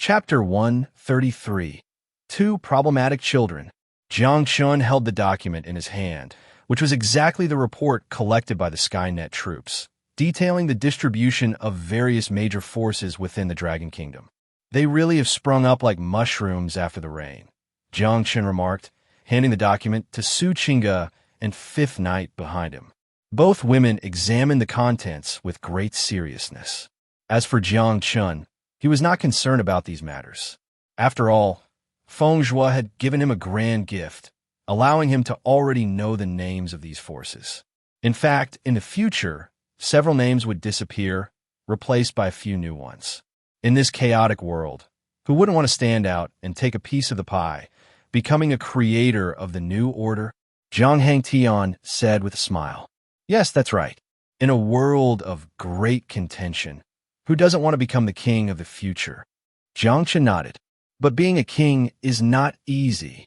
Chapter 133. Two Problematic Children. Jiang Chen held the document in his hand, which was exactly the report collected by the Skynet troops, detailing the distribution of various major forces within the Dragon Kingdom. They really have sprung up like mushrooms after the rain, Jiang Chen remarked, handing the document to Su Qingge and Fifth Knight behind him. Both women examined the contents with great seriousness. As for Jiang Chen, he was not concerned about these matters. After all, Feng Zhua had given him a grand gift, allowing him to already know the names of these forces. In fact, in the future, several names would disappear, replaced by a few new ones. In this chaotic world, who wouldn't want to stand out and take a piece of the pie, becoming a creator of the new order? Zhang Hangtian said with a smile. Yes, that's right. In a world of great contention, who doesn't want to become the king of the future? Jiang Chen nodded. But being a king is not easy.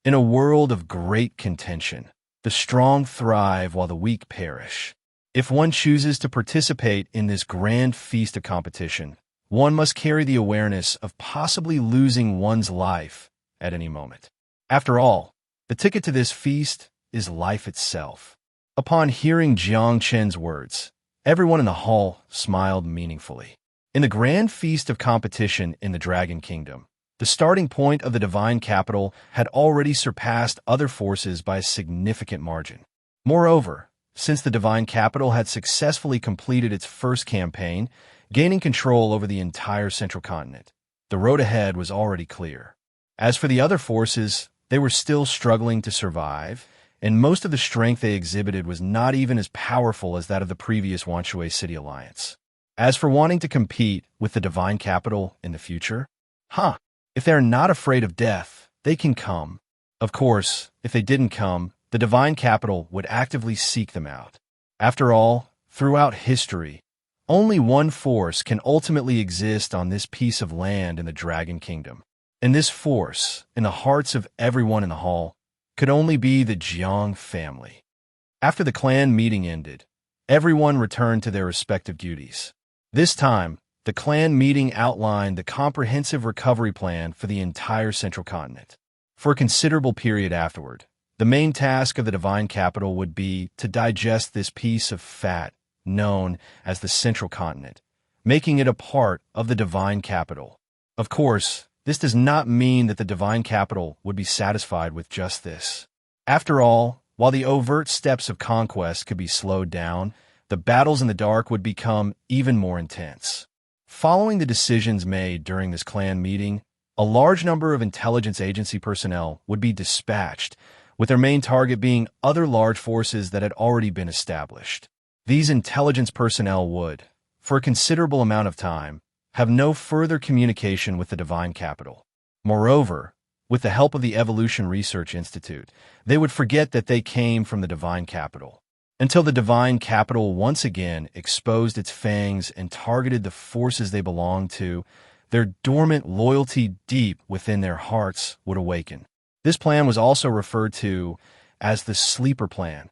In a world of great contention, the strong thrive while the weak perish. If one chooses to participate in this grand feast of competition, one must carry the awareness of possibly losing one's life at any moment. After all, the ticket to this feast is life itself. Upon hearing Jiang Chen's words, everyone in the hall smiled meaningfully. In the grand feast of competition in the Dragon Kingdom, the starting point of the divine capital had already surpassed other forces by a significant margin. Moreover, since the divine capital had successfully completed its first campaign, gaining control over the entire central continent, the road ahead was already clear. As for the other forces, they were still struggling to survive, and most of the strength they exhibited was not even as powerful as that of the previous Wanshui City Alliance. As for wanting to compete with the divine capital in the future, if they are not afraid of death, they can come. Of course, if they didn't come, the divine capital would actively seek them out. After all, throughout history, only one force can ultimately exist on this piece of land in the Dragon Kingdom. And this force, in the hearts of everyone in the hall, could only be the Jiang family. After the clan meeting ended, everyone returned to their respective duties. This time, the clan meeting outlined the comprehensive recovery plan for the entire central continent. For a considerable period afterward, the main task of the divine capital would be to digest this piece of fat known as the central continent, making it a part of the divine capital. Of course, this does not mean that the divine capital would be satisfied with just this. After all, while the overt steps of conquest could be slowed down, the battles in the dark would become even more intense. Following the decisions made during this clan meeting, a large number of intelligence agency personnel would be dispatched, with their main target being other large forces that had already been established. These intelligence personnel would, for a considerable amount of time, have no further communication with the divine capital. Moreover, with the help of the Evolution Research Institute, they would forget that they came from the divine capital, until the divine capital once again exposed its fangs and targeted the forces they belonged to. Their dormant loyalty deep within their hearts would awaken. This plan was also referred to as the Sleeper Plan.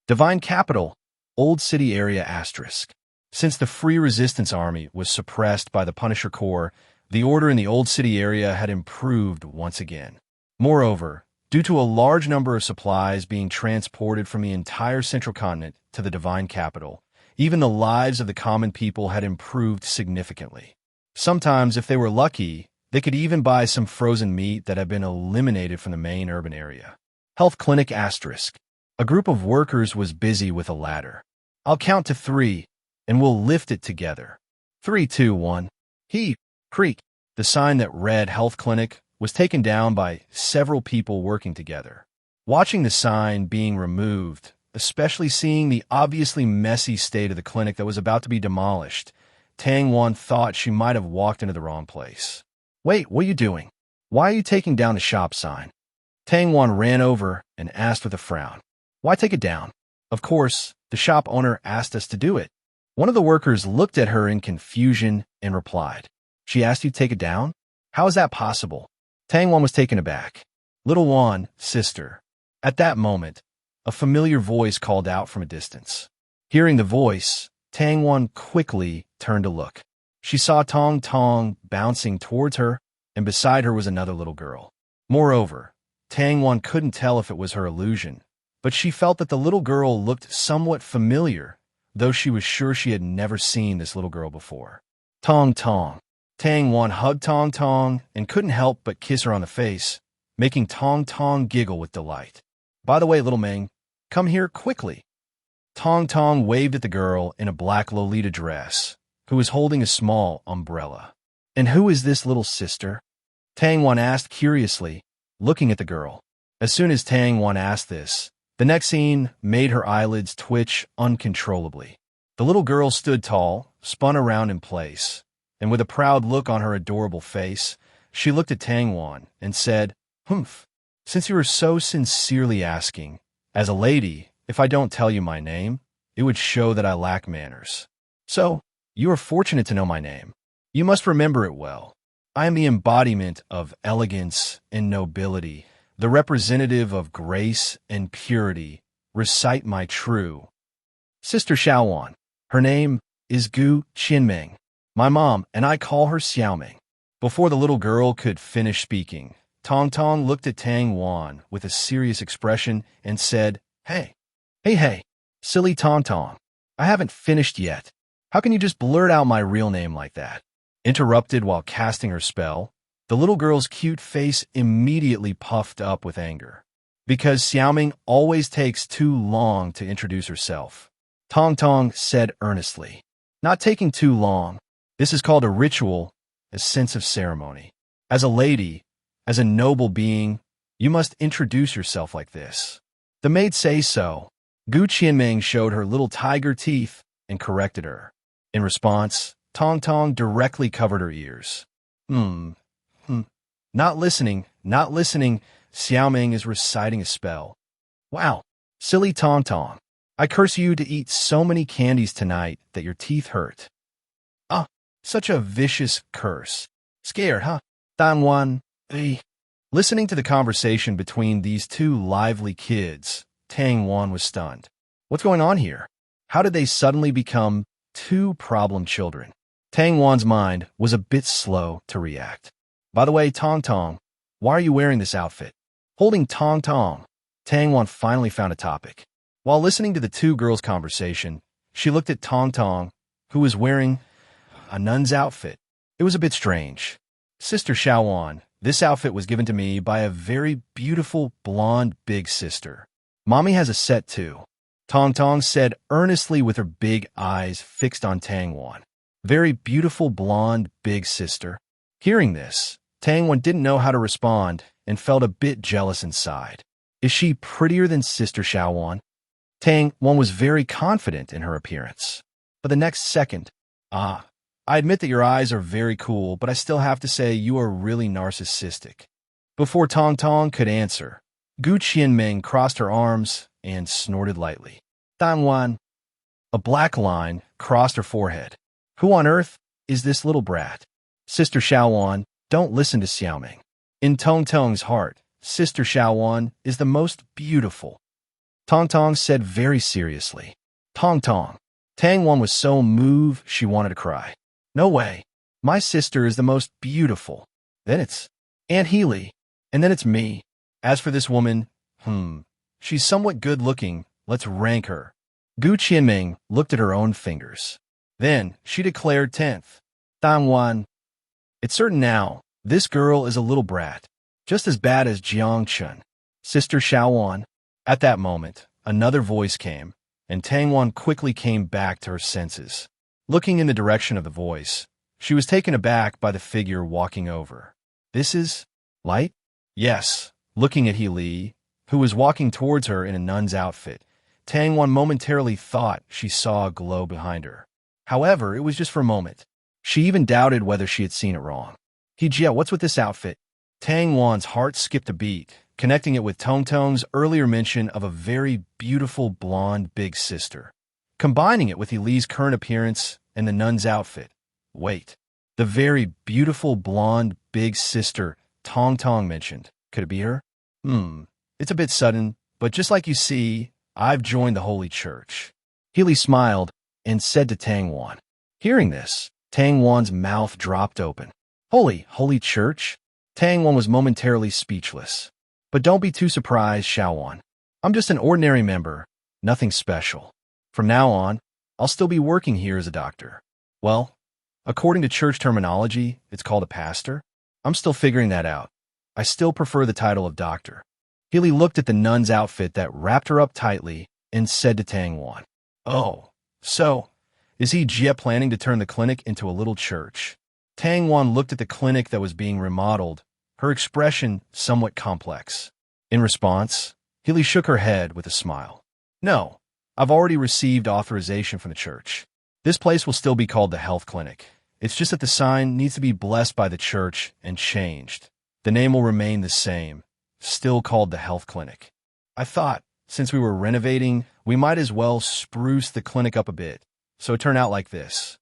Divine Capital, Old City Area ***. Since the Free Resistance Army was suppressed by the Punisher Corps, the order in the Old City area had improved once again. Moreover, due to a large number of supplies being transported from the entire central continent to the divine capital, even the lives of the common people had improved significantly. Sometimes, if they were lucky, they could even buy some frozen meat that had been eliminated from the main urban area. Health Clinic ***. A group of workers was busy with a ladder. I'll count to 3, and we'll lift it together. 3, 2, 1. Creak. The sign that read Health Clinic was taken down by several people working together. Watching the sign being removed, especially seeing the obviously messy state of the clinic that was about to be demolished, Tang Wan thought she might have walked into the wrong place. Wait, what are you doing? Why are you taking down the shop sign? Tang Wan ran over and asked with a frown. Why take it down? Of course, the shop owner asked us to do it. One of the workers looked at her in confusion and replied, She asked you to take it down? How is that possible? Tang Wan was taken aback. Little Wan, sister. At that moment, a familiar voice called out from a distance. Hearing the voice, Tang Wan quickly turned to look. She saw Tong Tong bouncing towards her, and beside her was another little girl. Moreover, Tang Wan couldn't tell if it was her illusion, but she felt that the little girl looked somewhat familiar, though she was sure she had never seen this little girl before. Tong Tong. Tang Wan hugged Tong Tong and couldn't help but kiss her on the face, making Tong Tong giggle with delight. By the way, little Ming, come here quickly. Tong Tong waved at the girl in a black Lolita dress, who was holding a small umbrella. And who is this little sister? Tang Wan asked curiously, looking at the girl. As soon as Tang Wan asked this, the next scene made her eyelids twitch uncontrollably. The little girl stood tall, spun around in place, and with a proud look on her adorable face, she looked at Tang Wan and said, "Humph, since you are so sincerely asking, as a lady, if I don't tell you my name, it would show that I lack manners. So, you are fortunate to know my name. You must remember it well. I am the embodiment of elegance and nobility, the representative of grace and purity. Recite my true." Sister Xiaowan. Her name is Gu Qianming. My mom and I call her Xiaoming. Before the little girl could finish speaking, Tong Tong looked at Tang Wan with a serious expression and said, Hey, silly Tong Tong. I haven't finished yet. How can you just blurt out my real name like that?" Interrupted while casting her spell, the little girl's cute face immediately puffed up with anger. Because Xiaoming always takes too long to introduce herself. Tong Tong said earnestly, "Not taking too long. This is called a ritual, a sense of ceremony. As a lady, as a noble being, you must introduce yourself like this." The maid say so. Gu Qianming showed her little tiger teeth and corrected her. In response, Tong Tong directly covered her ears. Not listening. Xiaoming is reciting a spell. Wow, silly Tong Tong. I curse you to eat so many candies tonight that your teeth hurt. Ah, such a vicious curse. Scared, huh? Dan Wan. Listening to the conversation between these two lively kids, Tang Wan was stunned. What's going on here? How did they suddenly become two problem children? Tang Wan's mind was a bit slow to react. By the way, Tong Tong, why are you wearing this outfit? Holding Tong Tong, Tang Wan finally found a topic. While listening to the two girls' conversation, she looked at Tong Tong, who was wearing a nun's outfit. It was a bit strange. Sister Xiaowan, this outfit was given to me by a very beautiful blonde big sister. Mommy has a set too. Tong Tong said earnestly with her big eyes fixed on Tang Wan. Very beautiful blonde big sister. Hearing this, Tang Wan didn't know how to respond and felt a bit jealous inside. Is she prettier than Sister Xiaowan? Tang Wan was very confident in her appearance. But the next second, I admit that your eyes are very cool, but I still have to say you are really narcissistic. Before Tong Tong could answer, Gu Qianming crossed her arms and snorted lightly. Dan Wan. A black line crossed her forehead. Who on earth is this little brat? Sister Xiaowan, don't listen to Xiaoming. In Tong Tong's heart, Sister Xiaowan is the most beautiful. Tong Tong said very seriously. Tong Tong. Tang Wan was so moved she wanted to cry. No way. My sister is the most beautiful. Then it's Aunt Healy. And then it's me. As for this woman, she's somewhat good-looking. Let's rank her. Gu Qianming looked at her own fingers. Then she declared 10th. Dan Wan. It's certain now, this girl is a little brat. Just as bad as Jiang Chen. Sister Xiaowan. At that moment, another voice came, and Tang Wan quickly came back to her senses. Looking in the direction of the voice, she was taken aback by the figure walking over. This is Light? Yes. Looking at He Li, who was walking towards her in a nun's outfit, Tang Wan momentarily thought she saw a glow behind her. However, it was just for a moment. She even doubted whether she had seen it wrong. Jia, what's with this outfit? Tang Wan's heart skipped a beat, connecting it with Tong Tong's earlier mention of a very beautiful blonde big sister. Combining it with He Li's current appearance and the nun's outfit. Wait, the very beautiful blonde big sister Tong Tong mentioned. Could it be her? It's a bit sudden, but just like you see, I've joined the Holy Church. He Li smiled and said to Tang Wan. Hearing this, Tang Wan's mouth dropped open. Holy church? Tang Wan was momentarily speechless. But don't be too surprised, Xiao Wan. I'm just an ordinary member, nothing special. From now on, I'll still be working here as a doctor. Well, according to church terminology, it's called a pastor. I'm still figuring that out. I still prefer the title of doctor. Healy looked at the nun's outfit that wrapped her up tightly and said to Tang Wan, "Oh, so, is he Jia planning to turn the clinic into a little church?" Tang Wan looked at the clinic that was being remodeled, her expression somewhat complex. In response, Healy shook her head with a smile. "No, I've already received authorization from the church. This place will still be called the health clinic. It's just that the sign needs to be blessed by the church and changed. The name will remain the same, still called the health clinic. I thought, since we were renovating, we might as well spruce the clinic up a bit, so it turned out like this."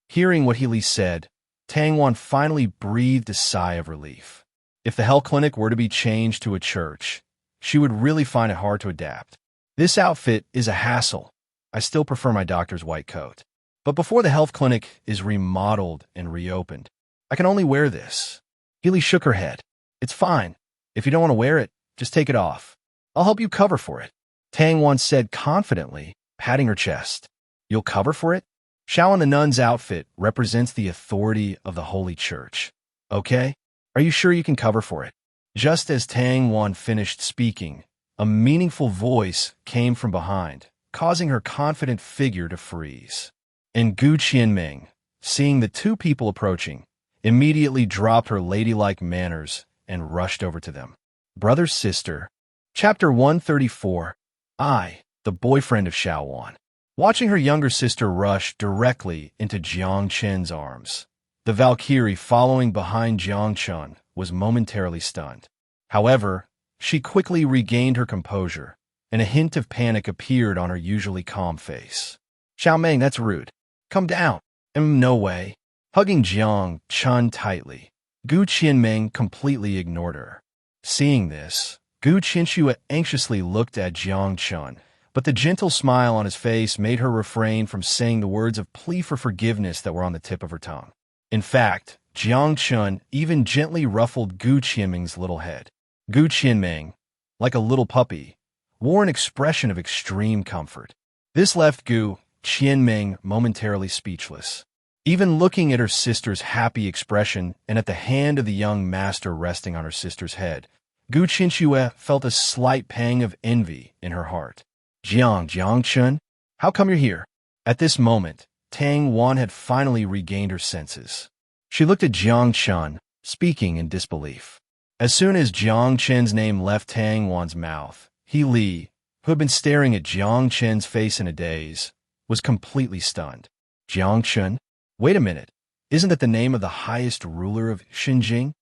Hearing what Healy said, Tang Wan finally breathed a sigh of relief. If the health clinic were to be changed to a church, she would really find it hard to adapt. "This outfit is a hassle. I still prefer my doctor's white coat. But before the health clinic is remodeled and reopened, I can only wear this." Healy shook her head. "It's fine. If you don't want to wear it, just take it off. I'll help you cover for it," Tang Wan said confidently, patting her chest. "You'll cover for it?" Xiao in the nun's outfit represents the authority of the Holy Church. "Okay? Are you sure you can cover for it?" Just as Tang Wan finished speaking, a meaningful voice came from behind, causing her confident figure to freeze. And Gu Qianming, seeing the two people approaching, immediately dropped her ladylike manners and rushed over to them. Brother, sister. Chapter 134. I, the boyfriend of Xiao Wan. Watching her younger sister rush directly into Jiang Chen's arms, the Valkyrie following behind Jiang Chen was momentarily stunned. However, she quickly regained her composure, and a hint of panic appeared on her usually calm face. "Xiao Meng, that's rude. Come down." No way." Hugging Jiang Chen tightly, Gu Qianming completely ignored her. Seeing this, Gu Qianxue anxiously looked at Jiang Chen, but the gentle smile on his face made her refrain from saying the words of plea for forgiveness that were on the tip of her tongue. In fact, Jiang Chen even gently ruffled Gu Qianming's little head. Gu Qianming, like a little puppy, wore an expression of extreme comfort. This left Gu Qianming momentarily speechless. Even looking at her sister's happy expression and at the hand of the young master resting on her sister's head, Gu Qianxue felt a slight pang of envy in her heart. Jiang Chen, how come you're here?" At this moment, Tang Wan had finally regained her senses. She looked at Jiang Chen, speaking in disbelief. As soon as Jiang Chen's name left Tang Wan's mouth, Li, who had been staring at Jiang Chen's face in a daze, was completely stunned. "Jiang Chen? Wait a minute. Isn't that the name of the highest ruler of Xinjiang?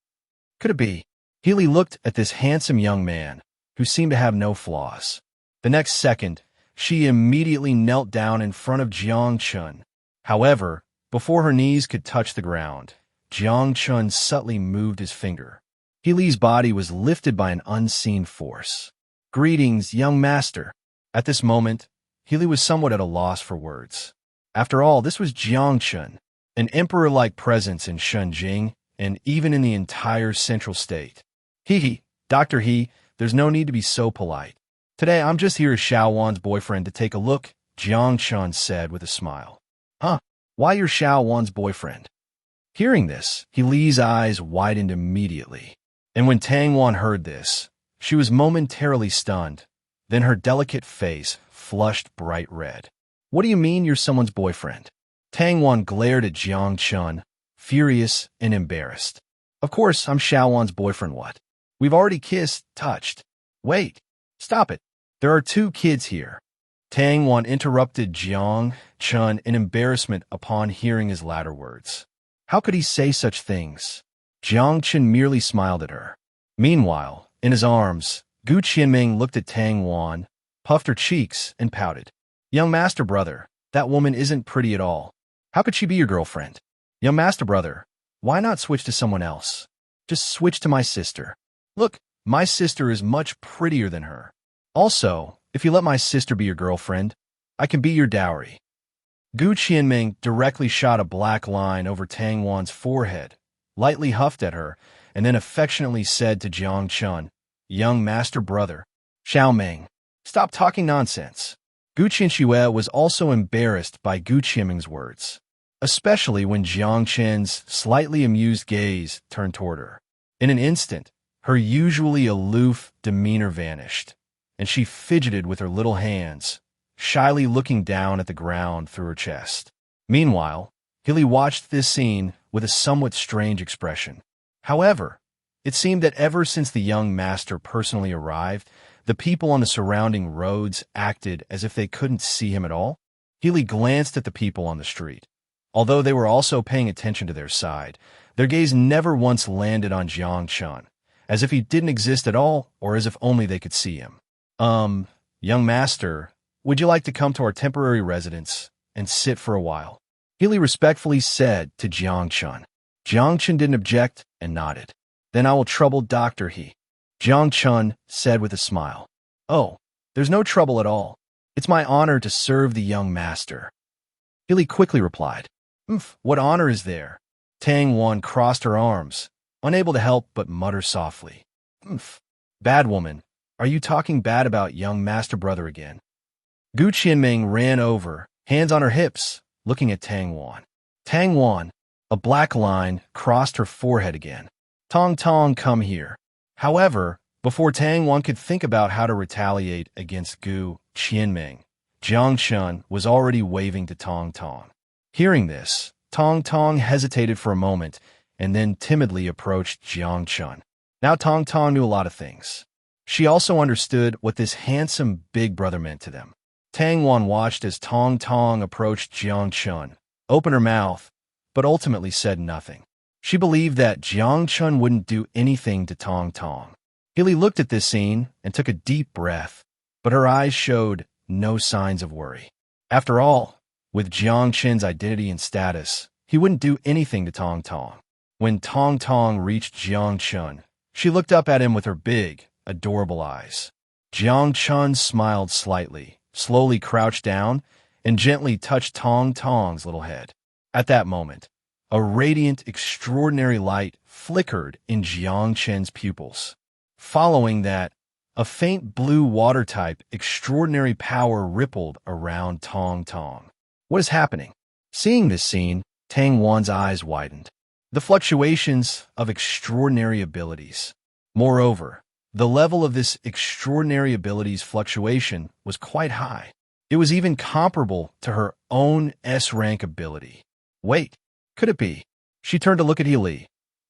Could it be?" Healy looked at this handsome young man, who seemed to have no flaws. The next second, she immediately knelt down in front of Jiang Chen. However, before her knees could touch the ground, Jiang Chen subtly moved his finger. Healy's body was lifted by an unseen force. "Greetings, young master." At this moment, Healy was somewhat at a loss for words. After all, this was Jiang Chen, an emperor-like presence in Xinjiang and even in the entire central state. Dr. He, there's no need to be so polite. Today, I'm just here as Xiao Wan's boyfriend to take a look, Jiang Chen said with a smile. "Huh? Why you're Xiao Wan's boyfriend?" Hearing this, Healy's eyes widened immediately. And when Tang Wan heard this, she was momentarily stunned. Then her delicate face flushed bright red. "What do you mean you're someone's boyfriend?" Tang Wan glared at Jiang Chen, furious and embarrassed. "Of course, I'm Xiao Wan's boyfriend, what? We've already kissed, touched." "Wait, stop it. There are two kids here." Tang Wan interrupted Jiang Chen in embarrassment upon hearing his latter words. How could he say such things? Jiang Chen merely smiled at her. Meanwhile, in his arms, Gu Qianming looked at Tang Wan, puffed her cheeks, and pouted. "Young master brother, that woman isn't pretty at all. How could she be your girlfriend? Young master brother, why not switch to someone else? Just switch to my sister. Look, my sister is much prettier than her. Also, if you let my sister be your girlfriend, I can be your dowry." Gu Qianming directly shot a black line over Tang Wan's forehead, lightly huffed at her, and then affectionately said to Jiang Chen, "Young master brother, Xiaoming, stop talking nonsense." Gu Qianxue was also embarrassed by Gu Qianming's words, especially when Jiang Chen's slightly amused gaze turned toward her. In an instant, her usually aloof demeanor vanished, and she fidgeted with her little hands, shyly looking down at the ground through her chest. Meanwhile, Hilly watched this scene with a somewhat strange expression. However, it seemed that ever since the young master personally arrived, the people on the surrounding roads acted as if they couldn't see him at all. Healy glanced at the people on the street. Although they were also paying attention to their side, their gaze never once landed on Jiang Chen, as if he didn't exist at all or as if only they could see him. Young master, would you like to come to our temporary residence and sit for a while?" Healy respectfully said to Jiang Chen. Jiang Chen didn't object and nodded. "Then I will trouble Dr. He," Jiang Chen said with a smile. "Oh, there's no trouble at all. It's my honor to serve the young master." Healy quickly replied, "What honor is there?" Tang Wan crossed her arms, unable to help but mutter softly, "Bad woman, are you talking bad about young master brother again?" Gu Qianming ran over, hands on her hips, looking at Tang Wan. Tang Wan, a black line, crossed her forehead again. "Tong Tong, come here." However, before Tang Wan could think about how to retaliate against Gu Qianming, Jiang Chen was already waving to Tong Tong. Hearing this, Tong Tong hesitated for a moment and then timidly approached Jiang Chen. Now Tong Tong knew a lot of things. She also understood what this handsome big brother meant to them. Tang Wan watched as Tong Tong approached Jiang Chen, opened her mouth, but ultimately said nothing. She believed that Jiang Chen wouldn't do anything to Tong Tong. Hilly looked at this scene and took a deep breath, but her eyes showed no signs of worry. After all, with Jiang Chen's identity and status, he wouldn't do anything to Tong Tong. When Tong Tong reached Jiang Chen, she looked up at him with her big, adorable eyes. Jiang Chen smiled slightly, slowly crouched down, and gently touched Tong Tong's little head. At that moment, a radiant, extraordinary light flickered in Jiang Chen's pupils. Following that, a faint blue water-type extraordinary power rippled around Tong Tong. What is happening? Seeing this scene, Tang Wan's eyes widened. The fluctuations of extraordinary abilities. Moreover, the level of this extraordinary abilities fluctuation was quite high. It was even comparable to her own S-rank ability. Wait, could it be? She turned to look at Healy,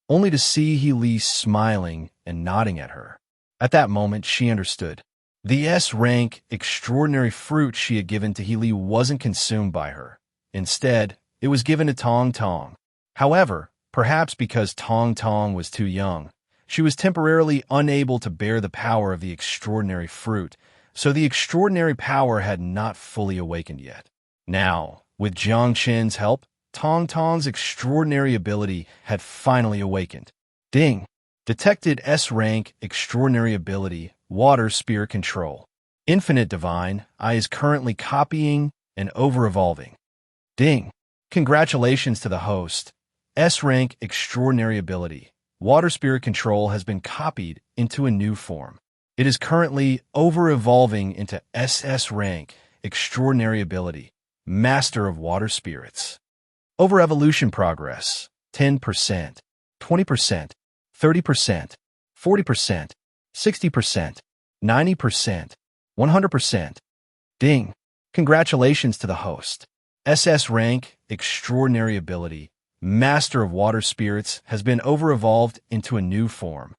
only to see Healy smiling and nodding at her. At that moment, she understood. The S-rank extraordinary fruit she had given to Healy wasn't consumed by her. Instead, it was given to Tong Tong. However, perhaps because Tong Tong was too young, she was temporarily unable to bear the power of the extraordinary fruit, so the extraordinary power had not fully awakened yet. Now, with Jiang Chen's help, Tong Tong's extraordinary ability had finally awakened. Ding! Detected S-rank extraordinary ability, water spirit control. Infinite divine, I is currently copying and over-evolving. Ding! Congratulations to the host. S-rank extraordinary ability, water spirit control has been copied into a new form. It is currently over-evolving into SS rank extraordinary ability, master of water spirits. Over-evolution progress, 10%, 20%, 30%, 40%, 60%, 90%, 100%. Ding! Congratulations to the host. SS rank extraordinary ability, master of water spirits has been over-evolved into a new form.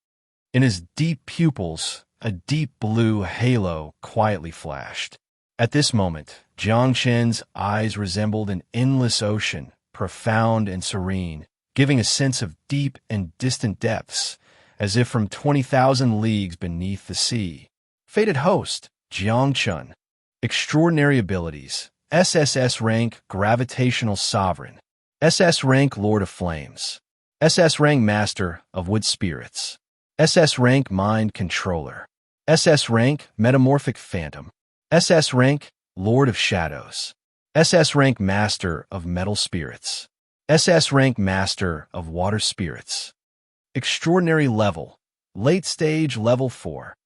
In his deep pupils, a deep blue halo quietly flashed. At this moment, Jiang Chen's eyes resembled an endless ocean, profound and serene, giving a sense of deep and distant depths, as if from 20,000 leagues beneath the sea. Fated host, Jiang Chen. Extraordinary abilities, SSS rank Gravitational Sovereign, SS rank Lord of Flames, SS rank Master of Wood Spirits, SS rank Mind Controller, SS rank Metamorphic Phantom, SS rank Lord of Shadows, SS rank Master of Metal Spirits. SS rank Master of Water Spirits. Extraordinary level. Late stage level 4.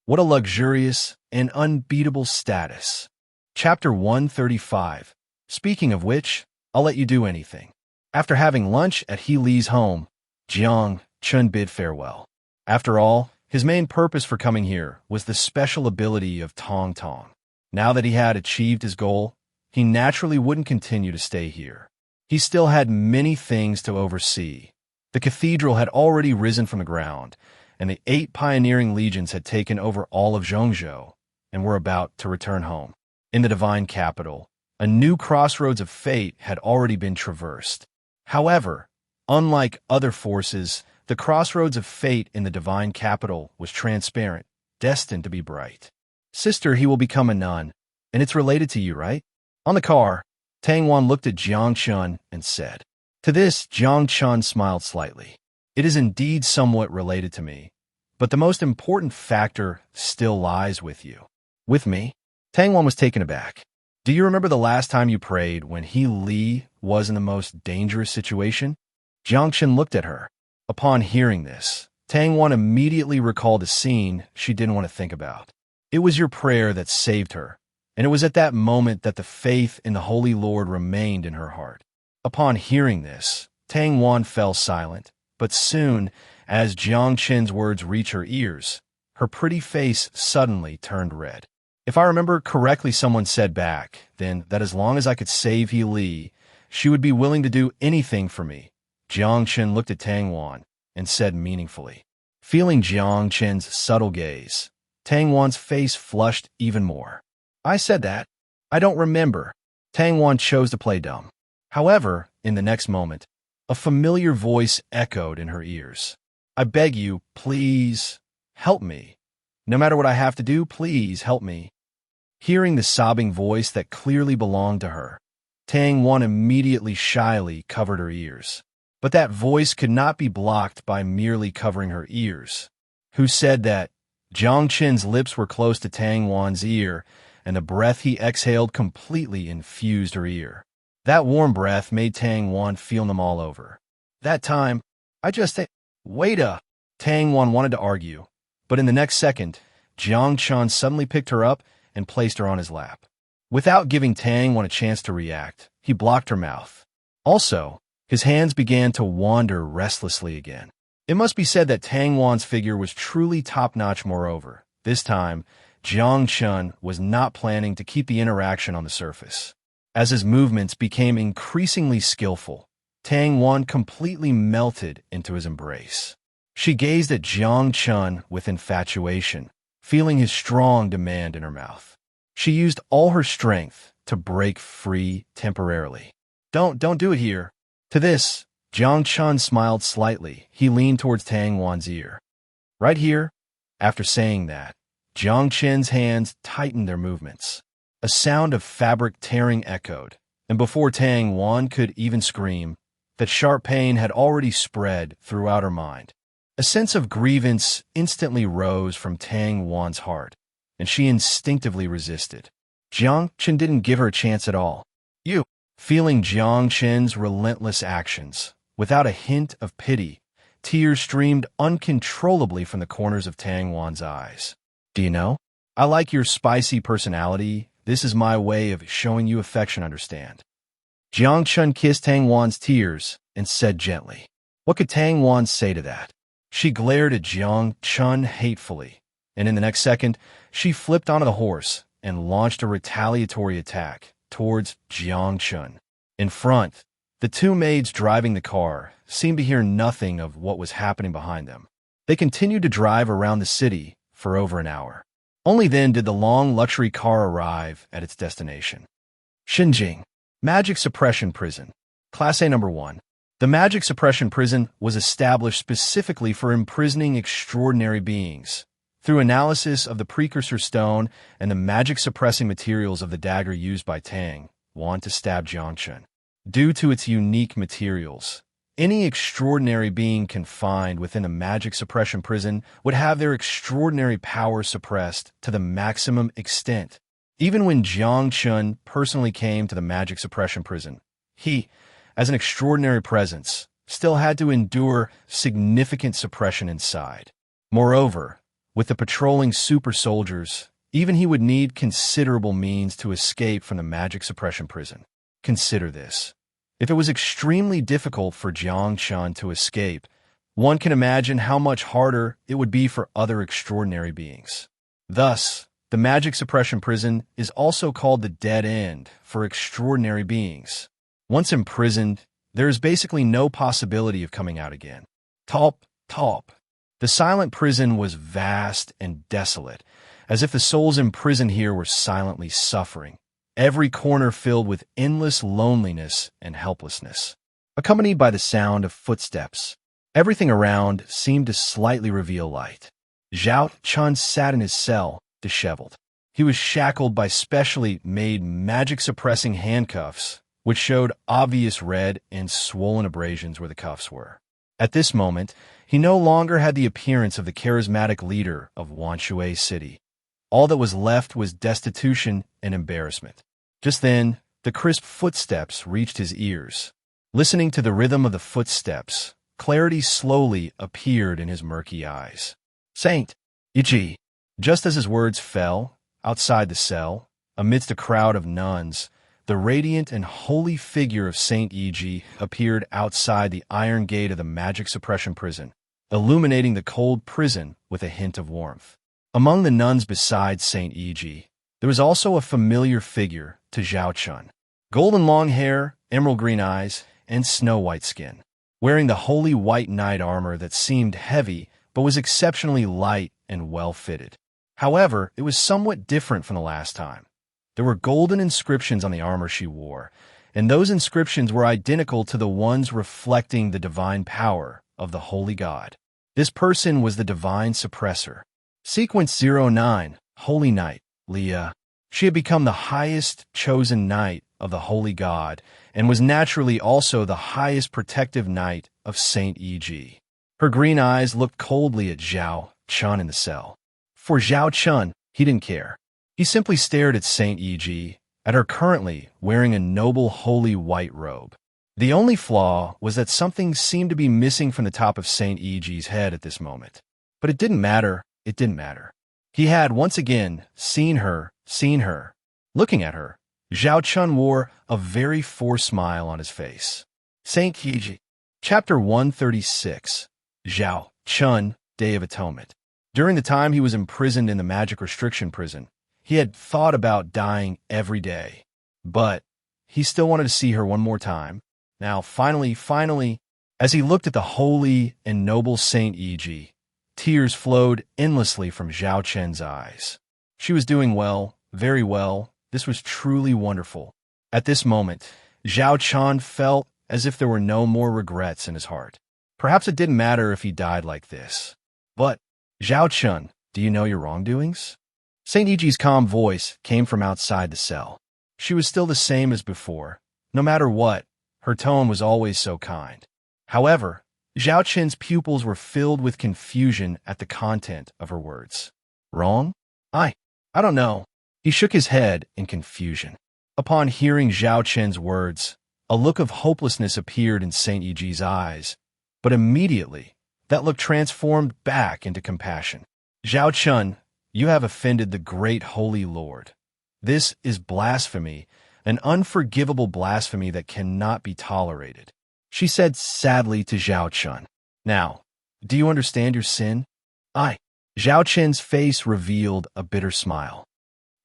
What a luxurious and unbeatable status. Chapter 135. Speaking of which, I'll let you do anything. After having lunch at He Li's home, Jiang Chen bid farewell. After all, his main purpose for coming here was the special ability of Tong Tong. Now that he had achieved his goal, he naturally wouldn't continue to stay here. He still had many things to oversee. The cathedral had already risen from the ground, and the 8 pioneering legions had taken over all of Zhongzhou and were about to return home. In the divine capital, a new crossroads of fate had already been traversed. However, unlike other forces, the crossroads of fate in the divine capital was transparent, destined to be bright. Sister, he will become a nun, and it's related to you, right? On the car, Tang Wan looked at Jiang Chen and said. To this, Jiang Chen smiled slightly. It is indeed somewhat related to me, but the most important factor still lies with you. With me? Tang Wan was taken aback. Do you remember the last time you prayed when He Li was in the most dangerous situation? Jiang Chen looked at her. Upon hearing this, Tang Wan immediately recalled a scene she didn't want to think about. It was your prayer that saved her, and it was at that moment that the faith in the Holy Lord remained in her heart. Upon hearing this, Tang Wan fell silent, but soon, as Jiang Chen's words reached her ears, her pretty face suddenly turned red. If I remember correctly, someone said back then that as long as I could save He Li, she would be willing to do anything for me. Jiang Chen looked at Tang Wan and said meaningfully. Feeling Jiang Chen's subtle gaze, Tang Wan's face flushed even more. I said that. I don't remember. Tang Wan chose to play dumb. However, in the next moment, a familiar voice echoed in her ears. I beg you, please, help me. No matter what I have to do, please help me. Hearing the sobbing voice that clearly belonged to her, Tang Wan immediately shyly covered her ears. But that voice could not be blocked by merely covering her ears. Who said that? Jiang Chen's lips were close to Tang Wan's ear, and the breath he exhaled completely infused her ear. That warm breath made Tang Wan feel them all over. That time, I just said, wait up. Tang Wan wanted to argue, but in the next second, Jiang Chen suddenly picked her up and placed her on his lap. Without giving Tang Wan a chance to react, he blocked her mouth. Also, his hands began to wander restlessly again. It must be said that Tang Wan's figure was truly top-notch. Moreover, this time, Jiang Chen was not planning to keep the interaction on the surface. As his movements became increasingly skillful, Tang Wan completely melted into his embrace. She gazed at Jiang Chen with infatuation, feeling his strong demand in her mouth. She used all her strength to break free temporarily. Don't do it here. To this, Jiang Chen smiled slightly. He leaned towards Tang Wan's ear. Right here? After saying that, Jiang Chen's hands tightened their movements. A sound of fabric tearing echoed, and before Tang Wan could even scream, that sharp pain had already spread throughout her mind. A sense of grievance instantly rose from Tang Wan's heart, and she instinctively resisted. Jiang Chen didn't give her a chance at all. You, feeling Jiang Chen's relentless actions, without a hint of pity, tears streamed uncontrollably from the corners of Tang Wan's eyes. Do you know? I like your spicy personality. This is my way of showing you affection, understand? Jiang Chen kissed Tang Wan's tears and said gently. What could Tang Wan say to that? She glared at Jiang Chen hatefully, and in the next second, she flipped onto the horse and launched a retaliatory attack towards Jiang Chen. In front, the two maids driving the car seemed to hear nothing of what was happening behind them. They continued to drive around the city for over an hour. Only then did the long luxury car arrive at its destination. Xinjing, Magic Suppression Prison. Class A Number 1. The Magic Suppression Prison was established specifically for imprisoning extraordinary beings. Through analysis of the precursor stone and the magic-suppressing materials of the dagger used by Tang Wan to stab Jiang Chen. Due to its unique materials, any extraordinary being confined within a magic suppression prison would have their extraordinary power suppressed to the maximum extent. Even when Jiang Chen personally came to the magic suppression prison, he, as an extraordinary presence, still had to endure significant suppression inside. Moreover, with the patrolling super soldiers, even he would need considerable means to escape from the magic suppression prison. Consider this. If it was extremely difficult for Jiang Chen to escape, one can imagine how much harder it would be for other extraordinary beings. Thus, the magic suppression prison is also called the dead end for extraordinary beings. Once imprisoned, there is basically no possibility of coming out again. Top. The silent prison was vast and desolate, as if the souls imprisoned here were silently suffering, every corner filled with endless loneliness and helplessness. Accompanied by the sound of footsteps, everything around seemed to slightly reveal light. Jiang Chen sat in his cell, disheveled. He was shackled by specially made magic-suppressing handcuffs, which showed obvious red and swollen abrasions where the cuffs were. At this moment, he no longer had the appearance of the charismatic leader of Wanshui City. All that was left was destitution and embarrassment. Just then, the crisp footsteps reached his ears. Listening to the rhythm of the footsteps, clarity slowly appeared in his murky eyes. Saint Yi. Just as his words fell, outside the cell, amidst a crowd of nuns, the radiant and holy figure of Saint Yi appeared outside the iron gate of the magic suppression prison, illuminating the cold prison with a hint of warmth. Among the nuns besides Saint Yi, there was also a familiar figure to Jiang Chen. Golden long hair, emerald green eyes, and snow-white skin. Wearing the holy white knight armor that seemed heavy but was exceptionally light and well-fitted. However, it was somewhat different from the last time. There were golden inscriptions on the armor she wore, and those inscriptions were identical to the ones reflecting the divine power of the Holy God. This person was the divine suppressor. Sequence 09, Holy Knight, Leah. She had become the highest chosen knight of the Holy God, and was naturally also the highest protective knight of Saint Yi. Her green eyes looked coldly at Jiang Chen in the cell. For Jiang Chen, he didn't care. He simply stared at Saint Yi, at her currently wearing a noble holy white robe. The only flaw was that something seemed to be missing from the top of Saint Yi's head at this moment. But it didn't matter. He had once again seen her. Looking at her, Jiang Chen wore a very forced smile on his face. Saint Yi. Chapter 136. Jiang Chen, Day of Atonement. During the time he was imprisoned in the magic restriction prison, he had thought about dying every day. But he still wanted to see her one more time. Now, finally, as he looked at the holy and noble Saint Yi, tears flowed endlessly from Jiang Chen's eyes. She was doing well, very well. This was truly wonderful. At this moment, Jiang Chen felt as if there were no more regrets in his heart. Perhaps it didn't matter if he died like this. But, Jiang Chen, do you know your wrongdoings? Saint Yi's calm voice came from outside the cell. She was still the same as before. No matter what, her tone was always so kind. However, Jiang Chen's pupils were filled with confusion at the content of her words. Wrong? I don't know. He shook his head in confusion. Upon hearing Jiang Chen's words, a look of hopelessness appeared in Saint Yi's eyes, but immediately that look transformed back into compassion. Jiang Chen, you have offended the great holy Lord. This is blasphemy, an unforgivable blasphemy that cannot be tolerated, she said sadly to Jiang Chen. Now, do you understand your sin? Jiang Chen's face revealed a bitter smile.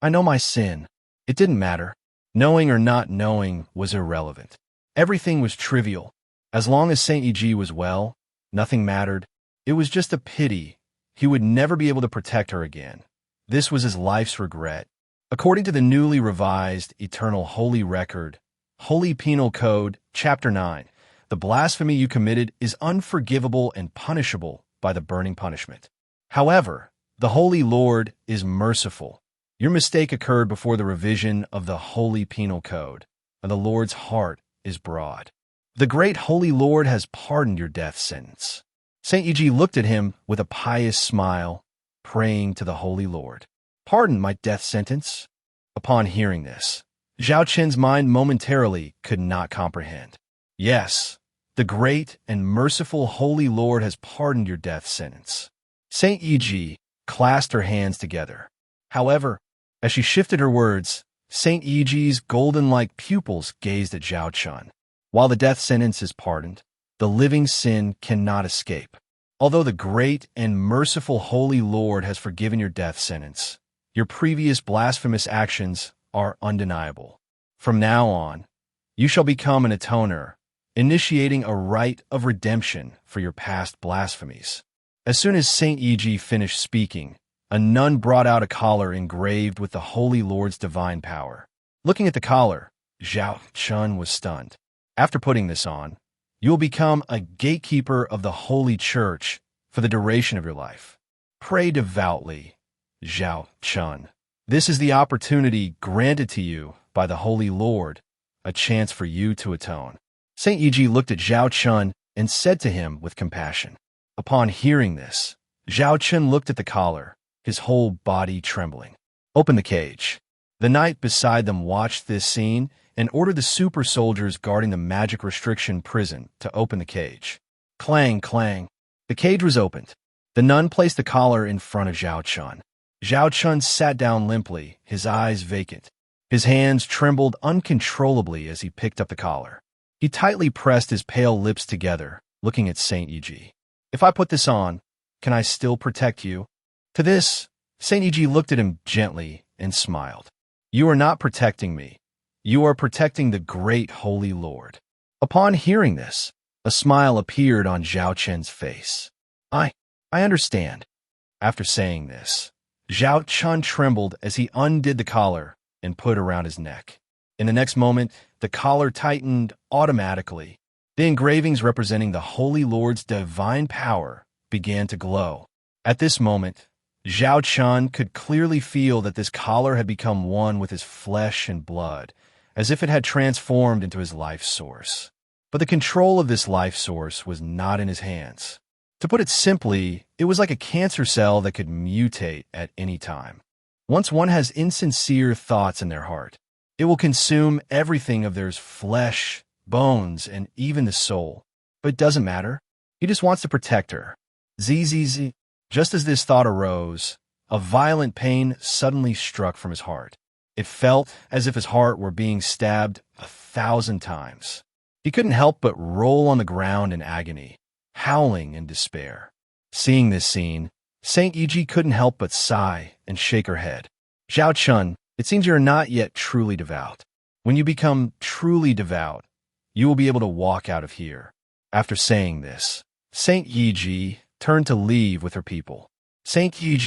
I know my sin. It didn't matter. Knowing or not knowing was irrelevant. Everything was trivial. As long as Saint Yi was well, nothing mattered. It was just a pity. He would never be able to protect her again. This was his life's regret. According to the newly revised Eternal Holy Record, Holy Penal Code, Chapter 9, the blasphemy you committed is unforgivable and punishable by the burning punishment. However, the Holy Lord is merciful. Your mistake occurred before the revision of the Holy Penal Code, and the Lord's heart is broad. The great Holy Lord has pardoned your death sentence. Saint Yi looked at him with a pious smile, praying to the Holy Lord. Pardon my death sentence? A Upon hearing this, Jiang Chen's mind momentarily could not comprehend. Yes, the great and merciful Holy Lord has pardoned your death sentence. Saint Yi clasped her hands together. However, as she shifted her words, Saint Yi's golden-like pupils gazed at Jiang Chen. While the death sentence is pardoned, the living sin cannot escape. Although the great and merciful Holy Lord has forgiven your death sentence, your previous blasphemous actions are undeniable. From now on, you shall become an atoner, initiating a rite of redemption for your past blasphemies. As soon as Saint Yi finished speaking, a nun brought out a collar engraved with the Holy Lord's divine power. Looking at the collar, Jiang Chen was stunned. After putting this on, you will become a gatekeeper of the Holy Church for the duration of your life. Pray devoutly, Jiang Chen. This is the opportunity granted to you by the Holy Lord, a chance for you to atone. Saint Yi looked at Jiang Chen and said to him with compassion. Upon hearing this, Jiang Chen looked at the collar, his whole body trembling. Open the cage. The knight beside them watched this scene and ordered the super soldiers guarding the magic restriction prison to open the cage. Clang, clang. The cage was opened. The nun placed the collar in front of Jiang Chen. Jiang Chen sat down limply, his eyes vacant. His hands trembled uncontrollably as he picked up the collar. He tightly pressed his pale lips together, looking at Saint Yi. If I put this on, can I still protect you? To this, Saint Yi looked at him gently and smiled. You are not protecting me. You are protecting the great Holy Lord. Upon hearing this, a smile appeared on Jiang Chen's face. I understand. After saying this, Jiang Chen trembled as he undid the collar and put around his neck. In the next moment, the collar tightened automatically. The engravings representing the Holy Lord's divine power began to glow. At this moment, Jiang Chen could clearly feel that this collar had become one with his flesh and blood, as if it had transformed into his life source. But the control of this life source was not in his hands. To put it simply, it was like a cancer cell that could mutate at any time. Once one has insincere thoughts in their heart, it will consume everything of theirs: flesh, bones, and even the soul. But it doesn't matter. He just wants to protect her. Zzz. Just as this thought arose, a violent pain suddenly struck from his heart. It felt as if his heart were being stabbed 1,000 times. He couldn't help but roll on the ground in agony, howling in despair. Seeing this scene, Saint Yi couldn't help but sigh and shake her head. Jiang Chen, it seems you are not yet truly devout. When you become truly devout, you will be able to walk out of here. After saying this, Saint Yi turned to leave with her people. Saint Yi,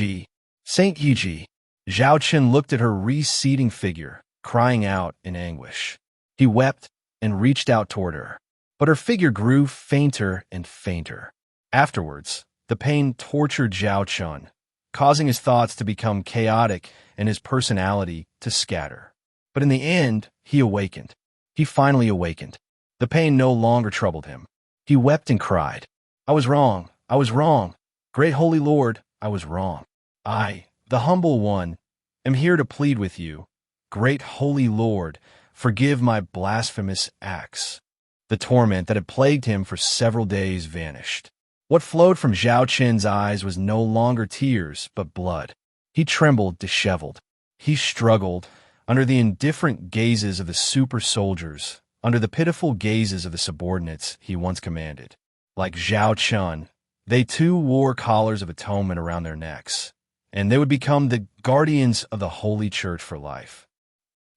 Jiang Chen looked at her receding figure, crying out in anguish. He wept and reached out toward her, but her figure grew fainter and fainter. Afterwards, the pain tortured Jiang Chen, causing his thoughts to become chaotic and his personality to scatter. But in the end, he awakened. He finally awakened. The pain no longer troubled him. He wept and cried. I was wrong. I was wrong. Great Holy Lord, I was wrong. I, the humble one, am here to plead with you. Great Holy Lord, forgive my blasphemous acts. The torment that had plagued him for several days vanished. What flowed from Jiang Chen's eyes was no longer tears, but blood. He trembled, disheveled. He struggled under the indifferent gazes of the super soldiers, under the pitiful gazes of the subordinates he once commanded. Like Jiang Chen, they too wore collars of atonement around their necks, and they would become the guardians of the Holy Church for life.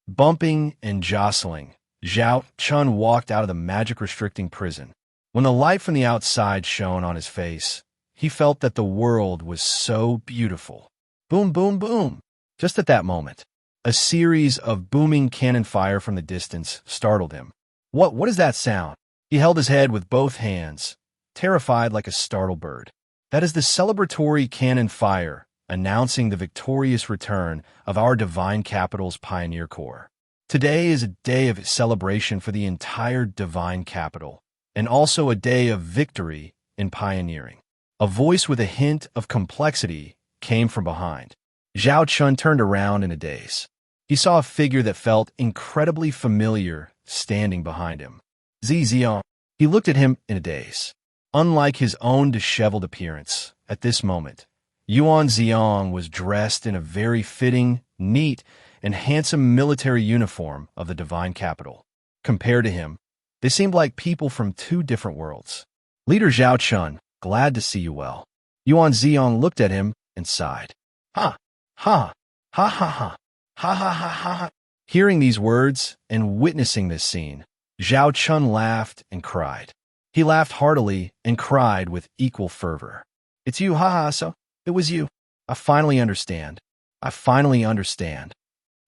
Bumping and jostling, Jiang Chen walked out of the magic-restricting prison. When the light from the outside shone on his face, he felt that the world was so beautiful. Boom, boom, boom. Just at that moment, a series of booming cannon fire from the distance startled him. What is that sound? He held his head with both hands, terrified like a startled bird. That is the celebratory cannon fire, announcing the victorious return of our divine capital's Pioneer Corps. Today is a day of celebration for the entire divine capital, and also a day of victory in pioneering. A voice with a hint of complexity came from behind. Jiang Chen turned around in a daze. he saw a figure that felt incredibly familiar standing behind him. Zion. He looked at him in a daze. Unlike his own disheveled appearance, at this moment, Yuan Ziong was dressed in a very fitting, neat, and handsome military uniform of the divine capital. Compared to him, they seemed like people from two different worlds. Leader Jiang Chen, glad to see you well. Yuan Ziong looked at him and sighed. Ha! Ha! Ha ha ha! Ha ha ha ha ha! Hearing these words and witnessing this scene, Zhao Chun laughed and cried. He laughed heartily and cried with equal fervor. It's you, haha, so it was you. I finally understand. I finally understand.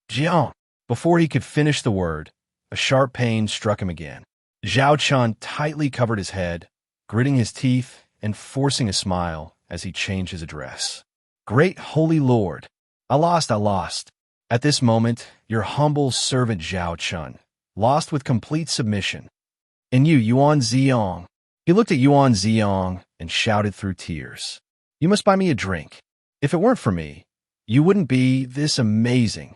Jiang. Before he could finish the word, a sharp pain struck him again. Zhao Chun tightly covered his head, gritting his teeth and forcing a smile as he changed his address. Great Holy Lord, I lost. At this moment, your humble servant Zhao Chun, lost with complete submission. And you, Yuan Ziong. He looked at Yuan Ziong and shouted through tears. You must buy me a drink. If it weren't for me, you wouldn't be this amazing.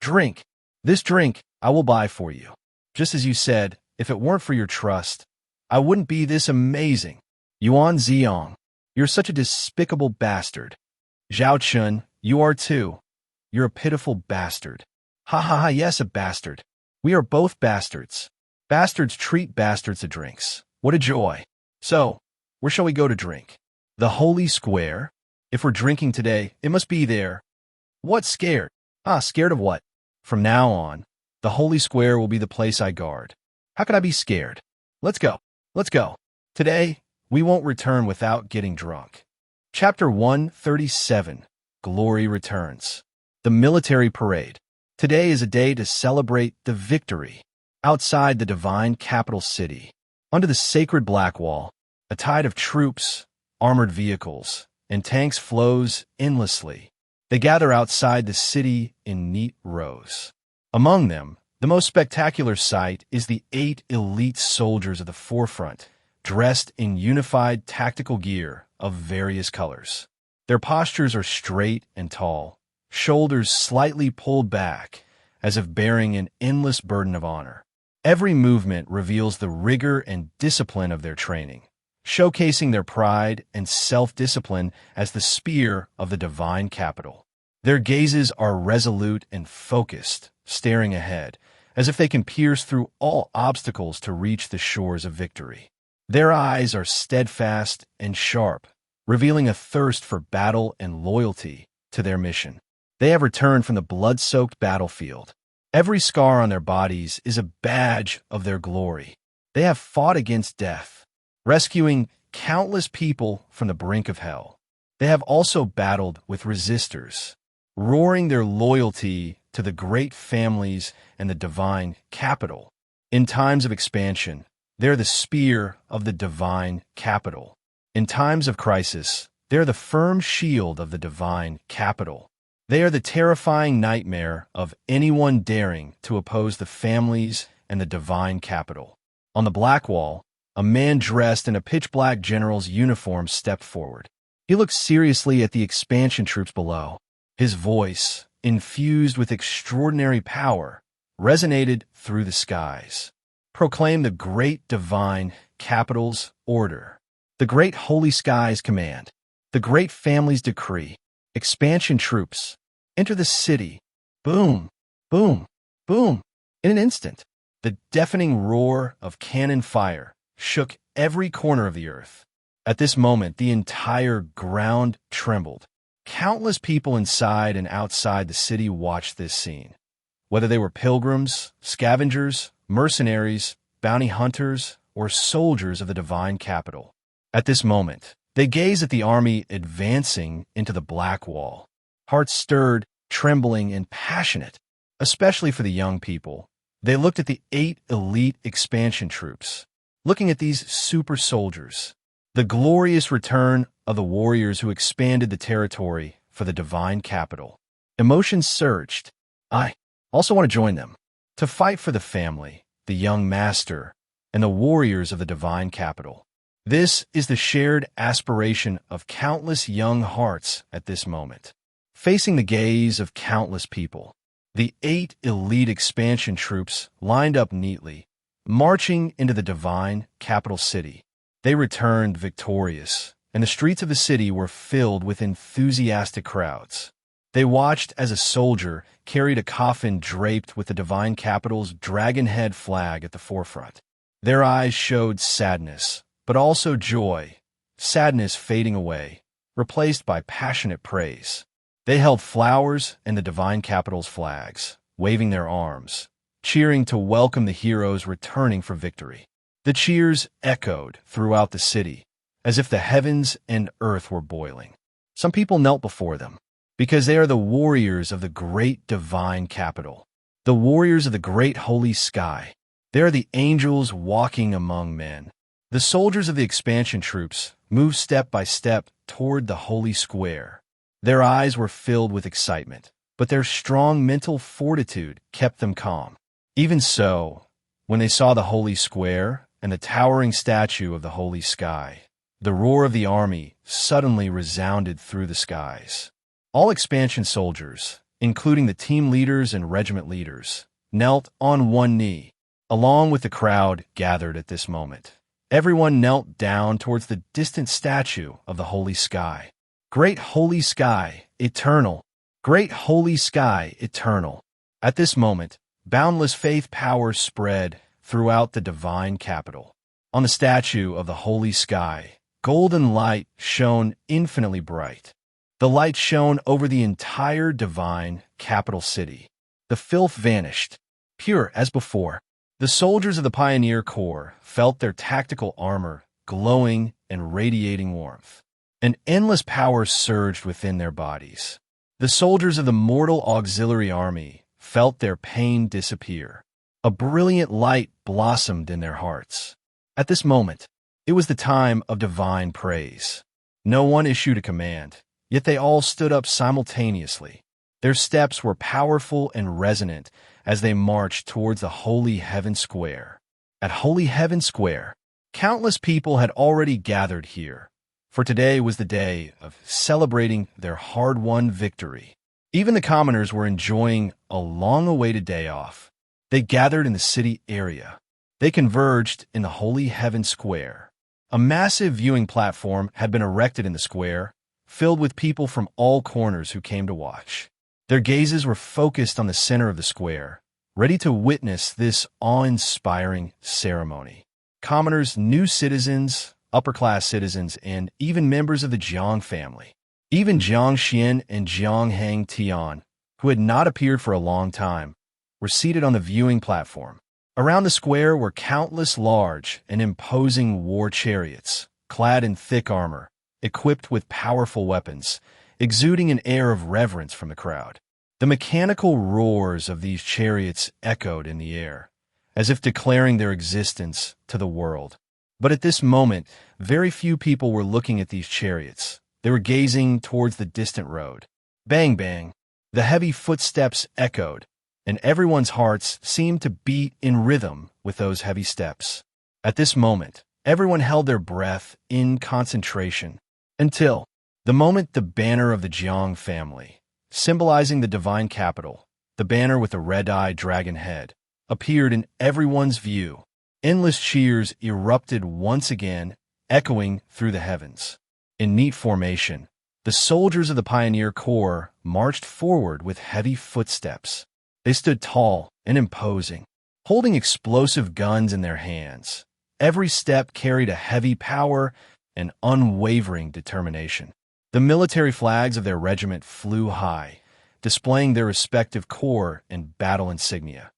Drink. This drink I will buy for you. Just as you said, if it weren't for your trust, I wouldn't be this amazing. Yuan Ziong, you're such a despicable bastard. Zhao Chun, you are too. You're a pitiful bastard. Ha ha ha, yes, a bastard. We are both bastards. Bastards treat bastards to drinks. What a joy. So, where shall we go to drink? The Holy Square? If we're drinking today, it must be there. What, scared? Scared of what? From now on, the Holy Square will be the place I guard. How could I be scared? Let's go. Let's go. Today, we won't return without getting drunk. Chapter 137, Glory Returns. The Military Parade. Today is a day to celebrate the victory. Outside the divine capital city, under the sacred black wall, a tide of troops, armored vehicles, and tanks flows endlessly. They gather outside the city in neat rows. Among them, the most spectacular sight is the 8 elite soldiers of the forefront, dressed in unified tactical gear of various colors. Their postures are straight and tall, shoulders slightly pulled back, as if bearing an endless burden of honor. Every movement reveals the rigor and discipline of their training, showcasing their pride and self-discipline as the spear of the divine capital. Their gazes are resolute and focused, staring ahead, as if they can pierce through all obstacles to reach the shores of victory. Their eyes are steadfast and sharp, revealing a thirst for battle and loyalty to their mission. They have returned from the blood-soaked battlefield. Every scar on their bodies is a badge of their glory. They have fought against death, rescuing countless people from the brink of hell. They have also battled with resistors, roaring their loyalty to the great families and the divine capital. In times of expansion, they're the spear of the divine capital. In times of crisis, they're the firm shield of the divine capital. They are the terrifying nightmare of anyone daring to oppose the families and the divine capital. On the black wall, a man dressed in a pitch-black general's uniform stepped forward. He looked seriously at the expansion troops below. His voice, infused with extraordinary power, resonated through the skies. Proclaim the great divine capital's order, the great holy sky's command, the great family's decree. Expansion troops, enter the city. Boom, boom, boom. In an instant, the deafening roar of cannon fire shook every corner of the earth. At this moment, the entire ground trembled. Countless people inside and outside the city watched this scene. Whether they were pilgrims, scavengers, mercenaries, bounty hunters, or soldiers of the divine capital. At this moment, they gazed at the army advancing into the black wall, hearts stirred, trembling, and passionate. Especially for the young people, they looked at the 8 elite expansion troops, looking at these super soldiers, the glorious return of the warriors who expanded the territory for the divine capital. Emotions surged. I also want to join them, to fight for the family, the young master, and the warriors of the divine capital. This is the shared aspiration of countless young hearts at this moment. Facing the gaze of countless people, The 8 elite expansion troops lined up neatly, marching into the divine capital city. They returned victorious, and the streets of the city were filled with enthusiastic crowds. They watched as a soldier carried a coffin draped with the divine capital's dragon head flag at the forefront. Their eyes showed sadness, but also joy, sadness fading away, replaced by passionate praise. They held flowers and the divine capital's flags, waving their arms, cheering to welcome the heroes returning for victory. The cheers echoed throughout the city, as if the heavens and earth were boiling. Some people knelt before them, because they are the warriors of the great divine capital, the warriors of the great holy sky. They are the angels walking among men. The soldiers of the expansion troops moved step by step toward the holy square. Their eyes were filled with excitement, but their strong mental fortitude kept them calm. Even so, when they saw the holy square and the towering statue of the holy sky, the roar of the army suddenly resounded through the skies. All expansion soldiers, including the team leaders and regiment leaders, knelt on one knee, along with the crowd gathered at this moment. Everyone knelt down towards the distant statue of the holy sky. Great holy sky, eternal. Great holy sky, eternal. At this moment, boundless faith power spread throughout the divine capital. On the statue of the holy sky, golden light shone infinitely bright. The light shone over the entire divine capital city. The filth vanished, pure as before. The soldiers of the Pioneer Corps felt their tactical armor glowing and radiating warmth. An endless power surged within their bodies. The soldiers of the Mortal Auxiliary Army felt their pain disappear. A brilliant light blossomed in their hearts. At this moment, it was the time of divine praise. No one issued a command, yet they all stood up simultaneously. Their steps were powerful and resonant as they marched towards the Holy Heaven Square. At Holy Heaven Square, countless people had already gathered here, for today was the day of celebrating their hard-won victory. Even the commoners were enjoying a long-awaited day off. They gathered in the city area. They converged in the Holy Heaven Square. A massive viewing platform had been erected in the square, filled with people from all corners who came to watch. Their gazes were focused on the center of the square, ready to witness this awe-inspiring ceremony. Commoners, new citizens, upper-class citizens, and even members of the Jiang family. Even Jiang Chen and Jiang Hang Tian, who had not appeared for a long time, were seated on the viewing platform. Around the square were countless large and imposing war chariots, clad in thick armor, equipped with powerful weapons, exuding an air of reverence from the crowd. The mechanical roars of these chariots echoed in the air, as if declaring their existence to the world. But at this moment, very few people were looking at these chariots. They were gazing towards the distant road. Bang, bang. The heavy footsteps echoed, and everyone's hearts seemed to beat in rhythm with those heavy steps. At this moment, everyone held their breath in concentration until the moment the banner of the Jiang family, symbolizing the divine capital, the banner with the red-eyed dragon head, appeared in everyone's view. Endless cheers erupted once again, echoing through the heavens. In neat formation, the soldiers of the Pioneer Corps marched forward with heavy footsteps. They stood tall and imposing, holding explosive guns in their hands. Every step carried a heavy power and unwavering determination. The military flags of their regiment flew high, displaying their respective corps and battle insignia.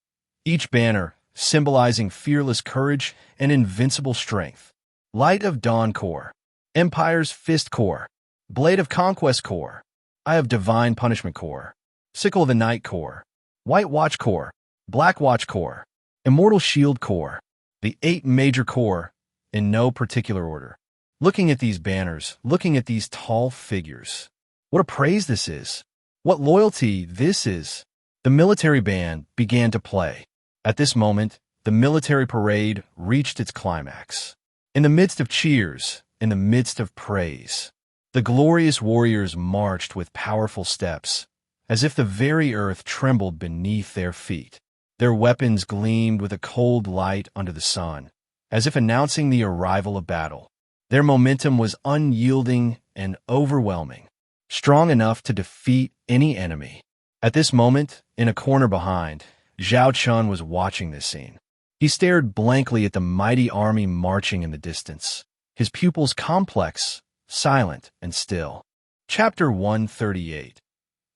Each banner symbolizing fearless courage and invincible strength. Light of Dawn Corps, Empire's Fist Corps, Blade of Conquest Corps, Eye of Divine Punishment Corps, Sickle of the Night Corps, White Watch Corps, Black Watch Corps, Immortal Shield Corps, the 8 major corps, in no particular order. Looking at these banners, looking at these tall figures, what a praise this is! What loyalty this is! The military band began to play. At this moment, the military parade reached its climax. In the midst of cheers, in the midst of praise, the glorious warriors marched with powerful steps, as if the very earth trembled beneath their feet. Their weapons gleamed with a cold light under the sun, as if announcing the arrival of battle. Their momentum was unyielding and overwhelming, strong enough to defeat any enemy. At this moment, in a corner behind, Jiang Chen was watching this scene. He stared blankly at the mighty army marching in the distance, his pupils complex, silent, and still. Chapter 138.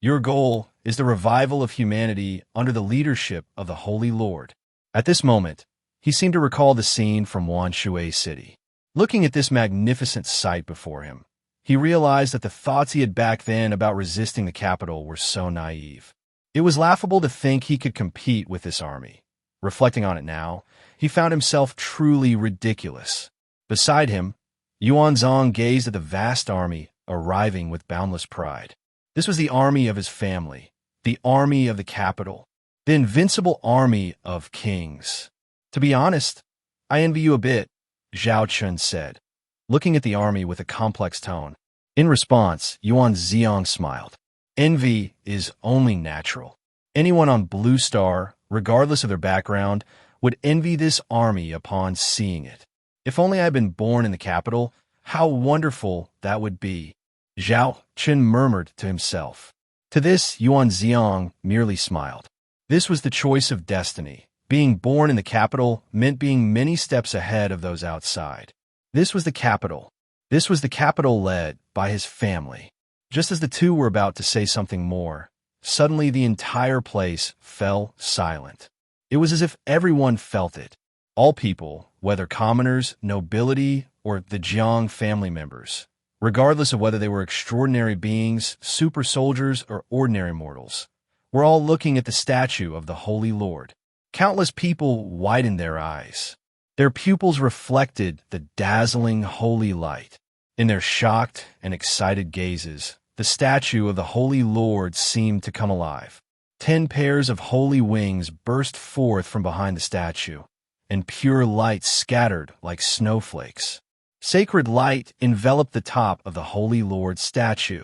Your goal is the revival of humanity under the leadership of the Holy Lord. At this moment, he seemed to recall the scene from Wanshui City. Looking at this magnificent sight before him, he realized that the thoughts he had back then about resisting the capital were so naive. It was laughable to think he could compete with this army. Reflecting on it now, he found himself truly ridiculous. Beside him, Yuanzong gazed at the vast army arriving with boundless pride. This was the army of his family, the army of the capital, the invincible army of kings. To be honest, I envy you a bit, Jiang Chen said, looking at the army with a complex tone. In response, Yuan Ziong smiled. Envy is only natural. Anyone on Blue Star, regardless of their background, would envy this army upon seeing it. If only I had been born in the capital, how wonderful that would be, Jiang Chen murmured to himself. To this, Yuan Ziong merely smiled. This was the choice of destiny. Being born in the capital meant being many steps ahead of those outside. This was the capital. This was the capital led by his family. Just as the two were about to say something more, suddenly the entire place fell silent. It was as if everyone felt it. All people, whether commoners, nobility, or the Jiang family members, regardless of whether they were extraordinary beings, super soldiers, or ordinary mortals, were all looking at the statue of the Holy Lord. Countless people widened their eyes. Their pupils reflected the dazzling holy light. In their shocked and excited gazes, the statue of the Holy Lord seemed to come alive. 10 pairs of holy wings burst forth from behind the statue, and pure light scattered like snowflakes. Sacred light enveloped the top of the Holy Lord's statue.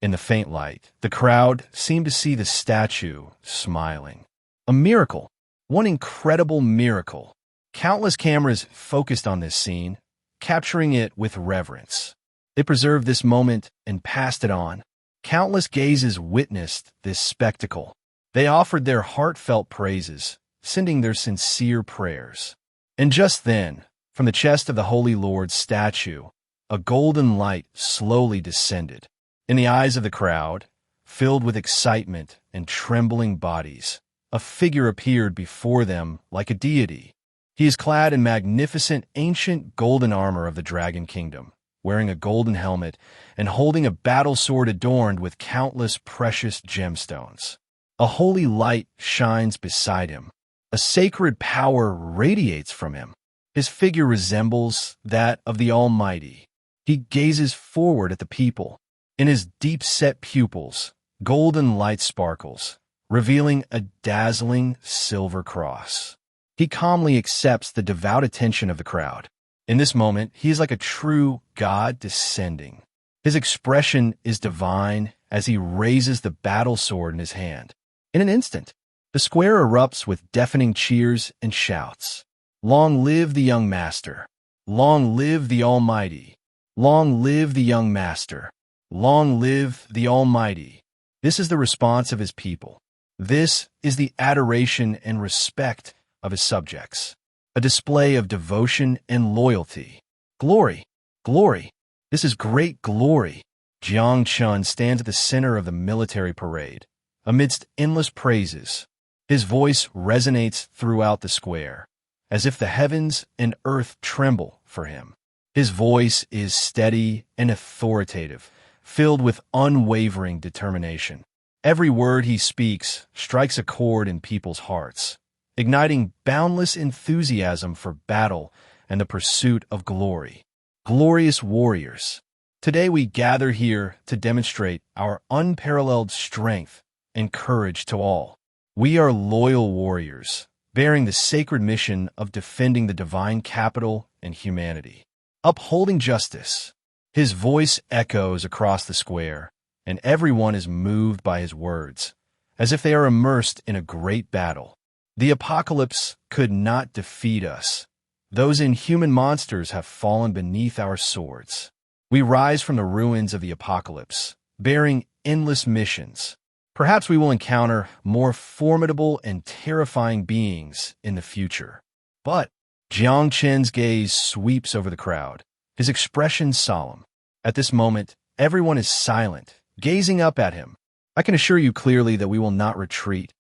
In the faint light, the crowd seemed to see the statue smiling. A miracle. One incredible miracle. Countless cameras focused on this scene, capturing it with reverence. They preserved this moment and passed it on. Countless gazes witnessed this spectacle. They offered their heartfelt praises, sending their sincere prayers. And just then, from the chest of the Holy Lord's statue, a golden light slowly descended. In the eyes of the crowd, filled with excitement and trembling bodies, a figure appeared before them like a deity. He is clad in magnificent ancient golden armor of the Dragon Kingdom, wearing a golden helmet and holding a battle sword adorned with countless precious gemstones. A holy light shines beside him. A sacred power radiates from him. His figure resembles that of the Almighty. He gazes forward at the people. In his deep-set pupils, golden light sparkles, revealing a dazzling silver cross. He calmly accepts the devout attention of the crowd. In this moment, he is like a true God descending. His expression is divine as he raises the battle sword in his hand. In an instant, the square erupts with deafening cheers and shouts. Long live the young master! Long live the Almighty! Long live the young master! Long live the Almighty! This is the response of his people. This is the adoration and respect of his subjects. A display of devotion and loyalty. Glory! Glory! This is great glory! Jiang Chen stands at the center of the military parade, amidst endless praises. His voice resonates throughout the square, as if the heavens and earth tremble for him. His voice is steady and authoritative, filled with unwavering determination. Every word he speaks strikes a chord in people's hearts, igniting boundless enthusiasm for battle and the pursuit of glory. Glorious warriors, today we gather here to demonstrate our unparalleled strength and courage to all. We are loyal warriors, bearing the sacred mission of defending the divine capital and humanity, upholding justice. His voice echoes across the square, and everyone is moved by his words, as if they are immersed in a great battle. The apocalypse could not defeat us. Those inhuman monsters have fallen beneath our swords. We rise from the ruins of the apocalypse, bearing endless missions. Perhaps we will encounter more formidable and terrifying beings in the future. But Jiang Chen's gaze sweeps over the crowd, his expression solemn. At this moment, everyone is silent, gazing up at him. I can assure you clearly that we will not retreat.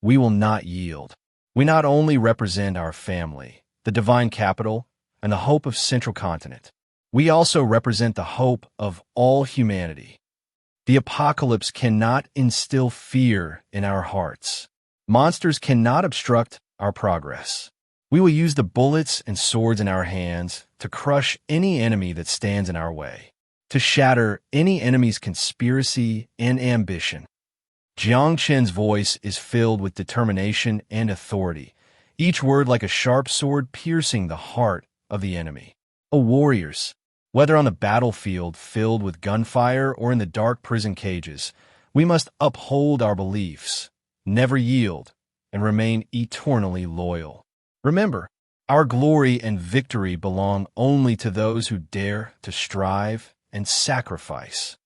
We will not yield. We not only represent our family, the divine capital, and the hope of Central Continent. We also represent the hope of all humanity. The apocalypse cannot instill fear in our hearts. Monsters cannot obstruct our progress. We will use the bullets and swords in our hands to crush any enemy that stands in our way, to shatter any enemy's conspiracy and ambition. Jiang Chen's voice is filled with determination and authority, each word like a sharp sword piercing the heart of the enemy. O warriors, whether on the battlefield filled with gunfire or in the dark prison cages, we must uphold our beliefs, never yield, and remain eternally loyal. Remember, our glory and victory belong only to those who dare to strive and sacrifice.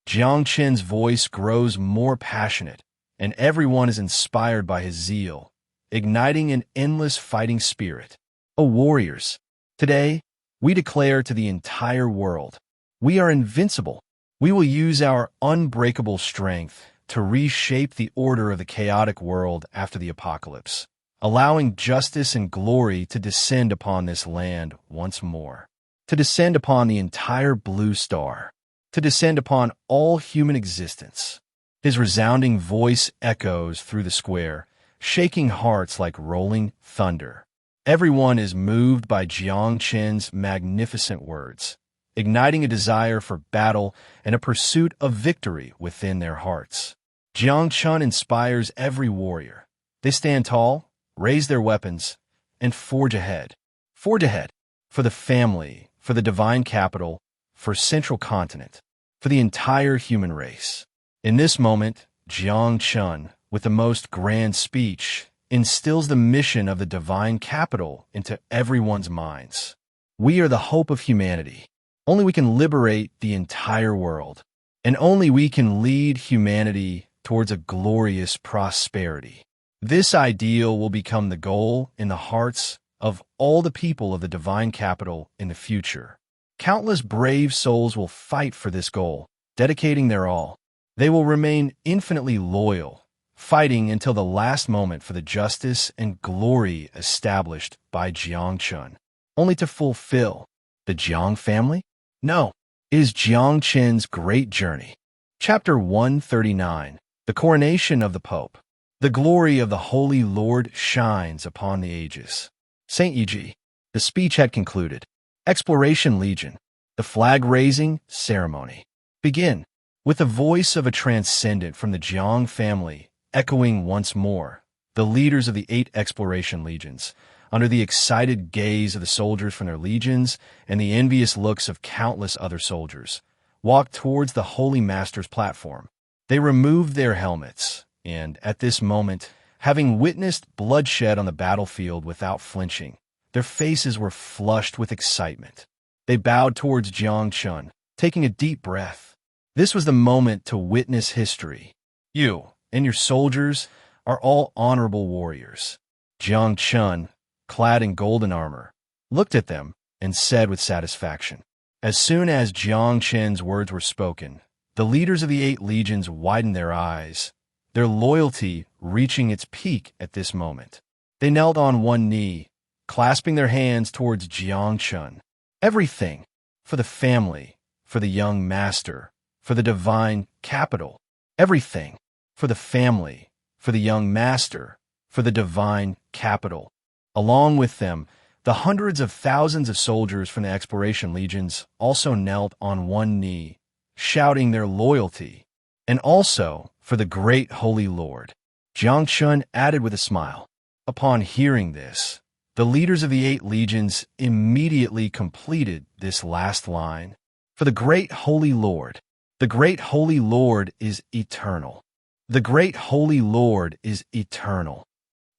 Jiang Chen's voice grows more passionate, and everyone is inspired by his zeal, igniting an endless fighting spirit. O warriors, today, we declare to the entire world, we are invincible. We will use our unbreakable strength to reshape the order of the chaotic world after the apocalypse, allowing justice and glory to descend upon this land once more, to descend upon the entire blue star, to descend upon all human existence. His resounding voice echoes through the square, shaking hearts like rolling thunder. Everyone is moved by Jiang Chen's magnificent words, igniting a desire for battle and a pursuit of victory within their hearts. Jiang Chen inspires every warrior. They stand tall, raise their weapons, and forge ahead. Forge ahead for the family, for the divine capital, for Central Continent, for the entire human race. In this moment, Jiang Chen, with the most grand speech, instills the mission of the divine capital into everyone's minds. We are the hope of humanity. Only we can liberate the entire world, and only we can lead humanity towards a glorious prosperity. This ideal will become the goal in the hearts of all the people of the divine capital in the future. Countless brave souls will fight for this goal, dedicating their all. They will remain infinitely loyal, fighting until the last moment for the justice and glory established by Jiang Chen, only to fulfill the Jiang family? No, it is Jiang Chen's great journey. Chapter 139, The Coronation of the Pope. The glory of the Holy Lord shines upon the ages. St. Yi. The speech had concluded. Exploration Legion. The flag-raising ceremony. Begin. With the voice of a transcendent from the Jiang family, echoing once more, the leaders of the 8 exploration legions, under the excited gaze of the soldiers from their legions and the envious looks of countless other soldiers, walked towards the Holy Master's platform. They removed their helmets, and at this moment, having witnessed bloodshed on the battlefield without flinching, their faces were flushed with excitement. They bowed towards Jiang Chen, taking a deep breath. This was the moment to witness history. You and your soldiers are all honorable warriors. Jiang Chen, clad in golden armor, looked at them and said with satisfaction. As soon as Jiang Chen's words were spoken, the leaders of the 8 legions widened their eyes, their loyalty reaching its peak at this moment. They knelt on one knee, clasping their hands towards Jiang Chen. Everything, for the family, for the young master, for the divine capital. Everything, for the family, for the young master, for the divine capital. Along with them, the hundreds of thousands of soldiers from the exploration legions also knelt on one knee, shouting their loyalty, and also for the great Holy Lord. Jiang Chen added with a smile. Upon hearing this, the leaders of the 8 legions immediately completed this last line. For the great Holy Lord. The great Holy Lord is eternal. The great Holy Lord is eternal.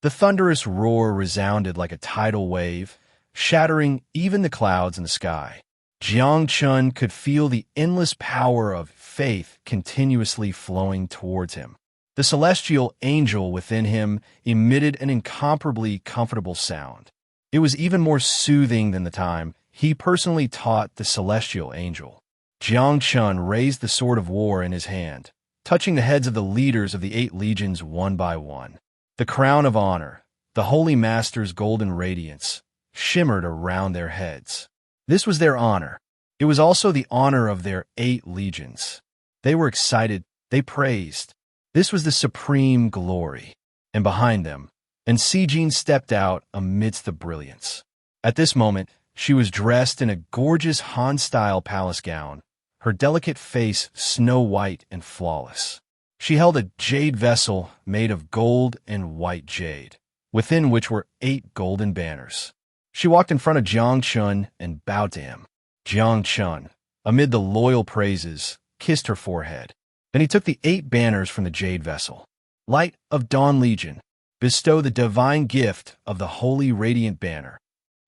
The thunderous roar resounded like a tidal wave, shattering even the clouds in the sky. Jiang Chen could feel the endless power of faith continuously flowing towards him. The celestial angel within him emitted an incomparably comfortable sound. It was even more soothing than the time he personally taught the celestial angel. Jiang Chen raised the sword of war in his hand, touching the heads of the leaders of the 8 legions one by one. The crown of honor, the Holy Master's golden radiance, shimmered around their heads. This was their honor. It was also the honor of their 8 legions. They were excited. They praised. This was the supreme glory. And behind them, Sijin stepped out amidst the brilliance. At this moment, she was dressed in a gorgeous Han-style palace gown, her delicate face snow-white and flawless. She held a jade vessel made of gold and white jade, within which were 8 golden banners. She walked in front of Jiang Chen and bowed to him. Jiang Chen, amid the loyal praises, kissed her forehead. Then he took the 8 banners from the jade vessel. Light of Dawn Legion, bestow the divine gift of the Holy Radiant Banner.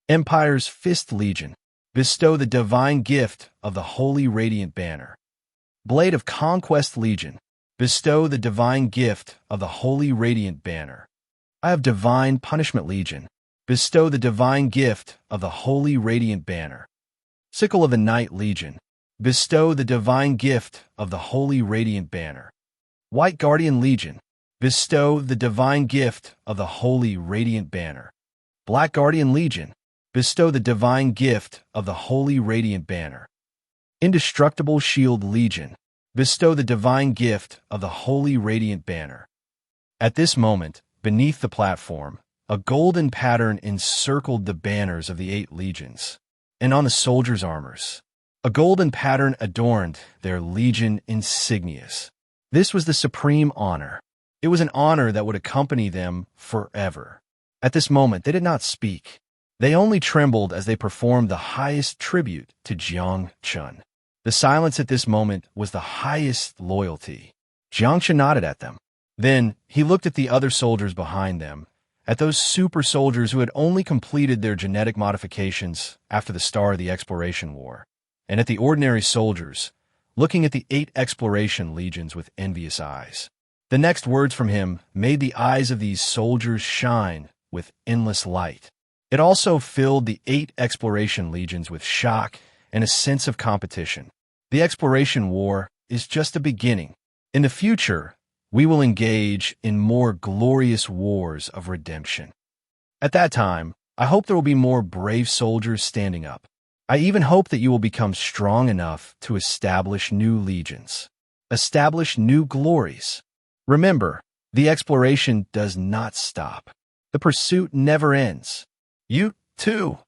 Empire's Fist Legion, bestow the divine gift of the Holy Radiant Banner. Blade of Conquest Legion, bestow the divine gift of the Holy Radiant Banner. Eye of Divine Punishment Legion, bestow the divine gift of the Holy Radiant Banner. Sickle of the Night Legion, bestow the divine gift of the Holy Radiant Banner. White Guardian Legion, bestow the divine gift of the Holy Radiant Banner. Black Guardian Legion, bestow the divine gift of the Holy Radiant Banner. Indestructible Shield Legion, bestow the divine gift of the Holy Radiant Banner. At this moment, beneath the platform, a golden pattern encircled the banners of the 8 legions, and on the soldiers' armors, a golden pattern adorned their legion insignias. This was the supreme honor. It was an honor that would accompany them forever. At this moment, they did not speak. They only trembled as they performed the highest tribute to Jiang Chen. The silence at this moment was the highest loyalty. Jiang Chen nodded at them. Then he looked at the other soldiers behind them, at those super soldiers who had only completed their genetic modifications after the start of the exploration war, and at the ordinary soldiers, looking at the 8 exploration legions with envious eyes. The next words from him made the eyes of these soldiers shine with endless light. It also filled the 8 exploration legions with shock and a sense of competition. The exploration war is just a beginning. In the future, we will engage in more glorious wars of redemption. At that time, I hope there will be more brave soldiers standing up. I even hope that you will become strong enough to establish new legions, establish new glories. Remember, the exploration does not stop. The pursuit never ends. You, too,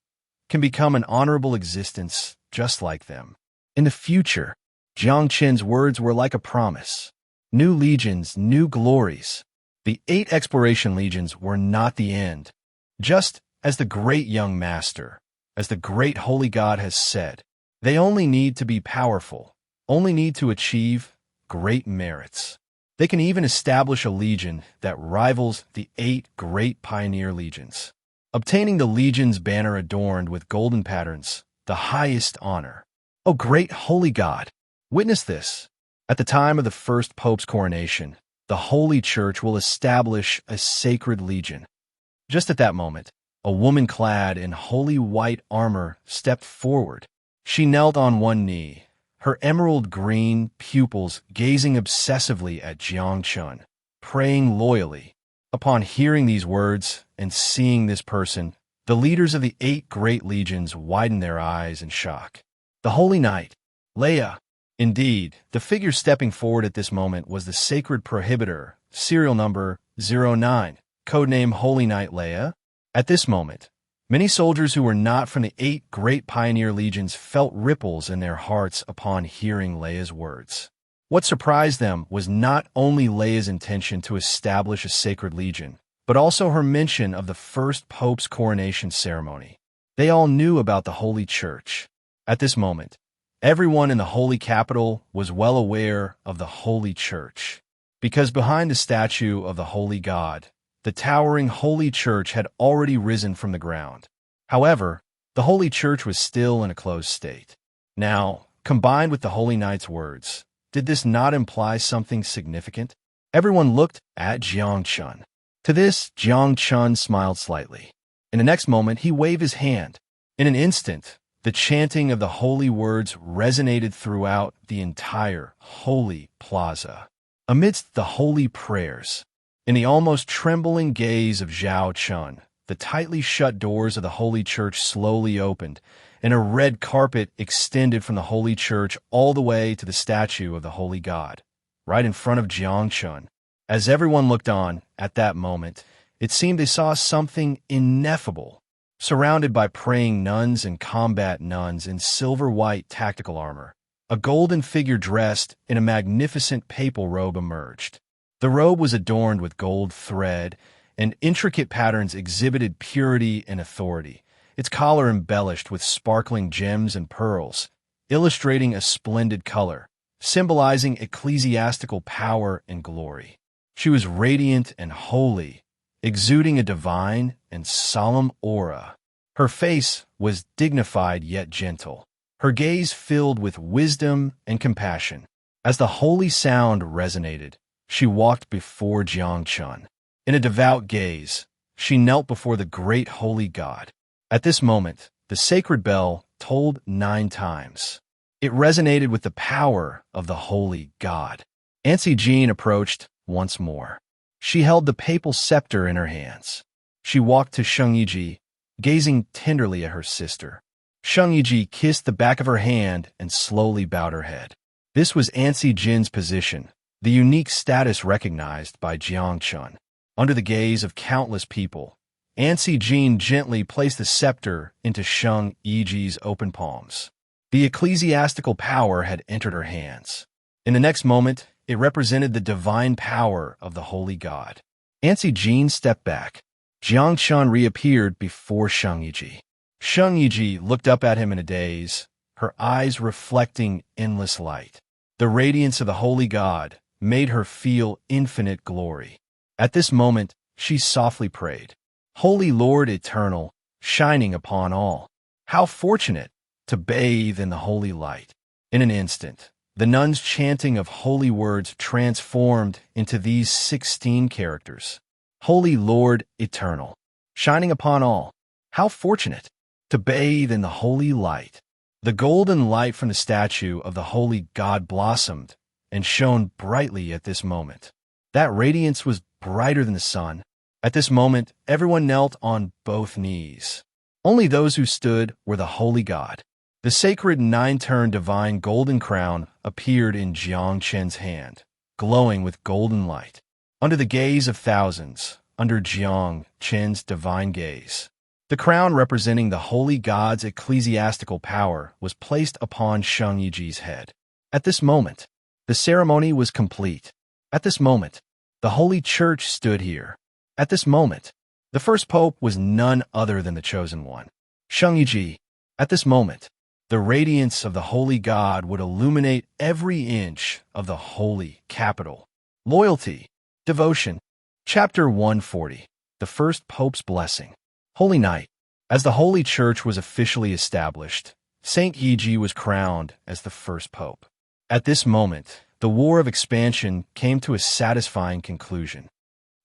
can become an honorable existence just like them. In the future, Jiang Chen's words were like a promise. New legions, new glories. The 8 exploration legions were not the end. Just as the great young master, as the great holy God has said, they only need to be powerful, only need to achieve great merits. They can even establish a legion that rivals the 8 great pioneer legions, obtaining the legion's banner adorned with golden patterns, the highest honor. O great holy God, witness this. At the time of the first pope's coronation, the Holy Church will establish a sacred legion. Just at that moment, a woman clad in holy white armor stepped forward. She knelt on one knee, her emerald green pupils gazing obsessively at Jiang Chen, praying loyally. Upon hearing these words and seeing this person, the leaders of the 8 great legions widened their eyes in shock. The Holy Knight, Leia. Indeed, the figure stepping forward at this moment was the sacred prohibitor, serial number 09, codename Holy Knight Leia. At this moment, many soldiers who were not from the 8 great pioneer legions felt ripples in their hearts upon hearing Leia's words. What surprised them was not only Leia's intention to establish a sacred legion, but also her mention of the first pope's coronation ceremony. They all knew about the Holy Church. At this moment, Everyone in the holy capital was well aware of the holy church, because behind the statue of the holy god, the towering holy church had already risen from the ground. However, the holy church was still in a closed state. Now, combined with the holy knight's words, did this not imply something significant? Everyone looked at Jiang Chen. To this, Jiang Chen smiled slightly. In the next moment, he waved his hand. In an instant, the chanting of the holy words resonated throughout the entire holy plaza. Amidst the holy prayers, in the almost trembling gaze of Jiang Chen, the tightly shut doors of the holy church slowly opened, and a red carpet extended from the holy church all the way to the statue of the holy god, right in front of Jiang Chen. As everyone looked on, at that moment, it seemed they saw something ineffable. Surrounded by praying nuns and combat nuns in silver-white tactical armor, a golden figure dressed in a magnificent papal robe emerged. The robe was adorned with gold thread, and intricate patterns exhibited purity and authority, its collar embellished with sparkling gems and pearls, illustrating a splendid color, symbolizing ecclesiastical power and glory. She was radiant and holy, exuding a divine and solemn aura. Her face was dignified yet gentle, her gaze filled with wisdom and compassion. As the holy sound resonated, she walked before Jiang Chen. In a devout gaze, she knelt before the great holy god. At this moment, the sacred bell tolled 9 times. It resonated with the power of the holy god. Auntie Jean approached once more. She held the papal scepter in her hands. She walked to Sheng Yiji, gazing tenderly at her sister. Sheng Yiji kissed the back of her hand and slowly bowed her head. This was Auntie Jin's position, the unique status recognized by Jiang Chen. Under the gaze of countless people, Auntie Jin gently placed the scepter into Sheng Yiji's open palms. The ecclesiastical power had entered her hands. In the next moment, it represented the divine power of the holy god. Auntie Jin stepped back. Jiang Chen reappeared before Sheng Yiji. Sheng Yiji looked up at him in a daze, her eyes reflecting endless light. The radiance of the holy god made her feel infinite glory. At this moment, she softly prayed, "Holy Lord eternal, shining upon all, how fortunate to bathe in the holy light." In an instant, the nuns' chanting of holy words transformed into these 16 characters. Holy Lord eternal, shining upon all, how fortunate to bathe in the holy light. The golden light from the statue of the holy god blossomed and shone brightly at this moment. That radiance was brighter than the sun. At this moment, everyone knelt on both knees. Only those who stood were the holy god. The sacred 9-turn divine golden crown appeared in Jiang Chen's hand, glowing with golden light. Under the gaze of thousands, under Jiang Chen's divine gaze, the crown representing the holy god's ecclesiastical power was placed upon Sheng Yiji's head. At this moment, the ceremony was complete. At this moment, the holy church stood here. At this moment, the first pope was none other than the chosen one, Sheng Yiji. At this moment, the radiance of the holy god would illuminate every inch of the holy capital. Loyalty, devotion. Chapter 140, The First Pope's Blessing. Holy Night. As the holy church was officially established, Saint Yiji was crowned as the first pope. At this moment, the war of expansion came to a satisfying conclusion.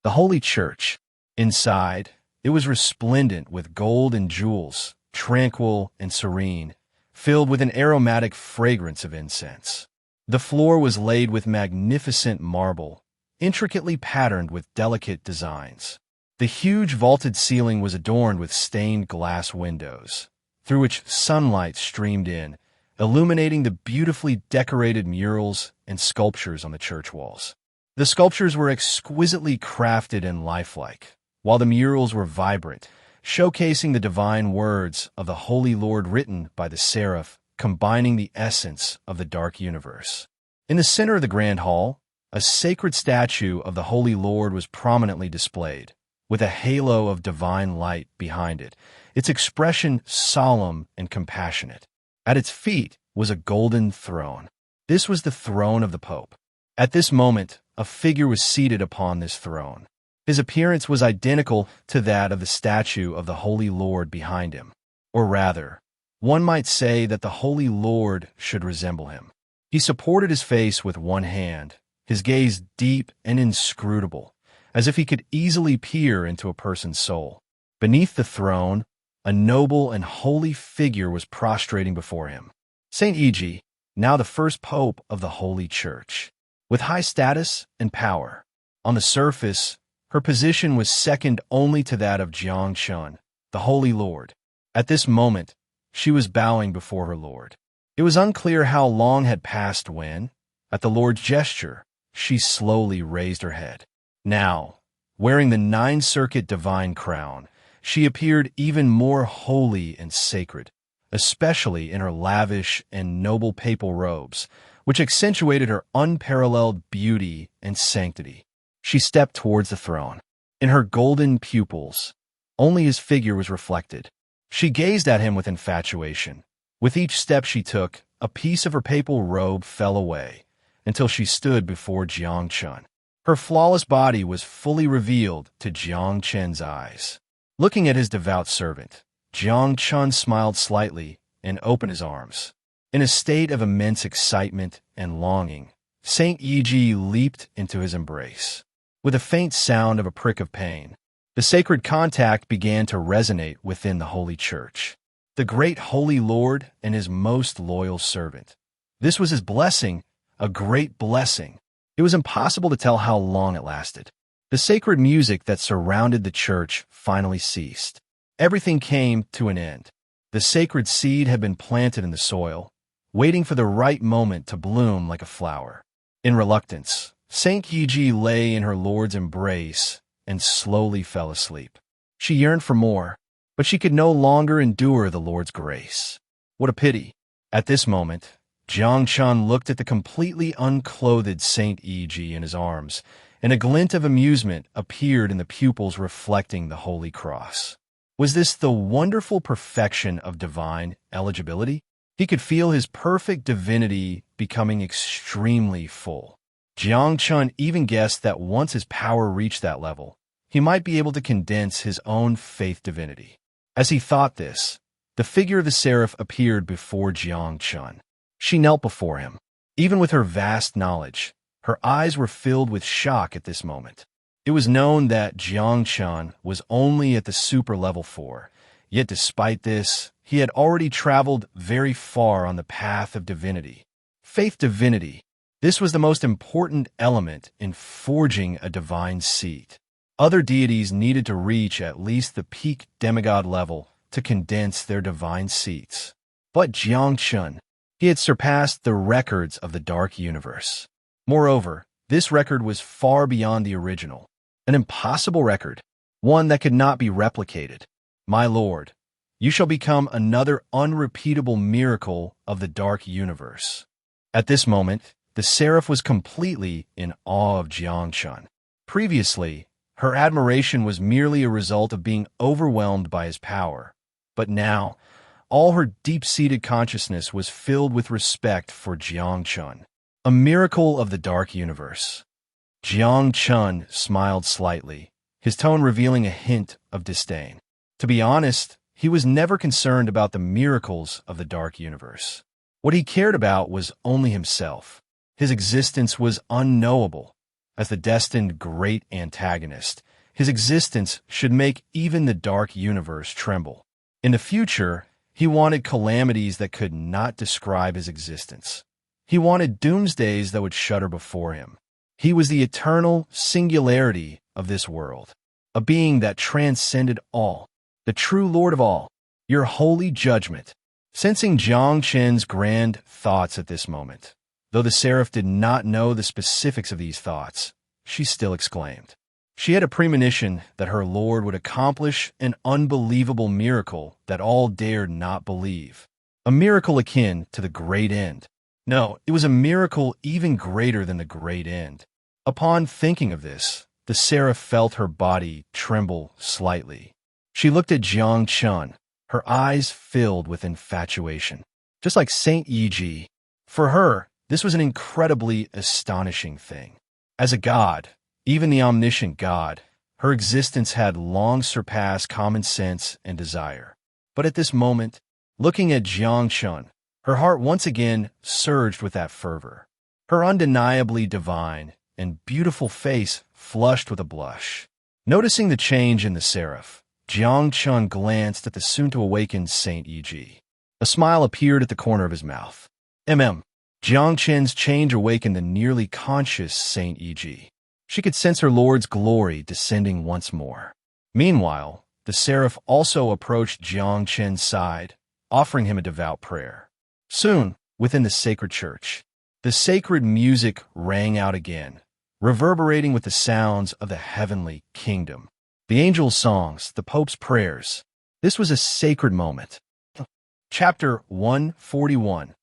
The holy church, inside, it was resplendent with gold and jewels, tranquil and serene, filled with an aromatic fragrance of incense. The floor was laid with magnificent marble, intricately patterned with delicate designs. The huge vaulted ceiling was adorned with stained glass windows, through which sunlight streamed in, illuminating the beautifully decorated murals and sculptures on the church walls. The sculptures were exquisitely crafted and lifelike, while the murals were vibrant, showcasing the divine words of the Holy Lord written by the seraph, combining the essence of the dark universe. In the center of the grand hall, a sacred statue of the Holy Lord was prominently displayed, with a halo of divine light behind it, its expression solemn and compassionate. At its feet was a golden throne. This was the throne of the Pope. At this moment, a figure was seated upon this throne. His appearance was identical to that of the statue of the Holy Lord behind him. Or rather, one might say that the Holy Lord should resemble him. He supported his face with one hand, his gaze deep and inscrutable, as if he could easily peer into a person's soul. Beneath the throne, a noble and holy figure was prostrating before him. Saint Iji, now the first pope of the Holy Church. With high status and power. On the surface, her position was second only to that of Jiang Chen, the Holy Lord. At this moment, she was bowing before her Lord. It was unclear how long had passed when, at the Lord's gesture, she slowly raised her head. Now, wearing the nine-circuit divine crown, she appeared even more holy and sacred, especially in her lavish and noble papal robes, which accentuated her unparalleled beauty and sanctity. She stepped towards the throne. In her golden pupils, only his figure was reflected. She gazed at him with infatuation. With each step she took, a piece of her papal robe fell away, until she stood before Jiang Chen. Her flawless body was fully revealed to Jiang Chen's eyes. Looking at his devout servant, Jiang Chen smiled slightly and opened his arms. In a state of immense excitement and longing, Saint Iji leaped into his embrace. With a faint sound of a prick of pain, the sacred contact began to resonate within the Holy Church. The great Holy Lord and his most loyal servant. This was his blessing, a great blessing. It was impossible to tell how long it lasted. The sacred music that surrounded the church finally ceased. Everything came to an end. The sacred seed had been planted in the soil, waiting for the right moment to bloom like a flower. In reluctance, Saint Iji lay in her Lord's embrace and slowly fell asleep. She yearned for more, but she could no longer endure the Lord's grace. What a pity. At this moment, Jiang Chen looked at the completely unclothed Saint Iji in his arms, and a glint of amusement appeared in the pupils reflecting the Holy Cross. Was this the wonderful perfection of divine eligibility? He could feel his perfect divinity becoming extremely full. Jiang Chen even guessed that once his power reached that level, he might be able to condense his own faith divinity. As he thought this, the figure of the seraph appeared before Jiang Chen. She knelt before him. Even with her vast knowledge, her eyes were filled with shock at this moment. It was known that Jiang Chen was only at the super level 4, yet despite this, he had already traveled very far on the path of divinity. Faith divinity. This was the most important element in forging a divine seat. Other deities needed to reach at least the peak demigod level to condense their divine seats. But Jiang Chen, he had surpassed the records of the dark universe. Moreover, this record was far beyond the original. An impossible record, one that could not be replicated. My Lord, you shall become another unrepeatable miracle of the dark universe. At this moment, the seraph was completely in awe of Jiang Chen. Previously, her admiration was merely a result of being overwhelmed by his power. But now, all her deep-seated consciousness was filled with respect for Jiang Chen, a miracle of the dark universe. Jiang Chen smiled slightly, his tone revealing a hint of disdain. To be honest, he was never concerned about the miracles of the dark universe. What he cared about was only himself. His existence was unknowable. As the destined great antagonist, his existence should make even the dark universe tremble. In the future, he wanted calamities that could not describe his existence. He wanted doomsdays that would shudder before him. He was the eternal singularity of this world, a being that transcended all, the true Lord of all, your holy judgment. Sensing Jiang Chen's grand thoughts at this moment, though the seraph did not know the specifics of these thoughts, she still exclaimed. She had a premonition that her Lord would accomplish an unbelievable miracle that all dared not believe. A miracle akin to the great end. No, it was a miracle even greater than the great end. Upon thinking of this, the seraph felt her body tremble slightly. She looked at Jiang Chen, her eyes filled with infatuation. just like Saint Yi. For her, this was an incredibly astonishing thing. As a god, even the omniscient god, her existence had long surpassed common sense and desire. But at this moment, looking at Jiang Chen, her heart once again surged with that fervor. Her undeniably divine and beautiful face flushed with a blush. Noticing the change in the seraph, Jiang Chen glanced at the soon-to-awakened Saint Yi. A smile appeared at the corner of his mouth. Jiang Chen's change awakened the nearly conscious Saint Yi. She could sense her lord's glory descending once more. Meanwhile, the seraph also approached Jiang Chen's side, offering him a devout prayer. Soon, within the sacred church, the sacred music rang out again, reverberating with the sounds of the heavenly kingdom. The angels' songs, the Pope's prayers. This was a sacred moment. Chapter 141.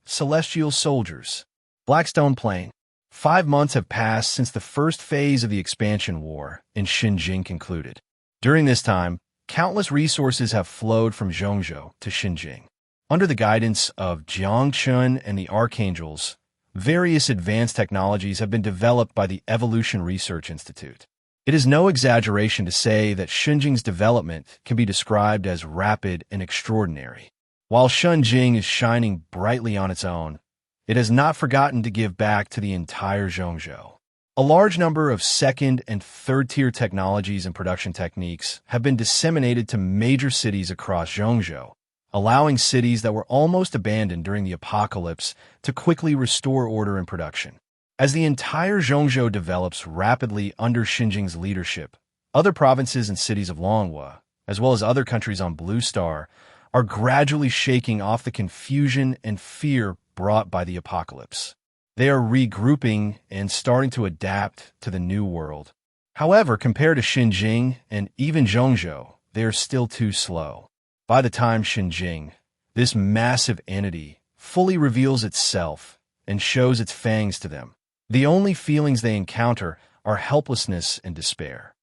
Celestial Soldiers. Blackstone Plain. 5 months have passed since the first phase of the expansion war in Xinjiang concluded. During this time, countless resources have flowed from Zhongzhou to Xinjiang. Under the guidance of Jiang Chen and the Archangels, various advanced technologies have been developed by the Evolution Research Institute. It is no exaggeration to say that Xinjiang's development can be described as rapid and extraordinary. While Xinjiang is shining brightly on its own, it has not forgotten to give back to the entire Zhongzhou. A large number of second- and third-tier technologies and production techniques have been disseminated to major cities across Zhongzhou, allowing cities that were almost abandoned during the apocalypse to quickly restore order and production. As the entire Zhongzhou develops rapidly under Xinjiang's leadership, other provinces and cities of Manhwa, as well as other countries on Blue Star, are gradually shaking off the confusion and fear brought by the apocalypse. They are regrouping and starting to adapt to the new world. However, compared to Xinjiang and even Zhongzhou, they are still too slow. By the time Xinjiang, this massive entity, fully reveals itself and shows its fangs to them, the only feelings they encounter are helplessness and despair.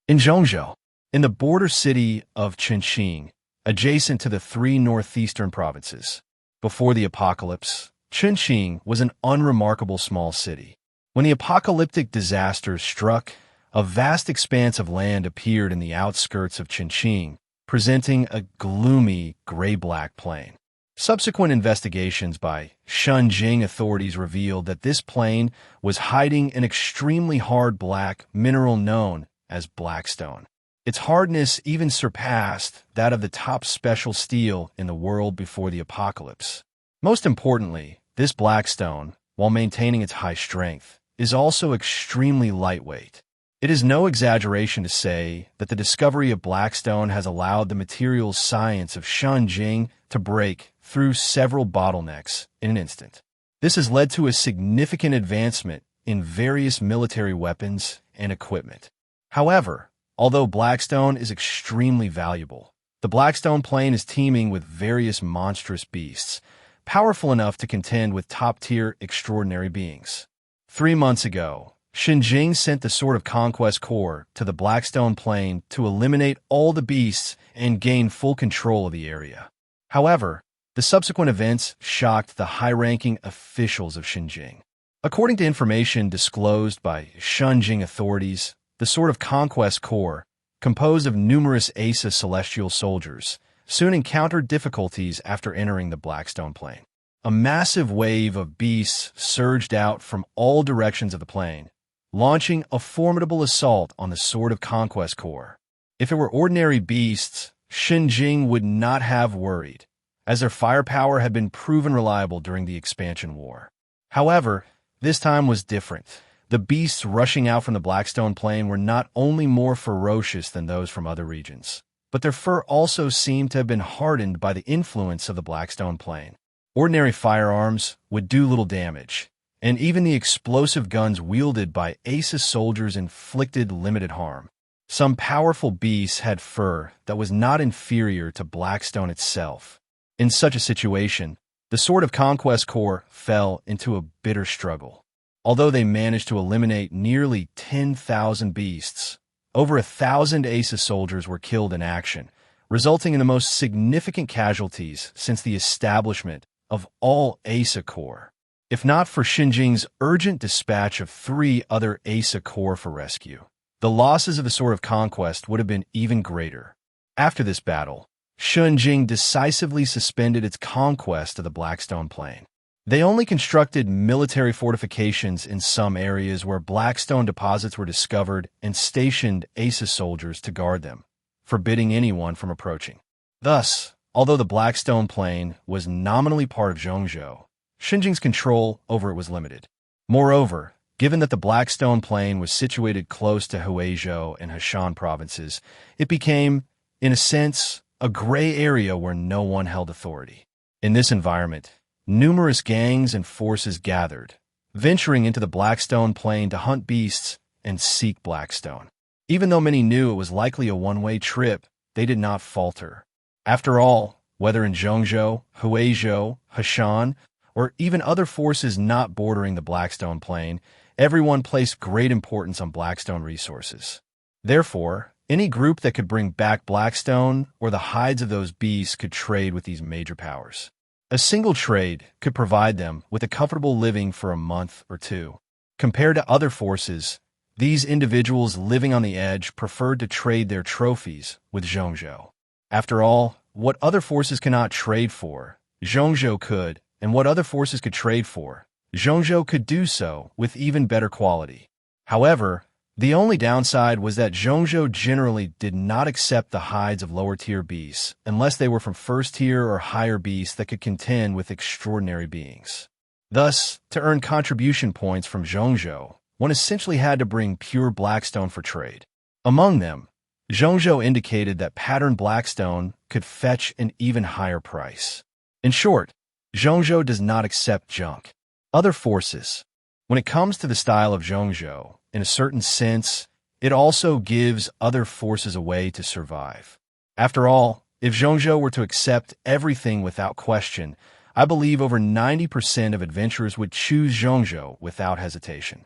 In Zhongzhou, in the border city of Chengqing, adjacent to the 3 northeastern provinces, before the apocalypse, Chengqing was an unremarkable small city. When the apocalyptic disaster struck, a vast expanse of land appeared in the outskirts of Chengqing, presenting a gloomy gray-black plain. Subsequent investigations by Xinjiang authorities revealed that this plain was hiding an extremely hard black mineral known as blackstone. Its hardness even surpassed that of the top special steel in the world before the apocalypse. Most importantly, this blackstone, while maintaining its high strength, is also extremely lightweight. It is no exaggeration to say that the discovery of blackstone has allowed the materials science of Xinjiang to break through several bottlenecks in an instant. This has led to a significant advancement in various military weapons and equipment. However, although blackstone is extremely valuable, the blackstone plain is teeming with various monstrous beasts, powerful enough to contend with top-tier extraordinary beings. 3 months ago, Xinjiang sent the Sword of Conquest Corps to the Blackstone Plain to eliminate all the beasts and gain full control of the area. However, the subsequent events shocked the high-ranking officials of Xinjiang. According to information disclosed by Xinjiang authorities, the Sword of Conquest Corps, composed of numerous celestial soldiers, soon encountered difficulties after entering the Blackstone Plain. A massive wave of beasts surged out from all directions of the plain, launching a formidable assault on the Sword of Conquest Corps. If it were ordinary beasts, Xinjiang would not have worried, as their firepower had been proven reliable during the expansion war. However, this time was different. The beasts rushing out from the Blackstone Plain were not only more ferocious than those from other regions, but their fur also seemed to have been hardened by the influence of the Blackstone Plain. Ordinary firearms would do little damage, and even the explosive guns wielded by ACES soldiers inflicted limited harm. Some powerful beasts had fur that was not inferior to Blackstone itself. In such a situation, the Sword of Conquest Corps fell into a bitter struggle. Although they managed to eliminate nearly 10,000 beasts, over 1,000 ACES soldiers were killed in action, resulting in the most significant casualties since the establishment of all Asa Corps. If not for Xinjing's urgent dispatch of 3 other Asa Corps for rescue, the losses of the Sword of Conquest would have been even greater. After this battle, Xinjing decisively suspended its conquest of the Blackstone Plain. They only constructed military fortifications in some areas where Blackstone deposits were discovered and stationed Asa soldiers to guard them, forbidding anyone from approaching. Thus, although the Blackstone Plain was nominally part of Zhongzhou, Xinjing's control over it was limited. Moreover, given that the Blackstone Plain was situated close to Huizhou and Heshan provinces, it became, in a sense, a gray area where no one held authority. In this environment, numerous gangs and forces gathered, venturing into the Blackstone Plain to hunt beasts and seek Blackstone. Even though many knew it was likely a one-way trip, they did not falter. After all, whether in Zhongzhou, Huizhou, Heshan, or even other forces not bordering the Blackstone Plain, everyone placed great importance on Blackstone resources. Therefore, any group that could bring back Blackstone or the hides of those beasts could trade with these major powers. A single trade could provide them with a comfortable living for a month or two. Compared to other forces, these individuals living on the edge preferred to trade their trophies with Zhongzhou. After all, what other forces cannot trade for, Zhongzhou could, and what other forces could trade for, Zhongzhou could do so with even better quality. However, the only downside was that Zhongzhou generally did not accept the hides of lower-tier beasts unless they were from first-tier or higher beasts that could contend with extraordinary beings. Thus, to earn contribution points from Zhongzhou, one essentially had to bring pure Blackstone for trade. Among them, Zhongzhou indicated that patterned Blackstone could fetch an even higher price. In short, Zhongzhou does not accept junk. Other forces. When it comes to the style of Zhongzhou, in a certain sense, it also gives other forces a way to survive. After all, if Zhongzhou were to accept everything without question, I believe over 90% of adventurers would choose Zhongzhou without hesitation.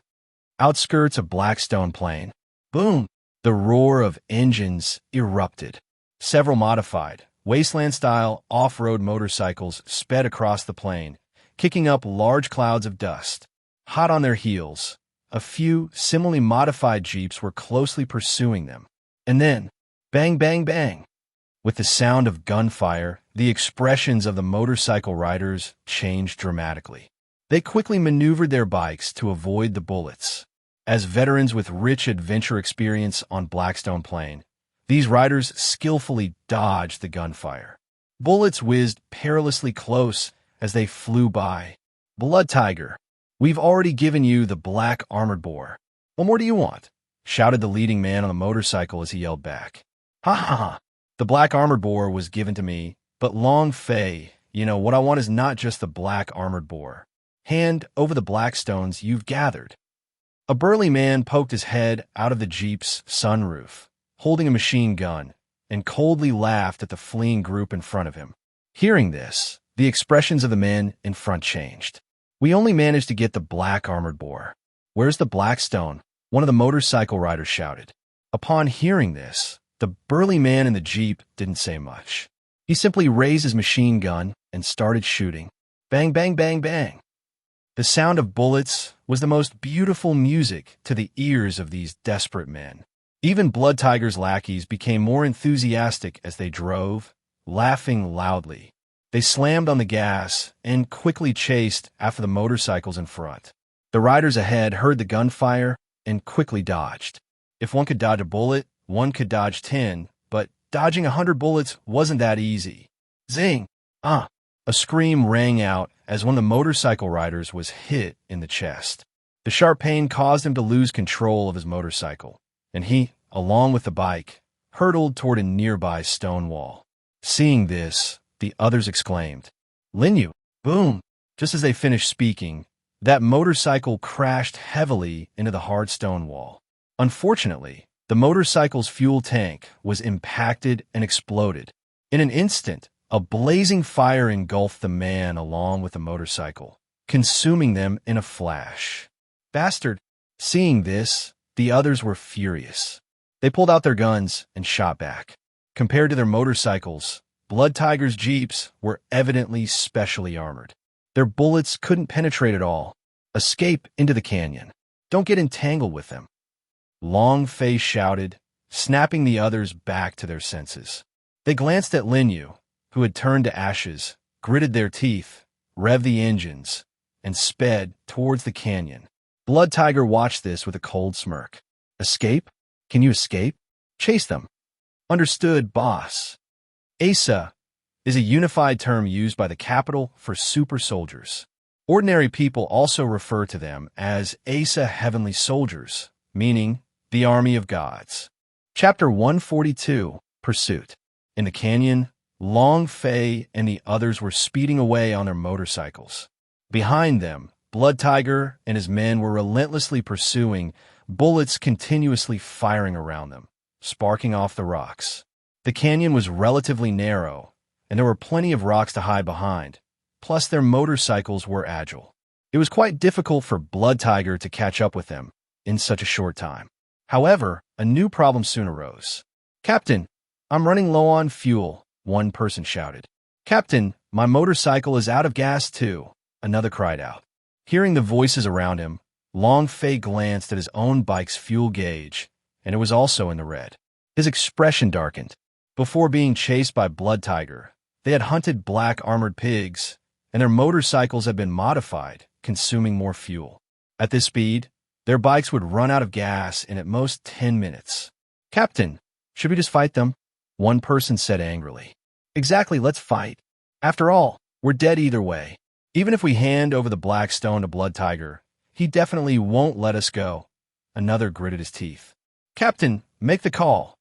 Outskirts of Blackstone Plain. Boom! The roar of engines erupted. Several modified, wasteland-style off-road motorcycles sped across the plain, kicking up large clouds of dust. Hot on their heels, a few similarly modified jeeps were closely pursuing them. And then, bang, bang, bang. With the sound of gunfire, the expressions of the motorcycle riders changed dramatically. They quickly maneuvered their bikes to avoid the bullets. As veterans with rich adventure experience on Blackstone Plain, these riders skillfully dodged the gunfire. Bullets whizzed perilously close as they flew by. Blood Tiger, we've already given you the black armored boar. What more do you want? Shouted the leading man on the motorcycle as he yelled back. Ha ha ha. The black armored boar was given to me, but Long Fei, what I want is not just the black armored boar. Hand over the Blackstones you've gathered. A burly man poked his head out of the jeep's sunroof, holding a machine gun, and coldly laughed at the fleeing group in front of him. Hearing this, the expressions of the men in front changed. We only managed to get the black armored boar. Where's the Blackstone? One of the motorcycle riders shouted. Upon hearing this, the burly man in the jeep didn't say much. He simply raised his machine gun and started shooting. Bang, bang, bang, bang. The sound of bullets was the most beautiful music to the ears of these desperate men. Even Blood Tiger's lackeys became more enthusiastic as they drove, laughing loudly. They slammed on the gas and quickly chased after the motorcycles in front. The riders ahead heard the gunfire and quickly dodged. If one could dodge a bullet, one could dodge 10, but dodging 100 bullets wasn't that easy. Zing! Ah! A scream rang out as one of the motorcycle riders was hit in the chest. The sharp pain caused him to lose control of his motorcycle, and he, along with the bike, hurtled toward a nearby stone wall. Seeing this, the others exclaimed, "Linyu!" Boom! Just as they finished speaking, that motorcycle crashed heavily into the hard stone wall. Unfortunately, the motorcycle's fuel tank was impacted and exploded. In an instant, a blazing fire engulfed the man along with the motorcycle, consuming them in a flash. Bastard! Seeing this, the others were furious. They pulled out their guns and shot back. Compared to their motorcycles, Blood Tiger's jeeps were evidently specially armored. Their bullets couldn't penetrate at all. Escape into the canyon. Don't get entangled with them. Long Fei shouted, snapping the others back to their senses. They glanced at Lin Yu, who had turned to ashes, gritted their teeth, revved the engines, and sped towards the canyon. Blood Tiger watched this with a cold smirk. Escape? Can you escape? Chase them. Understood, boss. ASA is a unified term used by the capital for super soldiers. Ordinary people also refer to them as ASA heavenly soldiers, meaning the army of gods. Chapter 142, Pursuit. In the canyon, Long Fei and the others were speeding away on their motorcycles. Behind them, Blood Tiger and his men were relentlessly pursuing, bullets continuously firing around them, sparking off the rocks. The canyon was relatively narrow, and there were plenty of rocks to hide behind, plus their motorcycles were agile. It was quite difficult for Blood Tiger to catch up with them in such a short time. However, a new problem soon arose. "Captain, I'm running low on fuel," one person shouted. "Captain, my motorcycle is out of gas too," another cried out. Hearing the voices around him, Long Fei glanced at his own bike's fuel gauge, and it was also in the red. His expression darkened. Before being chased by Blood Tiger, they had hunted black armored pigs, and their motorcycles had been modified, consuming more fuel. At this speed, their bikes would run out of gas in at most 10 minutes. "Captain, should we just fight them?" one person said angrily. "Exactly, let's fight. After all, we're dead either way. Even if we hand over the black stone to Blood Tiger, he definitely won't let us go," another gritted his teeth. "Captain, make the call."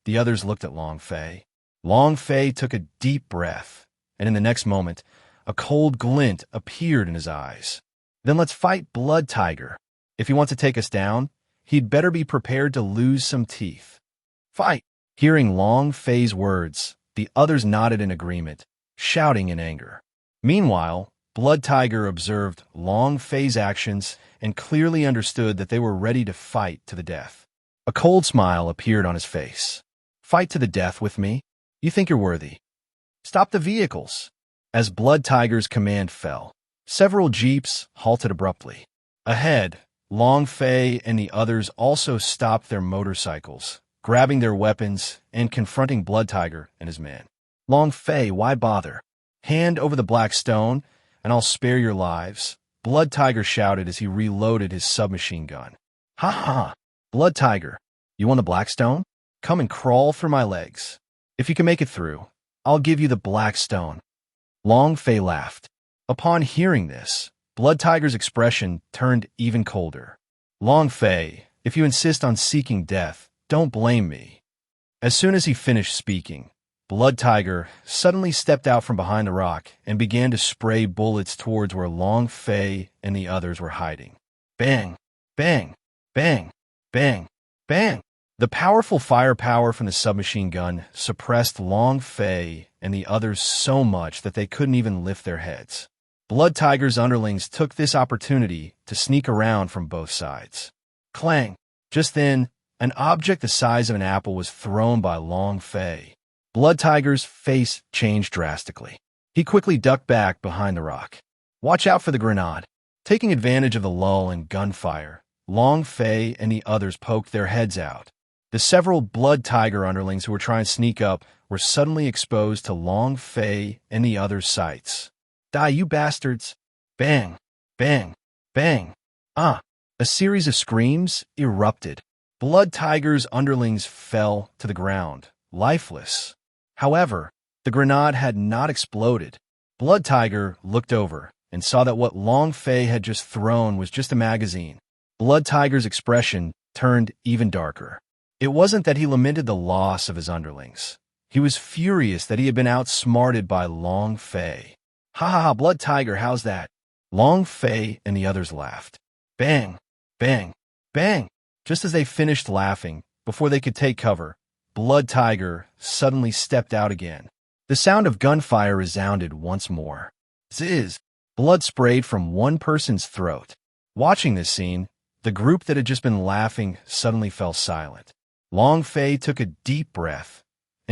The others looked at Long Fei. Long Fei took a deep breath, and in the next moment, a cold glint appeared in his eyes. "Then let's fight Blood Tiger. If he wants to take us down, he'd better be prepared to lose some teeth." "Fight!" Hearing Long Fei's words, the others nodded in agreement, shouting in anger. Meanwhile, Blood Tiger observed Long Fei's actions and clearly understood that they were ready to fight to the death. A cold smile appeared on his face. "Fight to the death with me? You think you're worthy? Stop the vehicles." As Blood Tiger's command fell, several jeeps halted abruptly. Ahead, Long Fei and the others also stopped their motorcycles, grabbing their weapons and confronting Blood Tiger and his men. "Long Fei, why bother? Hand over the black stone, and I'll spare your lives," Blood Tiger shouted as he reloaded his submachine gun. "Ha ha! Blood Tiger, you want the black stone? Come and crawl through my legs. If you can make it through, I'll give you the black stone." Long Fei laughed. Upon hearing this, Blood Tiger's expression turned even colder. "Long Fei, if you insist on seeking death, don't blame me." As soon as he finished speaking, Blood Tiger suddenly stepped out from behind the rock and began to spray bullets towards where Long Fei and the others were hiding. Bang! Bang! Bang! Bang! Bang! The powerful firepower from the submachine gun suppressed Long Fei and the others so much that they couldn't even lift their heads. Blood Tiger's underlings took this opportunity to sneak around from both sides. Clang! Just then, an object the size of an apple was thrown by Long Fei. Blood Tiger's face changed drastically. He quickly ducked back behind the rock. "Watch out for the grenade." Taking advantage of the lull in gunfire, Long Fei and the others poked their heads out. The several Blood Tiger underlings who were trying to sneak up were suddenly exposed to Long Fei and the others' sights. "Die, you bastards!" Bang! Bang! Bang! Ah! A series of screams erupted. Blood Tiger's underlings fell to the ground, lifeless. However, the grenade had not exploded. Blood Tiger looked over and saw that what Long Fei had just thrown was just a magazine. Blood Tiger's expression turned even darker. It wasn't that he lamented the loss of his underlings. He was furious that he had been outsmarted by Long Fei. "Ha ha ha, Blood Tiger, how's that?" Long Fei and the others laughed. Bang! Bang! Bang! Just as they finished laughing, before they could take cover, Blood Tiger suddenly stepped out again. The sound of gunfire resounded once more. Zizz! Blood sprayed from one person's throat. Watching this scene, the group that had just been laughing suddenly fell silent. Long Fei took a deep breath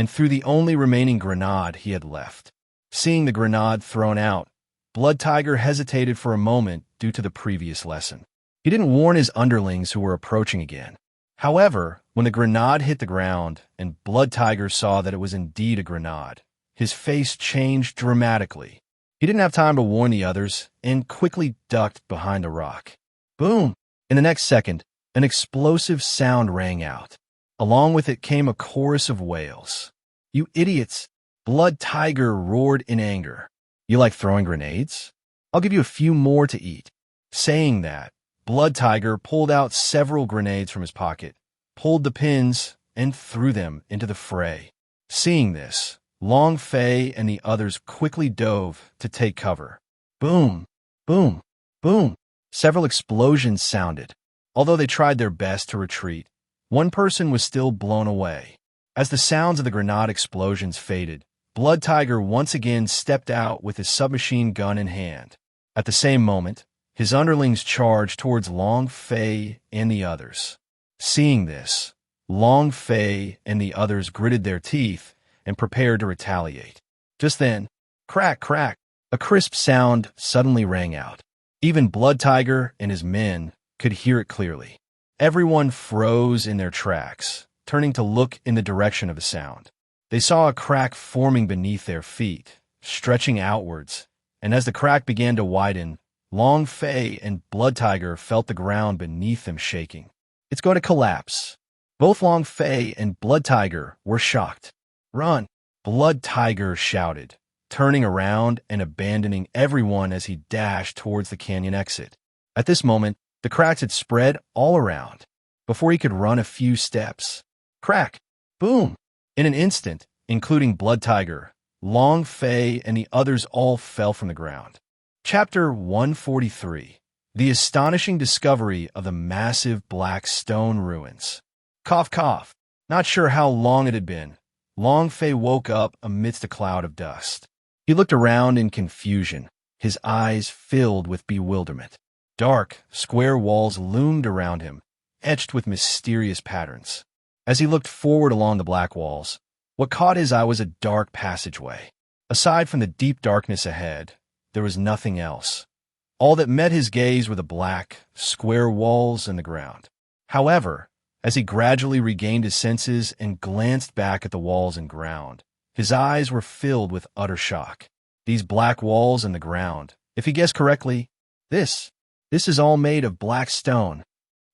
and threw the only remaining grenade he had left. Seeing the grenade thrown out, Blood Tiger hesitated for a moment due to the previous lesson. He didn't warn his underlings who were approaching again. However, when the grenade hit the ground and Blood Tiger saw that it was indeed a grenade, his face changed dramatically. He didn't have time to warn the others and quickly ducked behind a rock. Boom! In the next second, an explosive sound rang out. Along with it came a chorus of wails. "You idiots!" Blood Tiger roared in anger. "You like throwing grenades? I'll give you a few more to eat." Saying that, Blood Tiger pulled out several grenades from his pocket, pulled the pins, and threw them into the fray. Seeing this, Long Fei and the others quickly dove to take cover. Boom! Boom! Boom! Several explosions sounded. Although they tried their best to retreat, one person was still blown away. As the sounds of the grenade explosions faded, Blood Tiger once again stepped out with his submachine gun in hand. At the same moment, his underlings charged towards Long Fei and the others. Seeing this, Long Fei and the others gritted their teeth and prepared to retaliate. Just then, crack, crack, a crisp sound suddenly rang out. Even Blood Tiger and his men could hear it clearly. Everyone froze in their tracks, turning to look in the direction of the sound. They saw a crack forming beneath their feet, stretching outwards, and as the crack began to widen, Long Fei and Blood Tiger felt the ground beneath them shaking. "It's going to collapse." Both Long Fei and Blood Tiger were shocked. "Run!" Blood Tiger shouted, turning around and abandoning everyone as he dashed towards the canyon exit. At this moment, the cracks had spread all around. Before he could run a few steps, crack! Boom! In an instant, including Blood Tiger, Long Fei, and the others all fell from the ground. Chapter 143. The Astonishing Discovery of the Massive Black Stone Ruins. Cough, cough. Not sure how long it had been, Long Fei woke up amidst a cloud of dust. He looked around in confusion, his eyes filled with bewilderment. Dark, square walls loomed around him, etched with mysterious patterns. As he looked forward along the black walls, what caught his eye was a dark passageway. Aside from the deep darkness ahead, there was nothing else. All that met his gaze were the black, square walls and the ground. However, as he gradually regained his senses and glanced back at the walls and ground, his eyes were filled with utter shock. These black walls and the ground, if he guessed correctly, this is all made of black stone.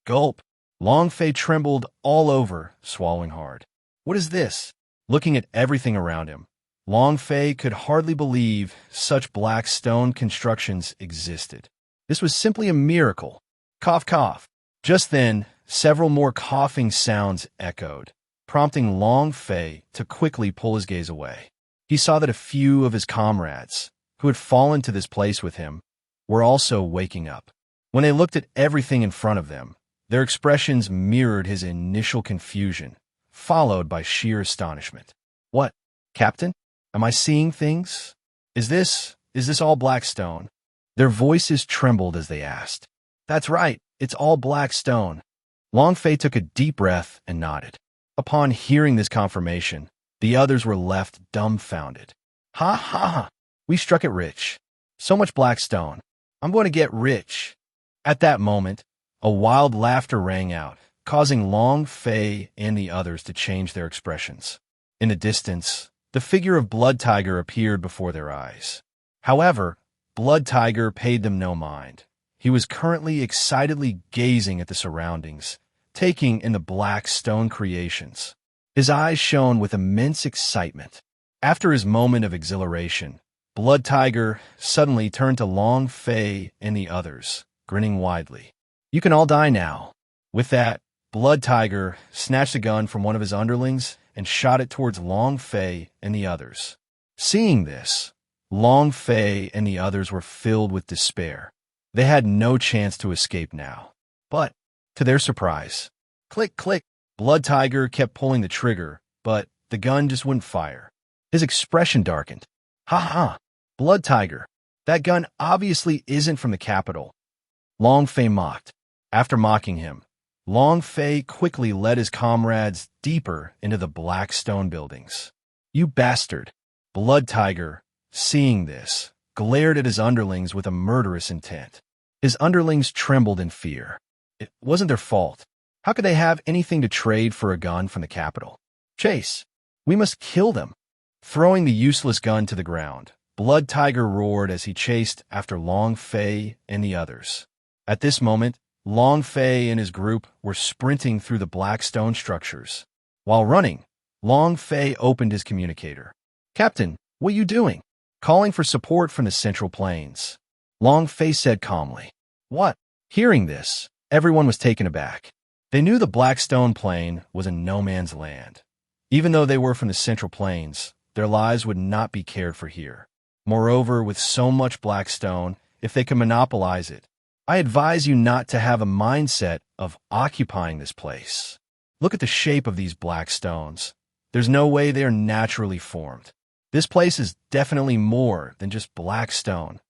Gulp! Long Fei trembled all over, swallowing hard. What is this? Looking at everything around him, Long Fei could hardly believe such black stone constructions existed. This was simply a miracle. Cough, cough. Just then, several more coughing sounds echoed, prompting Long Fei to quickly pull his gaze away. He saw that a few of his comrades, who had fallen to this place with him, were also waking up. When they looked at everything in front of them, their expressions mirrored his initial confusion, followed by sheer astonishment. "What, Captain? Am I seeing things? Is this all black stone?" Their voices trembled as they asked. "That's right, it's all black stone." Long Fei took a deep breath and nodded. Upon hearing this confirmation, the others were left dumbfounded. "Ha ha ha! We struck it rich. So much black stone. I'm going to get rich." At that moment, a wild laughter rang out, causing Long Fei and the others to change their expressions. In the distance, the figure of Blood Tiger appeared before their eyes. However, Blood Tiger paid them no mind. He was currently excitedly gazing at the surroundings, taking in the black stone creations. His eyes shone with immense excitement. After his moment of exhilaration, Blood Tiger suddenly turned to Long Fei and the others, grinning widely. "You can all die now." With that, Blood Tiger snatched a gun from one of his underlings and shot it towards Long Fei and the others. Seeing this, Long Fei and the others were filled with despair. They had no chance to escape now. But, to their surprise, click, click, Blood Tiger kept pulling the trigger, but the gun just wouldn't fire. His expression darkened. "Ha ha! Blood Tiger, that gun obviously isn't from the capital." Long Fei mocked. After mocking him, Long Fei quickly led his comrades deeper into the black stone buildings. You bastard! Blood Tiger, seeing this, glared at his underlings with a murderous intent. His underlings trembled in fear. It wasn't their fault. How could they have anything to trade for a gun from the capital? Chase! We must kill them! Throwing the useless gun to the ground, Blood Tiger roared as he chased after Long Fei and the others. At this moment, Long Fei and his group were sprinting through the black stone structures. While running, Long Fei opened his communicator. "Captain, what are you doing?" Calling for support from the Central Plains. Long Fei said calmly. "What?" Hearing this, everyone was taken aback. They knew the Black Stone Plain was a no-man's land. Even though they were from the Central Plains, their lives would not be cared for here. Moreover, with so much black stone, if they could monopolize it, I advise you not to have a mindset of occupying this place. Look at the shape of these black stones. There's no way they are naturally formed. This place is definitely more than just black stone.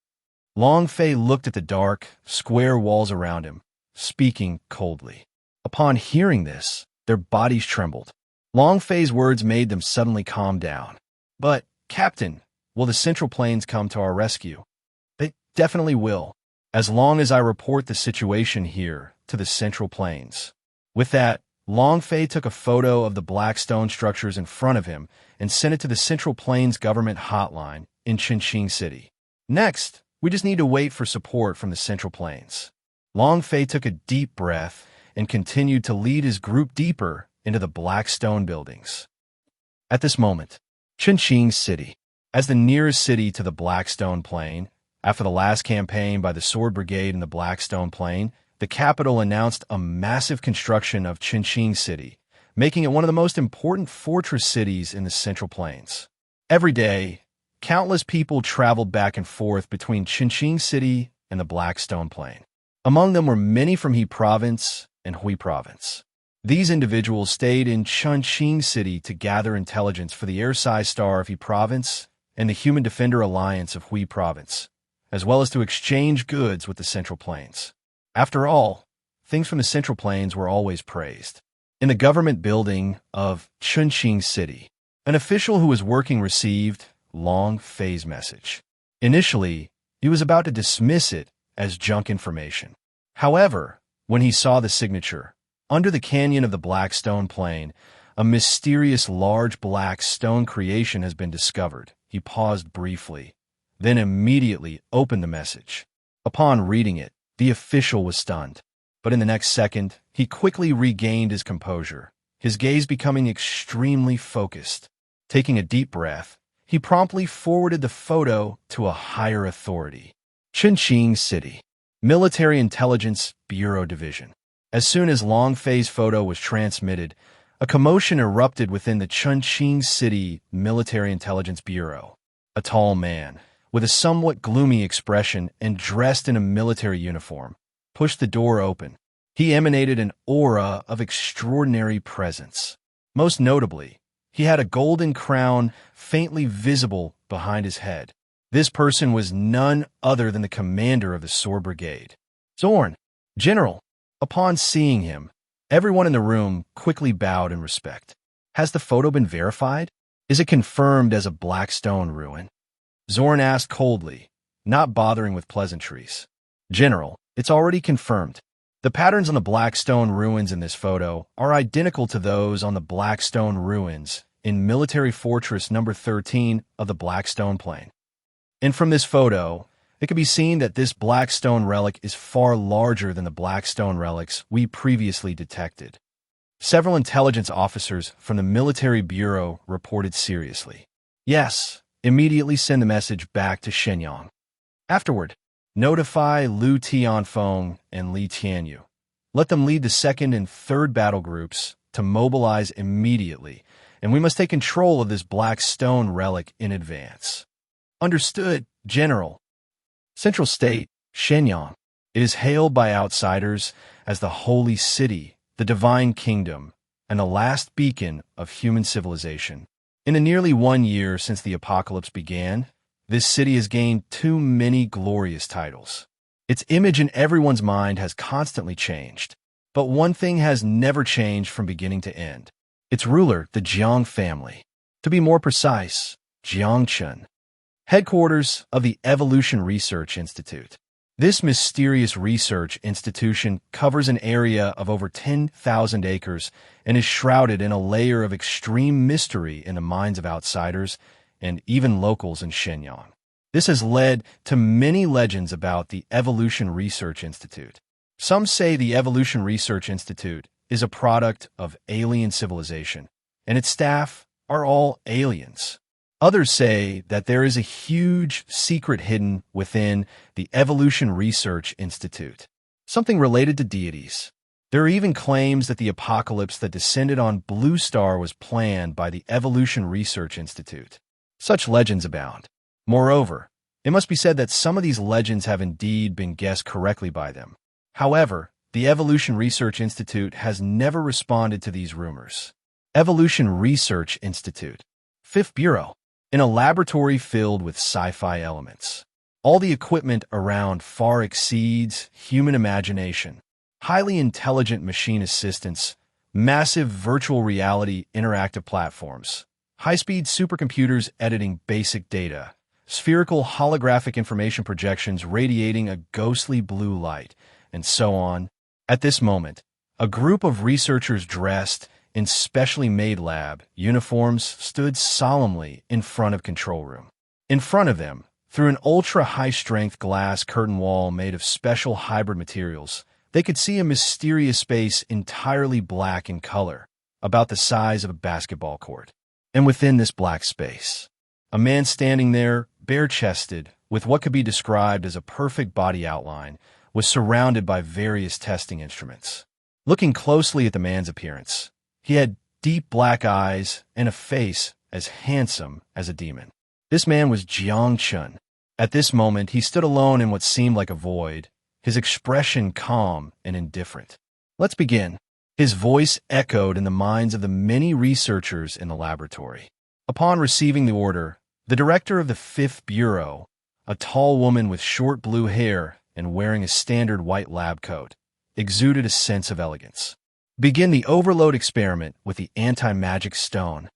Long Fei looked at the dark, square walls around him, speaking coldly. Upon hearing this, their bodies trembled. Long Fei's words made them suddenly calm down. "But, Captain, will the Central Plains come to our rescue?" "They definitely will, as long as I report the situation here to the Central Plains." With that, Long Fei took a photo of the black stone structures in front of him and sent it to the Central Plains government hotline in Chongqing City. "Next, we just need to wait for support from the Central Plains." Long Fei took a deep breath and continued to lead his group deeper into the black stone buildings. At this moment, Chongqing City, as the nearest city to the Black Stone Plain, after the last campaign by the Sword Brigade in the Black Stone Plain, the capital announced a massive construction of Chongqing City, making it one of the most important fortress cities in the Central Plains. Every day, countless people traveled back and forth between Chongqing City and the Black Stone Plain. Among them were many from He Province and Hui Province. These individuals stayed in Chongqing City to gather intelligence for the Air-Sai Star of He Province and the Human Defender Alliance of Hui Province, as well as to exchange goods with the Central Plains. After all, things from the Central Plains were always praised. In the government building of Chongqing City, an official who was working received Long Fei's message. Initially, he was about to dismiss it as junk information. However, when he saw the signature, under the canyon of the Black Stone Plain, a mysterious large black stone creation has been discovered. He paused briefly, then immediately opened the message. Upon reading it, the official was stunned, but in the next second, he quickly regained his composure, his gaze becoming extremely focused. Taking a deep breath, he promptly forwarded the photo to a higher authority. Chongqing City, Military Intelligence Bureau Division. As soon as Long Fei's photo was transmitted, a commotion erupted within the Chongqing City Military Intelligence Bureau. A tall man, with a somewhat gloomy expression and dressed in a military uniform, pushed the door open. He emanated an aura of extraordinary presence. Most notably, he had a golden crown faintly visible behind his head. This person was none other than the commander of the Sword Brigade. "Zorn, General." Upon seeing him, everyone in the room quickly bowed in respect. "Has the photo been verified? Is it confirmed as a black stone ruin?" Zorn asked coldly, not bothering with pleasantries. "General, it's already confirmed. The patterns on the black stone ruins in this photo are identical to those on the black stone ruins in Military Fortress number 13 of the Black Stone Plain. And from this photo, it can be seen that this black stone relic is far larger than the black stone relics we previously detected." Several intelligence officers from the Military Bureau reported seriously. "Yes, immediately send the message back to Shenyang. Afterward, notify Liu Tianfeng and Li Tianyu. Let them lead the second and third battle groups to mobilize immediately, and we must take control of this black stone relic in advance." "Understood, General." Central State, Shenyang. It is hailed by outsiders as the Holy City, the Divine Kingdom, and the last beacon of human civilization. In the nearly 1 year since the apocalypse began, this city has gained too many glorious titles. Its image in everyone's mind has constantly changed. But one thing has never changed from beginning to end. Its ruler, the Jiang family. To be more precise, Jiang Chen, headquarters of the Evolution Research Institute. This mysterious research institution covers an area of over 10,000 acres and is shrouded in a layer of extreme mystery in the minds of outsiders and even locals in Shenyang. This has led to many legends about the Evolution Research Institute. Some say the Evolution Research Institute is a product of alien civilization, and its staff are all aliens. Others say that there is a huge secret hidden within the Evolution Research Institute, something related to deities. There are even claims that the apocalypse that descended on Blue Star was planned by the Evolution Research Institute. Such legends abound. Moreover, it must be said that some of these legends have indeed been guessed correctly by them. However, the Evolution Research Institute has never responded to these rumors. Evolution Research Institute, 5th Bureau. In a laboratory filled with sci-fi elements. All the equipment around far exceeds human imagination. Highly intelligent machine assistants, massive virtual reality interactive platforms, high-speed supercomputers editing basic data, spherical holographic information projections radiating a ghostly blue light, and so on. At this moment, a group of researchers dressed in specially made lab uniforms stood solemnly in front of control room. In front of them, through an ultra-high-strength glass curtain wall made of special hybrid materials, they could see a mysterious space entirely black in color, about the size of a basketball court. And within this black space, a man standing there, bare-chested, with what could be described as a perfect body outline, was surrounded by various testing instruments. Looking closely at the man's appearance, he had deep black eyes and a face as handsome as a demon. This man was Jiang Chen. At this moment, he stood alone in what seemed like a void, his expression calm and indifferent. Let's begin. His voice echoed in the minds of the many researchers in the laboratory. Upon receiving the order, the director of the 5th Bureau, a tall woman with short blue hair and wearing a standard white lab coat, exuded a sense of elegance. Begin the overload experiment with the anti-magic stone.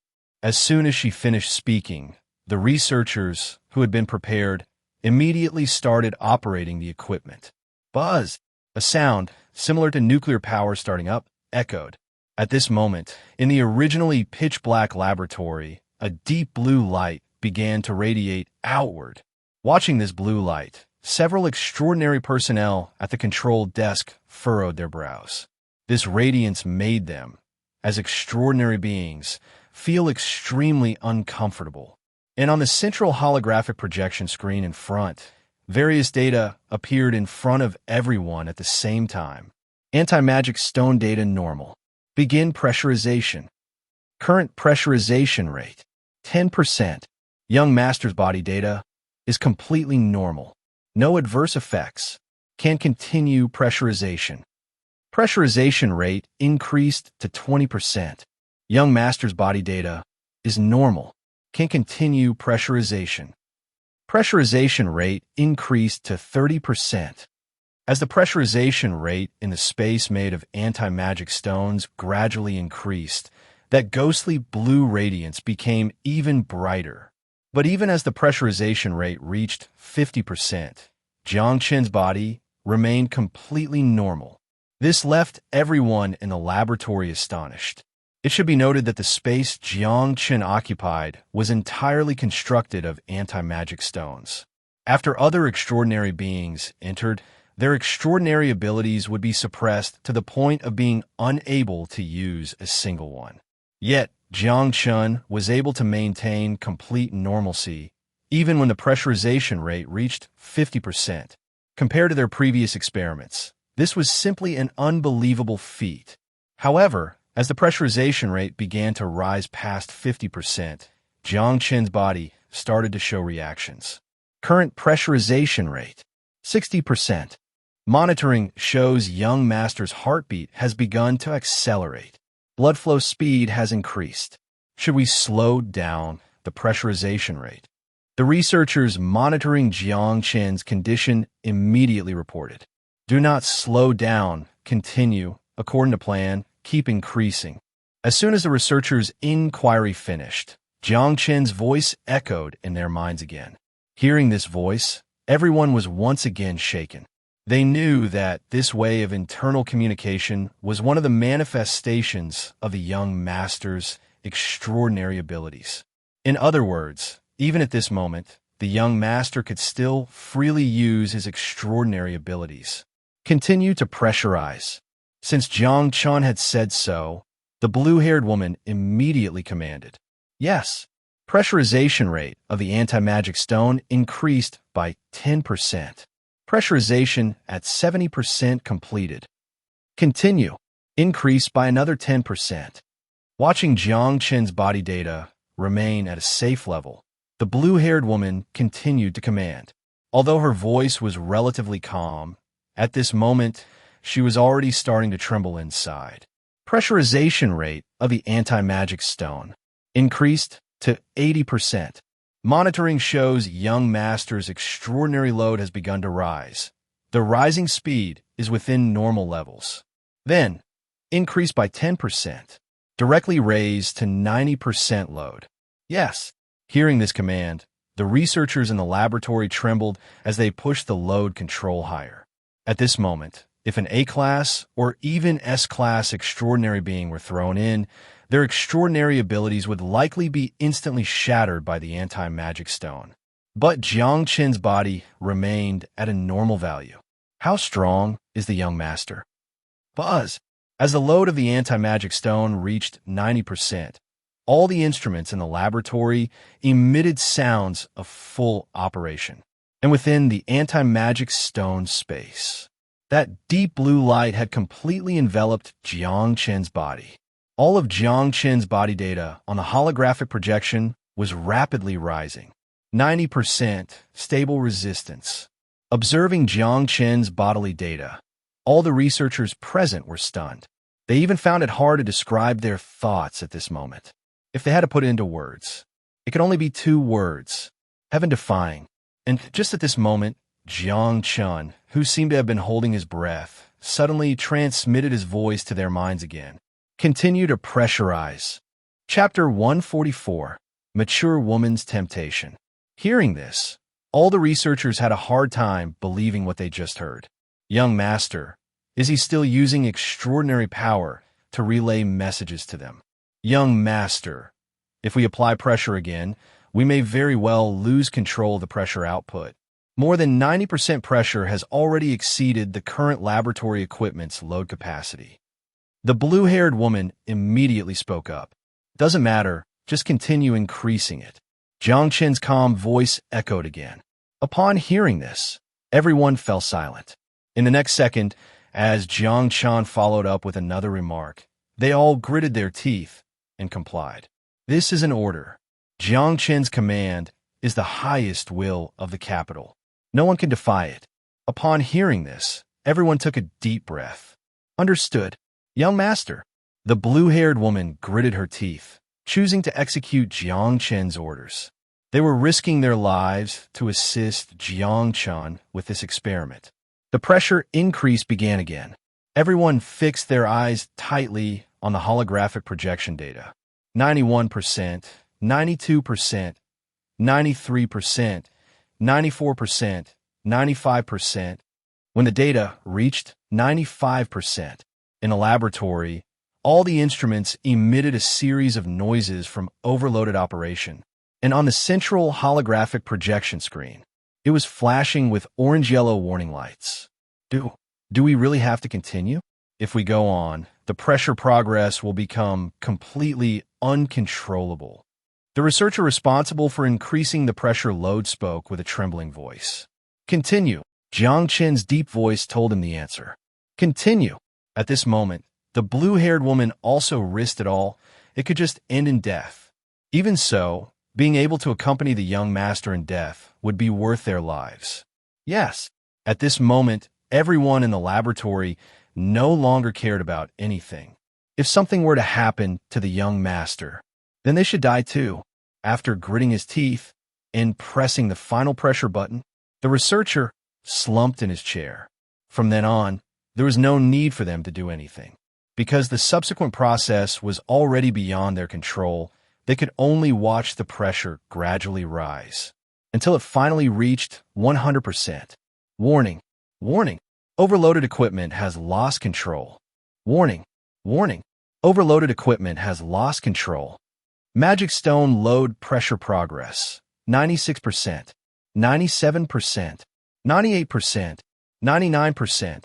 As soon as she finished speaking, the researchers, who had been prepared, immediately started operating the equipment. Buzz! A sound, similar to nuclear power starting up, echoed. At this moment, in the originally pitch-black laboratory, a deep blue light began to radiate outward. Watching this blue light, several extraordinary personnel at the control desk furrowed their brows. This radiance made them, as extraordinary beings, feel extremely uncomfortable. And on the central holographic projection screen in front, various data appeared in front of everyone at the same time. Anti-magic stone data normal. Begin pressurization. Current pressurization rate, 10%. Young master's body data is completely normal. No adverse effects. Can continue pressurization. Pressurization rate increased to 20%. Young master's body data is normal. Can continue pressurization. Pressurization rate increased to 30%. As the pressurization rate in the space made of anti-magic stones gradually increased, that ghostly blue radiance became even brighter. But even as the pressurization rate reached 50%, Jiang Chen's body remained completely normal. This left everyone in the laboratory astonished. It should be noted that the space Jiang Chen occupied was entirely constructed of anti-magic stones. After other extraordinary beings entered, their extraordinary abilities would be suppressed to the point of being unable to use a single one. Yet, Jiang Chen was able to maintain complete normalcy, even when the pressurization rate reached 50%. Compared to their previous experiments, this was simply an unbelievable feat. However, as the pressurization rate began to rise past 50%, Jiang Chen's body started to show reactions. Current pressurization rate, 60%. Monitoring shows young master's heartbeat has begun to accelerate. Blood flow speed has increased. Should we slow down the pressurization rate? The researchers monitoring Jiang Chen's condition immediately reported. Do not slow down, continue, according to plan, keep increasing. As soon as the researchers' inquiry finished, Jiang Chen's voice echoed in their minds again. Hearing this voice, everyone was once again shaken. They knew that this way of internal communication was one of the manifestations of the young master's extraordinary abilities. In other words, even at this moment, the young master could still freely use his extraordinary abilities. Continue to pressurize. Since Jiang Chen had said so, the blue-haired woman immediately commanded. Yes, pressurization rate of the anti-magic stone increased by 10%. Pressurization at 70% completed. Continue. Increase by another 10%. Watching Jiang Chen's body data remain at a safe level, the blue-haired woman continued to command. Although her voice was relatively calm, at this moment, she was already starting to tremble inside. Pressurization rate of the anti-magic stone increased to 80%. Monitoring shows young master's extraordinary load has begun to rise. The rising speed is within normal levels. Then, increase by 10%, directly raised to 90% load. Yes, hearing this command, the researchers in the laboratory trembled as they pushed the load control higher. At this moment, if an A-class or even S-class extraordinary being were thrown in, their extraordinary abilities would likely be instantly shattered by the anti-magic stone. But Jiang Chen's body remained at a normal value. How strong is the young master? Buzz! As the load of the anti-magic stone reached 90%, all the instruments in the laboratory emitted sounds of full operation. And within the anti-magic stone space, that deep blue light had completely enveloped Jiang Chen's body. All of Jiang Chen's body data on the holographic projection was rapidly rising. 90% stable resistance. Observing Jiang Chen's bodily data, all the researchers present were stunned. They even found it hard to describe their thoughts at this moment. If they had to put it into words, it could only be 2 words: heaven-defying. And just at this moment, Jiang Chen, who seemed to have been holding his breath, suddenly transmitted his voice to their minds again. Continue to pressurize. Chapter 144, Mature Woman's Temptation. Hearing this, all the researchers had a hard time believing what they just heard. Young master, is he still using extraordinary power to relay messages to them? Young master, if we apply pressure again, we may very well lose control of the pressure output. More than 90% pressure has already exceeded the current laboratory equipment's load capacity. The blue-haired woman immediately spoke up. Doesn't matter, just continue increasing it. Jiang Chen's calm voice echoed again. Upon hearing this, everyone fell silent. In the next second, as Jiang Chen followed up with another remark, they all gritted their teeth and complied. This is an order. Jiang Chen's command is the highest will of the capital. No one can defy it. Upon hearing this, everyone took a deep breath. Understood. Young master. The blue-haired woman gritted her teeth, choosing to execute Jiang Chen's orders. They were risking their lives to assist Jiang Chen with this experiment. The pressure increase began again. Everyone fixed their eyes tightly on the holographic projection data. 91%, 92%, 93%, 94%, 95%. When the data reached 95%, in a laboratory, all the instruments emitted a series of noises from overloaded operation. And on the central holographic projection screen, it was flashing with orange-yellow warning lights. Do we really have to continue? If we go on, the pressure progress will become completely uncontrollable. The researcher responsible for increasing the pressure load spoke with a trembling voice. Continue. Jiang Chen's deep voice told him the answer. Continue. At this moment, the blue-haired woman also risked it all. It could just end in death. Even so, being able to accompany the young master in death would be worth their lives. Yes, at this moment, everyone in the laboratory no longer cared about anything. If something were to happen to the young master, then they should die too. After gritting his teeth and pressing the final pressure button, the researcher slumped in his chair. From then on, there was no need for them to do anything, because the subsequent process was already beyond their control they could only watch the pressure gradually rise until it finally reached 100%. Warning, warning, overloaded equipment has lost control. Warning, warning, overloaded equipment has lost control. Magic Stone load pressure progress, 96%, 97%, 98%, 99%.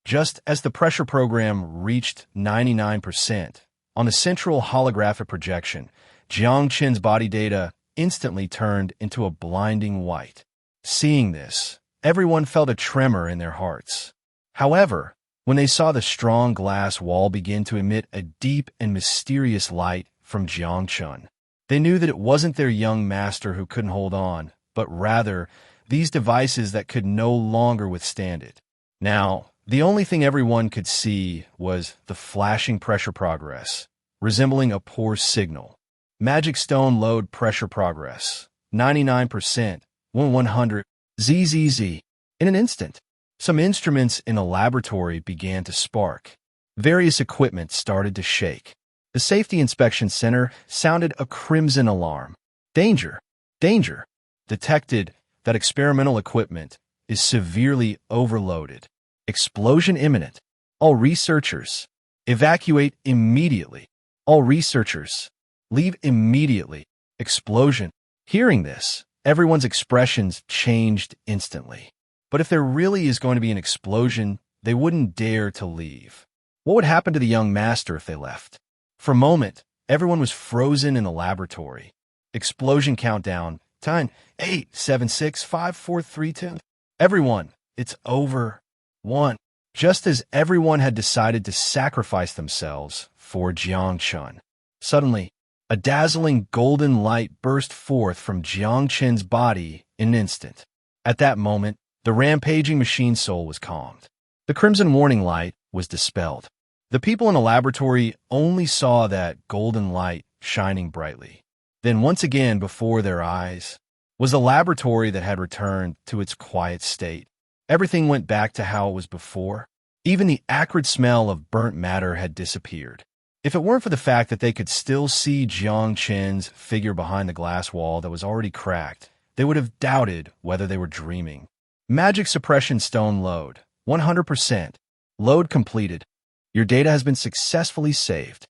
Just as the pressure program reached 99%, on the central holographic projection, Jiang Chen's body data instantly turned into a blinding white. Seeing this, everyone felt a tremor in their hearts. However, when they saw the strong glass wall begin to emit a deep and mysterious light from Jiang Chen, they knew that it wasn't their young master who couldn't hold on, but rather these devices that could no longer withstand it. Now, the only thing everyone could see was the flashing pressure progress, resembling a poor signal. Magic Stone load pressure progress, 99%, 100, ZZZ. In an instant, some instruments in a laboratory began to spark. Various equipment started to shake. The Safety Inspection Center sounded a crimson alarm. Danger! Danger! Detected that experimental equipment is severely overloaded. Explosion imminent. All researchers, evacuate immediately. All researchers, leave immediately. Explosion. Hearing this, everyone's expressions changed instantly. But if there really is going to be an explosion, they wouldn't dare to leave. What would happen to the young master if they left? For a moment, everyone was frozen in the laboratory. Explosion countdown. 10, 8, 7, 6, 5, 4, 3, 2. Everyone, it's over. 1. Just as everyone had decided to sacrifice themselves for Jiang Chen, suddenly, a dazzling golden light burst forth from Jiang Chen's body in an instant. At that moment, the rampaging machine soul was calmed. The crimson warning light was dispelled. The people in the laboratory only saw that golden light shining brightly. Then once again before their eyes was the laboratory that had returned to its quiet state. Everything went back to how it was before. Even the acrid smell of burnt matter had disappeared. If it weren't for the fact that they could still see Jiang Chen's figure behind the glass wall that was already cracked, they would have doubted whether they were dreaming. Magic Suppression Stone load, 100%. Load completed. Your data has been successfully saved.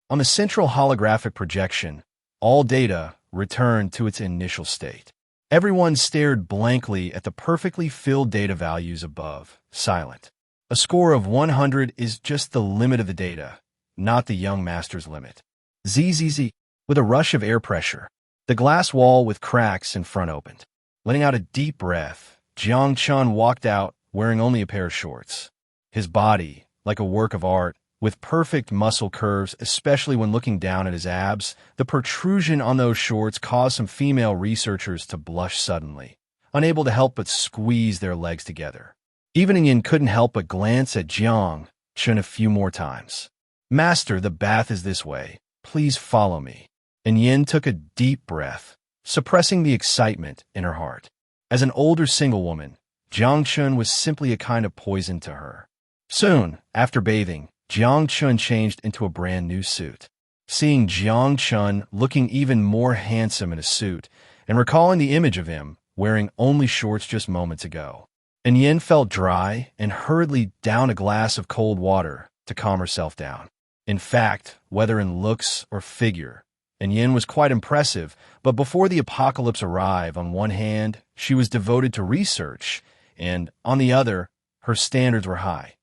On the central holographic projection, all data returned to its initial state. Everyone stared blankly at the perfectly filled data values above, silent. A score of 100 is just the limit of the data, not the young master's limit. ZZZ. With a rush of air pressure, the glass wall with cracks in front opened. Letting out a deep breath, Jiang Chen walked out wearing only a pair of shorts. His body, like a work of art, with perfect muscle curves, especially when looking down at his abs, the protrusion on those shorts caused some female researchers to blush suddenly, unable to help but squeeze their legs together. Even Yin couldn't help but glance at Jiang Chen a few more times. Master, the bath is this way. Please follow me. And Yin took a deep breath, suppressing the excitement in her heart. As an older single woman, Jiang Chen was simply a kind of poison to her. Soon, after bathing, Jiang Chen changed into a brand new suit. Seeing Jiang Chen looking even more handsome in a suit, and recalling the image of him wearing only shorts just moments ago, and Yin felt dry and hurriedly downed a glass of cold water to calm herself down. In fact, whether in looks or figure, and Yin was quite impressive, but before the apocalypse arrived, on one hand, she was devoted to research, and on the other, her standards were high.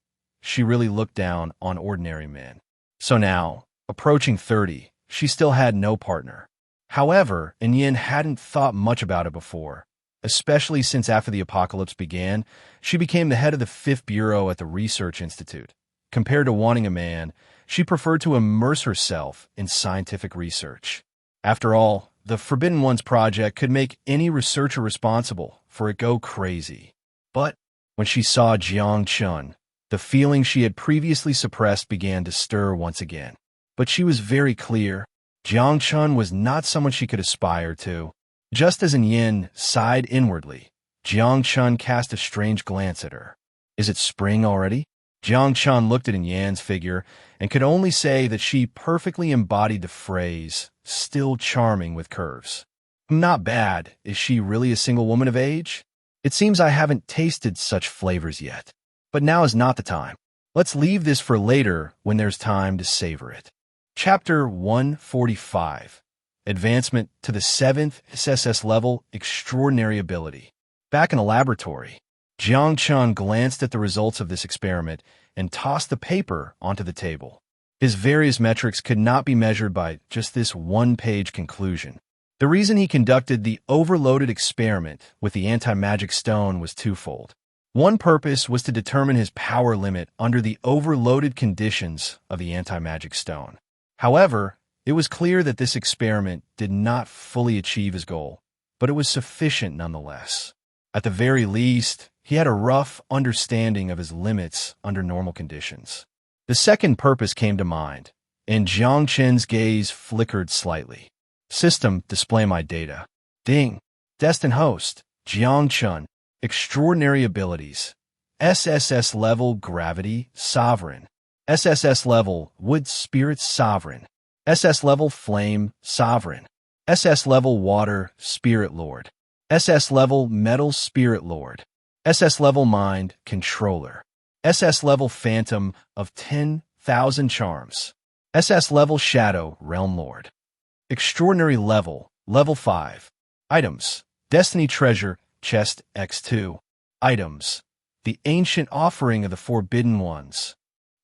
She really looked down on ordinary men. So now, approaching 30, she still had no partner. However, Yin hadn't thought much about it before, especially since after the apocalypse began, she became the head of the 5th Bureau at the Research Institute. Compared to wanting a man, she preferred to immerse herself in scientific research. After all, the Forbidden Ones project could make any researcher responsible for it go crazy. But when she saw Jiang Chen, the feeling she had previously suppressed began to stir once again. But she was very clear. Jiang Chen was not someone she could aspire to. Just as Yin sighed inwardly, Jiang Chen cast a strange glance at her. Is it spring already? Jiang Chen looked at Yan's figure and could only say that she perfectly embodied the phrase, still charming with curves. Not bad. Is she really a single woman of age? It seems I haven't tasted such flavors yet. But now is not the time. Let's leave this for later when there's time to savor it. Chapter 145. Advancement to the 7th SSS level extraordinary ability. Back in the laboratory, Jiang Chen glanced at the results of this experiment and tossed the paper onto the table. His various metrics could not be measured by just this one-page conclusion. The reason he conducted the overloaded experiment with the anti-magic stone was twofold. One purpose was to determine his power limit under the overloaded conditions of the anti-magic stone. However, it was clear that this experiment did not fully achieve his goal, but it was sufficient nonetheless. At the very least, he had a rough understanding of his limits under normal conditions. The second purpose came to mind, and Jiang Chen's gaze flickered slightly. System, display my data. Ding. Destined host, Jiang Chen. Extraordinary abilities. SSS-level gravity, sovereign. SSS-level wood spirit, sovereign. SS-level flame, sovereign. SS-level water, spirit lord. SS-level metal, spirit lord. SS-level mind, controller. SS-level phantom of 10,000 charms. SS-level shadow, realm lord. Extraordinary level, level 5. Items. Destiny treasure, chest X2. Items. The ancient offering of the forbidden ones.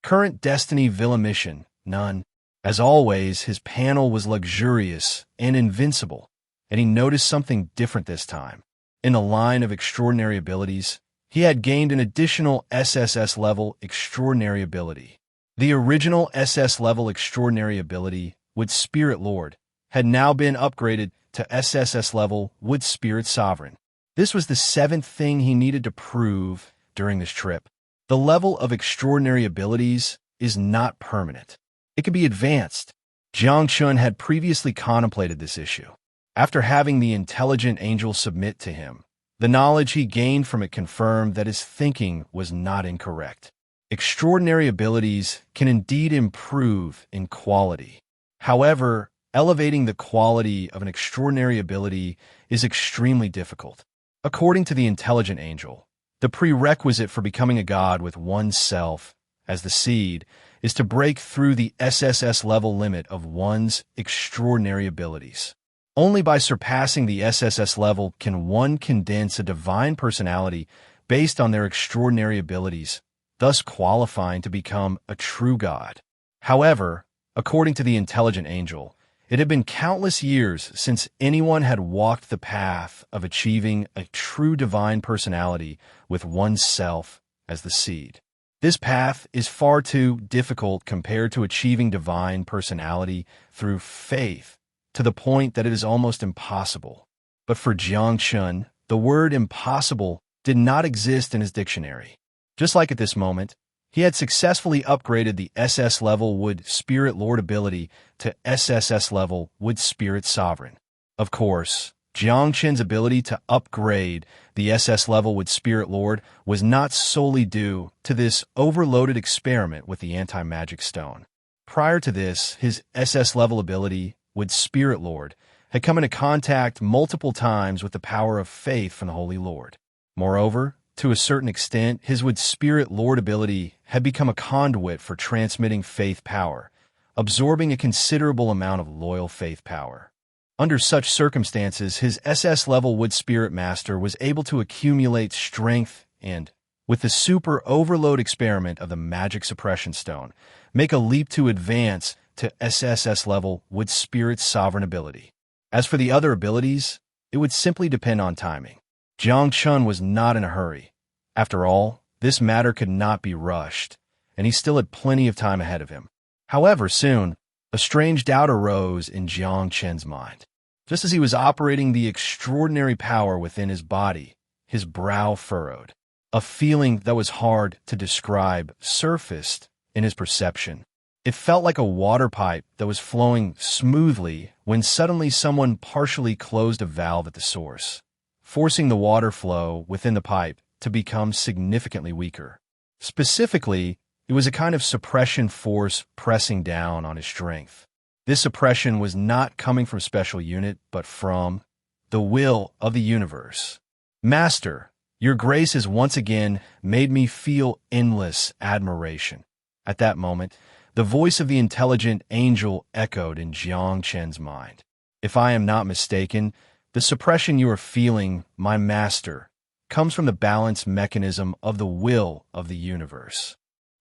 Current destiny villa mission, none. As always, his panel was luxurious and invincible, and he noticed something different this time. In the line of extraordinary abilities, he had gained an additional SSS-level extraordinary ability. The original SS-level extraordinary ability, Wood Spirit Lord, had now been upgraded to SSS-level Wood Spirit Sovereign. This was the 7th thing he needed to prove during this trip. The level of extraordinary abilities is not permanent. It can be advanced. Jiang Chen had previously contemplated this issue. After having the intelligent angel submit to him, the knowledge he gained from it confirmed that his thinking was not incorrect. Extraordinary abilities can indeed improve in quality. However, elevating the quality of an extraordinary ability is extremely difficult. According to the intelligent angel, the prerequisite for becoming a god with oneself as the seed is to break through the SSS level limit of one's extraordinary abilities. Only by surpassing the SSS level can one condense a divine personality based on their extraordinary abilities, thus qualifying to become a true god. However, according to the intelligent angel, it had been countless years since anyone had walked the path of achieving a true divine personality with oneself as the seed. This path is far too difficult compared to achieving divine personality through faith, to the point that it is almost impossible. But for Jiang Chen, the word impossible did not exist in his dictionary. Just like at this moment, he had successfully upgraded the SS-level Wood Spirit Lord ability to SSS-level Wood Spirit Sovereign. Of course, Jiang Chen's ability to upgrade the SS-level Wood Spirit Lord was not solely due to this overloaded experiment with the anti-magic stone. Prior to this, his SS-level ability, Wood Spirit Lord, had come into contact multiple times with the power of faith from the Holy Lord. Moreover, to a certain extent, his Wood Spirit Lord ability had become a conduit for transmitting faith power, absorbing a considerable amount of loyal faith power. Under such circumstances, his SS-level Wood Spirit Master was able to accumulate strength and, with the super overload experiment of the Magic Suppression Stone, make a leap to advance to SSS-level Wood Spirit Sovereign ability. As for the other abilities, it would simply depend on timing. Jiang Chen was not in a hurry. After all, this matter could not be rushed, and he still had plenty of time ahead of him. However, soon, a strange doubt arose in Jiang Chen's mind. Just as he was operating the extraordinary power within his body, his brow furrowed. A feeling that was hard to describe surfaced in his perception. It felt like a water pipe that was flowing smoothly when suddenly someone partially closed a valve at the source, forcing the water flow within the pipe to become significantly weaker. Specifically, it was a kind of suppression force pressing down on his strength. This suppression was not coming from special unit, but from the will of the universe. Master, your grace has once again made me feel endless admiration. At that moment, the voice of the intelligent angel echoed in Jiang Chen's mind. If I am not mistaken, the suppression you are feeling, my master, comes from the balance mechanism of the will of the universe.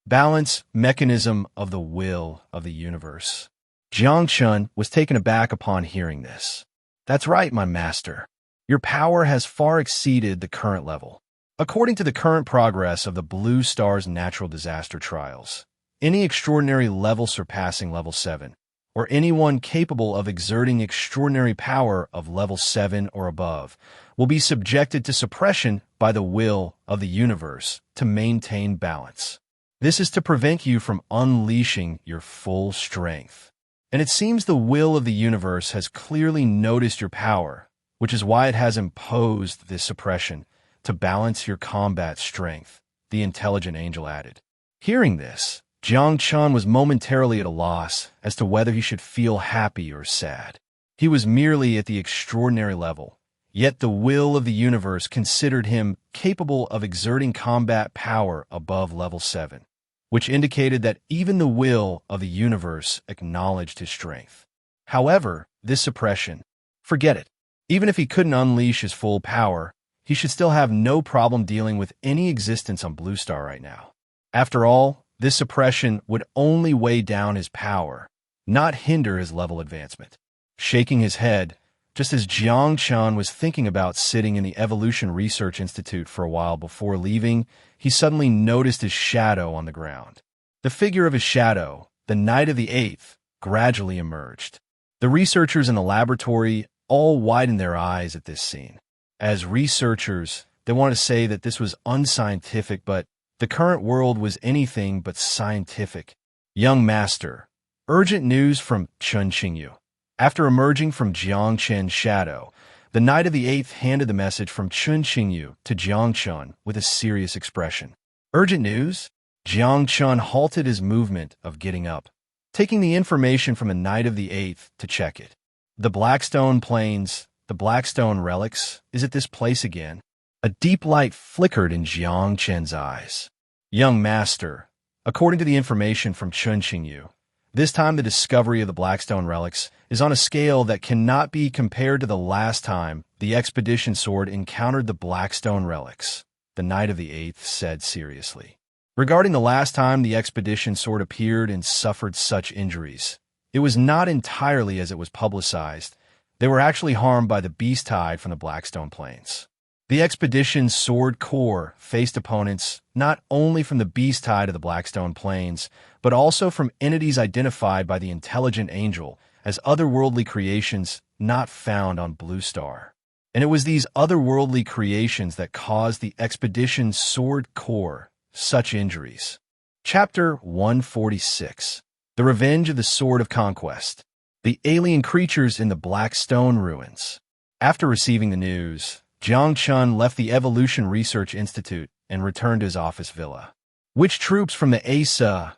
Balance mechanism of the will of the universe. Jiang Chen was taken aback upon hearing this. That's right, my master. Your power has far exceeded the current level. According to the current progress of the Blue Star's natural disaster trials, any extraordinary level surpassing level 7, or anyone capable of exerting extraordinary power of level 7 or above, will be subjected to suppression by the will of the universe to maintain balance. This is to prevent you from unleashing your full strength. And it seems the will of the universe has clearly noticed your power, which is why it has imposed this suppression to balance your combat strength, the intelligent angel added. Hearing this, Jiang Chen was momentarily at a loss as to whether he should feel happy or sad. He was merely at the extraordinary level, yet the will of the universe considered him capable of exerting combat power above level 7, which indicated that even the will of the universe acknowledged his strength. However, this suppression, forget it. Even if he couldn't unleash his full power, he should still have no problem dealing with any existence on Blue Star right now. After all, this suppression would only weigh down his power, not hinder his level advancement. Shaking his head, just as Jiang Chen was thinking about sitting in the Evolution Research Institute for a while before leaving, he suddenly noticed his shadow on the ground. The figure of his shadow, the Knight of the Eighth, gradually emerged. The researchers in the laboratory all widened their eyes at this scene. As researchers, they wanted to say that this was unscientific, but the current world was anything but scientific. Young Master, urgent news from Chen Qingyu. After emerging from Jiang Chen's shadow, the Knight of the Eighth handed the message from Chen Qingyu to Jiang Chen with a serious expression. Urgent news? Jiang Chen halted his movement of getting up, taking the information from the Knight of the Eighth to check it. The Blackstone Plains, the Blackstone relics, is at this place again. A deep light flickered in Jiang Chen's eyes. Young Master, according to the information from Chen Qingyu, this time the discovery of the Blackstone relics is on a scale that cannot be compared to the last time the expedition sword encountered the Blackstone relics, the Knight of the Eighth said seriously. Regarding the last time the expedition sword appeared and suffered such injuries, it was not entirely as it was publicized. They were actually harmed by the beast tide from the Blackstone Plains. The expedition's sword corps faced opponents not only from the beast tide of the Blackstone Plains, but also from entities identified by the intelligent angel as otherworldly creations not found on Blue Star. And it was these otherworldly creations that caused the expedition's sword corps such injuries. Chapter 146. The Revenge of the Sword of Conquest. The alien creatures in the Blackstone ruins. After receiving the news, Jiang Chen left the Evolution Research Institute and returned to his office villa. Which troops from the ASA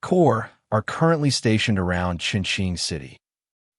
Corps are currently stationed around Qinqing City?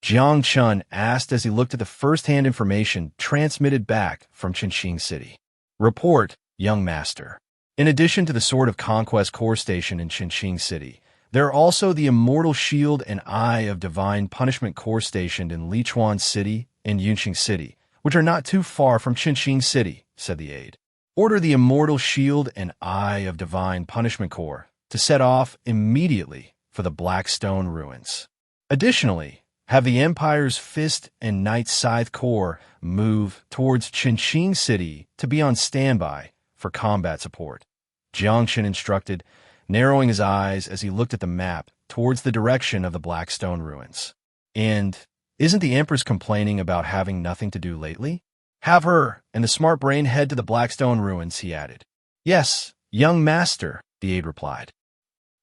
Jiang Chen asked as he looked at the first-hand information transmitted back from Qinqing City. Report, Young Master. In addition to the Sword of Conquest Corps station in Qinqing City, there are also the Immortal Shield and Eye of Divine Punishment Corps stationed in Lichuan City and Yunqing City, which are not too far from Qinqing City, said the aide. Order the Immortal Shield and Eye of Divine Punishment Corps to set off immediately for the Blackstone ruins. Additionally, have the Empire's Fist and Knight Scythe Corps move towards Qinqing City to be on standby for combat support. Jiang Chen instructed, narrowing his eyes as he looked at the map towards the direction of the Blackstone ruins. And isn't the Empress complaining about having nothing to do lately? Have her and the smart brain head to the Blackstone ruins, he added. Yes, young master, the aide replied.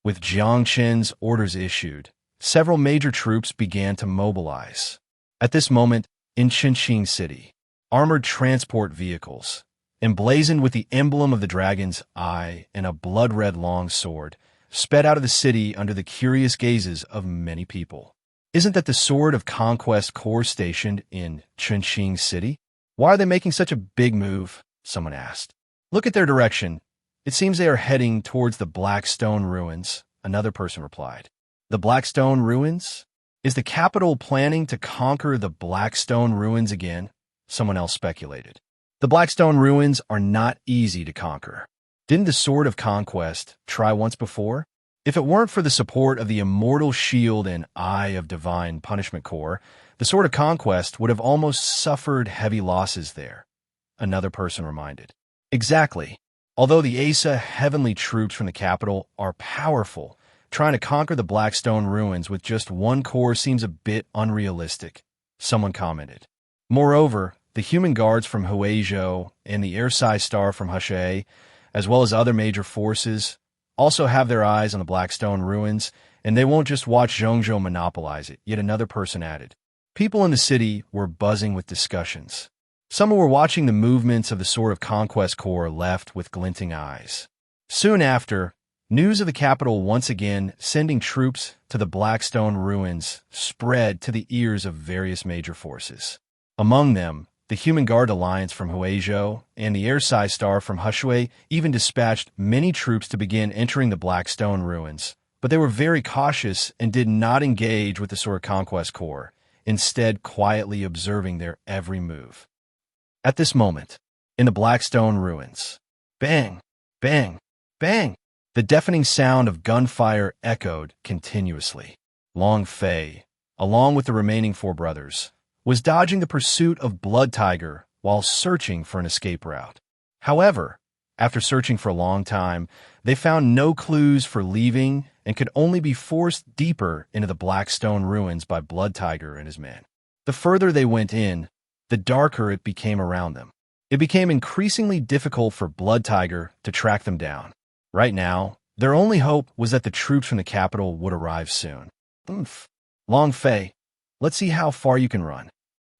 With Jiang Chen's orders issued, several major troops began to mobilize. At this moment, in Qinqing City, armored transport vehicles, emblazoned with the emblem of the dragon's eye and a blood-red long sword, sped out of the city under the curious gazes of many people. Isn't that the Sword of Conquest Corps stationed in Chunqing City? Why are they making such a big move? Someone asked. Look at their direction. It seems they are heading towards the Blackstone Ruins, another person replied. The Blackstone Ruins? Is the capital planning to conquer the Blackstone Ruins again? Someone else speculated. The Blackstone Ruins are not easy to conquer. Didn't the Sword of Conquest try once before? If it weren't for the support of the Immortal Shield and Eye of Divine Punishment Corps, the Sword of Conquest would have almost suffered heavy losses there, another person reminded. Exactly. Although the Asa heavenly troops from the capital are powerful, trying to conquer the Blackstone Ruins with just one corps seems a bit unrealistic, someone commented. Moreover, the human guards from Huizhou and the Air-Sai Star from Hushe, as well as other major forces, also have their eyes on the Blackstone Ruins, and they won't just watch Zhongzhou monopolize it, yet another person added. People in the city were buzzing with discussions. Some who were watching the movements of the Sword of Conquest Corps left with glinting eyes. Soon after, news of the capital once again sending troops to the Blackstone Ruins spread to the ears of various major forces. Among them, the Human Guard Alliance from Huizhou and the Air-Sai Star from Hushui even dispatched many troops to begin entering the Blackstone Ruins, but they were very cautious and did not engage with the Sword of Conquest Corps, instead quietly observing their every move. At this moment, in the Blackstone Ruins, bang, bang, bang, the deafening sound of gunfire echoed continuously. Long Fei, along with the remaining four brothers, was dodging the pursuit of Blood Tiger while searching for an escape route. However, after searching for a long time, they found no clues for leaving and could only be forced deeper into the Blackstone Ruins by Blood Tiger and his men. The further they went in, the darker it became around them. It became increasingly difficult for Blood Tiger to track them down. Right now, their only hope was that the troops from the capital would arrive soon. Long Fei, let's see how far you can run.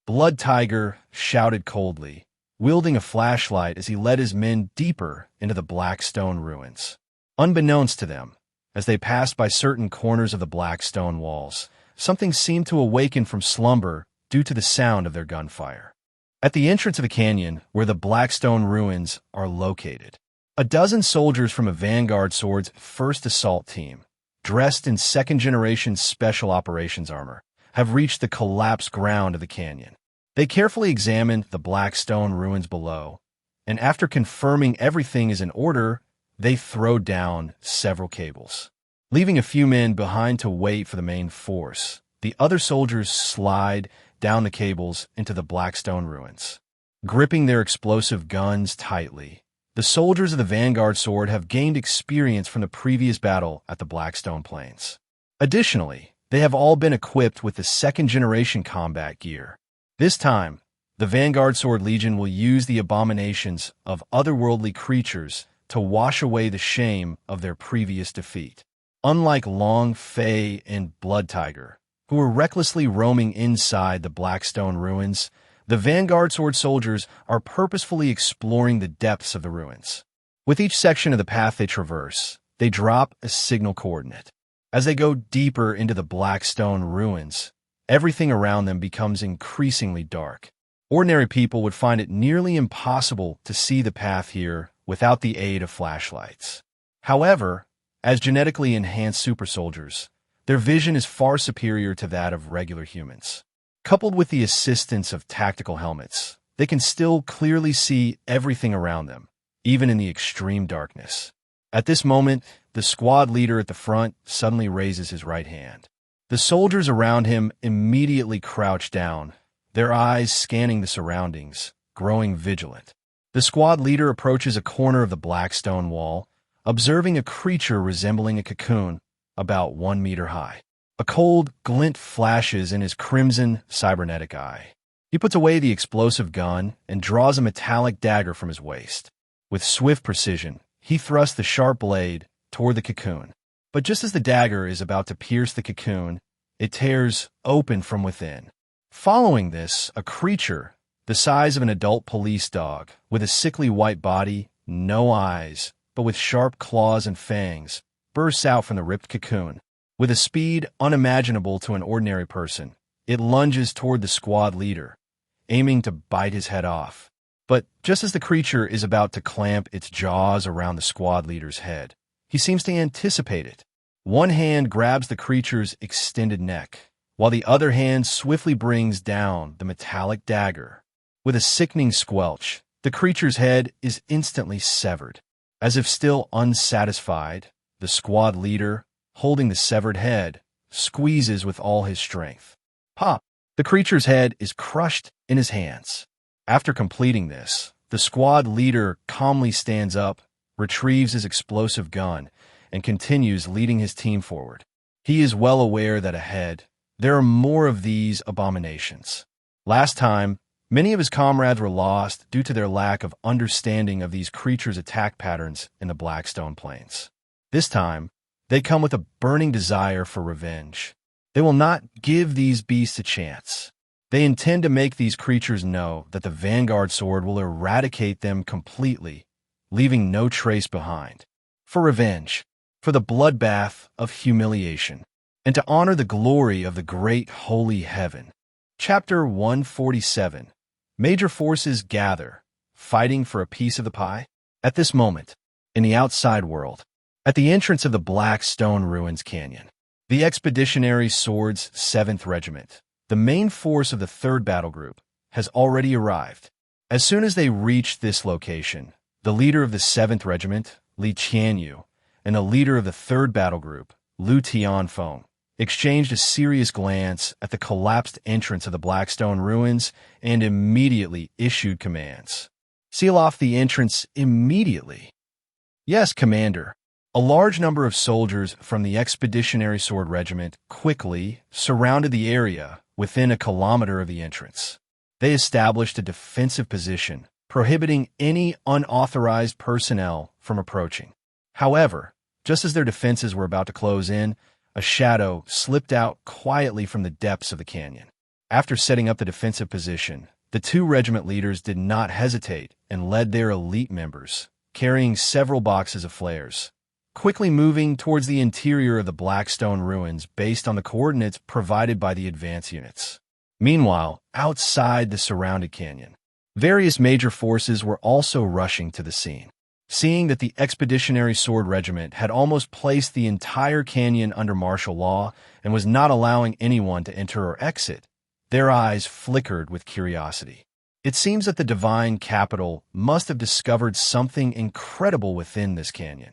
Blood Tiger shouted coldly, wielding a flashlight as he led his men deeper into the Blackstone Ruins. Unbeknownst to them, as they passed by certain corners of the Blackstone walls, something seemed to awaken from slumber due to the sound of their gunfire. At the entrance of the canyon, where the Blackstone Ruins are located, a dozen soldiers from a Vanguard Sword's 1st Assault Team, dressed in second-generation Special Operations armor, have reached the collapsed ground of the canyon. They carefully examined the Blackstone Ruins below, and after confirming everything is in order, they throw down several cables. Leaving a few men behind to wait for the main force, the other soldiers slide down the cables into the Blackstone Ruins. Gripping their explosive guns tightly, the soldiers of the Vanguard Sword have gained experience from the previous battle at the Blackstone Plains. Additionally, they have all been equipped with the second-generation combat gear. This time, the Vanguard Sword Legion will use the abominations of otherworldly creatures to wash away the shame of their previous defeat. Unlike Long Fei and Blood Tiger, who were recklessly roaming inside the Blackstone Ruins, the Vanguard Sword soldiers are purposefully exploring the depths of the ruins. With each section of the path they traverse, they drop a signal coordinate. As they go deeper into the Blackstone Ruins, everything around them becomes increasingly dark. Ordinary people would find it nearly impossible to see the path here without the aid of flashlights. However, as genetically enhanced super soldiers, their vision is far superior to that of regular humans. Coupled with the assistance of tactical helmets, they can still clearly see everything around them, even in the extreme darkness. At this moment, the squad leader at the front suddenly raises his right hand. The soldiers around him immediately crouch down, their eyes scanning the surroundings, growing vigilant. The squad leader approaches a corner of the Blackstone wall, observing a creature resembling a cocoon about 1 meter high. A cold glint flashes in his crimson, cybernetic eye. He puts away the explosive gun and draws a metallic dagger from his waist. With swift precision, he thrusts the sharp blade toward the cocoon. But just as the dagger is about to pierce the cocoon, it tears open from within. Following this, a creature, the size of an adult police dog, with a sickly white body, no eyes, but with sharp claws and fangs, bursts out from the ripped cocoon. With a speed unimaginable to an ordinary person, it lunges toward the squad leader, aiming to bite his head off. But just as the creature is about to clamp its jaws around the squad leader's head, he seems to anticipate it. One hand grabs the creature's extended neck, while the other hand swiftly brings down the metallic dagger. With a sickening squelch, the creature's head is instantly severed. As if still unsatisfied, the squad leader, holding the severed head, squeezes with all his strength. Pop! The creature's head is crushed in his hands. After completing this, the squad leader calmly stands up, retrieves his explosive gun, and continues leading his team forward. He is well aware that ahead, there are more of these abominations. Last time, many of his comrades were lost due to their lack of understanding of these creatures' attack patterns in the Blackstone Plains. This time, they come with a burning desire for revenge. They will not give these beasts a chance. They intend to make these creatures know that the Vanguard Sword will eradicate them completely, leaving no trace behind. For revenge, for the bloodbath of humiliation, and to honor the glory of the great holy heaven. Chapter 147. Major forces gather, fighting for a piece of the pie. At this moment, in the outside world, at the entrance of the Blackstone Ruins Canyon, the Expeditionary Sword's 7th Regiment, the main force of the 3rd Battle Group, has already arrived. As soon as they reached this location, the leader of the 7th Regiment, Li Qianyu, and the leader of the 3rd Battle Group, Lu Tianfeng, exchanged a serious glance at the collapsed entrance of the Blackstone Ruins and immediately issued commands. Seal off the entrance immediately. Yes, Commander. A large number of soldiers from the Expeditionary Sword Regiment quickly surrounded the area within a kilometer of the entrance. They established a defensive position, prohibiting any unauthorized personnel from approaching. However, just as their defenses were about to close in, a shadow slipped out quietly from the depths of the canyon. After setting up the defensive position, the 2 regiment leaders did not hesitate and led their elite members, carrying several boxes of flares, quickly moving towards the interior of the Blackstone Ruins based on the coordinates provided by the advance units. Meanwhile, outside the surrounded canyon, various major forces were also rushing to the scene. Seeing that the Expeditionary Sword Regiment had almost placed the entire canyon under martial law and was not allowing anyone to enter or exit, their eyes flickered with curiosity. It seems that the divine capital must have discovered something incredible within this canyon.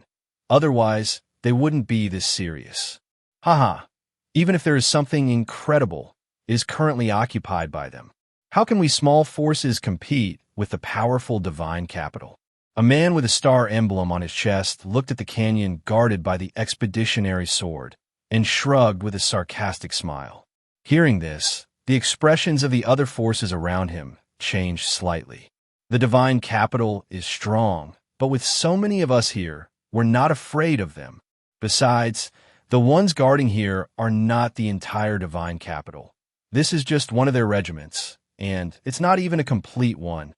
Otherwise, they wouldn't be this serious. Haha, even if there is something incredible, it is currently occupied by them. How can we small forces compete with the powerful divine capital? A man with a star emblem on his chest looked at the canyon guarded by the Expeditionary Sword and shrugged with a sarcastic smile. Hearing this, the expressions of the other forces around him changed slightly. The divine capital is strong, but with so many of us here, we're not afraid of them. Besides, the ones guarding here are not the entire divine capital. This is just one of their regiments, and it's not even a complete one.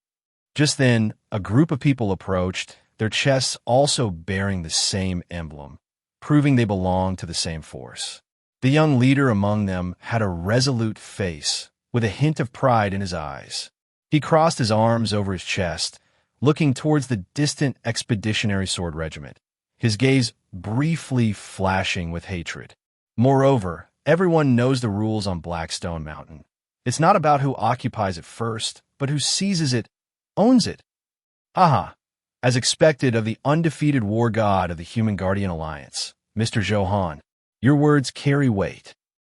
Just then, a group of people approached, their chests also bearing the same emblem, proving they belonged to the same force. The young leader among them had a resolute face, with a hint of pride in his eyes. He crossed his arms over his chest, looking towards the distant Expeditionary Sword Regiment, his gaze briefly flashing with hatred. Moreover, everyone knows the rules on Blackstone Mountain. It's not about who occupies it first, but who seizes it, owns it. Haha. As expected of the undefeated war god of the Human Guardian Alliance, Mr. Johan, your words carry weight.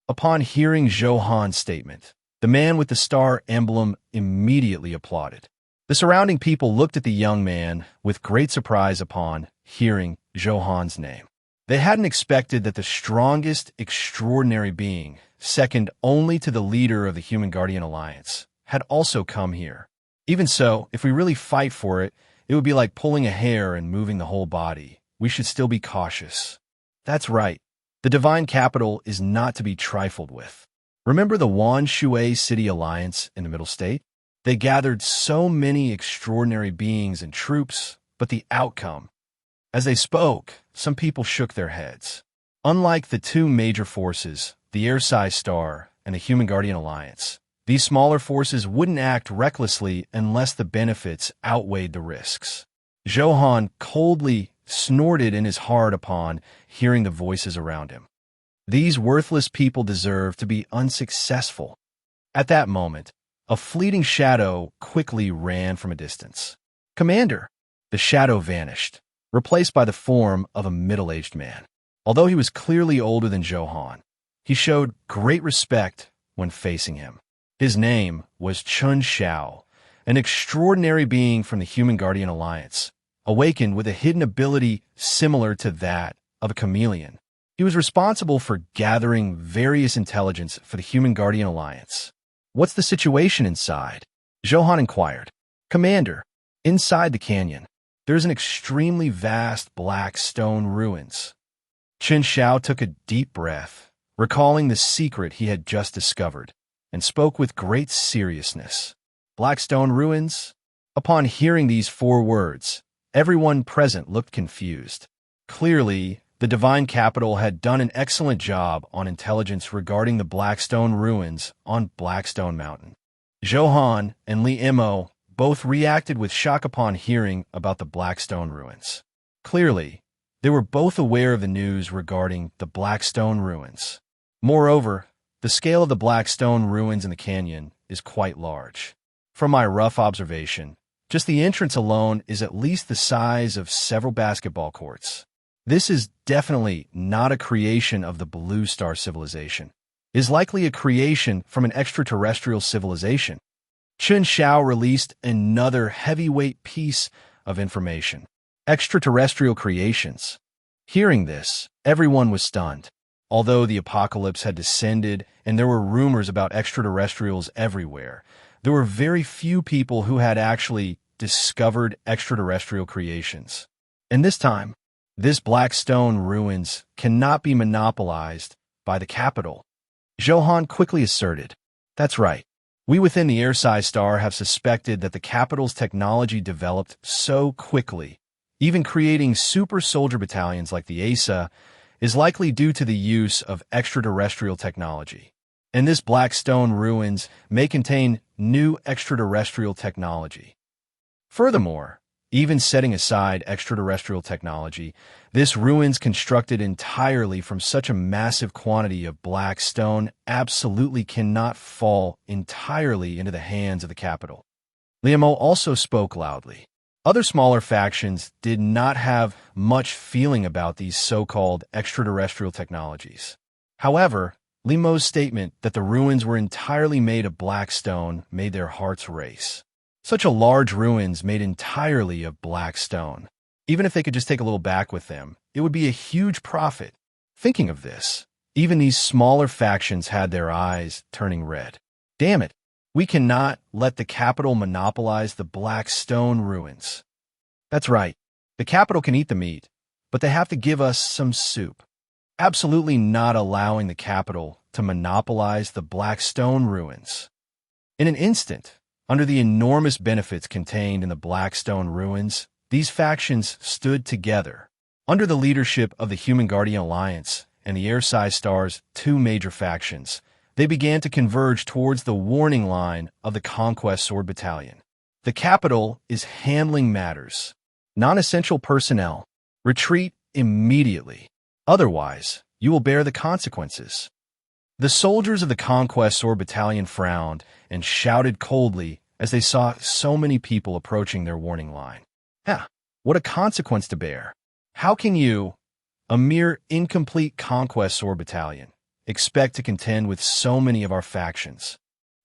Upon hearing Johan's statement, the man with the star emblem immediately applauded. The surrounding people looked at the young man with great surprise upon hearing Johan's name. They hadn't expected that the strongest extraordinary being, second only to the leader of the Human Guardian Alliance, had also come here. Even so, if we really fight for it, it would be like pulling a hair and moving the whole body. We should still be cautious. That's right. The divine capital is not to be trifled with. Remember the Wanshui City Alliance in the Middle State? They gathered so many extraordinary beings and troops, but the outcome. As they spoke, some people shook their heads. Unlike the two major forces, the Air-sized Star and the Human Guardian Alliance, these smaller forces wouldn't act recklessly unless the benefits outweighed the risks. Johann coldly snorted in his heart upon hearing the voices around him. These worthless people deserve to be unsuccessful. At that moment, a fleeting shadow quickly ran from a distance. "Commander!" The shadow vanished, replaced by the form of a middle-aged man. Although he was clearly older than Johann, he showed great respect when facing him. His name was Chun Xiao, an extraordinary being from the Human Guardian Alliance, awakened with a hidden ability similar to that of a chameleon. He was responsible for gathering various intelligence for the Human Guardian Alliance. "What's the situation inside?" Johann inquired. "Commander, inside the canyon, there's an extremely vast black stone ruins." Chen Xiao took a deep breath, recalling the secret he had just discovered, and spoke with great seriousness. "Black stone ruins?" Upon hearing these 4 words, everyone present looked confused. Clearly, the Divine Capital had done an excellent job on intelligence regarding the Blackstone ruins on Blackstone Mountain. Johann and Li Imo both reacted with shock upon hearing about the Blackstone ruins. Clearly, they were both aware of the news regarding the Blackstone ruins. Moreover, the scale of the Blackstone ruins in the canyon is quite large. From my rough observation, just the entrance alone is at least the size of several basketball courts. This is definitely not a creation of the Blue Star civilization. It is likely a creation from an extraterrestrial civilization. Chen Xiao released another heavyweight piece of information. Extraterrestrial creations. Hearing this, everyone was stunned. Although the apocalypse had descended and there were rumors about extraterrestrials everywhere, there were very few people who had actually discovered extraterrestrial creations. And this time, this Blackstone ruins cannot be monopolized by the capital. Johann quickly asserted, "That's right. We within the Air-sized Star have suspected that the capital's technology developed so quickly, even creating super soldier battalions like the ASA, is likely due to the use of extraterrestrial technology. And this Blackstone ruins may contain new extraterrestrial technology. Furthermore, even setting aside extraterrestrial technology, this ruins constructed entirely from such a massive quantity of black stone absolutely cannot fall entirely into the hands of the capital." Liamo also spoke loudly. Other smaller factions did not have much feeling about these so-called extraterrestrial technologies. However, Liamo's statement that the ruins were entirely made of black stone made their hearts race. Such a large ruins made entirely of black stone. Even if they could just take a little back with them, it would be a huge profit. Thinking of this, even these smaller factions had their eyes turning red. "Damn it, we cannot let the capital monopolize the black stone ruins." "That's right. The capital can eat the meat, but they have to give us some soup." Absolutely not allowing the capital to monopolize the black stone ruins. In an instant, under the enormous benefits contained in the Blackstone ruins, these factions stood together. Under the leadership of the Human Guardian Alliance and the Air-sized Star's 2 major factions, they began to converge towards the warning line of the Conquest Sword Battalion. "The capital is handling matters. Non-essential personnel, retreat immediately. Otherwise, you will bear the consequences." The soldiers of the Conquest Sword Battalion frowned and shouted coldly as they saw so many people approaching their warning line. What a consequence to bear. How can you, a mere incomplete Conquest Sword Battalion, expect to contend with so many of our factions?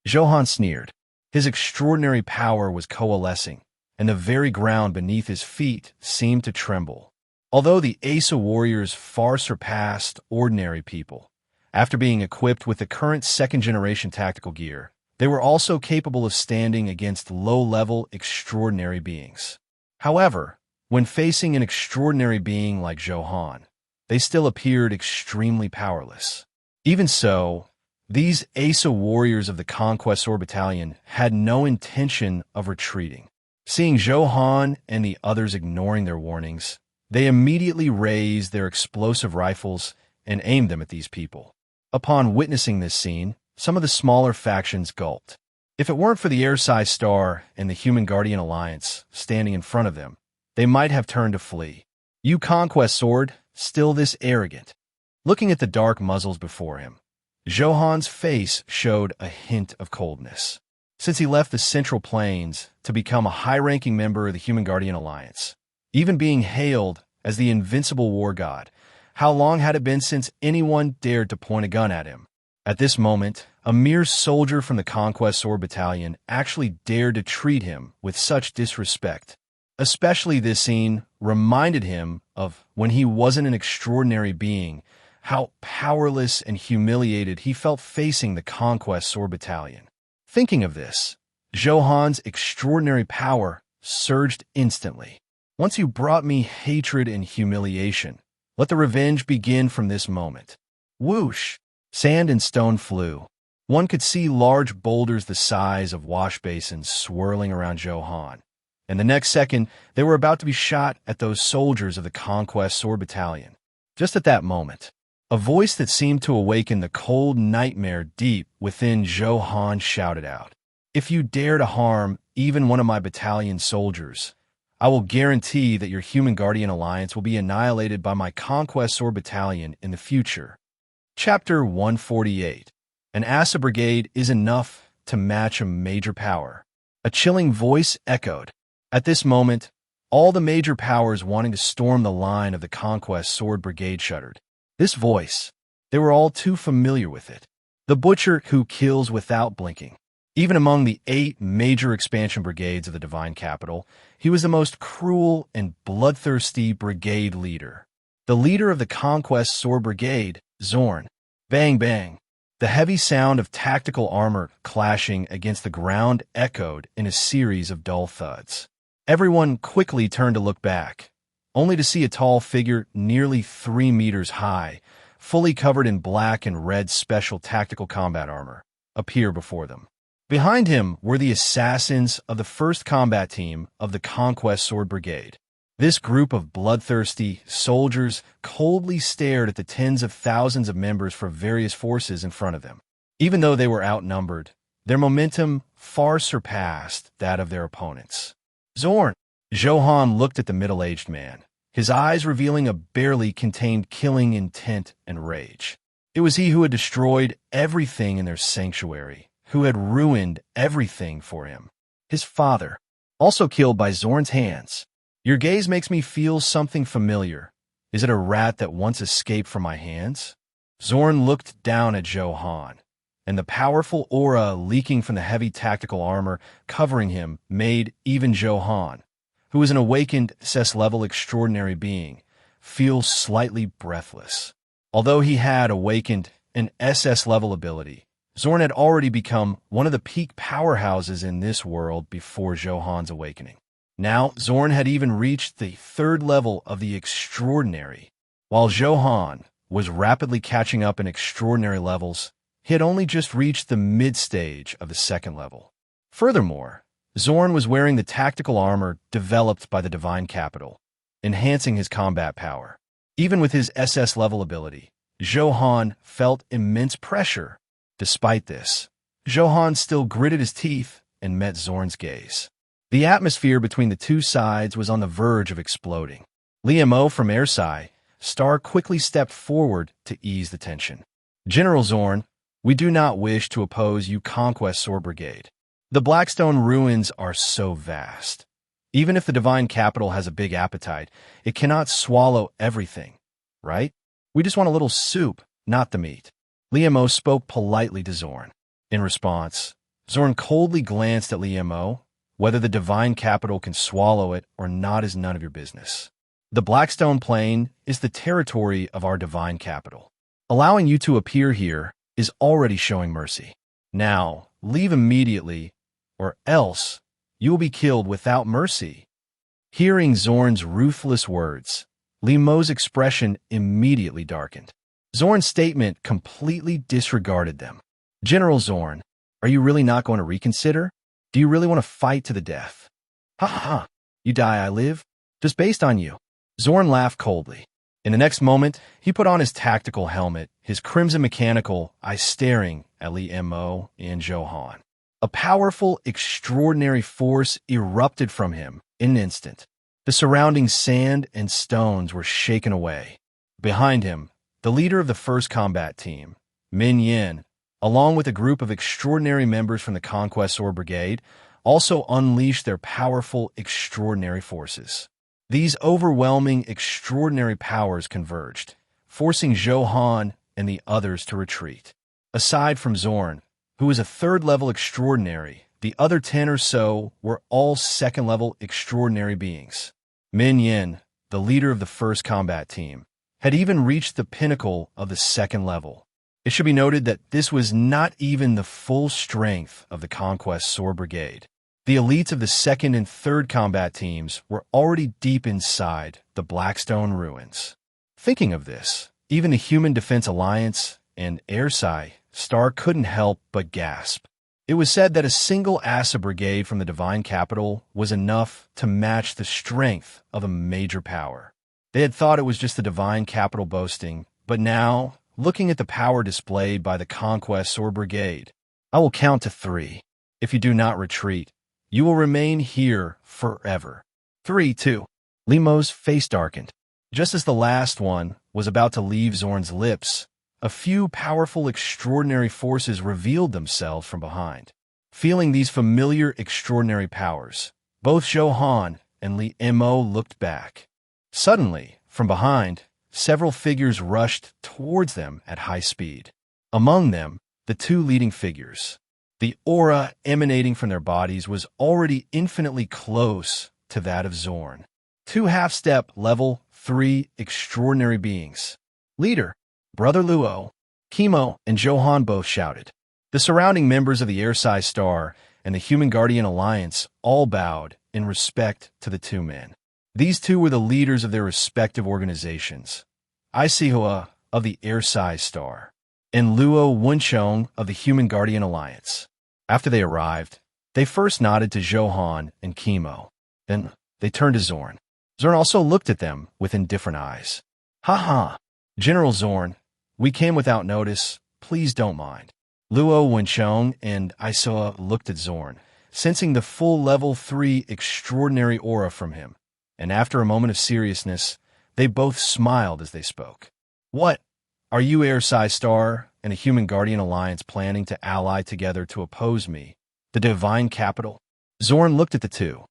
Johann sneered. His extraordinary power was coalescing, and the very ground beneath his feet seemed to tremble. Although the Asa warriors far surpassed ordinary people, after being equipped with the current second-generation tactical gear, they were also capable of standing against low-level extraordinary beings. However, when facing an extraordinary being like Johann, they still appeared extremely powerless. Even so, these Asa warriors of the Conquest Sword Battalion had no intention of retreating. Seeing Johann and the others ignoring their warnings, they immediately raised their explosive rifles and aimed them at these people. Upon witnessing this scene, some of the smaller factions gulped. If it weren't for the Ersai Star and the Human Guardian Alliance standing in front of them, they might have turned to flee. You Conquest Sword, still this arrogant. Looking at the dark muzzles before him, Johan's face showed a hint of coldness. Since he left the Central Plains to become a high-ranking member of the Human Guardian Alliance, even being hailed as the invincible war god, how long had it been since anyone dared to point a gun at him? At this moment, a mere soldier from the Conquest Sword Battalion actually dared to treat him with such disrespect. Especially this scene reminded him of when he wasn't an extraordinary being, how powerless and humiliated he felt facing the Conquest Sword Battalion. Thinking of this, Johan's extraordinary power surged instantly. Once you brought me hatred and humiliation, let the revenge begin from this moment. Whoosh! Sand and stone flew. One could see large boulders the size of wash basins swirling around Johan. And the next second, they were about to be shot at those soldiers of the Conquest Sword Battalion. Just at that moment, a voice that seemed to awaken the cold nightmare deep within Johan shouted out, "If you dare to harm even one of my battalion soldiers, I will guarantee that your Human Guardian Alliance will be annihilated by my Conquest Sword Battalion in the future." Chapter 148. An Asa Brigade is enough to match a major power. A chilling voice echoed. At this moment, all the major powers wanting to storm the line of the Conquest Sword Brigade shuddered. This voice, they were all too familiar with it. The butcher who kills without blinking. Even among the 8 major expansion brigades of the Divine Capital, he was the most cruel and bloodthirsty brigade leader. The leader of the Conquest Sword Brigade, Zorn. Bang, bang. The heavy sound of tactical armor clashing against the ground echoed in a series of dull thuds. Everyone quickly turned to look back, only to see a tall figure nearly 3 meters high, fully covered in black and red special tactical combat armor, appear before them. Behind him were the assassins of the 1st Combat Team of the Conquest Sword Brigade. This group of bloodthirsty soldiers coldly stared at the tens of thousands of members from various forces in front of them. Even though they were outnumbered, their momentum far surpassed that of their opponents. Zorn! Johan looked at the middle-aged man, his eyes revealing a barely contained killing intent and rage. It was he who had destroyed everything in their sanctuary, who had ruined everything for him. His father, also killed by Zorn's hands. Your gaze makes me feel something familiar. Is it a rat that once escaped from my hands? Zorn looked down at Johan, and the powerful aura leaking from the heavy tactical armor covering him made even Johan, who was an awakened SS-level extraordinary being, feel slightly breathless. Although he had awakened an SS-level ability, Zorn had already become one of the peak powerhouses in this world before Johan's awakening. Now, Zorn had even reached the 3rd level of the extraordinary. While Johan was rapidly catching up in extraordinary levels, he had only just reached the mid-stage of the 2nd level. Furthermore, Zorn was wearing the tactical armor developed by the Divine Capital, enhancing his combat power. Even with his SS-level ability, Johan felt immense pressure. Despite this, Johan still gritted his teeth and met Zorn's gaze. The atmosphere between the two sides was on the verge of exploding. Liamo from Ersai, Star quickly stepped forward to ease the tension. General Zorn, we do not wish to oppose you Conquest Sword Brigade. The Blackstone ruins are so vast. Even if the Divine Capital has a big appetite, it cannot swallow everything, right? We just want a little soup, not the meat. Liamo spoke politely to Zorn. In response, Zorn coldly glanced at Liamo. Whether the Divine Capital can swallow it or not is none of your business. The Blackstone Plain is the territory of our Divine Capital. Allowing you to appear here is already showing mercy. Now, leave immediately, or else you will be killed without mercy. Hearing Zorn's ruthless words, Liamo's expression immediately darkened. Zorn's statement completely disregarded them. General Zorn, are you really not going to reconsider? Do you really want to fight to the death? Ha ha, you die, I live. Just based on you. Zorn laughed coldly. In the next moment, he put on his tactical helmet, his crimson mechanical eye staring at Li Mo and Johan. A powerful, extraordinary force erupted from him in an instant. The surrounding sand and stones were shaken away. Behind him, the leader of the first combat team, Min Yin, along with a group of extraordinary members from the Conquestor Brigade, also unleashed their powerful, extraordinary forces. These overwhelming, extraordinary powers converged, forcing Johan and the others to retreat. Aside from Zorn, who was a third-level extraordinary, the other 10 or so were all second-level extraordinary beings. Min Yin, the leader of the first combat team, had even reached the pinnacle of the second level. It should be noted that this was not even the full strength of the Conquestor Brigade. The elites of the second and third combat teams were already deep inside the Blackstone ruins. Thinking of this, even the Human Defense Alliance and SSS-Star couldn't help but gasp. It was said that a single Asa brigade from the Divine Capital was enough to match the strength of a major power. They had thought it was just the Divine Capital boasting, but now, looking at the power displayed by the Conquestor Brigade, I will count to 3. If you do not retreat, you will remain here forever. 3, 2. Limo's face darkened. Just as the last one was about to leave Zorn's lips, a few powerful extraordinary forces revealed themselves from behind. Feeling these familiar extraordinary powers, both Johan and Li Mo looked back. Suddenly, from behind, several figures rushed towards them at high speed. Among them, the 2 leading figures. The aura emanating from their bodies was already infinitely close to that of Zorn. 2 half-step level 3 extraordinary beings. Leader, Brother Luo, Kimo, and Johan both shouted. The surrounding members of the SSS-Star and the Human Guardian Alliance all bowed in respect to the 2 men. These 2 were the leaders of their respective organizations. Isihua of the SSS-Star and Luo Wunchong of the Human Guardian Alliance. After they arrived, they first nodded to Johan and Kimo. Then they turned to Zorn. Zorn also looked at them with indifferent eyes. "Ha ha, General Zorn, we came without notice. Please don't mind." Luo Wunchong and Isihua looked at Zorn, sensing the full level 3 extraordinary aura from him, and after a moment of seriousness, they both smiled as they spoke. "What? Are you SSS-Star and the Human Guardian Alliance planning to ally together to oppose me, the Divine Capital?" Zorn looked at the 2.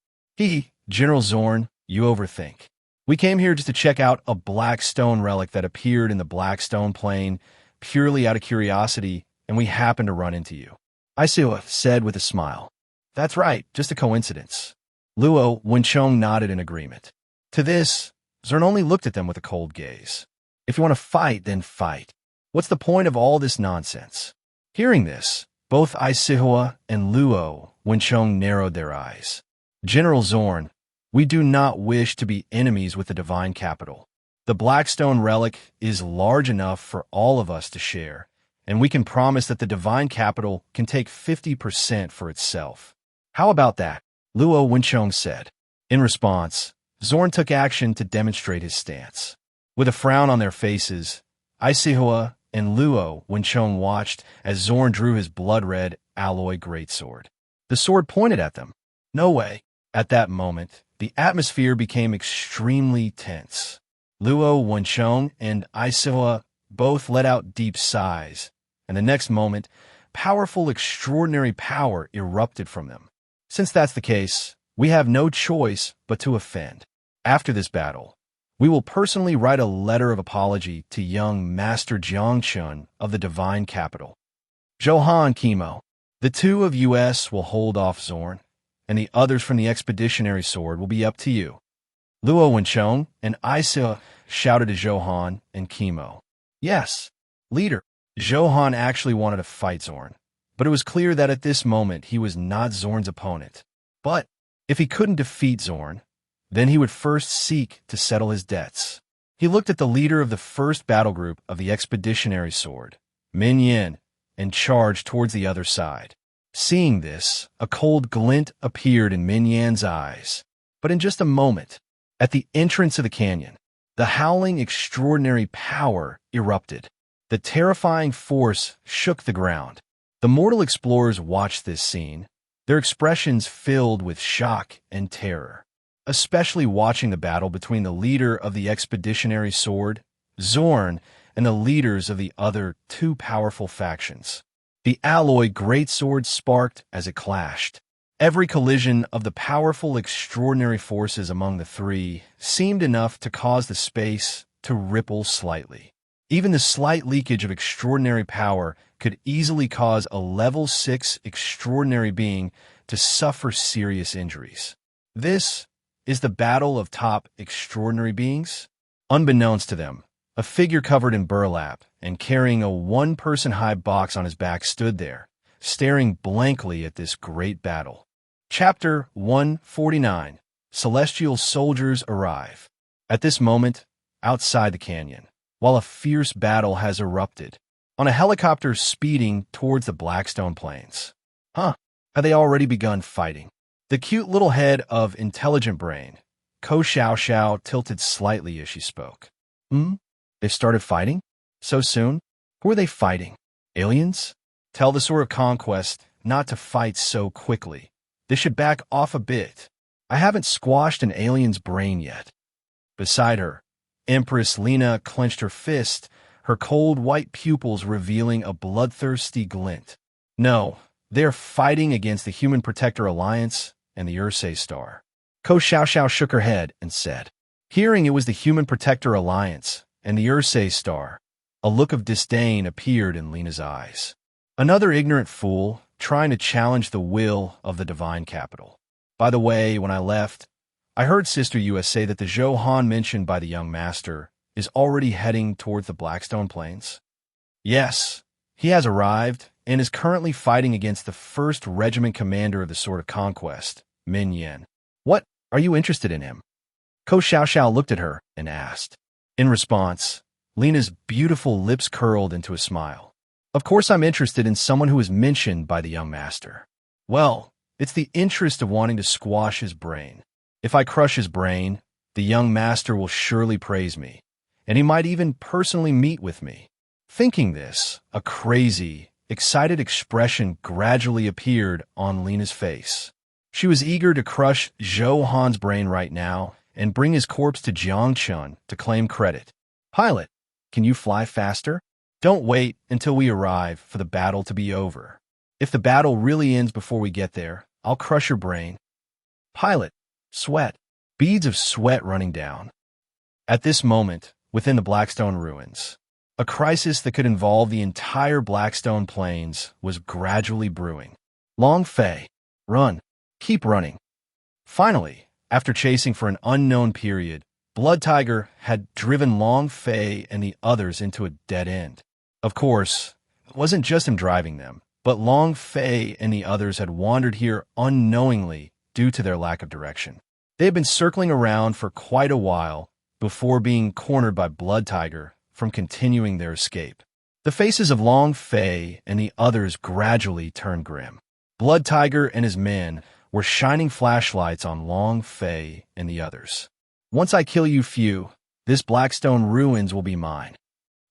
General Zorn, you overthink. We came here just to check out a black stone relic that appeared in the Blackstone Plain purely out of curiosity, and we happened to run into you," Isihua said with a smile. "That's right, just a coincidence." Luo Wunchong nodded in agreement. To this, Zorn only looked at them with a cold gaze. "If you want to fight, then fight. What's the point of all this nonsense?" Hearing this, both Isihua and Luo Wunchong narrowed their eyes. "General Zorn, we do not wish to be enemies with the Divine Capital. The Blackstone relic is large enough for all of us to share, and we can promise that the Divine Capital can take 50% for itself. How about that?" Luo Wunchong said. In response, Zorn took action to demonstrate his stance. With a frown on their faces, Isihua and Luo Wunchong watched as Zorn drew his blood-red alloy greatsword. The sword pointed at them. No way. At that moment, the atmosphere became extremely tense. Luo Wunchong and Isihua both let out deep sighs, and the next moment, powerful, extraordinary power erupted from them. Since that's the case, we have no choice but to offend. After this battle, we will personally write a letter of apology to young Master Jiang Chen of the Divine Capital. Johan, Kimo, the 2 of us will hold off Zorn, and the others from the Expeditionary Sword will be up to you. Luo Wunchong and Isihua shouted to Johan and Kimo. Yes, leader. Johan actually wanted to fight Zorn, but it was clear that at this moment he was not Zorn's opponent. But if he couldn't defeat Zorn, then he would first seek to settle his debts. He looked at the leader of the first battle group of the Expeditionary Sword, Min Yin, and charged towards the other side. Seeing this, a cold glint appeared in Min Yan's eyes. But in just a moment, at the entrance of the canyon, The howling extraordinary power erupted. The terrifying force shook the ground. The mortal explorers watched this scene, their expressions filled with shock and terror, especially watching the battle between the leader of the expeditionary sword, Zorn, and the leaders of the other two powerful factions. The alloy greatsword sparked as it clashed. Every collision of the powerful extraordinary forces among the three seemed enough to cause the space to ripple slightly. Even the slight leakage of extraordinary power could easily cause a level 6 extraordinary being to suffer serious injuries. This is the battle of top extraordinary beings? Unbeknownst to them, a figure covered in burlap and carrying a one-person-high box on his back stood there, staring blankly at this great battle. Chapter 149: Celestial Soldiers Arrive. At this moment, outside the canyon, while a fierce battle has erupted, on a helicopter speeding towards the Blackstone Plains. Have they already begun fighting? The cute little head of Intelligent Brain, Ko Xiao Xiao, tilted slightly as she spoke. They've started fighting? So soon? Who are they fighting? Aliens? Tell the Sword of Conquest not to fight so quickly. They should back off a bit. I haven't squashed an alien's brain yet. Beside her, Empress Lena clenched her fist, her cold white pupils revealing a bloodthirsty glint. No, they're fighting against the Human Protector Alliance and the Ursay Star. Ko Xiao Xiao shook her head and said, hearing it was the Human Protector Alliance and the Ursay Star, a look of disdain appeared in Lena's eyes. Another ignorant fool trying to challenge the will of the Divine Capital. By the way, when I left, I heard Sister US say that the Zhou Han mentioned by the young master is already heading towards the Blackstone Plains. Yes, he has arrived and is currently fighting against the 1st Regiment Commander of the Sword of Conquest, Min Yen. What, are you interested in him? Ko Xiao Xiao looked at her and asked. In response, Lena's beautiful lips curled into a smile. Of course I'm interested in someone who is mentioned by the young master. Well, it's the interest of wanting to squash his brain. If I crush his brain, the young master will surely praise me, and he might even personally meet with me. Thinking this, a crazy, excited expression gradually appeared on Lena's face. She was eager to crush Zhou Han's brain right now and bring his corpse to Jiang Chen to claim credit. Pilot, can you fly faster? Don't wait until we arrive for the battle to be over. If the battle really ends before we get there, I'll crush your brain. Pilot, sweat. Beads of sweat running down. At this moment, within the Blackstone ruins, a crisis that could involve the entire Blackstone Plains was gradually brewing. Long Fei, run. Keep running. Finally, after chasing for an unknown period, Blood Tiger had driven Long Fei and the others into a dead end. Of course, it wasn't just him driving them, but Long Fei and the others had wandered here unknowingly due to their lack of direction. They had been circling around for quite a while before being cornered by Blood Tiger from continuing their escape. The faces of Long Fei and the others gradually turned grim. Blood Tiger and his men were shining flashlights on Long Fei and the others. Once I kill you few, this Blackstone ruins will be mine.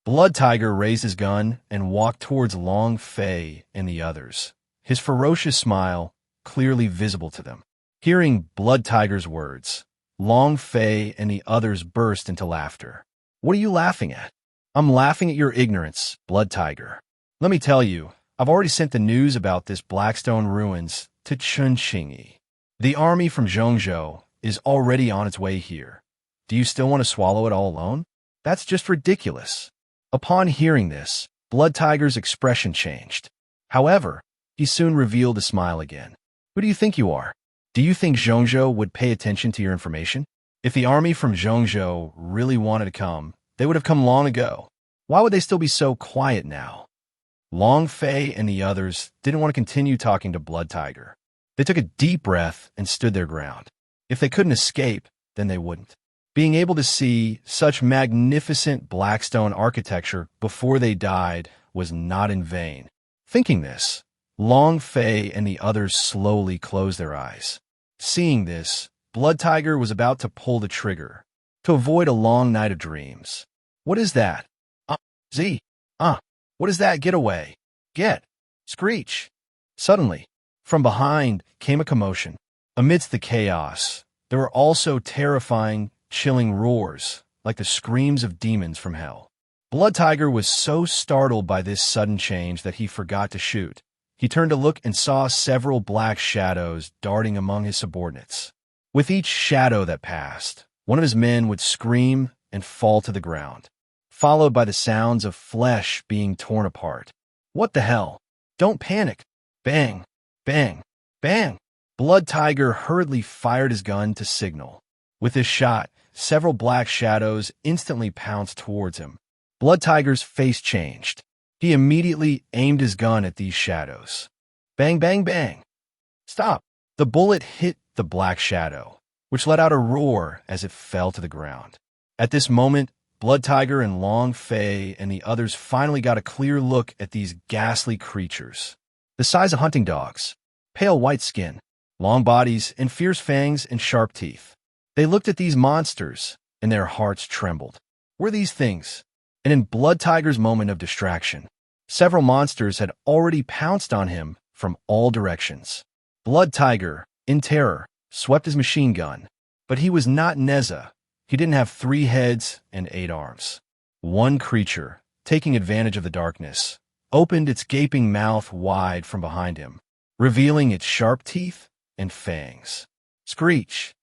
Blood Tiger raised his gun and walked towards Long Fei and the others, his ferocious smile clearly visible to them. Hearing Blood Tiger's words, Long Fei and the others burst into laughter. What are you laughing at? I'm laughing at your ignorance, Blood Tiger. Let me tell you, I've already sent the news about this Blackstone ruins to Chunqingyi. The army from Zhongzhou is already on its way here. Do you still want to swallow it all alone? That's just ridiculous. Upon hearing this, Blood Tiger's expression changed. However, he soon revealed a smile again. Who do you think you are? Do you think Zhongzhou would pay attention to your information? If the army from Zhongzhou really wanted to come, they would have come long ago. Why would they still be so quiet now? Long Fei and the others didn't want to continue talking to Blood Tiger. They took a deep breath and stood their ground. If they couldn't escape, then they wouldn't. Being able to see such magnificent Blackstone architecture before they died was not in vain. Thinking this, Long Fei and the others slowly closed their eyes. Seeing this, Blood Tiger was about to pull the trigger. to avoid a long night of dreams. What is that? Z. What is that? Get away. Get. Screech. Suddenly, from behind came a commotion. Amidst the chaos, there were also terrifying, chilling roars, like the screams of demons from hell. Blood Tiger was so startled by this sudden change that he forgot to shoot. He turned to look and saw several black shadows darting among his subordinates. With each shadow that passed, one of his men would scream and fall to the ground, followed by the sounds of flesh being torn apart. What the hell? Don't panic. Bang, bang, bang. Blood Tiger hurriedly fired his gun to signal. With his shot, several black shadows instantly pounced towards him. Blood Tiger's face changed. He immediately aimed his gun at these shadows. Bang, bang, bang. Stop. The bullet hit the black shadow, which let out a roar as it fell to the ground. At this moment, Blood Tiger and Long Fei and the others finally got a clear look at these ghastly creatures. The size of hunting dogs, pale white skin, long bodies, and fierce fangs and sharp teeth. They looked at these monsters, and their hearts trembled. Were these things? And in Blood Tiger's moment of distraction, several monsters had already pounced on him from all directions. Blood Tiger, in terror, swept his machine gun, but he was not Neza. He didn't have 3 heads and 8 arms. One creature, taking advantage of the darkness, opened its gaping mouth wide from behind him, revealing its sharp teeth and fangs. Screech!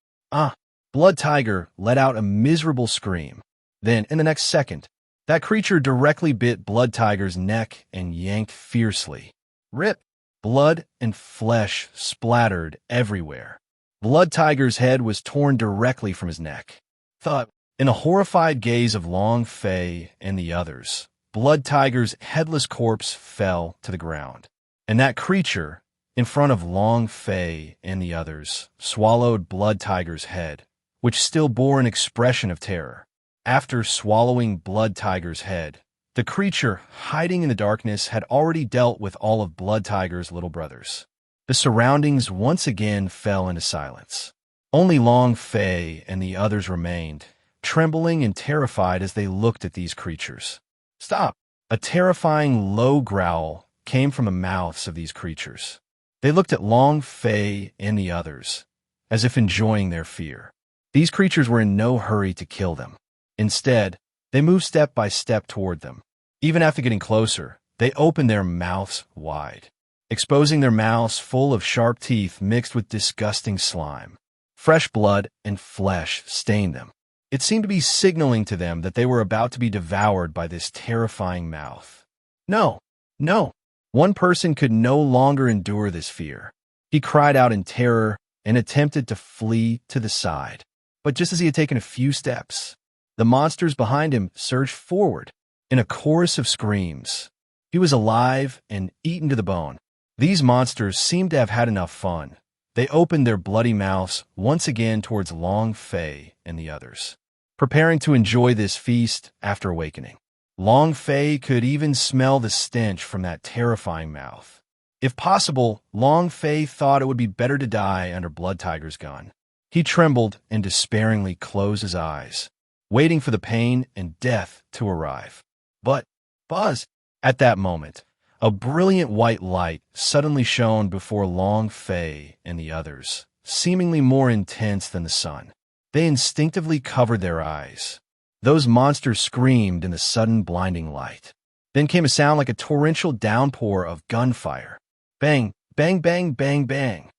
Blood Tiger let out a miserable scream. Then, in the next second, that creature directly bit Blood Tiger's neck and yanked fiercely. Rip! Blood and flesh splattered everywhere. Blood Tiger's head was torn directly from his neck. Thud! In a horrified gaze of Long Fei and the others, Blood Tiger's headless corpse fell to the ground. And that creature, in front of Long Fei and the others, swallowed Blood Tiger's head, which still bore an expression of terror. After swallowing Blood Tiger's head, the creature, hiding in the darkness, had already dealt with all of Blood Tiger's little brothers. The surroundings once again fell into silence. Only Long Fei and the others remained, trembling and terrified as they looked at these creatures. Stop! A terrifying low growl came from the mouths of these creatures. They looked at Long Fei and the others, as if enjoying their fear. These creatures were in no hurry to kill them. Instead, they moved step by step toward them. Even after getting closer, they opened their mouths wide, exposing their mouths full of sharp teeth mixed with disgusting slime. Fresh blood and flesh stained them. It seemed to be signaling to them that they were about to be devoured by this terrifying mouth. No, no. One person could no longer endure this fear. He cried out in terror and attempted to flee to the side. But just as he had taken a few steps, the monsters behind him surged forward in a chorus of screams. He was alive and eaten to the bone. These monsters seemed to have had enough fun. They opened their bloody mouths once again towards Long Fei and the others, preparing to enjoy this feast after awakening. Long Fei could even smell the stench from that terrifying mouth. If possible, Long Fei thought it would be better to die under Blood Tiger's gun. He trembled and despairingly closed his eyes, waiting for the pain and death to arrive. But, buzz! At that moment, a brilliant white light suddenly shone before Long Fei and the others, seemingly more intense than the sun. They instinctively covered their eyes. Those monsters screamed in the sudden blinding light. Then came a sound like a torrential downpour of gunfire. Bang, bang, bang, bang, bang.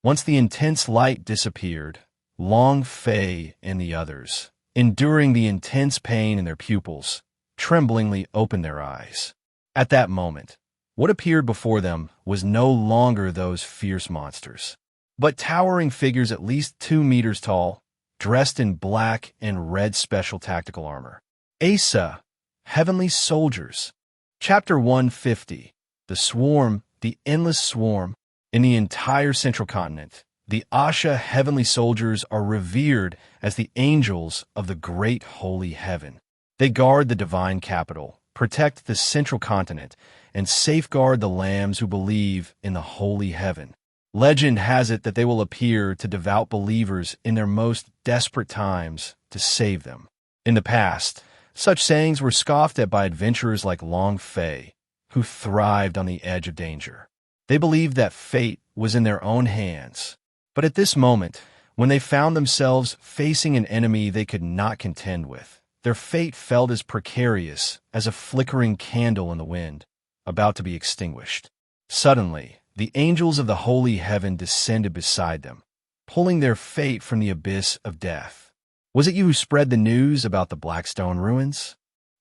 Once the intense light disappeared, Long Fei and the others, enduring the intense pain in their pupils, tremblingly opened their eyes. At that moment, what appeared before them was no longer those fierce monsters, but towering figures at least 2 meters tall, dressed in black and red special tactical armor. Asa, Heavenly Soldiers. Chapter 150. The Swarm, the Endless Swarm. In the entire central continent, the Asha Heavenly Soldiers are revered as the angels of the great holy heaven. They guard the divine capital, protect the central continent, and safeguard the lambs who believe in the holy heaven. Legend has it that they will appear to devout believers in their most desperate times to save them. In the past, such sayings were scoffed at by adventurers like Long Fei, who thrived on the edge of danger. They believed that fate was in their own hands. But at this moment, when they found themselves facing an enemy they could not contend with, their fate felt as precarious as a flickering candle in the wind, about to be extinguished. Suddenly, the angels of the holy heaven descended beside them, pulling their fate from the abyss of death. Was it you who spread the news about the Blackstone ruins?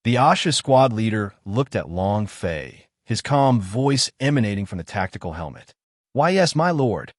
The Asha squad leader looked at Long Fei, his calm voice emanating from the tactical helmet. Why, yes, my lord.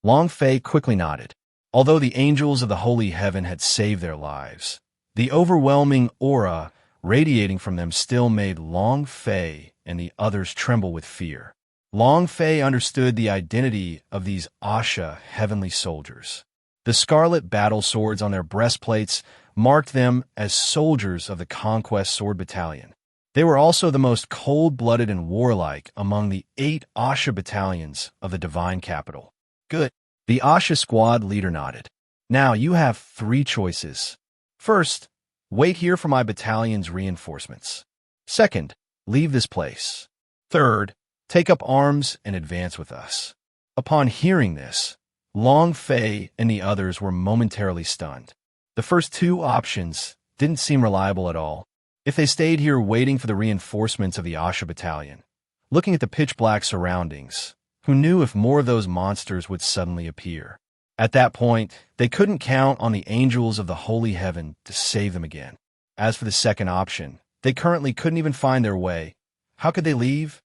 Long Fei quickly nodded. Although the angels of the holy heaven had saved their lives, the overwhelming aura radiating from them still made Long Fei and the others tremble with fear. Long Fei understood the identity of these Asha heavenly soldiers. The scarlet battle swords on their breastplates marked them as soldiers of the Conquest Sword Battalion. They were also the most cold-blooded and warlike among the 8 Asha battalions of the Divine Capital. Good. The Asha squad leader nodded. Now you have 3 choices. First, wait here for my battalion's reinforcements. Second, leave this place. Third, take up arms and advance with us. Upon hearing this, Long Fei and the others were momentarily stunned. The first 2 options didn't seem reliable at all. If they stayed here waiting for the reinforcements of the Asha battalion, looking at the pitch-black surroundings, who knew if more of those monsters would suddenly appear? At that point, they couldn't count on the angels of the holy heaven to save them again. As for the second option, they currently couldn't even find their way. How could they leave?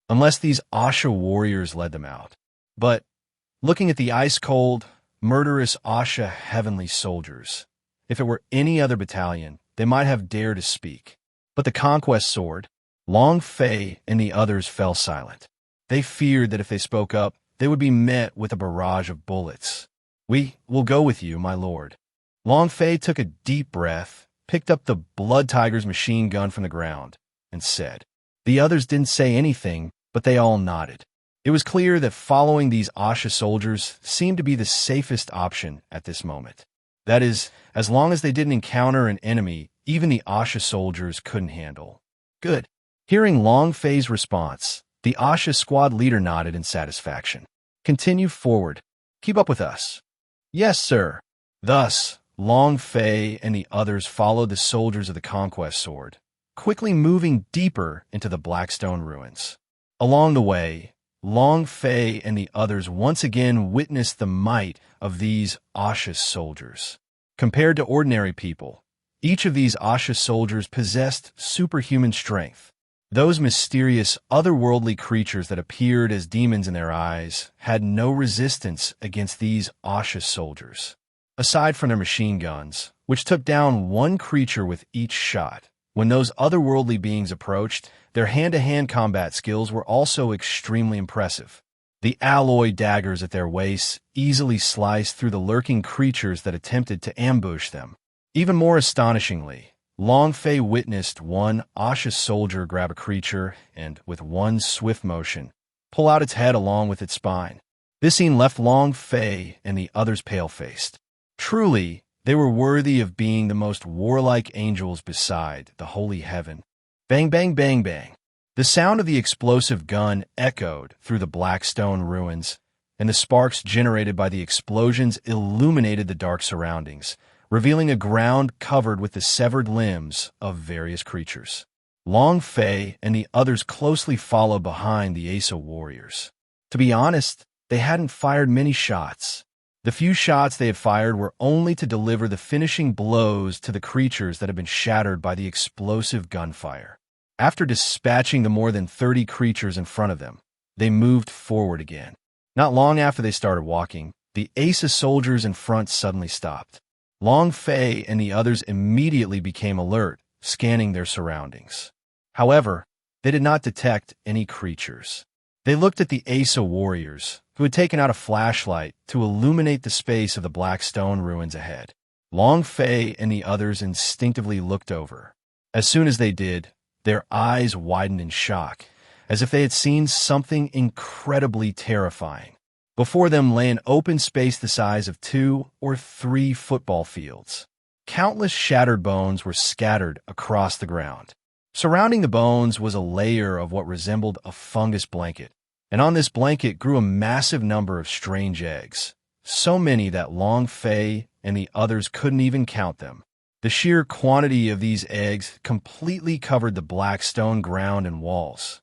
Unless these Asha warriors led them out. But, looking at the ice-cold, murderous Asha heavenly soldiers, if it were any other battalion, they might have dared to speak. But the Conquest Sword, Long Fei and the others fell silent. They feared that if they spoke up, they would be met with a barrage of bullets. We will go with you, my lord. Long Fei took a deep breath, picked up the Blood Tiger's machine gun from the ground, and said. The others didn't say anything, but they all nodded. It was clear that following these Asha soldiers seemed to be the safest option at this moment. That is, as long as they didn't encounter an enemy even the Asha soldiers couldn't handle. Good. Hearing Long Fei's response, the Asha squad leader nodded in satisfaction. Continue forward. Keep up with us. Yes, sir. Thus, Long Fei and the others followed the soldiers of the Conquest Sword, quickly moving deeper into the Blackstone ruins. Along the way, Long Fei and the others once again witnessed the might of these Asha soldiers. Compared to ordinary people, each of these Asha soldiers possessed superhuman strength. Those mysterious, otherworldly creatures that appeared as demons in their eyes had no resistance against these Asha soldiers. Aside from their machine guns, which took down one creature with each shot, when those otherworldly beings approached, their hand-to-hand combat skills were also extremely impressive. The alloy daggers at their waists easily sliced through the lurking creatures that attempted to ambush them. Even more astonishingly, Long Fei witnessed one Asha soldier grab a creature and, with one swift motion, pull out its head along with its spine. This scene left Long Fei and the others pale-faced. Truly, they were worthy of being the most warlike angels beside the holy heaven. Bang, bang, bang, bang. The sound of the explosive gun echoed through the Blackstone ruins, and the sparks generated by the explosions illuminated the dark surroundings, revealing a ground covered with the severed limbs of various creatures. Long Fei and the others closely followed behind the Asa warriors. To be honest, they hadn't fired many shots. The few shots they had fired were only to deliver the finishing blows to the creatures that had been shattered by the explosive gunfire. After dispatching the more than 30 creatures in front of them, they moved forward again. Not long after they started walking, the Asa soldiers in front suddenly stopped. Long Fei and the others immediately became alert, scanning their surroundings. However, they did not detect any creatures. They looked at the Asa warriors, who had taken out a flashlight to illuminate the space of the Blackstone ruins ahead. Long Fei and the others instinctively looked over. As soon as they did, their eyes widened in shock, as if they had seen something incredibly terrifying. Before them lay an open space the size of 2 or 3 football fields. Countless shattered bones were scattered across the ground. Surrounding the bones was a layer of what resembled a fungus blanket, and on this blanket grew a massive number of strange eggs, so many that Long Fei and the others couldn't even count them. The sheer quantity of these eggs completely covered the black stone ground and walls.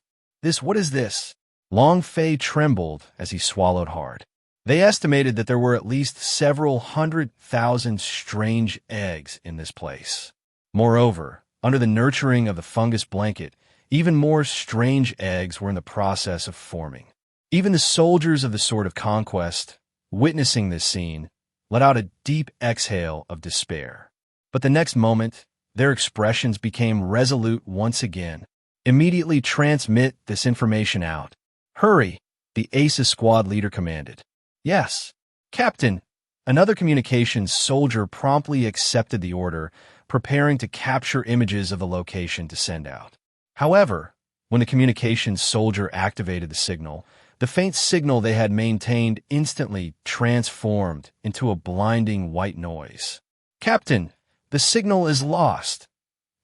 What is this? Long Fei trembled as he swallowed hard. They estimated that there were at least several 100,000 strange eggs in this place. Moreover, under the nurturing of the fungus blanket, even more strange eggs were in the process of forming. Even the soldiers of the Sword of Conquest, witnessing this scene, let out a deep exhale of despair. But the next moment, their expressions became resolute once again. Immediately transmit this information out. Hurry, the ACES squad leader commanded. Yes, Captain. Another communications soldier promptly accepted the order, preparing to capture images of the location to send out. However, when the communications soldier activated the signal, the faint signal they had maintained instantly transformed into a blinding white noise. Captain, the signal is lost,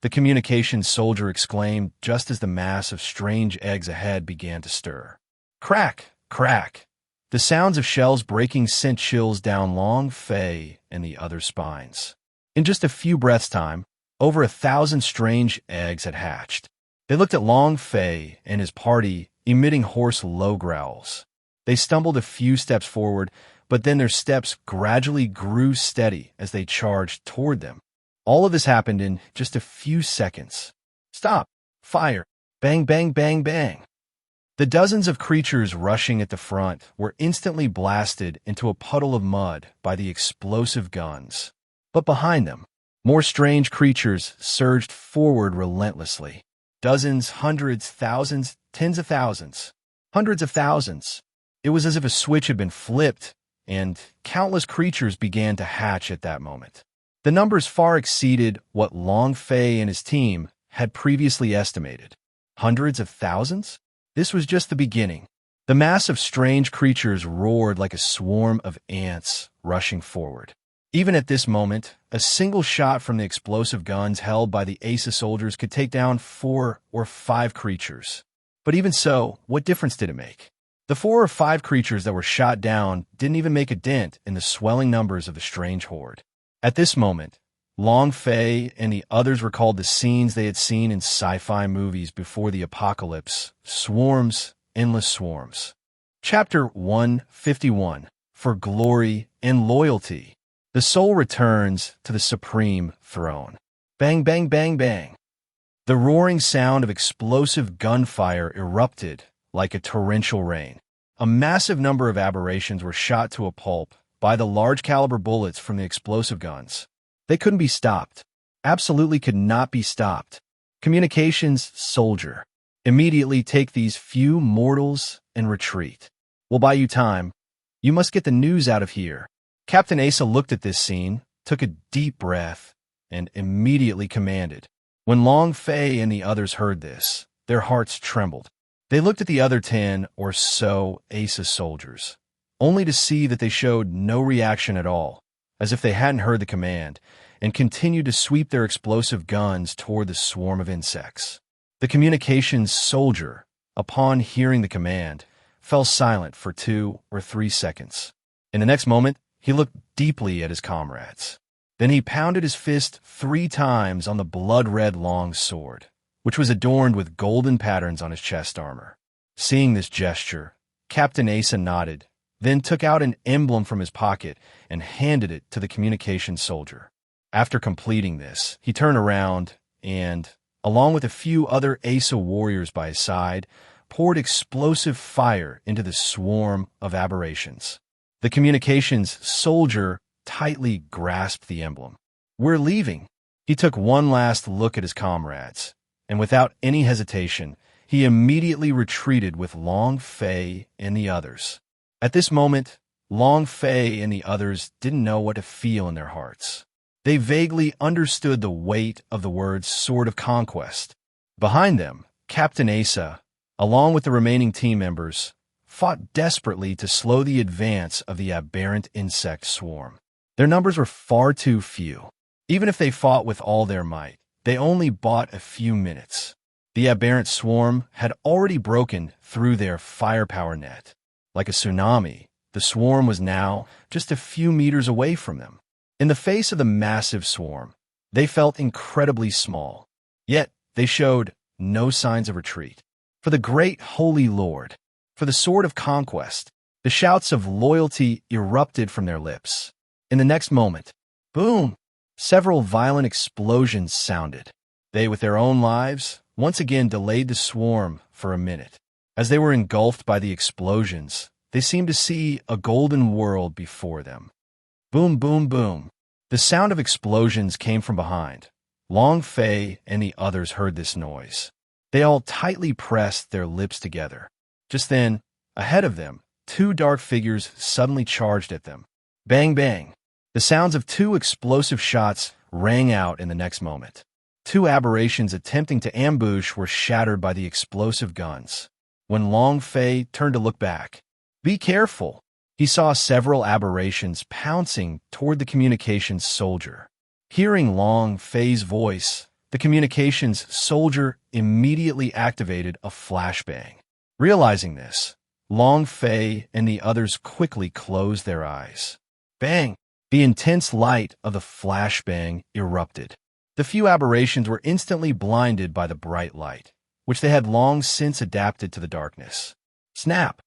the communications soldier exclaimed just as the mass of strange eggs ahead began to stir. Crack, crack. The sounds of shells breaking sent chills down Long Fei and the other spines. In just a few breaths' time, over 1,000 strange eggs had hatched. They looked at Long Fei and his party, emitting hoarse low growls. They stumbled a few steps forward, but then their steps gradually grew steady as they charged toward them. All of this happened in just a few seconds. Stop! Fire! Bang, bang, bang, bang! The dozens of creatures rushing at the front were instantly blasted into a puddle of mud by the explosive guns. But behind them, more strange creatures surged forward relentlessly. Dozens, hundreds, thousands, tens of thousands, hundreds of thousands. It was as if a switch had been flipped, and countless creatures began to hatch at that moment. The numbers far exceeded what Long Fei and his team had previously estimated. Hundreds of thousands? This was just the beginning. The mass of strange creatures roared like a swarm of ants rushing forward. Even at this moment, a single shot from the explosive guns held by the ACES soldiers could take down 4 or 5 creatures. But even so, what difference did it make? The 4 or 5 creatures that were shot down didn't even make a dent in the swelling numbers of the strange horde. At this moment, Long Fei and the others recalled the scenes they had seen in sci-fi movies before the apocalypse. Swarms, endless swarms. Chapter 151. For Glory and Loyalty. The soul returns to the supreme throne. Bang, bang, bang, bang. The roaring sound of explosive gunfire erupted like a torrential rain. A massive number of aberrations were shot to a pulp by the large-caliber bullets from the explosive guns. They couldn't be stopped. Absolutely could not be stopped. Communications soldier. Immediately take these few mortals and retreat. We'll buy you time. You must get the news out of here. Captain Asa looked at this scene, took a deep breath, and immediately commanded. When Long Fei and the others heard this, their hearts trembled. They looked at the other 10 or so ACES soldiers, only to see that they showed no reaction at all, as if they hadn't heard the command, and continued to sweep their explosive guns toward the swarm of insects. The communications soldier, upon hearing the command, fell silent for 2 or 3 seconds. In the next moment, he looked deeply at his comrades. Then he pounded his fist 3 times on the blood-red long sword, which was adorned with golden patterns on his chest armor. Seeing this gesture, Captain Asa nodded, then took out an emblem from his pocket and handed it to the communications soldier. After completing this, he turned around and, along with a few other Asa warriors by his side, poured explosive fire into the swarm of aberrations. The communications soldier tightly grasped the emblem. We're leaving. He took one last look at his comrades, and without any hesitation, he immediately retreated with Long Fei and the others. At this moment, Long Fei and the others didn't know what to feel in their hearts. They vaguely understood the weight of the words Sword of Conquest. Behind them, Captain Asa, along with the remaining team members, fought desperately to slow the advance of the aberrant insect swarm. Their numbers were far too few. Even if they fought with all their might, they only bought a few minutes. The aberrant swarm had already broken through their firepower net. Like a tsunami, the swarm was now just a few meters away from them. In the face of the massive swarm, they felt incredibly small. Yet, they showed no signs of retreat. For the great Holy Lord, for the sword of conquest, the shouts of loyalty erupted from their lips. In the next moment, boom! Several violent explosions sounded. They, with their own lives, once again delayed the swarm for a minute. As they were engulfed by the explosions, they seemed to see a golden world before them. Boom, boom, boom. The sound of explosions came from behind. Long Fei and the others heard this noise. They all tightly pressed their lips together. Just then, ahead of them, two dark figures suddenly charged at them. Bang, bang. The sounds of two explosive shots rang out in the next moment. Two aberrations attempting to ambush were shattered by the explosive guns. When Long Fei turned to look back, "Be careful!" He saw several aberrations pouncing toward the communications soldier. Hearing Long Fei's voice, the communications soldier immediately activated a flashbang. Realizing this, Long Fei and the others quickly closed their eyes. Bang! The intense light of the flashbang erupted. The few aberrations were instantly blinded by the bright light, which they had long since adapted to the darkness. Snap!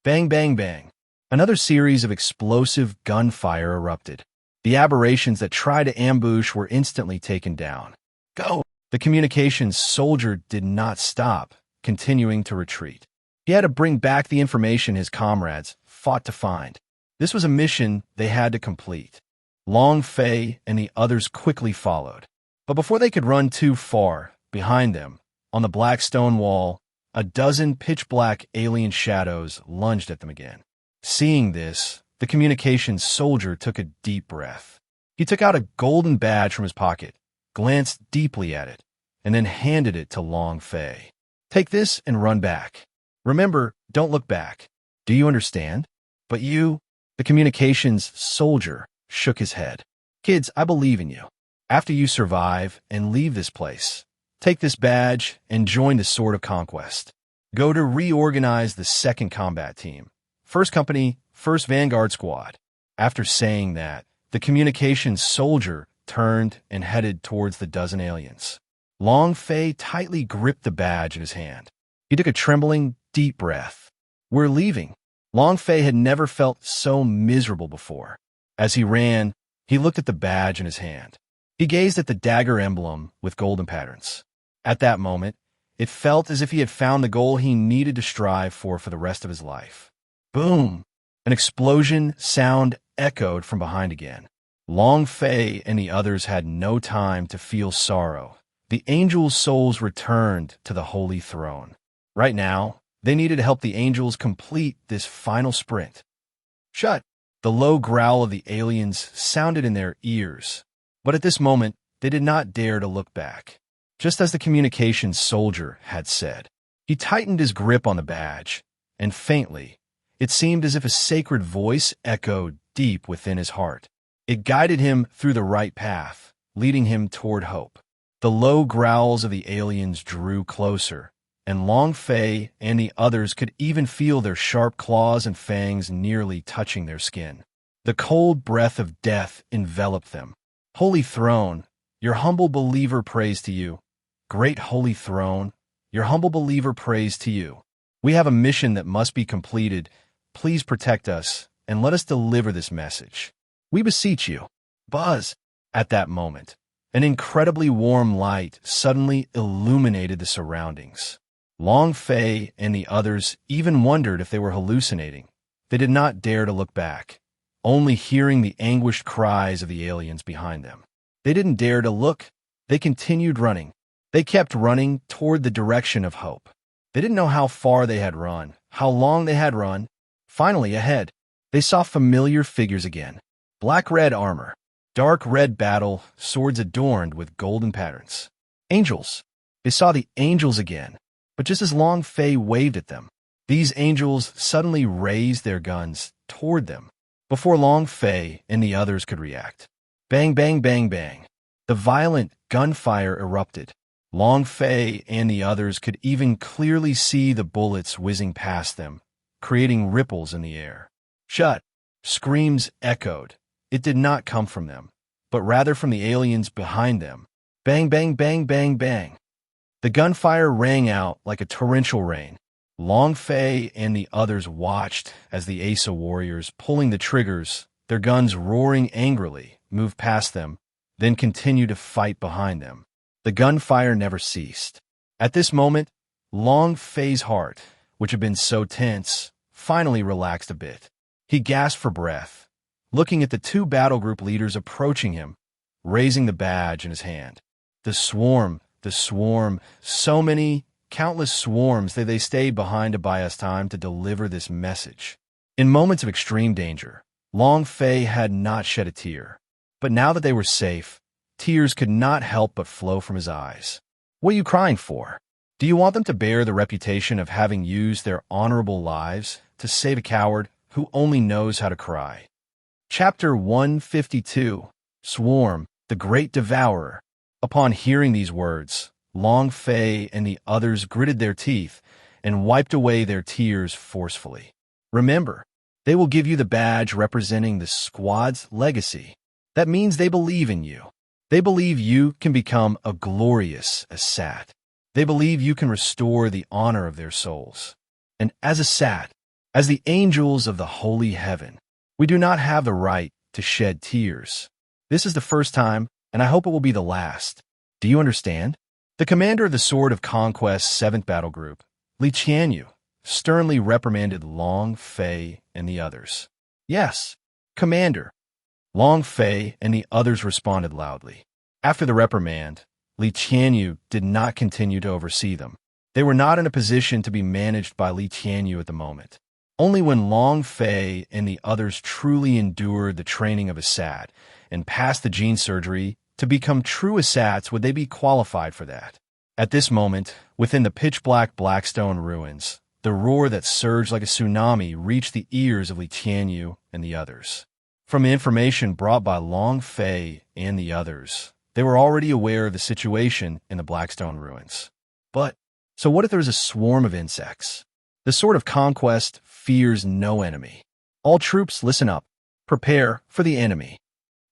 Bang, bang, bang! Another series of explosive gunfire erupted. The aberrations that tried to ambush were instantly taken down. Go! The communications soldier did not stop, continuing to retreat. He had to bring back the information his comrades fought to find. This was a mission they had to complete. Long Fei and the others quickly followed. But before they could run too far, behind them, on the black stone wall, a dozen pitch-black alien shadows lunged at them again. Seeing this, the communications soldier took a deep breath. He took out a golden badge from his pocket, glanced deeply at it, and then handed it to Long Fei. "Take this and run back. Remember, don't look back. Do you understand?" "But you..." The communications soldier shook his head. "Kids, I believe in you. After you survive and leave this place, take this badge and join the Sword of Conquest. Go to reorganize the 2nd Combat Team. 1st Company, 1st Vanguard Squad." After saying that, the communications soldier turned and headed towards the dozen aliens. Long Fei tightly gripped the badge in his hand. He took a trembling, deep breath. "We're leaving." Long Fei had never felt so miserable before. As he ran, he looked at the badge in his hand. He gazed at the dagger emblem with golden patterns. At that moment, it felt as if he had found the goal he needed to strive for the rest of his life. Boom! An explosion sound echoed from behind again. Long Fei and the others had no time to feel sorrow. The angels' souls returned to the Holy Throne. Right now, they needed to help the angels complete this final sprint. "Shut!" The low growl of the aliens sounded in their ears. But at this moment, they did not dare to look back. Just as the communications soldier had said, he tightened his grip on the badge, and faintly, it seemed as if a sacred voice echoed deep within his heart. It guided him through the right path, leading him toward hope. The low growls of the aliens drew closer, and Long Fei and the others could even feel their sharp claws and fangs nearly touching their skin. The cold breath of death enveloped them. "Holy Throne, your humble believer prays to you. Great Holy Throne, your humble believer prays to you. We have a mission that must be completed. Please protect us and let us deliver this message. We beseech you." Buzz! At that moment, an incredibly warm light suddenly illuminated the surroundings. Long Fei and the others even wondered if they were hallucinating. They did not dare to look back, only hearing the anguished cries of the aliens behind them. They didn't dare to look. They continued running. They kept running toward the direction of hope. They didn't know how far they had run, how long they had run. Finally, ahead, they saw familiar figures again. Black-red armor, dark red battle, swords adorned with golden patterns. Angels. They saw the angels again, but just as Long Fei waved at them, These angels suddenly raised their guns toward them before Long Fei and the others could react. Bang, bang, bang, bang. The violent gunfire erupted. Long Fei and the others could even clearly see the bullets whizzing past them, creating ripples in the air. Shut! Screams echoed. It did not come from them, but rather from the aliens behind them. Bang, bang, bang, bang, bang. The gunfire rang out like a torrential rain. Long Fei and the others watched as the Asa warriors, pulling the triggers, their guns roaring angrily, moved past them, then continued to fight behind them. The gunfire never ceased. At this moment, Long Fei's heart, which had been so tense, finally relaxed a bit. He gasped for breath, looking at the two battle group leaders approaching him, raising the badge in his hand. The swarm, so many, countless swarms that they stayed behind to buy us time to deliver this message. In moments of extreme danger, Long Fei had not shed a tear. But now that they were safe, tears could not help but flow from his eyes. What are you crying for? Do you want them to bear the reputation of having used their honorable lives to save a coward who only knows how to cry? Chapter 152, Swarm, the Great Devourer. Upon hearing these words, Long Fei and the others gritted their teeth and wiped away their tears forcefully. Remember, they will give you the badge representing the squad's legacy. That means they believe in you. They believe you can become a glorious Asat. They believe you can restore the honor of their souls. And as Asat, as the angels of the holy heaven, we do not have the right to shed tears. This is the first time, and I hope it will be the last. Do you understand? The commander of the Sword of Conquest's 7th Battle Group, Li Qianyu, sternly reprimanded Long Fei and the others. Yes, Commander. Long Fei and the others responded loudly. After the reprimand, Li Qianyu did not continue to oversee them. They were not in a position to be managed by Li Qianyu at the moment. Only when Long Fei and the others truly endured the training of Asat and passed the gene surgery to become true Asats would they be qualified for that. At this moment, within the pitch-black Blackstone ruins, the roar that surged like a tsunami reached the ears of Li Qianyu and the others. From the information brought by Long Fei and the others, they were already aware of the situation in the Blackstone ruins. But, so what if there was a swarm of insects? The Sword of Conquest fears no enemy. All troops, listen up. Prepare for the enemy.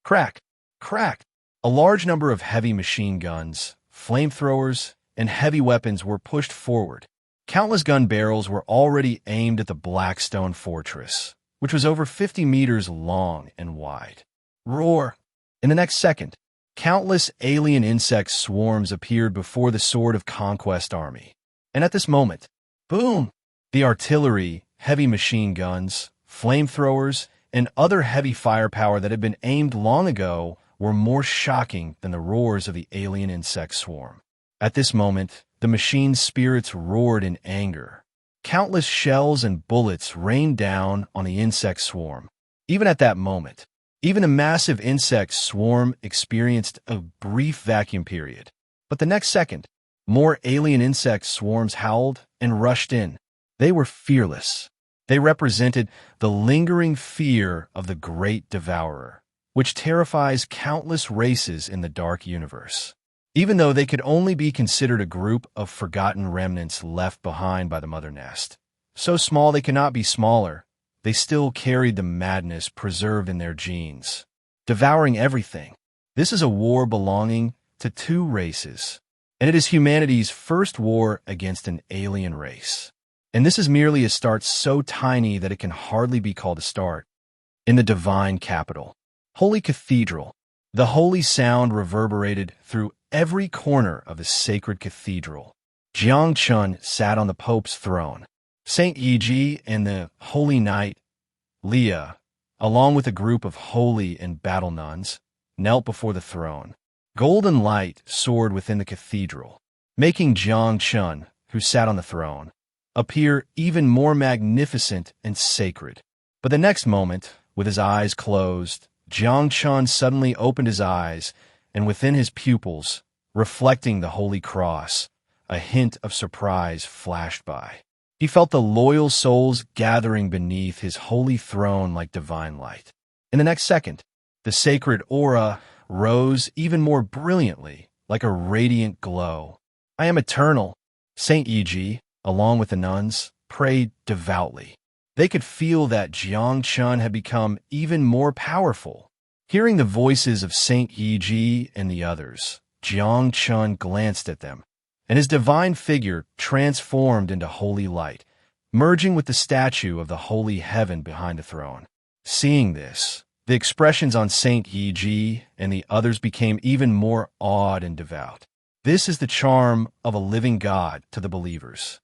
Crack, crack. A large number of heavy machine guns, flamethrowers, and heavy weapons were pushed forward. Countless gun barrels were already aimed at the Blackstone fortress, which was over 50 meters long and wide. Roar! In the next second, countless alien insect swarms appeared before the Sword of Conquest army. And at this moment, boom! The artillery, heavy machine guns, flamethrowers, and other heavy firepower that had been aimed long ago were more shocking than the roars of the alien insect swarm. At this moment, the machine's spirits roared in anger. Countless shells and bullets rained down on the insect swarm. Even at that moment, even the massive insect swarm experienced a brief vacuum period. But the next second, more alien insect swarms howled and rushed in. They were fearless. They represented the lingering fear of the Great Devourer, which terrifies countless races in the dark universe. Even though they could only be considered a group of forgotten remnants left behind by the mother nest, so small they cannot be smaller, they still carried the madness preserved in their genes, devouring everything. This is a war belonging to two races, and it is humanity's first war against an alien race. And this is merely a start so tiny that it can hardly be called a start. In the divine capital, Holy Cathedral, the holy sound reverberated through every corner of the sacred cathedral. Jiang Chen sat on the Pope's throne. Saint Yiji and the Holy Knight, Leah, along with a group of holy and battle nuns, knelt before the throne. Golden light soared within the cathedral, making Jiang Chen, who sat on the throne, appear even more magnificent and sacred. But the next moment, with his eyes closed, Jiang Chen suddenly opened his eyes, and within his pupils, reflecting the Holy Cross, a hint of surprise flashed by. He felt the loyal souls gathering beneath his holy throne like divine light. In the next second, the sacred aura rose even more brilliantly, like a radiant glow. I am eternal. Saint Yi, along with the nuns, prayed devoutly. They could feel that Jiang Chen had become even more powerful. Hearing the voices of Saint Yi and the others, Jiang Chen glanced at them, and his divine figure transformed into holy light, merging with the statue of the holy heaven behind the throne. Seeing this, the expressions on Saint Yi and the others became even more awed and devout. This is the charm of a living God to the believers.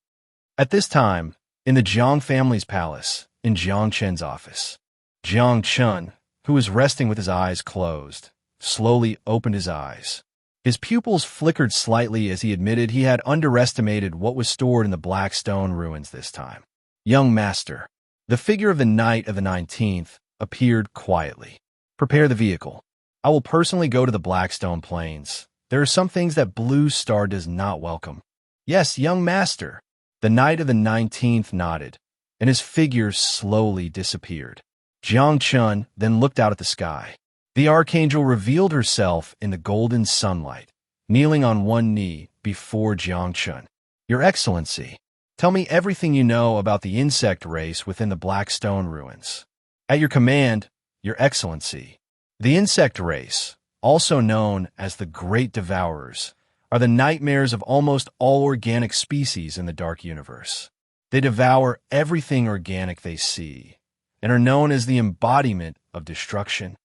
At this time, in the Jiang family's palace, in Jiang Chen's office, Jiang Chen, who was resting with his eyes closed, slowly opened his eyes. His pupils flickered slightly as he admitted he had underestimated what was stored in the black stone ruins this time. Young master, the figure of the Knight of the 19th appeared quietly. Prepare the vehicle. I will personally go to the Blackstone Plains. There are some things that Blue Star does not welcome. Yes, young master. The Knight of the 19th nodded, and his figure slowly disappeared. Jiang Chen then looked out at the sky. The archangel revealed herself in the golden sunlight, kneeling on one knee before Jiang Chen. Your Excellency, tell me everything you know about the insect race within the Blackstone ruins. At your command, Your Excellency. The insect race, also known as the Great Devourers, are the nightmares of almost all organic species in the dark universe. They devour everything organic they see, and are known as the embodiment of destruction.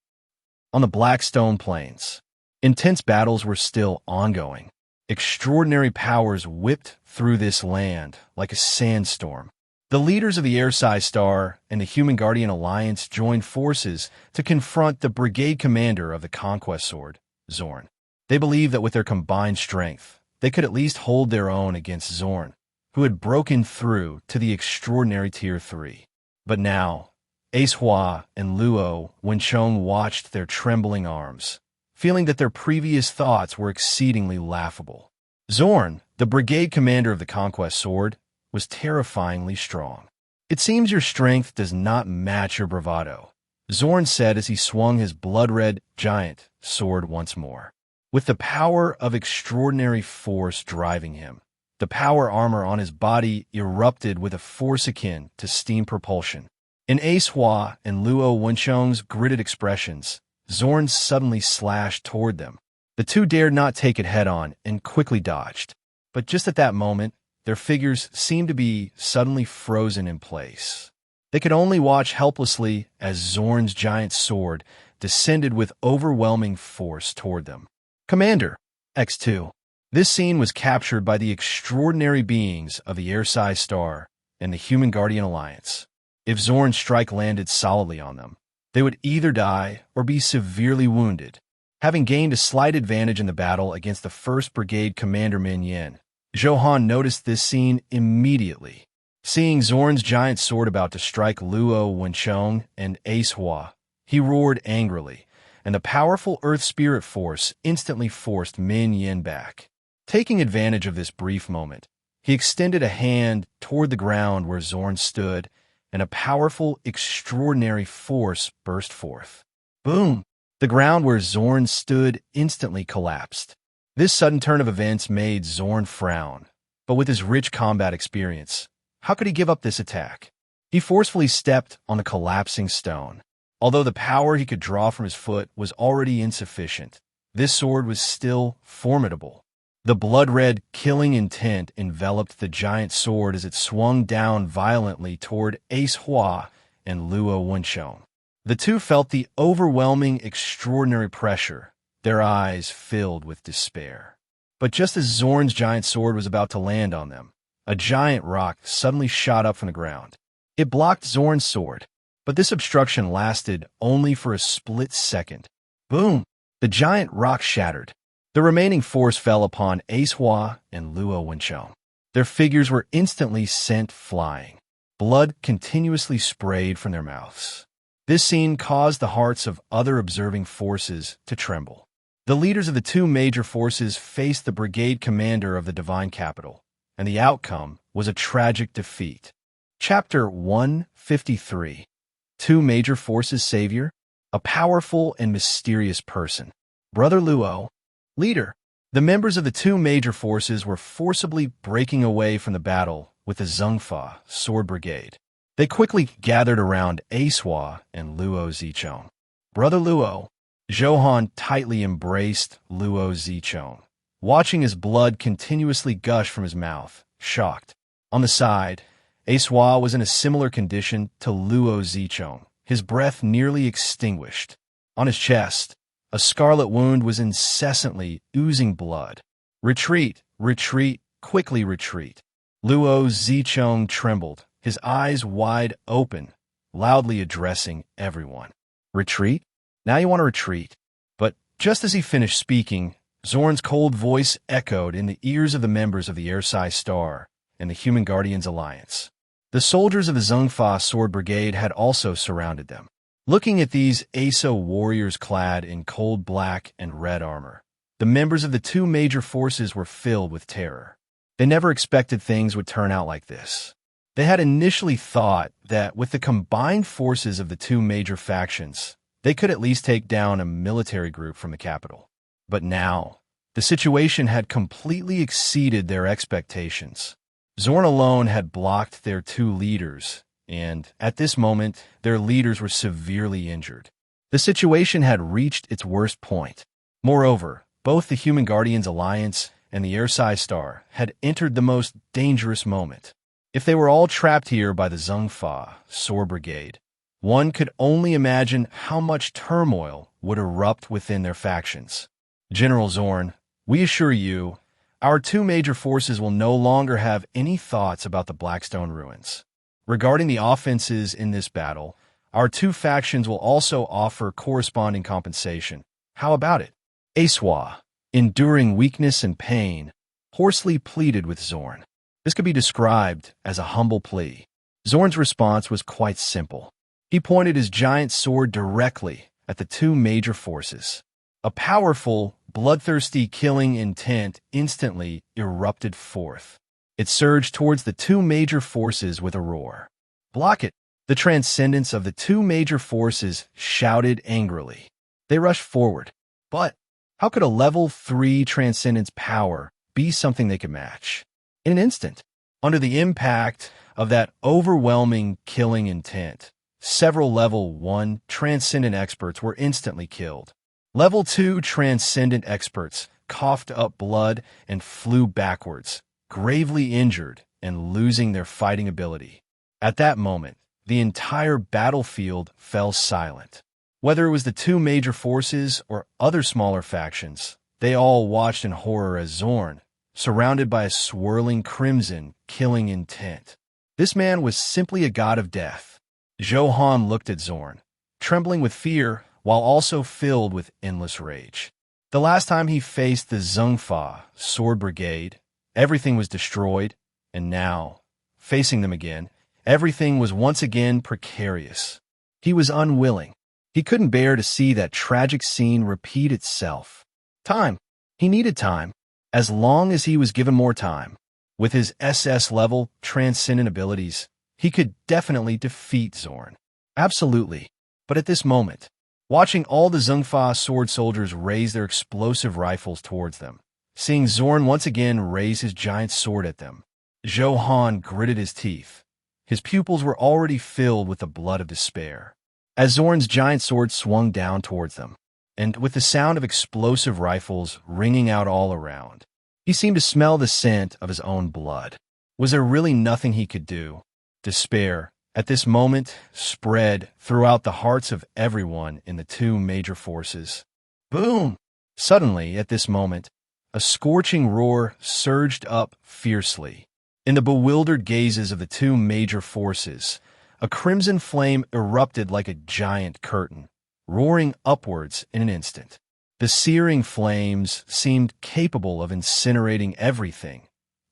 On the Blackstone Plains, intense battles were still ongoing. Extraordinary powers whipped through this land like a sandstorm. The leaders of the Ersai Star and the Human Guardian Alliance joined forces to confront the brigade commander of the Conquest Sword, Zorn. They believed that with their combined strength, they could at least hold their own against Zorn, who had broken through to the extraordinary Tier 3. But now, Acehua and Luo Wenchong watched their trembling arms, feeling that their previous thoughts were exceedingly laughable. Zorn, the brigade commander of the Conquest Sword, was terrifyingly strong. It seems your strength does not match your bravado, Zorn said as he swung his blood-red giant sword once more. With the power of extraordinary force driving him, the power armor on his body erupted with a force akin to steam propulsion. In Acehua and Luo Wenchong's gritted expressions, Zorn suddenly slashed toward them. The two dared not take it head-on and quickly dodged. But just at that moment, their figures seemed to be suddenly frozen in place. They could only watch helplessly as Zorn's giant sword descended with overwhelming force toward them. Commander, X2. This scene was captured by the extraordinary beings of the Ersai Star and the Human Guardian Alliance. If Zorn's strike landed solidly on them, they would either die or be severely wounded. Having gained a slight advantage in the battle against the 1st Brigade Commander Min Yin, Zhou noticed this scene immediately. Seeing Zorn's giant sword about to strike Luo Wenchong and Acehua, he roared angrily, and the powerful Earth Spirit Force instantly forced Min Yin back. Taking advantage of this brief moment, he extended a hand toward the ground where Zorn stood, and a powerful, extraordinary force burst forth. Boom! The ground where Zorn stood instantly collapsed. This sudden turn of events made Zorn frown, but with his rich combat experience, how could he give up this attack? He forcefully stepped on the collapsing stone. Although the power he could draw from his foot was already insufficient, this sword was still formidable. The blood-red, killing intent enveloped the giant sword as it swung down violently toward Acehua and Luo Wenchong. The two felt the overwhelming, extraordinary pressure, their eyes filled with despair. But just as Zorn's giant sword was about to land on them, a giant rock suddenly shot up from the ground. It blocked Zorn's sword, but this obstruction lasted only for a split second. Boom! The giant rock shattered. The remaining force fell upon Acehua and Luo Wenchong. Their figures were instantly sent flying. Blood continuously sprayed from their mouths. This scene caused the hearts of other observing forces to tremble. The leaders of the two major forces faced the brigade commander of the Divine Capital, and the outcome was a tragic defeat. Chapter 153. Two Major Forces Savior? A powerful and mysterious person. Brother Luo, leader. The members of the two major forces were forcibly breaking away from the battle with the Zhengfa Sword Brigade. They quickly gathered around Aswa and Luo Zichong. Brother Luo. Zhou tightly embraced Luo Zichong, watching his blood continuously gush from his mouth, shocked. On the side, Aswa was in a similar condition to Luo Zichong, his breath nearly extinguished. On his chest, a scarlet wound was incessantly oozing blood. Retreat, retreat, quickly retreat. Luo Zichong trembled, his eyes wide open, loudly addressing everyone. Retreat? Now you want to retreat? But just as he finished speaking, Zorn's cold voice echoed in the ears of the members of the Ersai Star and the Human Guardians Alliance. The soldiers of the Zhengfa Sword Brigade had also surrounded them. Looking at these Aso warriors clad in cold black and red armor, the members of the two major forces were filled with terror. They never expected things would turn out like this. They had initially thought that with the combined forces of the two major factions, they could at least take down a military group from the capital. But now, the situation had completely exceeded their expectations. Zorn alone had blocked their two leaders, and at this moment, their leaders were severely injured. The situation had reached its worst point. Moreover, both the Human Guardians Alliance and the Ersai Star had entered the most dangerous moment. If they were all trapped here by the Zhengfa Sword Brigade, one could only imagine how much turmoil would erupt within their factions. General Zorn, we assure you, our two major forces will no longer have any thoughts about the Blackstone ruins. Regarding the offenses in this battle, our two factions will also offer corresponding compensation. How about it? Aswa, enduring weakness and pain, hoarsely pleaded with Zorn. This could be described as a humble plea. Zorn's response was quite simple. He pointed his giant sword directly at the two major forces. A powerful, bloodthirsty killing intent instantly erupted forth. It surged towards the two major forces with a roar. Block it! The transcendence of the two major forces shouted angrily. They rushed forward. But how could a level 3 transcendence power be something they could match? In an instant, under the impact of that overwhelming killing intent, several level 1 transcendent experts were instantly killed. Level 2 transcendent experts coughed up blood and flew backwards, gravely injured and losing their fighting ability. At that moment, the entire battlefield fell silent. Whether it was the two major forces or other smaller factions, they all watched in horror as Zorn, surrounded by a swirling crimson, killing intent. This man was simply a god of death. Zhou looked at Zorn, trembling with fear while also filled with endless rage. The last time he faced the Zhengfa Sword Brigade, everything was destroyed, and now, facing them again, everything was once again precarious. He was unwilling. He couldn't bear to see that tragic scene repeat itself. Time. He needed time. As long as he was given more time, with his SS-level transcendent abilities, he could definitely defeat Zorn. Absolutely. But at this moment, watching all the Zhengfa sword soldiers raise their explosive rifles towards them, seeing Zorn once again raise his giant sword at them, Zhou gritted his teeth. His pupils were already filled with the blood of despair. As Zorn's giant sword swung down towards them, and with the sound of explosive rifles ringing out all around, he seemed to smell the scent of his own blood. Was there really nothing he could do? Despair, at this moment, spread throughout the hearts of everyone in the two major forces. Boom! Suddenly, at this moment, a scorching roar surged up fiercely. In the bewildered gazes of the two major forces, a crimson flame erupted like a giant curtain, roaring upwards in an instant. The searing flames seemed capable of incinerating everything,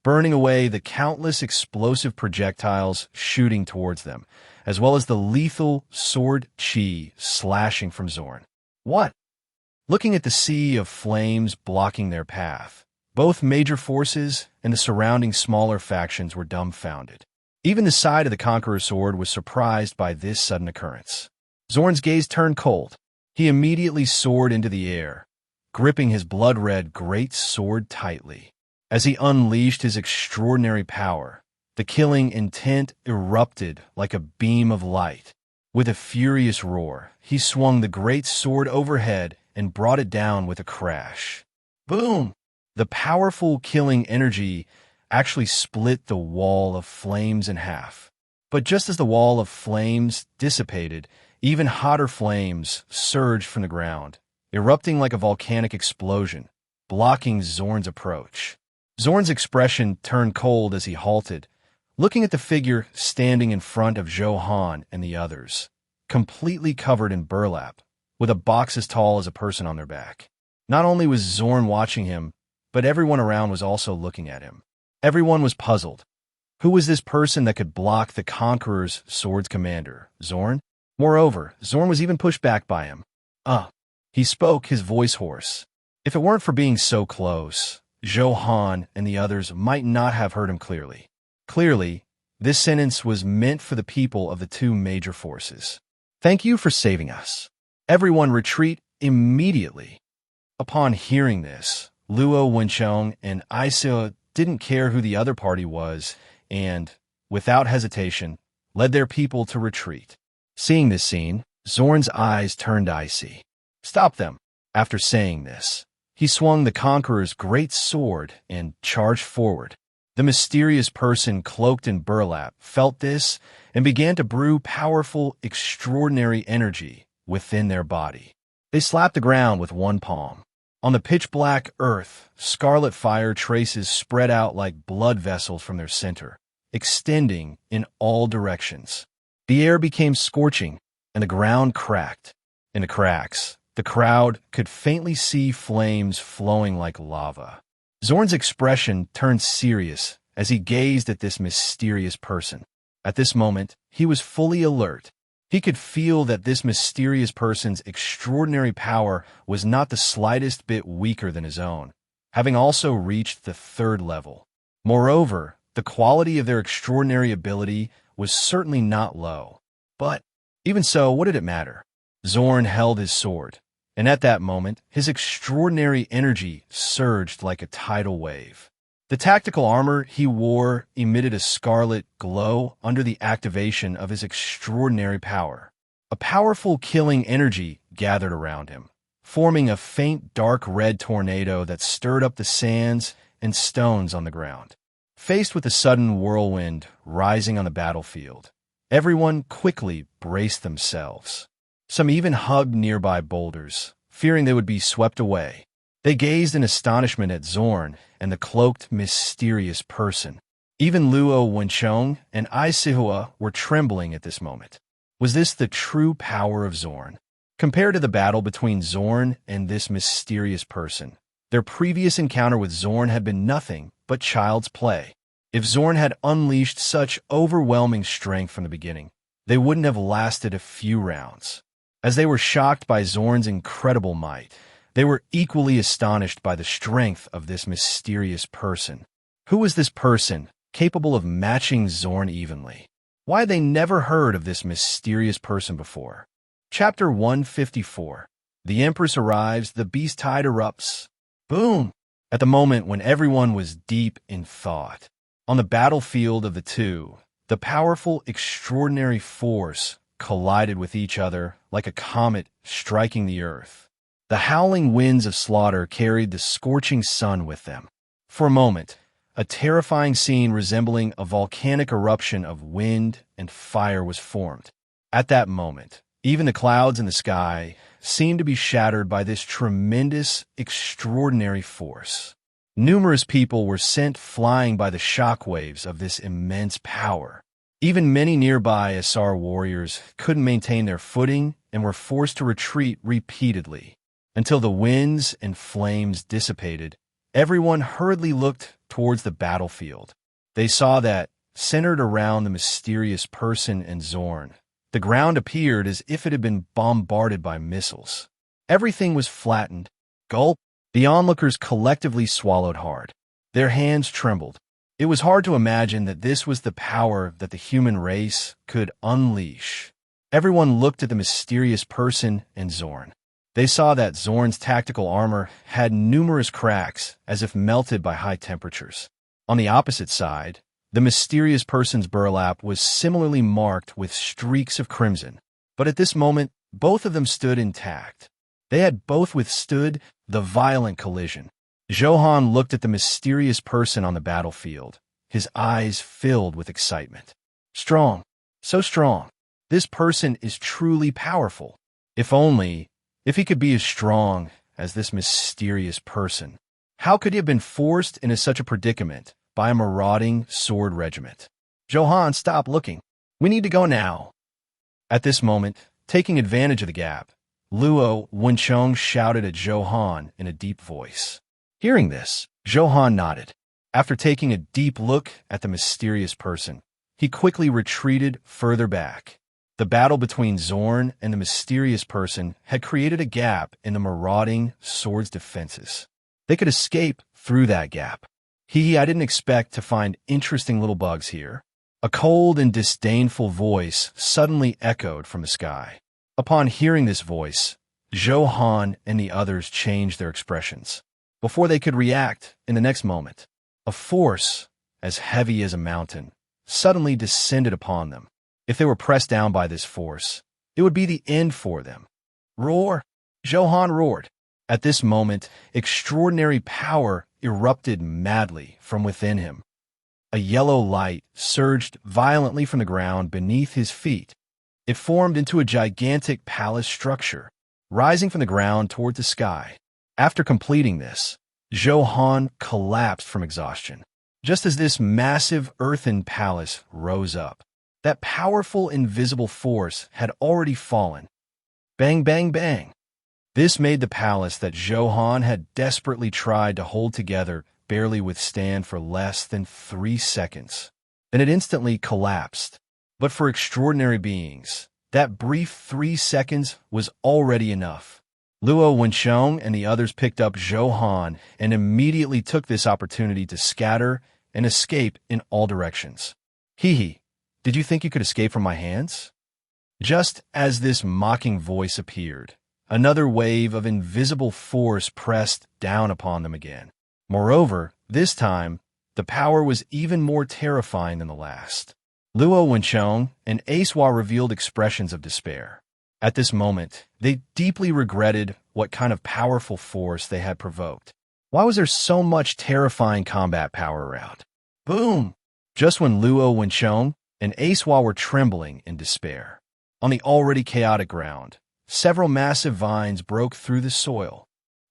burning away the countless explosive projectiles shooting towards them, as well as the lethal sword chi slashing from Zorn. What? Looking at the sea of flames blocking their path, Both major forces and the surrounding smaller factions were dumbfounded. Even the side of the Conqueror's sword was surprised by this sudden occurrence. Zorn's gaze turned cold. He immediately soared into the air, gripping his blood-red great sword tightly. As he unleashed his extraordinary power, the killing intent erupted like a beam of light. With a furious roar, he swung the great sword overhead and brought it down with a crash. Boom! The powerful killing energy actually split the wall of flames in half. But just as the wall of flames dissipated, even hotter flames surged from the ground, erupting like a volcanic explosion, blocking Zorn's approach. Zorn's expression turned cold as he halted, looking at the figure standing in front of Zhou Han and the others, completely covered in burlap, with a box as tall as a person on their back. Not only was Zorn watching him, but everyone around was also looking at him. Everyone was puzzled. Who was this person that could block the Conqueror's sword's commander, Zorn? Moreover, Zorn was even pushed back by him. He spoke, his voice hoarse. If it weren't for being so close, Zhou Han and the others might not have heard him clearly. Clearly, this sentence was meant for the people of the two major forces. Thank you for saving us. Everyone retreat immediately. Upon hearing this, Luo Wenchong and Iseo didn't care who the other party was and, without hesitation, led their people to retreat. Seeing this scene, Zorn's eyes turned icy. Stop them. After saying this, he swung the Conqueror's great sword and charged forward. The mysterious person cloaked in burlap felt this and began to brew powerful, extraordinary energy within their body. They slapped the ground with one palm. On the pitch-black earth, scarlet fire traces spread out like blood vessels from their center, extending in all directions. The air became scorching, and the ground cracked. In the cracks, the crowd could faintly see flames flowing like lava. Zorn's expression turned serious as he gazed at this mysterious person. At this moment, he was fully alert. He could feel that this mysterious person's extraordinary power was not the slightest bit weaker than his own, having also reached the 3rd level. Moreover, the quality of their extraordinary ability was certainly not low. But, even so, what did it matter? Zorn held his sword, and at that moment, his extraordinary energy surged like a tidal wave. The tactical armor he wore emitted a scarlet glow under the activation of his extraordinary power. A powerful killing energy gathered around him, forming a faint dark red tornado that stirred up the sands and stones on the ground. Faced with a sudden whirlwind rising on the battlefield, everyone quickly braced themselves. Some even hugged nearby boulders, fearing they would be swept away. They gazed in astonishment at Zorn and the cloaked, mysterious person. Even Luo Wenchong and Isihua were trembling at this moment. Was this the true power of Zorn? Compared to the battle between Zorn and this mysterious person, their previous encounter with Zorn had been nothing but child's play. If Zorn had unleashed such overwhelming strength from the beginning, they wouldn't have lasted a few rounds. As they were shocked by Zorn's incredible might, they were equally astonished by the strength of this mysterious person. Who was this person, capable of matching Zorn evenly? Why had they never heard of this mysterious person before? Chapter 154. The Empress arrives, the beast tide erupts. Boom! At the moment when everyone was deep in thought, on the battlefield of the two, the powerful, extraordinary force collided with each other like a comet striking the earth. The howling winds of slaughter carried the scorching sun with them. For a moment, a terrifying scene resembling a volcanic eruption of wind and fire was formed. At that moment, even the clouds in the sky seemed to be shattered by this tremendous, extraordinary force. Numerous people were sent flying by the shockwaves of this immense power. Even many nearby Asar warriors couldn't maintain their footing and were forced to retreat repeatedly. Until the winds and flames dissipated, everyone hurriedly looked towards the battlefield. They saw that, centered around the mysterious person and Zorn, the ground appeared as if it had been bombarded by missiles. Everything was flattened. Gulp! The onlookers collectively swallowed hard. Their hands trembled. It was hard to imagine that this was the power that the human race could unleash. Everyone looked at the mysterious person and Zorn. They saw that Zorn's tactical armor had numerous cracks, as if melted by high temperatures. On the opposite side, the mysterious person's burlap was similarly marked with streaks of crimson. But at this moment, both of them stood intact. They had both withstood the violent collision. Johan looked at the mysterious person on the battlefield, his eyes filled with excitement. Strong, so strong. This person is truly powerful. If he could be as strong as this mysterious person. How could he have been forced into such a predicament by a marauding sword regiment? Johan, stop looking. We need to go now. At this moment, taking advantage of the gap, Luo Wencheng shouted at Johan in a deep voice. Hearing this, Johan nodded. After taking a deep look at the mysterious person, he quickly retreated further back. The battle between Zorn and the mysterious person had created a gap in the marauding sword's defenses. They could escape through that gap. I didn't expect to find interesting little bugs here. A cold and disdainful voice suddenly echoed from the sky. Upon hearing this voice, Johan and the others changed their expressions. Before they could react, in the next moment, a force as heavy as a mountain suddenly descended upon them. If they were pressed down by this force, it would be the end for them. Roar! Johan roared. At this moment, extraordinary power erupted madly from within him. A yellow light surged violently from the ground beneath his feet. It formed into a gigantic palace structure, rising from the ground toward the sky. After completing this, Johan collapsed from exhaustion. Just as this massive earthen palace rose up, that powerful invisible force had already fallen. Bang, bang, bang. This made the palace that Johan had desperately tried to hold together barely withstand for less than 3 seconds. Then it instantly collapsed. But for extraordinary beings, that brief 3 seconds was already enough. Luo Wencheng and the others picked up Johan and immediately took this opportunity to scatter and escape in all directions. Did you think you could escape from my hands? Just as this mocking voice appeared, another wave of invisible force pressed down upon them again. Moreover, this time, the power was even more terrifying than the last. Luo Wencheng and Aiswa revealed expressions of despair. At this moment, they deeply regretted what kind of powerful force they had provoked. Why was there so much terrifying combat power around? Boom! Just when Luo Wencheng and Aiswa were trembling in despair. On the already chaotic ground, several massive vines broke through the soil.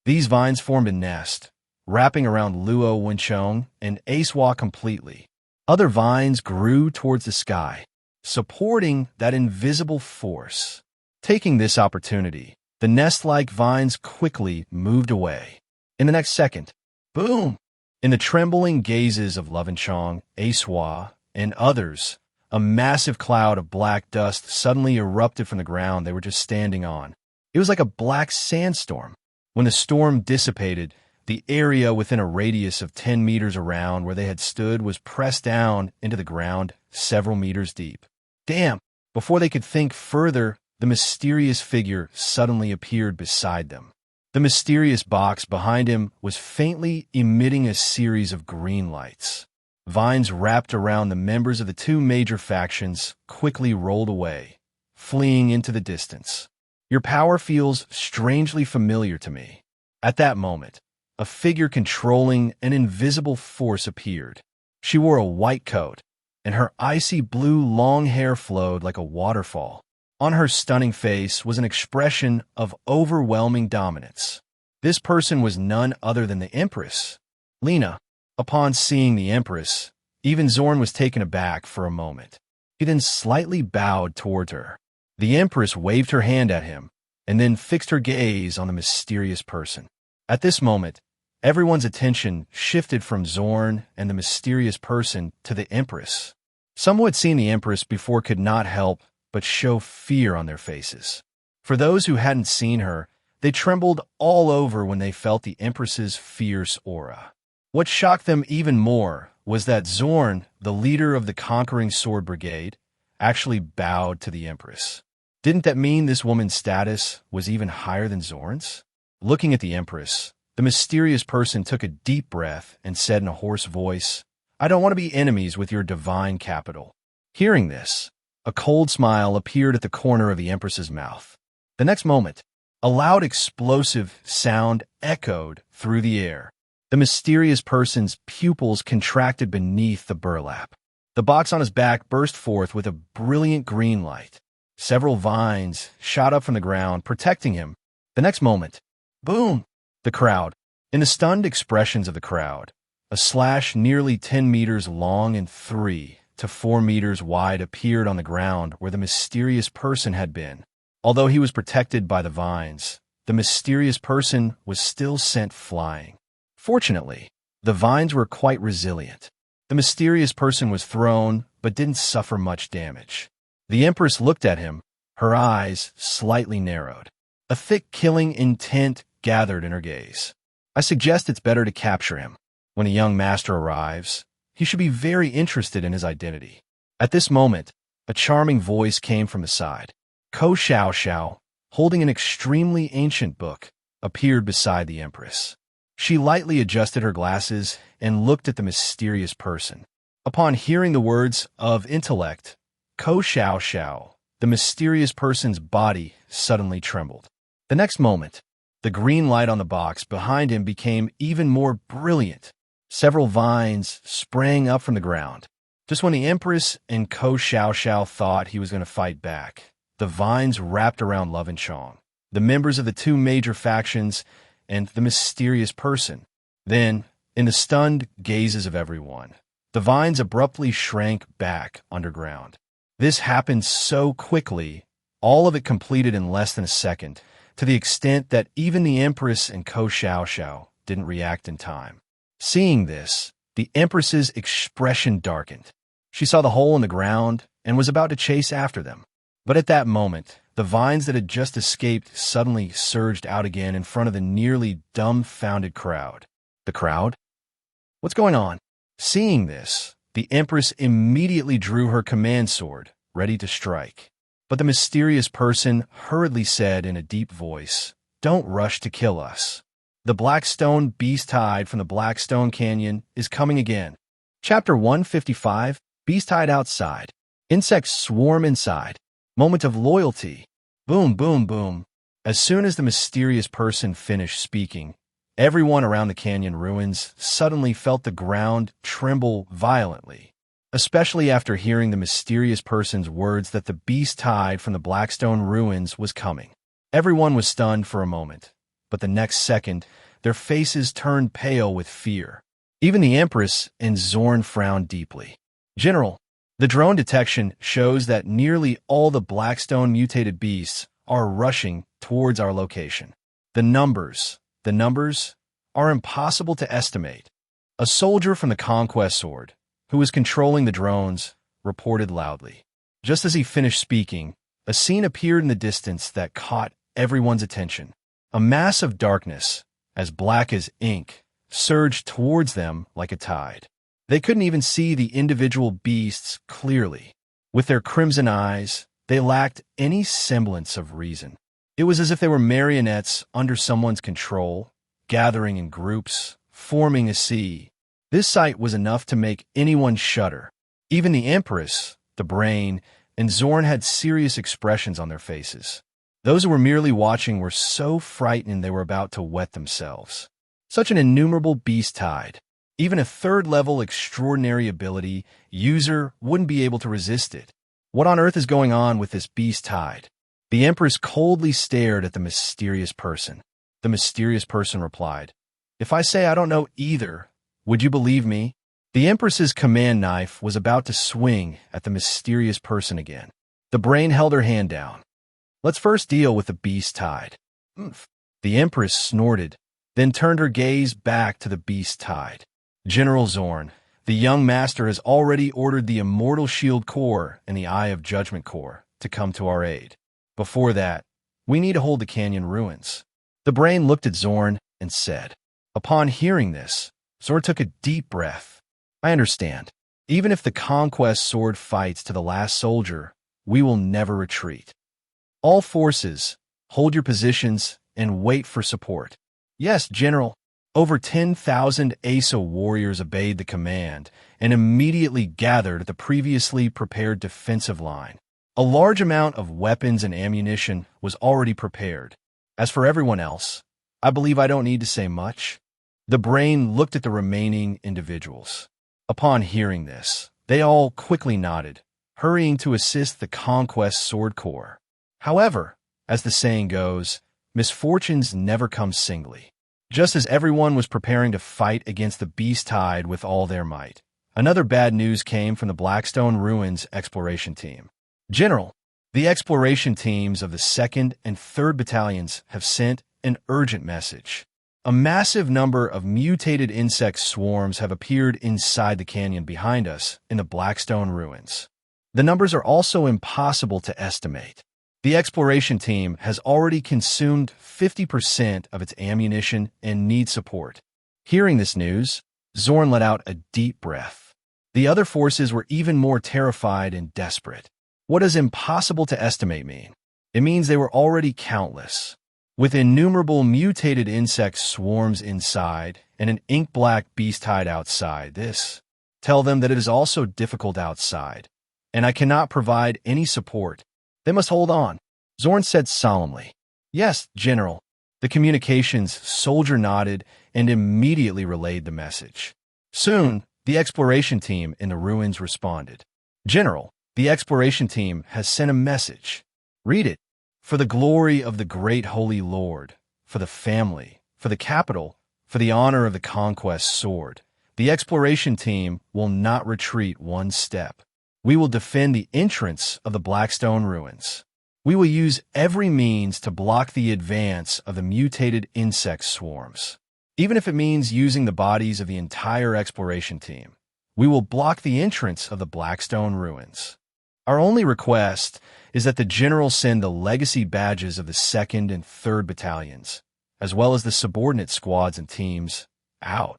These vines formed a nest, wrapping around Luo Wencheng and Aiswa completely. Other vines grew towards the sky, supporting that invisible force. Taking this opportunity, the nest-like vines quickly moved away. In the next second, boom! In the trembling gazes of Wencheng, Aiswa, and others, a massive cloud of black dust suddenly erupted from the ground they were just standing on. It was like a black sandstorm. When the storm dissipated, the area within a radius of 10 meters around where they had stood was pressed down into the ground several meters deep. Damn! Before they could think further, the mysterious figure suddenly appeared beside them. The mysterious box behind him was faintly emitting a series of green lights. Vines wrapped around the members of the two major factions quickly rolled away, fleeing into the distance. Your power feels strangely familiar to me. At that moment, a figure controlling an invisible force appeared. She wore a white coat, and her icy blue long hair flowed like a waterfall. On her stunning face was an expression of overwhelming dominance. This person was none other than the Empress, Lena. Upon seeing the Empress, even Zorn was taken aback for a moment. He then slightly bowed toward her. The Empress waved her hand at him, and then fixed her gaze on the mysterious person. At this moment, everyone's attention shifted from Zorn and the mysterious person to the Empress. Some who had seen the Empress before could not help but show fear on their faces. For those who hadn't seen her, They trembled all over when they felt the Empress's fierce aura. What shocked them even more was that Zorn, the leader of the conquering sword brigade, actually bowed to the Empress. Didn't that mean this woman's status was even higher than Zorn's? Looking at the Empress, the mysterious person took a deep breath and said in a hoarse voice, "I don't want to be enemies with your divine capital." Hearing this, a cold smile appeared at the corner of the Empress's mouth. The next moment, a loud explosive sound echoed through the air. The mysterious person's pupils contracted beneath the burlap. The box on his back burst forth with a brilliant green light. Several vines shot up from the ground, protecting him. The next moment, boom! The crowd. In the stunned expressions of the crowd, a slash nearly 10 meters long and 3 to 4 meters wide appeared on the ground where the mysterious person had been. Although he was protected by the vines, the mysterious person was still sent flying. Fortunately, the vines were quite resilient. The mysterious person was thrown, but didn't suffer much damage. The Empress looked at him, her eyes slightly narrowed. A thick killing intent gathered in her gaze. "I suggest it's better to capture him. When a young master arrives, he should be very interested in his identity." At this moment, a charming voice came from the side. Ko Xiao Xiao, holding an extremely ancient book, appeared beside the Empress. She lightly adjusted her glasses and looked at the mysterious person. Upon hearing the words of intellect, Ko Xiao Xiao, the mysterious person's body suddenly trembled. The next moment, the green light on the box behind him became even more brilliant. Several vines sprang up from the ground. Just when the Empress and Ko Xiao Xiao thought he was going to fight back, the vines wrapped around Love and Chong, the members of the two major factions, and the mysterious person. Then, in the stunned gazes of everyone, the vines abruptly shrank back underground. This happened so quickly, all of it completed in less than a second, to the extent that even the Empress and Ko Xiao Xiao didn't react in time. Seeing this, the Empress's expression darkened. She saw the hole in the ground and was about to chase after them. But at that moment, the vines that had just escaped suddenly surged out again in front of the nearly dumbfounded crowd. The crowd? What's going on? Seeing this, the Empress immediately drew her command sword, ready to strike. But the mysterious person hurriedly said in a deep voice, "Don't rush to kill us. The Blackstone Beast Tide from the Blackstone Canyon is coming again." Chapter 155, Beast Tide Outside. Insects swarm inside. Moment of loyalty. Boom, boom, boom. As soon as the mysterious person finished speaking, everyone around the canyon ruins suddenly felt the ground tremble violently, especially after hearing the mysterious person's words that the beast tide from the Blackstone ruins was coming. Everyone was stunned for a moment, but the next second, their faces turned pale with fear. Even the Empress and Zorn frowned deeply. "General, the drone detection shows that nearly all the Blackstone mutated beasts are rushing towards our location. The numbers are impossible to estimate." A soldier from the Conquest Sword, who was controlling the drones, reported loudly. Just as he finished speaking, a scene appeared in the distance that caught everyone's attention. A mass of darkness, as black as ink, surged towards them like a tide. They couldn't even see the individual beasts clearly. With their crimson eyes, they lacked any semblance of reason. It was as if they were marionettes under someone's control, gathering in groups, forming a sea. This sight was enough to make anyone shudder. Even the Empress, the Brain, and Zorn had serious expressions on their faces. Those who were merely watching were so frightened they were about to wet themselves. Such an innumerable beast tide. Even a third-level extraordinary ability user wouldn't be able to resist it. What on earth is going on with this beast tide? The Empress coldly stared at the mysterious person. The mysterious person replied, "If I say I don't know either, would you believe me?" The Empress's command knife was about to swing at the mysterious person again. The Brain held her hand down. "Let's first deal with the beast tide." The Empress snorted, then turned her gaze back to the beast tide. "General Zorn, the young master has already ordered the Immortal Shield Corps and the Eye of Judgment Corps to come to our aid. Before that, we need to hold the canyon ruins." The brain looked at Zorn and said. Upon hearing this, Zorn took a deep breath. I understand. Even if the conquest sword fights to the last soldier, we will never retreat. All forces, hold your positions and wait for support. Yes, General. Over 10,000 ASA warriors obeyed the command and immediately gathered at the previously prepared defensive line. A large amount of weapons and ammunition was already prepared. As for everyone else, I believe I don't need to say much. The brain looked at the remaining individuals. Upon hearing this, they all quickly nodded, hurrying to assist the Conquest Sword Corps. However, as the saying goes, misfortunes never come singly. Just as everyone was preparing to fight against the beast tide with all their might, another bad news came from the Blackstone Ruins exploration team. General, the exploration teams of the 2nd and 3rd Battalions have sent an urgent message. A massive number of mutated insect swarms have appeared inside the canyon behind us in the Blackstone Ruins. The numbers are also impossible to estimate. The exploration team has already consumed 50% of its ammunition and needs support. Hearing this news, Zorn let out a deep breath. The other forces were even more terrified and desperate. What does impossible to estimate mean? It means they were already countless. With innumerable mutated insect swarms inside and an ink-black beast hide outside this, tell them that it is also difficult outside, and I cannot provide any support. They must hold on, Zorn said solemnly. Yes, General. The communications soldier nodded and immediately relayed the message. Soon, the exploration team in the ruins responded. General, the exploration team has sent a message. Read it. For the glory of the great holy Lord, for the family, for the capital, for the honor of the conquest sword, the exploration team will not retreat one step. We will defend the entrance of the Blackstone Ruins. We will use every means to block the advance of the mutated insect swarms. Even if it means using the bodies of the entire exploration team, we will block the entrance of the Blackstone Ruins. Our only request is that the General send the legacy badges of the 2nd and 3rd Battalions, as well as the subordinate squads and teams, out.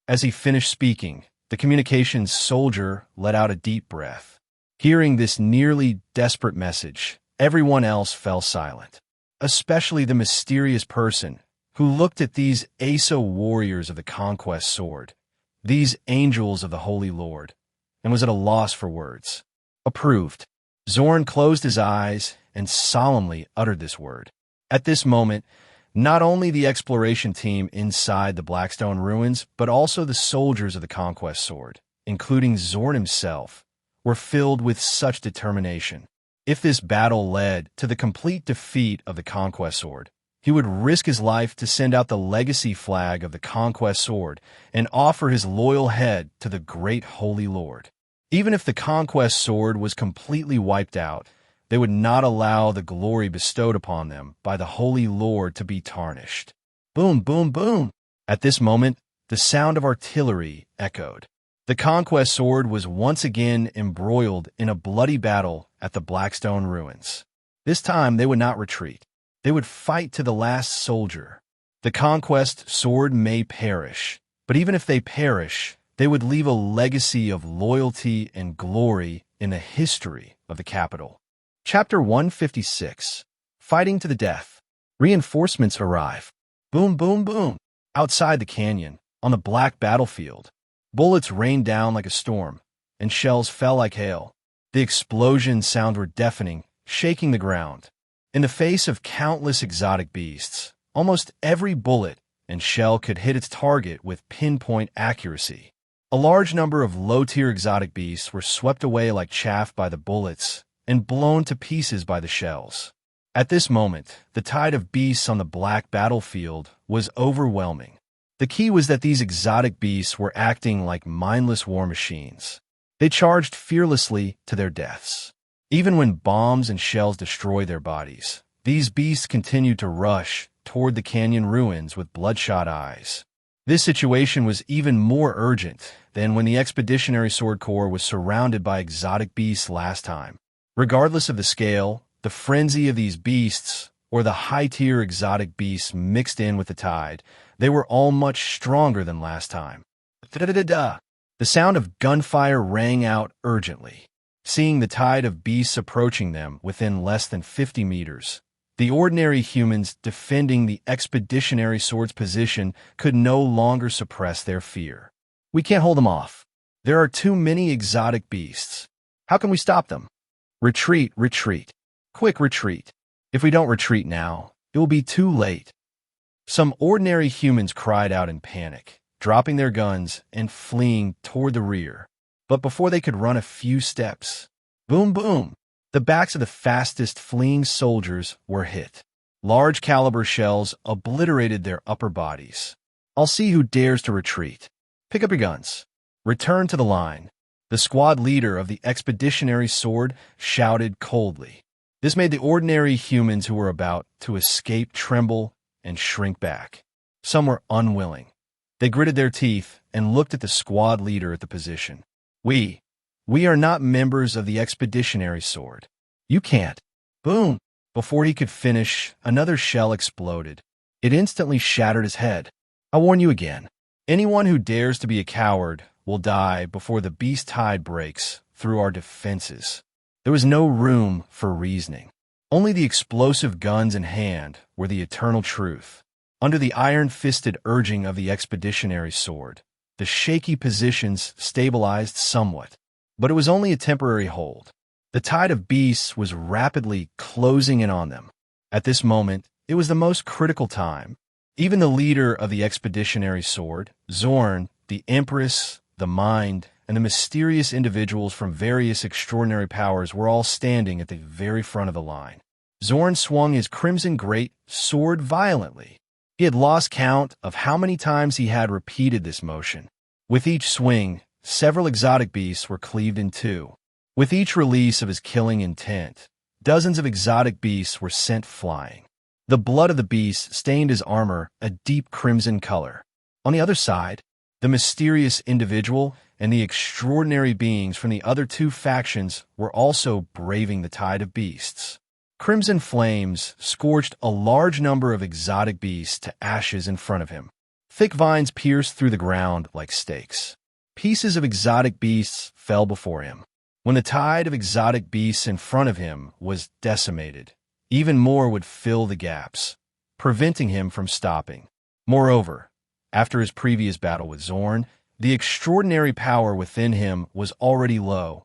As he finished speaking, the communications soldier let out a deep breath. Hearing this nearly desperate message, everyone else fell silent, especially the mysterious person who looked at these ASA warriors of the conquest sword, these angels of the Holy Lord, and was at a loss for words. Approved. Zorn closed his eyes and solemnly uttered this word. At this moment, not only the exploration team inside the Blackstone Ruins, but also the soldiers of the Conquest Sword, including Zorn himself, were filled with such determination. If this battle led to the complete defeat of the Conquest Sword, he would risk his life to send out the legacy flag of the Conquest Sword and offer his loyal head to the great Holy Lord. Even if the Conquest Sword was completely wiped out, they would not allow the glory bestowed upon them by the Holy Lord to be tarnished. Boom, boom, boom! At this moment, the sound of artillery echoed. The Conquest Sword was once again embroiled in a bloody battle at the Blackstone Ruins. This time, they would not retreat. They would fight to the last soldier. The Conquest Sword may perish, but even if they perish, they would leave a legacy of loyalty and glory in the history of the capital. Chapter 156. Fighting to the Death. Reinforcements arrive. Boom, boom, boom. Outside the canyon, on the black battlefield, bullets rained down like a storm, and shells fell like hail. The explosion sounds were deafening, shaking the ground. In the face of countless exotic beasts, almost every bullet and shell could hit its target with pinpoint accuracy. A large number of low-tier exotic beasts were swept away like chaff by the bullets and blown to pieces by the shells. At this moment, the tide of beasts on the black battlefield was overwhelming. The key was that these exotic beasts were acting like mindless war machines. They charged fearlessly to their deaths. Even when bombs and shells destroyed their bodies, these beasts continued to rush toward the canyon ruins with bloodshot eyes. This situation was even more urgent than when the Expeditionary Sword Corps was surrounded by exotic beasts last time. Regardless of the scale, the frenzy of these beasts or the high-tier exotic beasts mixed in with the tide, they were all much stronger than last time. Da-da-da-da! The sound of gunfire rang out urgently. Seeing the tide of beasts approaching them within less than 50 meters, the ordinary humans defending the expeditionary sword's position could no longer suppress their fear. We can't hold them off. There are too many exotic beasts. How can we stop them? Retreat, retreat. Quick retreat. If we don't retreat now, it will be too late. Some ordinary humans cried out in panic, dropping their guns and fleeing toward the rear. But before they could run a few steps, boom, boom, the backs of the fastest fleeing soldiers were hit. Large caliber shells obliterated their upper bodies. I'll see who dares to retreat. Pick up your guns. Return to the line. The squad leader of the expeditionary sword shouted coldly. This made the ordinary humans who were about to escape tremble and shrink back. Some were unwilling. They gritted their teeth and looked at the squad leader at the position. We are not members of the expeditionary sword. You can't. Boom! Before he could finish, another shell exploded. It instantly shattered his head. I warn you again. Anyone who dares to be a coward will die before the beast tide breaks through our defenses. There was no room for reasoning. Only the explosive guns in hand were the eternal truth. Under the iron-fisted urging of the expeditionary sword, the shaky positions stabilized somewhat, but it was only a temporary hold. The tide of beasts was rapidly closing in on them. At this moment, it was the most critical time. Even the leader of the expeditionary sword, Zorn, the Empress, the Mind, and the mysterious individuals from various extraordinary powers were all standing at the very front of the line. Zorn swung his crimson great sword violently. He had lost count of how many times he had repeated this motion. With each swing, several exotic beasts were cleaved in two. With each release of his killing intent, dozens of exotic beasts were sent flying. The blood of the beasts stained his armor a deep crimson color. On the other side, the mysterious individual and the extraordinary beings from the other two factions were also braving the tide of beasts. Crimson flames scorched a large number of exotic beasts to ashes in front of him. Thick vines pierced through the ground like stakes. Pieces of exotic beasts fell before him. When the tide of exotic beasts in front of him was decimated, even more would fill the gaps, preventing him from stopping. Moreover, after his previous battle with Zorn, the extraordinary power within him was already low.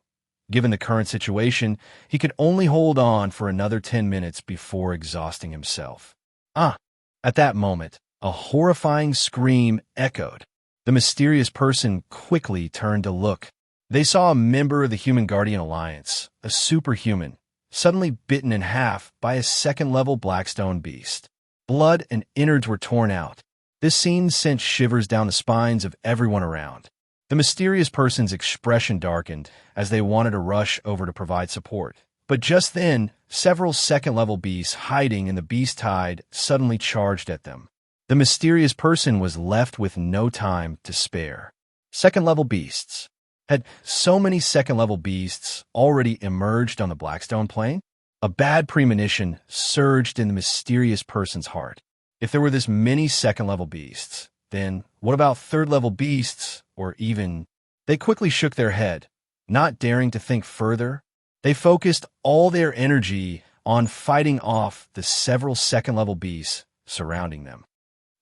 Given the current situation, he could only hold on for another 10 minutes before exhausting himself. At that moment, a horrifying scream echoed. The mysterious person quickly turned to look. They saw a member of the Human Guardian Alliance, a superhuman, suddenly bitten in half by a second-level Blackstone beast. Blood and innards were torn out. This scene sent shivers down the spines of everyone around. The mysterious person's expression darkened as they wanted to rush over to provide support. But just then, several second-level beasts hiding in the beast tide suddenly charged at them. The mysterious person was left with no time to spare. Second-level beasts. Had so many second-level beasts already emerged on the Blackstone plain? A bad premonition surged in the mysterious person's heart. If there were this many second-level beasts, then what about third-level beasts, or even... They quickly shook their head, not daring to think further. They focused all their energy on fighting off the several second-level beasts surrounding them.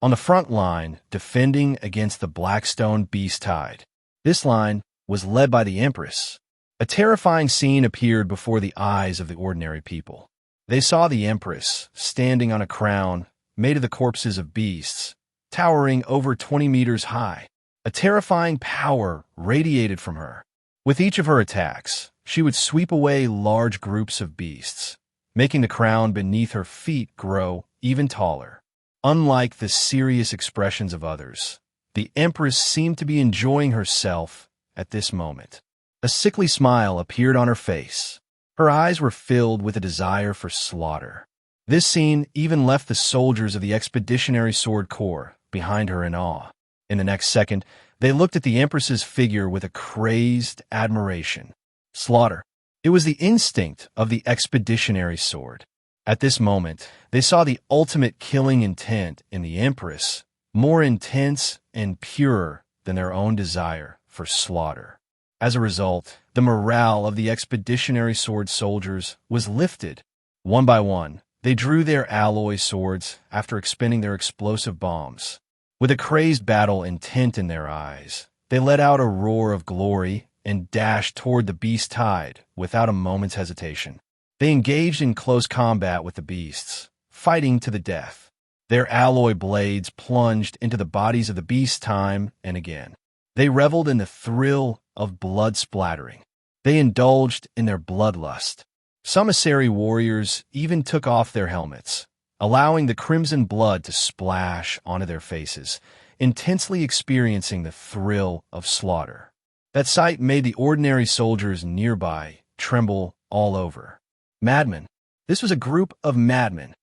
On the front line, defending against the Blackstone beast tide. This line was led by the Empress. A terrifying scene appeared before the eyes of the ordinary people. They saw the Empress standing on a crown made of the corpses of beasts, towering over 20 meters high. A terrifying power radiated from her. With each of her attacks, she would sweep away large groups of beasts, making the crown beneath her feet grow even taller. Unlike the serious expressions of others, the Empress seemed to be enjoying herself at this moment. A sickly smile appeared on her face. Her eyes were filled with a desire for slaughter. This scene even left the soldiers of the Expeditionary Sword Corps behind her in awe. In the next second, they looked at the Empress's figure with a crazed admiration. Slaughter. It was the instinct of the Expeditionary Sword. At this moment, they saw the ultimate killing intent in the Empress, more intense and pure than their own desire for slaughter. As a result, the morale of the expeditionary sword soldiers was lifted. One by one, they drew their alloy swords after expending their explosive bombs. With a crazed battle intent in their eyes, they let out a roar of glory and dashed toward the beast tide without a moment's hesitation. They engaged in close combat with the beasts, fighting to the death. Their alloy blades plunged into the bodies of the beasts time and again. They reveled in the thrill of blood splattering. They indulged in their bloodlust. Some emissary warriors even took off their helmets, allowing the crimson blood to splash onto their faces, intensely experiencing the thrill of slaughter. That sight made the ordinary soldiers nearby tremble all over. Madmen. This was a group of madmen.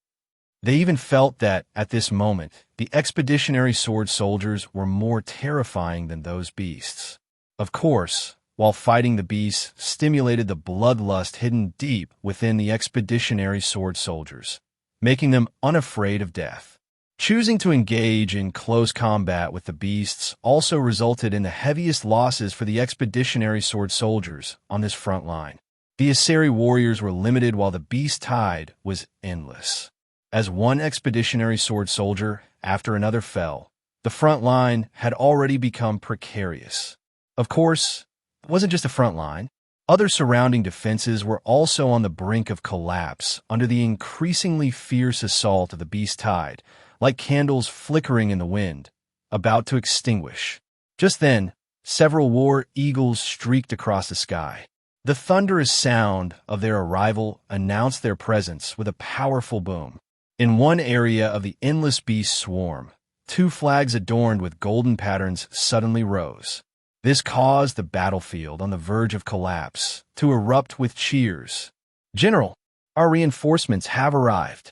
They even felt that, at this moment, the expeditionary sword soldiers were more terrifying than those beasts. Of course, while fighting the beasts stimulated the bloodlust hidden deep within the expeditionary sword soldiers, making them unafraid of death. Choosing to engage in close combat with the beasts also resulted in the heaviest losses for the expeditionary sword soldiers on this front line. The emissary warriors were limited while the beast tide was endless. As one expeditionary sword soldier after another fell, the front line had already become precarious. Of course, it wasn't just a front line. Other surrounding defenses were also on the brink of collapse under the increasingly fierce assault of the beast tide, like candles flickering in the wind, about to extinguish. Just then, several war eagles streaked across the sky. The thunderous sound of their arrival announced their presence with a powerful boom. In one area of the endless beast swarm, two flags adorned with golden patterns suddenly rose. This caused the battlefield on the verge of collapse to erupt with cheers. "General, our reinforcements have arrived."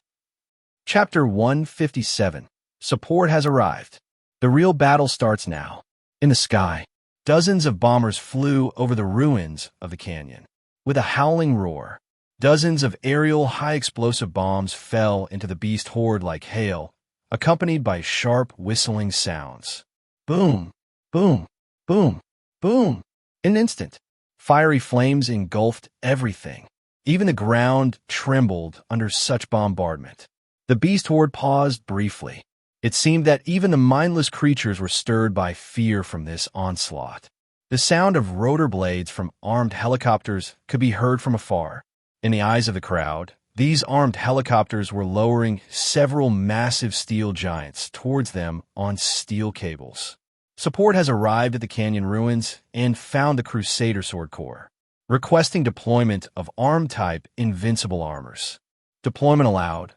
Chapter 157. Support has arrived. The real battle starts now. In the sky, dozens of bombers flew over the ruins of the canyon. With a howling roar, dozens of aerial high-explosive bombs fell into the beast horde like hail, accompanied by sharp whistling sounds. Boom, boom, boom, boom. In an instant, fiery flames engulfed everything. Even the ground trembled under such bombardment. The beast horde paused briefly. It seemed that even the mindless creatures were stirred by fear from this onslaught. The sound of rotor blades from armed helicopters could be heard from afar. In the eyes of the crowd, these armed helicopters were lowering several massive steel giants towards them on steel cables. Support has arrived at the canyon ruins and found the Crusader Sword Corps, requesting deployment of ARM-type invincible armors. Deployment allowed.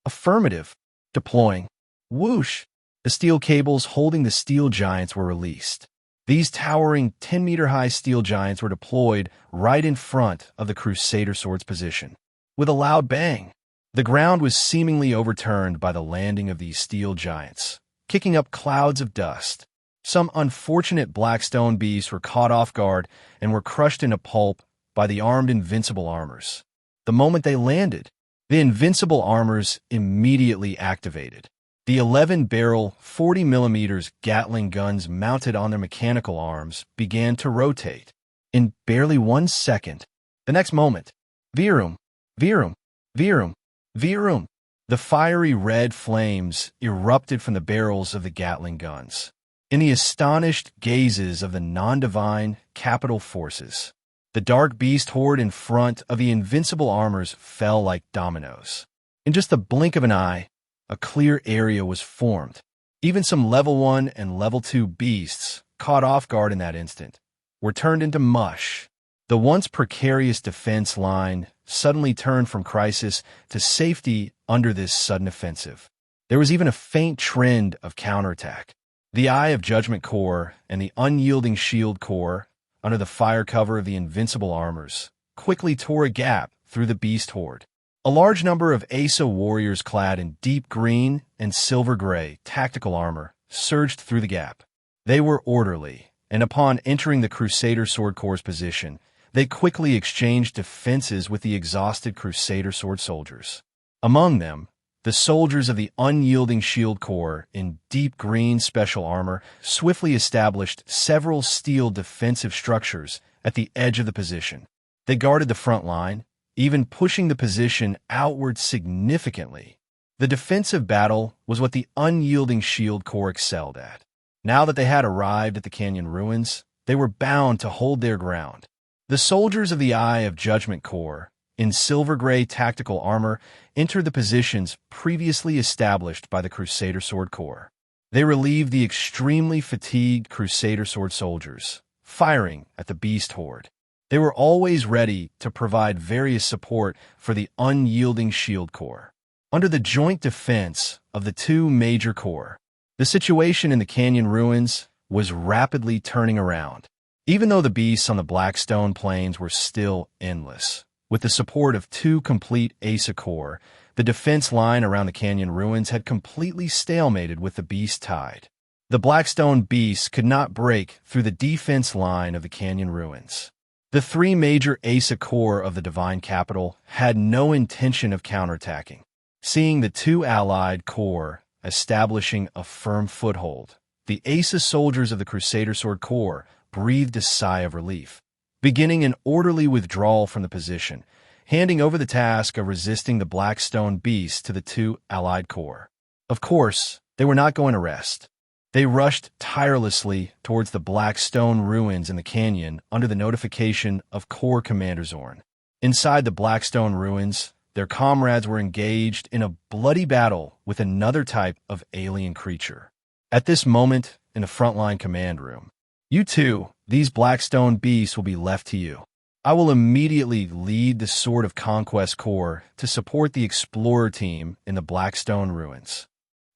Affirmative. Deploying. Whoosh! The steel cables holding the steel giants were released. These towering 10-meter-high steel giants were deployed right in front of the Crusader Sword's position. With a loud bang, the ground was seemingly overturned by the landing of these steel giants, kicking up clouds of dust. Some unfortunate blackstone beasts were caught off guard and were crushed into pulp by the armed invincible armors. The moment they landed, the invincible armors immediately activated. The 11-barrel, 40mm Gatling guns mounted on their mechanical arms began to rotate. In barely 1 second, the next moment, Virum, Virum, Virum, Virum, the fiery red flames erupted from the barrels of the Gatling guns. In the astonished gazes of the non-divine capital forces, the dark beast horde in front of the invincible armors fell like dominoes. In just the blink of an eye, a clear area was formed. Even some level 1 and level 2 beasts, caught off guard in that instant, were turned into mush. The once precarious defense line suddenly turned from crisis to safety under this sudden offensive. There was even a faint trend of counterattack. The Eye of Judgment Corps and the Unyielding Shield Corps, under the fire cover of the invincible armors, quickly tore a gap through the beast horde. A large number of Asa warriors clad in deep green and silver gray tactical armor surged through the gap. They were orderly, and upon entering the Crusader Sword Corps' position, they quickly exchanged defenses with the exhausted Crusader Sword soldiers. Among them, the soldiers of the unyielding Shield Corps in deep green special armor swiftly established several steel defensive structures at the edge of the position. They guarded the front line, even pushing the position outward significantly. The defensive battle was what the unyielding Shield Corps excelled at. Now that they had arrived at the canyon ruins, they were bound to hold their ground. The soldiers of the Eye of Judgment Corps, in silver-gray tactical armor, entered the positions previously established by the Crusader Sword Corps. They relieved the extremely fatigued Crusader Sword soldiers, firing at the Beast Horde. They were always ready to provide various support for the unyielding Shield Corps. Under the joint defense of the two major corps, the situation in the canyon ruins was rapidly turning around. Even though the beasts on the Blackstone Plains were still endless, with the support of two complete Asa Corps, the defense line around the canyon ruins had completely stalemated with the beast tide. The Blackstone beasts could not break through the defense line of the canyon ruins. The three major Asa Corps of the Divine Capital had no intention of counterattacking. Seeing the two allied corps establishing a firm foothold, the Asa soldiers of the Crusader Sword Corps breathed a sigh of relief, beginning an orderly withdrawal from the position, handing over the task of resisting the Blackstone beasts to the two allied corps. Of course, they were not going to rest. They rushed tirelessly towards the Blackstone ruins in the canyon under the notification of Corps Commander Zorn. Inside the Blackstone ruins, their comrades were engaged in a bloody battle with another type of alien creature. At this moment, in the frontline command room, "You two, these Blackstone beasts will be left to you. I will immediately lead the Sword of Conquest Corps to support the Explorer team in the Blackstone ruins,"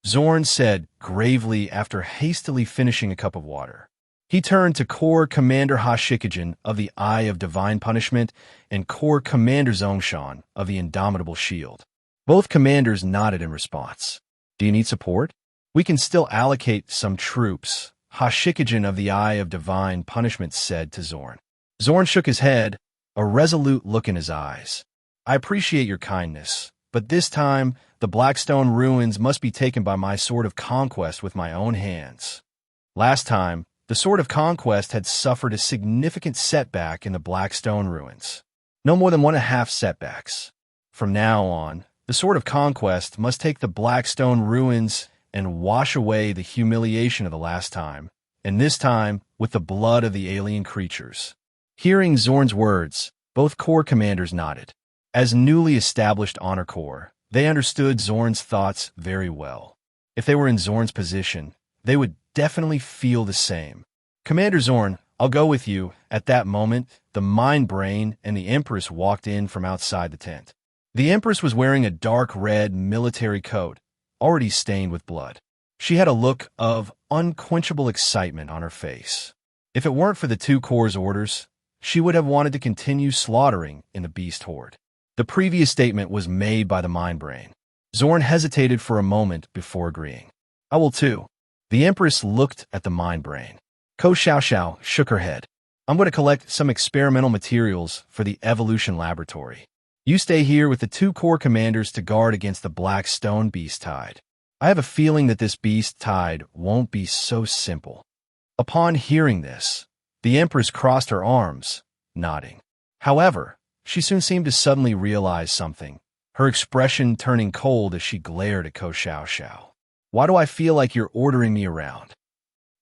Zorn said gravely after hastily finishing a cup of water. He turned to Corps Commander Hashikijin of the Eye of Divine Punishment and Corps Commander Zongshan of the Indomitable Shield. Both commanders nodded in response. "Do you need support? We can still allocate some troops," Hashikijin of the Eye of Divine Punishment said to Zorn. Zorn shook his head, a resolute look in his eyes. "I appreciate your kindness, but this time the Blackstone ruins must be taken by my Sword of Conquest with my own hands." Last time, the Sword of Conquest had suffered a significant setback in the Blackstone ruins. No more than 1.5 setbacks. From now on, the Sword of Conquest must take the Blackstone ruins and wash away the humiliation of the last time, and this time with the blood of the alien creatures. Hearing Zorn's words, both corps commanders nodded. As newly established Honor Corps, they understood Zorn's thoughts very well. If they were in Zorn's position, they would definitely feel the same. "Commander Zorn, I'll go with you." At that moment, the Mind Brain and the Empress walked in from outside the tent. The Empress was wearing a dark red military coat, already stained with blood. She had a look of unquenchable excitement on her face. If it weren't for the two corps' orders, she would have wanted to continue slaughtering in the Beast Horde. The previous statement was made by the Mind Brain. Zorn hesitated for a moment before agreeing. "I will too." The Empress looked at the Mind Brain. Ko Xiaoxiao shook her head. "I'm going to collect some experimental materials for the evolution laboratory. You stay here with the two corps commanders to guard against the Black Stone Beast Tide. I have a feeling that this Beast Tide won't be so simple." Upon hearing this, the Empress crossed her arms, nodding. However, she soon seemed to suddenly realize something, her expression turning cold as she glared at Ko Xiaoxiao. "Why do I feel like you're ordering me around?"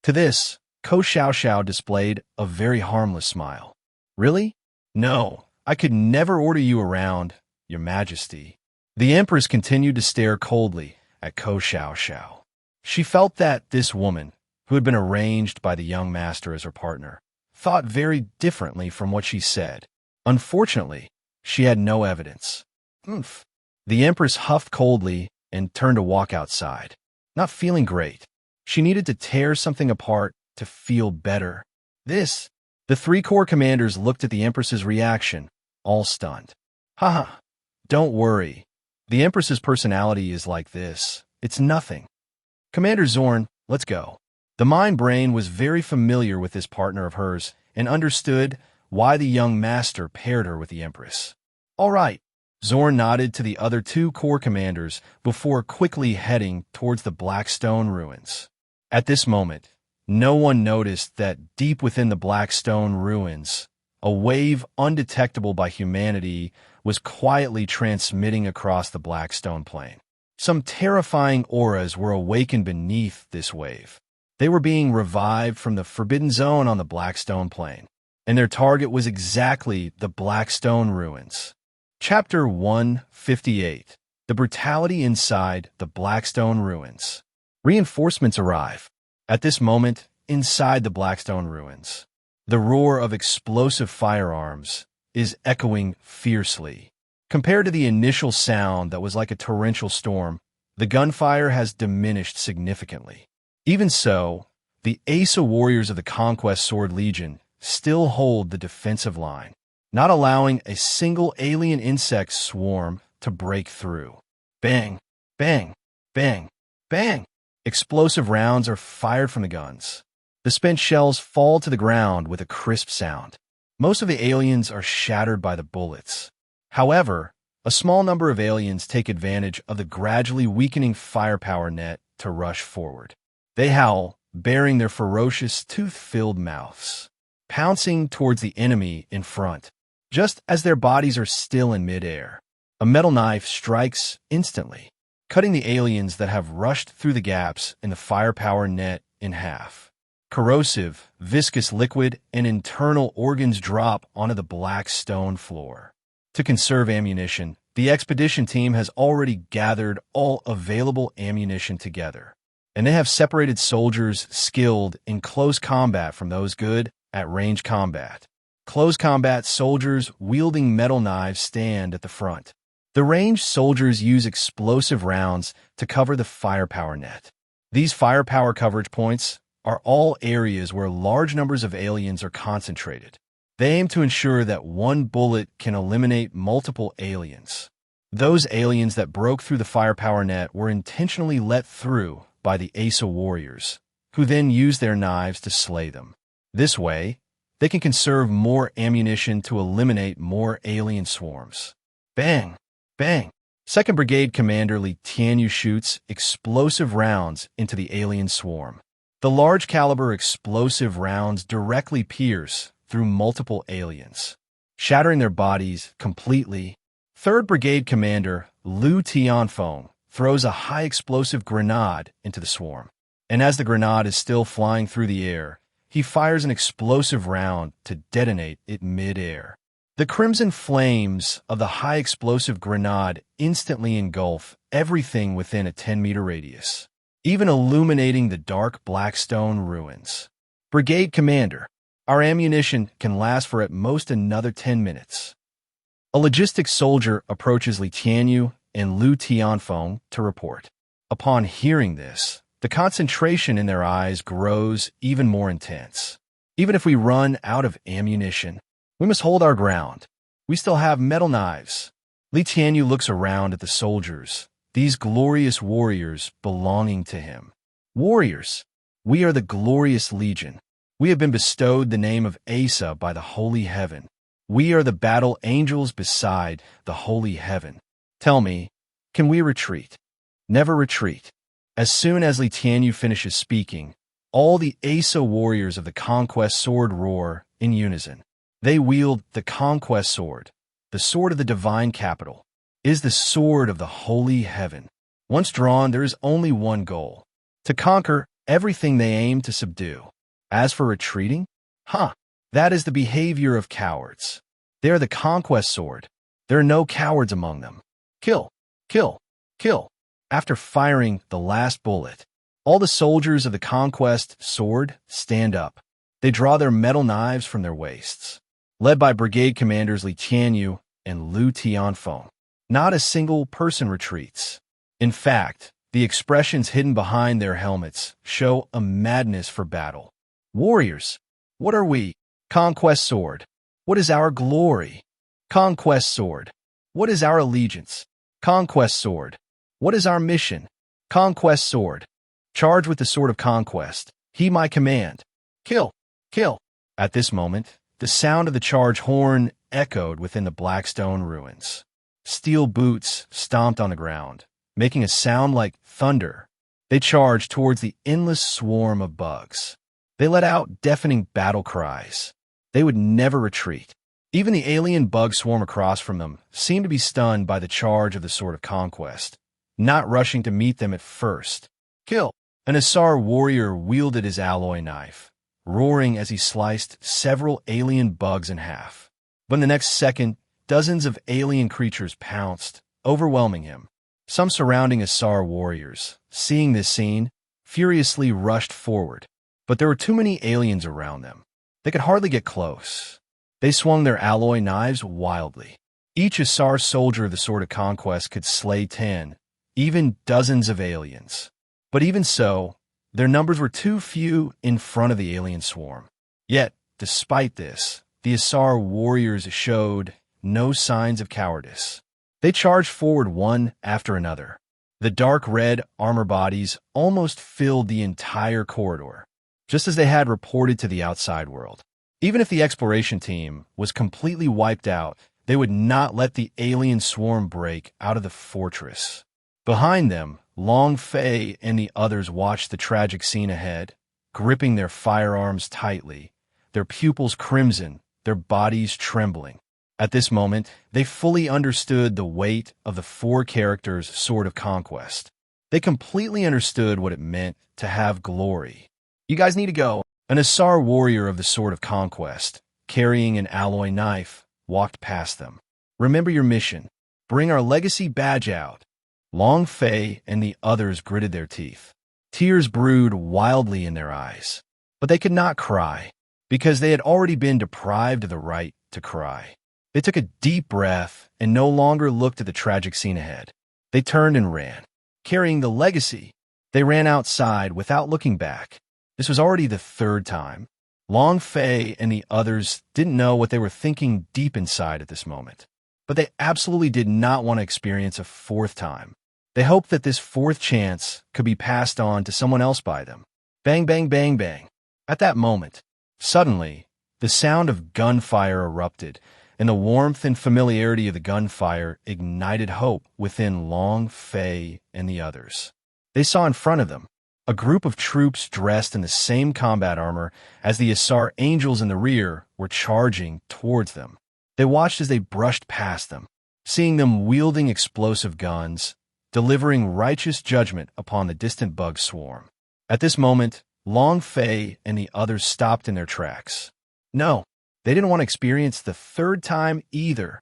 To this, Ko Xiaoxiao displayed a very harmless smile. "Really? No, I could never order you around, Your Majesty." The Empress continued to stare coldly at Ko Xiaoxiao. She felt that this woman, who had been arranged by the young master as her partner, thought very differently from what she said. Unfortunately, she had no evidence. "Oomph." The Empress huffed coldly and turned to walk outside. Not feeling great. She needed to tear something apart to feel better. The three corps commanders looked at the Empress's reaction, all stunned. "Haha, don't worry. The Empress's personality is like this. It's nothing. Commander Zorn, let's go." The Mind Brain was very familiar with this partner of hers and understood why the young master paired her with the Empress. "All right." Zorn nodded to the other two corps commanders before quickly heading towards the Black Stone ruins. At this moment, no one noticed that deep within the Black Stone ruins, a wave undetectable by humanity was quietly transmitting across the Black Stone plain. Some terrifying auras were awakened beneath this wave. They were being revived from the Forbidden Zone on the Black Stone plain, and their target was exactly the Black Stone ruins. Chapter 158. The Brutality Inside the Blackstone Ruins. Reinforcements arrive. At this moment, inside the Blackstone ruins, the roar of explosive firearms is echoing fiercely. Compared to the initial sound that was like a torrential storm, the gunfire has diminished significantly. Even so, the Asa warriors of the Conquest Sword Legion still hold the defensive line, not allowing a single alien insect swarm to break through. Bang, bang, bang, bang! Explosive rounds are fired from the guns. The spent shells fall to the ground with a crisp sound. Most of the aliens are shattered by the bullets. However, a small number of aliens take advantage of the gradually weakening firepower net to rush forward. They howl, baring their ferocious, tooth-filled mouths, pouncing towards the enemy in front. Just as their bodies are still in midair, a metal knife strikes instantly, cutting the aliens that have rushed through the gaps in the firepower net in half. Corrosive, viscous liquid and internal organs drop onto the black stone floor. To conserve ammunition, the expedition team has already gathered all available ammunition together, and they have separated soldiers skilled in close combat from those good at range combat. Close combat soldiers wielding metal knives stand at the front. The ranged soldiers use explosive rounds to cover the firepower net. These firepower coverage points are all areas where large numbers of aliens are concentrated. They aim to ensure that one bullet can eliminate multiple aliens. Those aliens that broke through the firepower net were intentionally let through by the Asa warriors, who then use their knives to slay them. This way, they can conserve more ammunition to eliminate more alien swarms. Bang! Bang! 2nd Brigade Commander Li Tianyu shoots explosive rounds into the alien swarm. The large-caliber explosive rounds directly pierce through multiple aliens, shattering their bodies completely. 3rd Brigade Commander Liu Tianfeng throws a high-explosive grenade into the swarm, and as the grenade is still flying through the air, he fires an explosive round to detonate it mid-air. The crimson flames of the high-explosive grenade instantly engulf everything within a 10-meter radius, even illuminating the dark Blackstone ruins. Brigade Commander, our ammunition can last for at most another 10 minutes. A logistics soldier approaches Li Tianyu and Liu Tianfeng to report. Upon hearing this, the concentration in their eyes grows even more intense. Even if we run out of ammunition, we must hold our ground. We still have metal knives. Li Tianyu looks around at the soldiers, these glorious warriors belonging to him. Warriors, we are the glorious legion. We have been bestowed the name of Asa by the holy heaven. We are the battle angels beside the holy heaven. Tell me, can we retreat? Never retreat. As soon as Li Tianyu finishes speaking, all the Asa warriors of the Conquest Sword roar in unison. They wield the Conquest Sword, the sword of the divine capital. It is the sword of the holy heaven. Once drawn, there is only one goal: to conquer everything they aim to subdue. As for retreating, that is the behavior of cowards. They are the Conquest Sword. There are no cowards among them. Kill, kill, kill. After firing the last bullet, all the soldiers of the Conquest Sword stand up. They draw their metal knives from their waists. Led by Brigade Commanders Li Tianyu and Liu Tianfeng, not a single person retreats. In fact, the expressions hidden behind their helmets show a madness for battle. Warriors, what are we? Conquest Sword, what is our glory? Conquest Sword, what is our allegiance? Conquest Sword, what is our mission? Conquest Sword, charge with the sword of conquest. He my command. Kill, kill. At this moment, the sound of the charge horn echoed within the Blackstone ruins. Steel boots stomped on the ground, making a sound like thunder. They charged towards the endless swarm of bugs. They let out deafening battle cries. They would never retreat. Even the alien bug swarm across from them seemed to be stunned by the charge of the Sword of Conquest, not rushing to meet them at first. Kill! An Asar warrior wielded his alloy knife, roaring as he sliced several alien bugs in half. But in the next second, dozens of alien creatures pounced, overwhelming him. Some surrounding Asar warriors, seeing this scene, furiously rushed forward. But there were too many aliens around them. They could hardly get close. They swung their alloy knives wildly. Each Asar soldier of the Sword of Conquest could slay 10, even dozens of aliens. But even so, their numbers were too few in front of the alien swarm. Yet, despite this, the Asar warriors showed no signs of cowardice. They charged forward one after another. The dark red armor bodies almost filled the entire corridor, just as they had reported to the outside world. Even if the exploration team was completely wiped out, they would not let the alien swarm break out of the fortress. Behind them, Long Fei and the others watched the tragic scene ahead, gripping their firearms tightly, their pupils crimson, their bodies trembling. At this moment, they fully understood the weight of the four characters' Sword of Conquest. They completely understood what it meant to have glory. You guys need to go. An Asar warrior of the Sword of Conquest, carrying an alloy knife, walked past them. Remember your mission. Bring our legacy badge out. Long Fei and the others gritted their teeth. Tears brewed wildly in their eyes. But they could not cry, because they had already been deprived of the right to cry. They took a deep breath and no longer looked at the tragic scene ahead. They turned and ran. Carrying the legacy, they ran outside without looking back. This was already the third time. Long Fei and the others didn't know what they were thinking deep inside at this moment. But they absolutely did not want to experience a fourth time. They hoped that this fourth chance could be passed on to someone else by them. Bang, bang, bang, bang. At that moment, suddenly, the sound of gunfire erupted, and the warmth and familiarity of the gunfire ignited hope within Long Fei and the others. They saw in front of them a group of troops dressed in the same combat armor as the Asar angels in the rear were charging towards them. They watched as they brushed past them, seeing them wielding explosive guns, delivering righteous judgment upon the distant bug swarm. At this moment, Long Fei and the others stopped in their tracks. No, they didn't want to experience the third time either.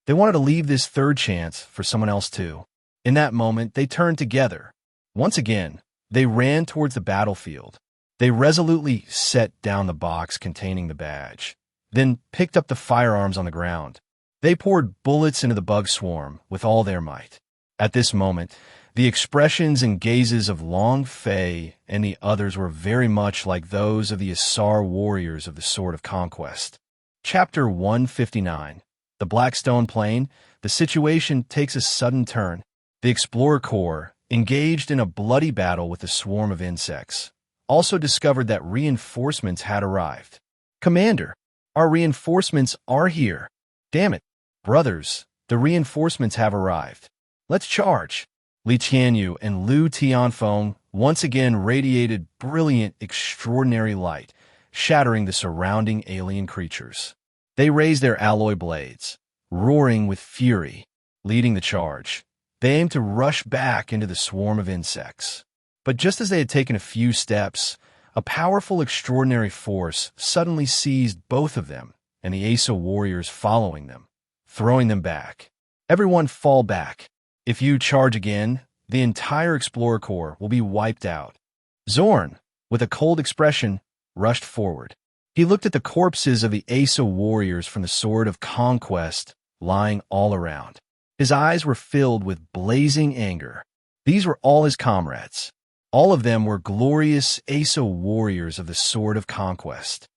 They wanted to leave this third chance for someone else too. In that moment, they turned together. Once again, they ran towards the battlefield. They resolutely set down the box containing the badge, then picked up the firearms on the ground. They poured bullets into the bug swarm with all their might. At this moment, the expressions and gazes of Long Fei and the others were very much like those of the Asar warriors of the Sword of Conquest. Chapter 159. The Blackstone Plain. The situation takes a sudden turn. The Explorer Corps, engaged in a bloody battle with a swarm of insects, also discovered that reinforcements had arrived. Commander, our reinforcements are here. Damn it, brothers, the reinforcements have arrived. Let's charge. Li Tianyu and Lu Tianfeng once again radiated brilliant, extraordinary light, shattering the surrounding alien creatures. They raised their alloy blades, roaring with fury, leading the charge. They aimed to rush back into the swarm of insects. But just as they had taken a few steps, a powerful, extraordinary force suddenly seized both of them and the Asa warriors following them, throwing them back. Everyone fall back. If you charge again, the entire Explorer Corps will be wiped out. Zorn, with a cold expression, rushed forward. He looked at the corpses of the Asa warriors from the Sword of Conquest lying all around. His eyes were filled with blazing anger. These were all his comrades. All of them were glorious Asa warriors of the Sword of Conquest.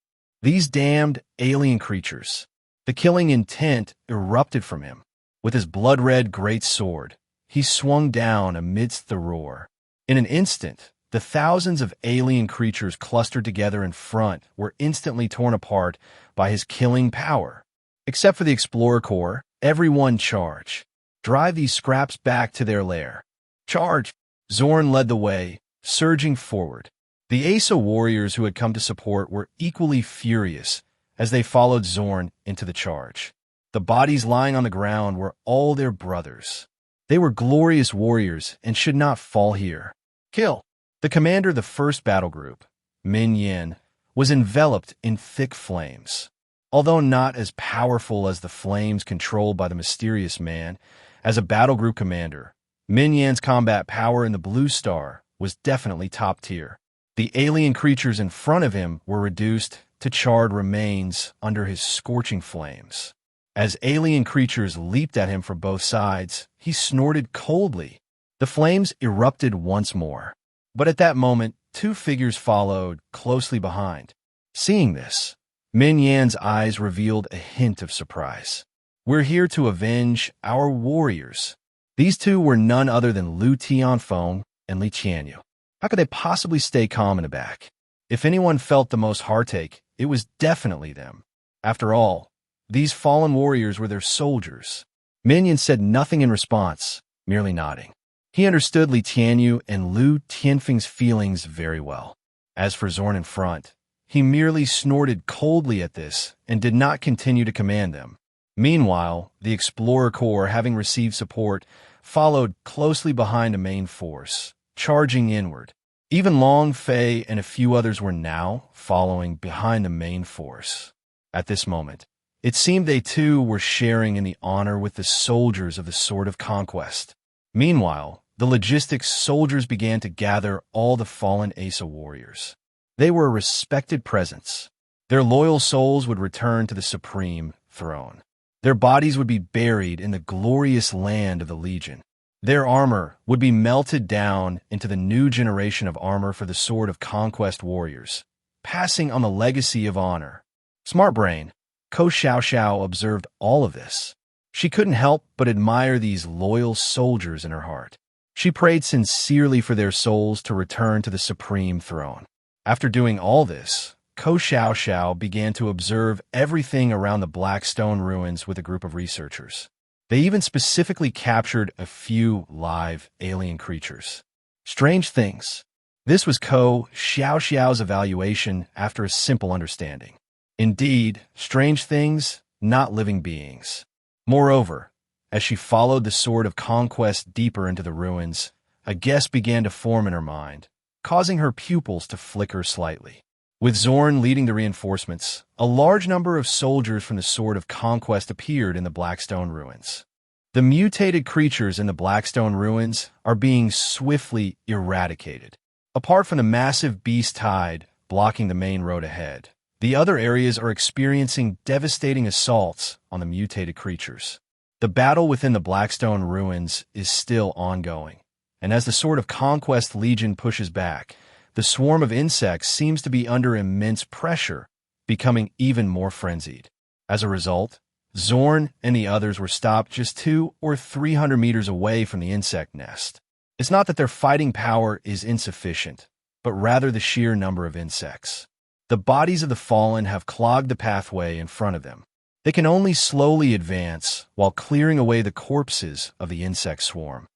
These damned alien creatures. The killing intent erupted from him. With his blood-red great sword, he swung down amidst the roar. In an instant, the thousands of alien creatures clustered together in front were instantly torn apart by his killing power. Except for the Explorer Corps, Everyone charge. Drive these scraps back to their lair. Charge! Zorn led the way, surging forward. The Asa warriors who had come to support were equally furious as they followed Zorn into the charge. The bodies lying on the ground were all their brothers. They were glorious warriors and should not fall here. Kill! The commander of the first battle group, Min Yin, was enveloped in thick flames. Although not as powerful as the flames controlled by the mysterious man, as a battle group commander, Min Yan's combat power in the Blue Star was definitely top tier. The alien creatures in front of him were reduced to charred remains under his scorching flames. As alien creatures leaped at him from both sides, he snorted coldly. The flames erupted once more. But at that moment, two figures followed closely behind. Seeing this, Min Yan's eyes revealed a hint of surprise. We're here to avenge our warriors. These two were none other than Lu Tianfeng and Li Qianyu. How could they possibly stay calm in the back? If anyone felt the most heartache, it was definitely them. After all, these fallen warriors were their soldiers. Min Yan said nothing in response, merely nodding. He understood Li Tianyu and Lu Tianfeng's feelings very well. As for Zorn in front, he merely snorted coldly at this and did not continue to command them. Meanwhile, the Explorer Corps, having received support, followed closely behind the main force, charging inward. Even Long Fei and a few others were now following behind the main force. At this moment, it seemed they too were sharing in the honor with the soldiers of the Sword of Conquest. Meanwhile, the logistics soldiers began to gather all the fallen Asa warriors. They were a respected presence. Their loyal souls would return to the supreme throne. Their bodies would be buried in the glorious land of the Legion. Their armor would be melted down into the new generation of armor for the Sword of Conquest warriors, passing on the legacy of honor. Smart brain, Ko Xiaoxiao observed all of this. She couldn't help but admire these loyal soldiers in her heart. She prayed sincerely for their souls to return to the supreme throne. After doing all this, Ko Xiaoxiao began to observe everything around the Blackstone ruins with a group of researchers. They even specifically captured a few live alien creatures. Strange things. This was Ko Xiaoxiao's evaluation after a simple understanding. Indeed, strange things, not living beings. Moreover, as she followed the Sword of Conquest deeper into the ruins, a guess began to form in her mind, causing her pupils to flicker slightly. With Zorn leading the reinforcements, a large number of soldiers from the Sword of Conquest appeared in the Blackstone ruins. The mutated creatures in the Blackstone ruins are being swiftly eradicated. Apart from the massive beast tide blocking the main road ahead, the other areas are experiencing devastating assaults on the mutated creatures. The battle within the Blackstone ruins is still ongoing, and as the Sword of Conquest Legion pushes back, the swarm of insects seems to be under immense pressure, becoming even more frenzied. As a result, Zorn and the others were stopped just 200 or 300 meters away from the insect nest. It's not that their fighting power is insufficient, but rather the sheer number of insects. The bodies of the fallen have clogged the pathway in front of them. They can only slowly advance while clearing away the corpses of the insect swarm.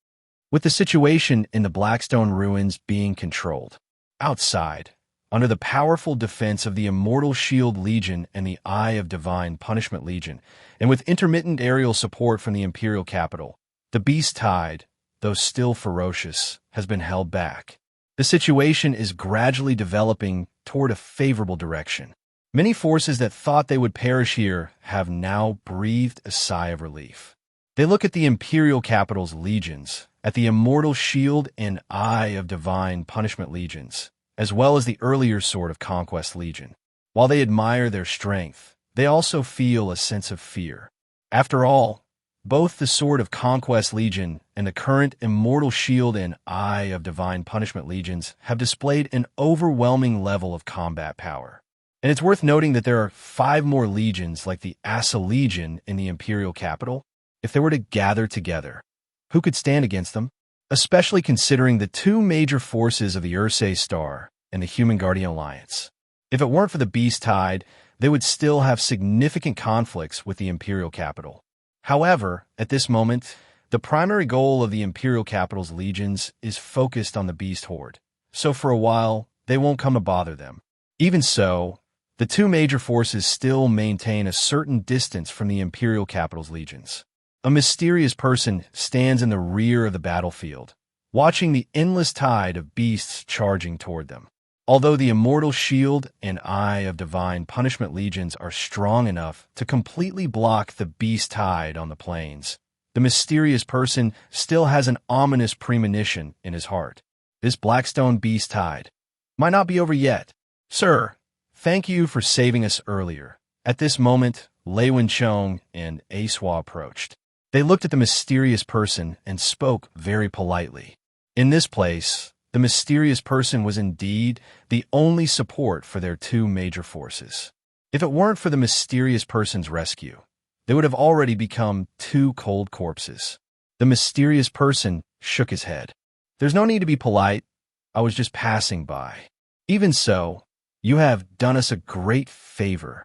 With the situation in the Blackstone ruins being controlled, outside, under the powerful defense of the Immortal Shield Legion and the Eye of Divine Punishment Legion, and with intermittent aerial support from the Imperial capital, the beast tide, though still ferocious, has been held back. The situation is gradually developing toward a favorable direction. Many forces that thought they would perish here have now breathed a sigh of relief. They look at the Imperial capital's legions, at the Immortal Shield and Eye of Divine Punishment Legions, as well as the earlier Sword of Conquest Legion. While they admire their strength, they also feel a sense of fear. After all, both the Sword of Conquest Legion and the current Immortal Shield and Eye of Divine Punishment Legions have displayed an overwhelming level of combat power. And it's worth noting that there are 5 more legions like the Asa Legion in the Imperial capital. If they were to gather together, who could stand against them? Especially considering the 2 major forces of the Ursay Star and the Human Guardian Alliance. If it weren't for the Beast Tide, they would still have significant conflicts with the Imperial capital. However, at this moment, the primary goal of the Imperial Capital's legions is focused on the beast horde, so for a while, they won't come to bother them. Even so, the two major forces still maintain a certain distance from the Imperial Capital's legions. A mysterious person stands in the rear of the battlefield, watching the endless tide of beasts charging toward them. Although the Immortal Shield and Eye of Divine Punishment legions are strong enough to completely block the beast tide on the plains, the mysterious person still has an ominous premonition in his heart. This Blackstone beast tide might not be over yet. Sir, thank you for saving us earlier. At this moment, Lei Wenchong and Aswa approached. They looked at the mysterious person and spoke very politely. In this place, the mysterious person was indeed the only support for their two major forces. If it weren't for the mysterious person's rescue, they would have already become two cold corpses. The mysterious person shook his head. There's no need to be polite. I was just passing by. Even so, you have done us a great favor.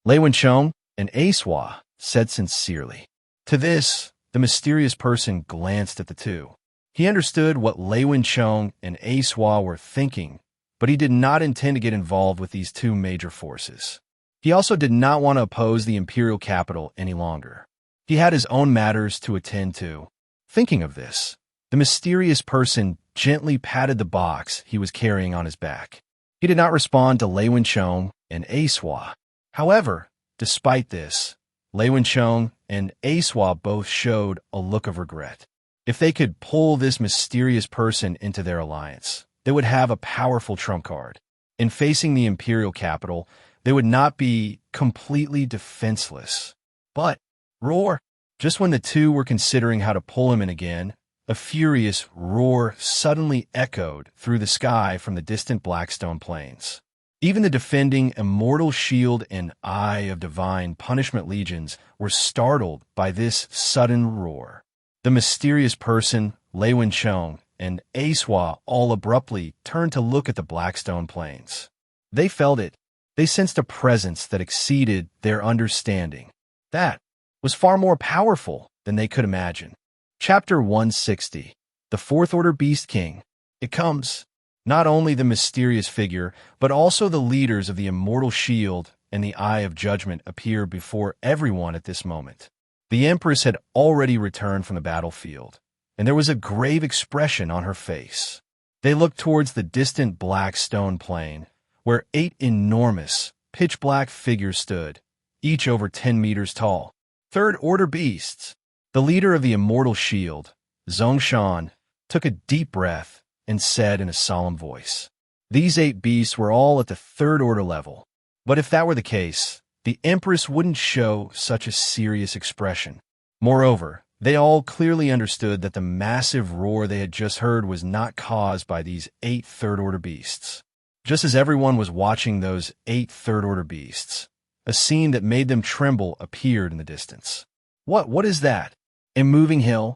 Lei Wenchong and Aswa said sincerely. To this, the mysterious person glanced at the two. He understood what Lei Wenchong and Aswa were thinking, but he did not intend to get involved with these two major forces. He also did not want to oppose the Imperial Capital any longer. He had his own matters to attend to. Thinking of this, the mysterious person gently patted the box he was carrying on his back. He did not respond to Lei Wenchong and Aswa. However, despite this, Lei Wenchong and Aswa both showed a look of regret. If they could pull this mysterious person into their alliance, they would have a powerful trump card. In facing the Imperial Capital, they would not be completely defenseless. But, roar! Just when the two were considering how to pull him in again, a furious roar suddenly echoed through the sky from the distant Blackstone plains. Even the defending Immortal Shield and Eye of Divine Punishment legions were startled by this sudden roar. The mysterious person, Lei Wenchong, and Aswa all abruptly turned to look at the Blackstone plains. They felt it. They sensed a presence that exceeded their understanding. That was far more powerful than they could imagine. Chapter 160. The Fourth Order Beast King. It comes. Not only the mysterious figure, but also the leaders of the Immortal Shield and the Eye of Judgment appear before everyone at this moment. The Empress had already returned from the battlefield, and there was a grave expression on her face. They looked towards the distant black stone plain, where 8 enormous, pitch-black figures stood, each over 10 meters tall. Third Order beasts. The leader of the Immortal Shield, Zongshan, took a deep breath and said in a solemn voice, "These 8 beasts were all at the Third Order level. But if that were the case, the Empress wouldn't show such a serious expression. Moreover, they all clearly understood that the massive roar they had just heard was not caused by these 8 Third Order beasts. Just as everyone was watching those 8 Third Order beasts, a scene that made them tremble appeared in the distance. What is that? A moving hill?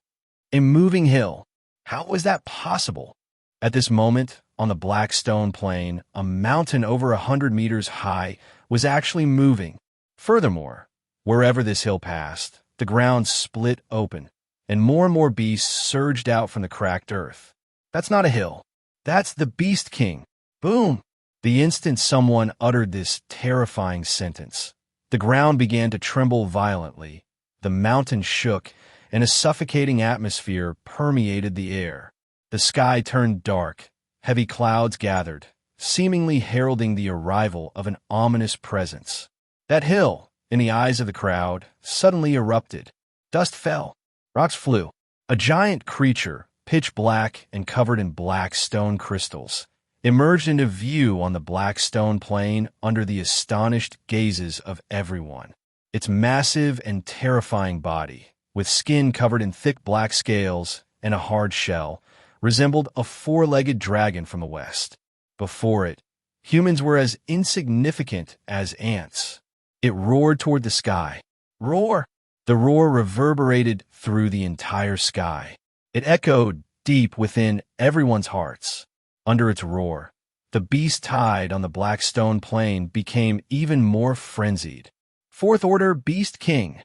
A moving hill? How was that possible? At this moment, on the black stone plain, a mountain over 100 meters high was actually moving. Furthermore, wherever this hill passed, the ground split open, and more beasts surged out from the cracked earth. That's not a hill. That's the Beast King. Boom! The instant someone uttered this terrifying sentence, the ground began to tremble violently, the mountain shook, and a suffocating atmosphere permeated the air. The sky turned dark, heavy clouds gathered, seemingly heralding the arrival of an ominous presence. That hill, in the eyes of the crowd, suddenly erupted. Dust fell. Rocks flew. A giant creature, pitch black and covered in black stone crystals, emerged into view on the black stone plain under the astonished gazes of everyone. Its massive and terrifying body, with skin covered in thick black scales and a hard shell, resembled a 4-legged dragon from the west. Before it, humans were as insignificant as ants. It roared toward the sky. Roar! The roar reverberated through the entire sky. It echoed deep within everyone's hearts. Under its roar, the beast tide on the black stone plain became even more frenzied. Fourth Order Beast King.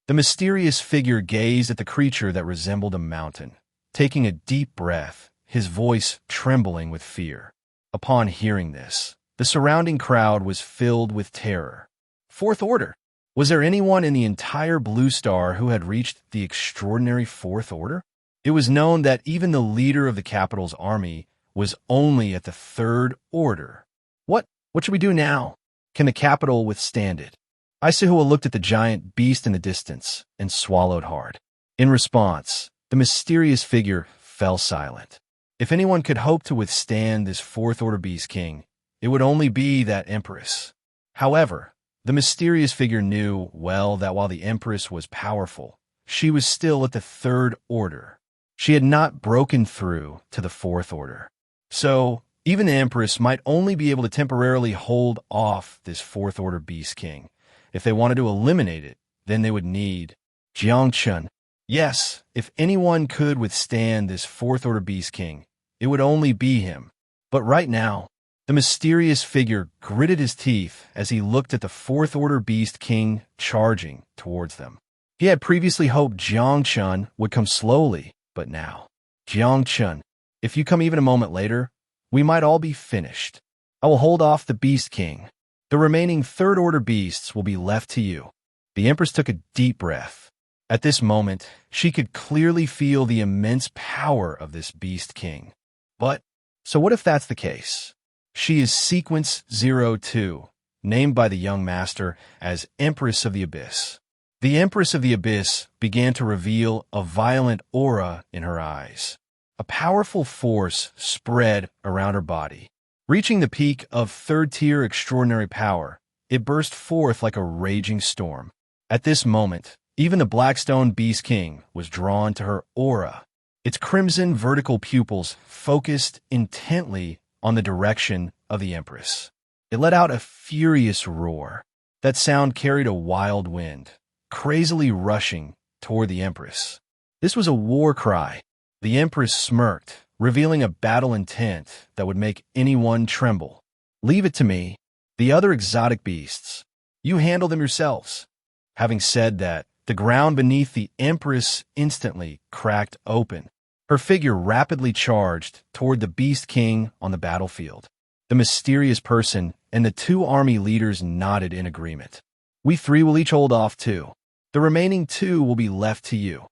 The mysterious figure gazed at the creature that resembled a mountain, taking a deep breath, his voice trembling with fear. Upon hearing this, the surrounding crowd was filled with terror. Fourth Order. Was there anyone in the entire Blue Star who had reached the extraordinary Fourth Order? It was known that even the leader of the capital's army was only at the Third Order. What should we do now? Can the capital withstand it? Isahua looked at the giant beast in the distance and swallowed hard. In response, the mysterious figure fell silent. If anyone could hope to withstand this Fourth Order Beast King, it would only be that Empress. However, the mysterious figure knew well that while the Empress was powerful, she was still at the Third Order. She had not broken through to the Fourth Order. So, even the Empress might only be able to temporarily hold off this Fourth Order Beast King. If they wanted to eliminate it, then they would need Jiang Chen. Yes, if anyone could withstand this Fourth Order Beast King, it would only be him. But right now, the mysterious figure gritted his teeth as he looked at the Fourth Order Beast King charging towards them. He had previously hoped Jiang Chen would come slowly, but now, Jiang Chen, if you come even a moment later, we might all be finished. I will hold off the Beast King. The remaining Third Order beasts will be left to you. The Empress took a deep breath. At this moment, she could clearly feel the immense power of this Beast King. So what if that's the case? She is Sequence 02, named by the young master as Empress of the Abyss. The Empress of the Abyss began to reveal a violent aura in her eyes. A powerful force spread around her body. Reaching the peak of third-tier extraordinary power, it burst forth like a raging storm. At this moment, even the Blackstone Beast King was drawn to her aura. Its crimson vertical pupils focused intently on the direction of the Empress. It let out a furious roar. That sound carried a wild wind, crazily rushing toward the Empress. This was a war cry. The Empress smirked, revealing a battle intent that would make anyone tremble. Leave it to me. The other exotic beasts. You handle them yourselves. Having said that, the ground beneath the Empress instantly cracked open. Her figure rapidly charged toward the Beast King on the battlefield. The mysterious person and the two army leaders nodded in agreement. We three will each hold off too. The remaining two will be left to you.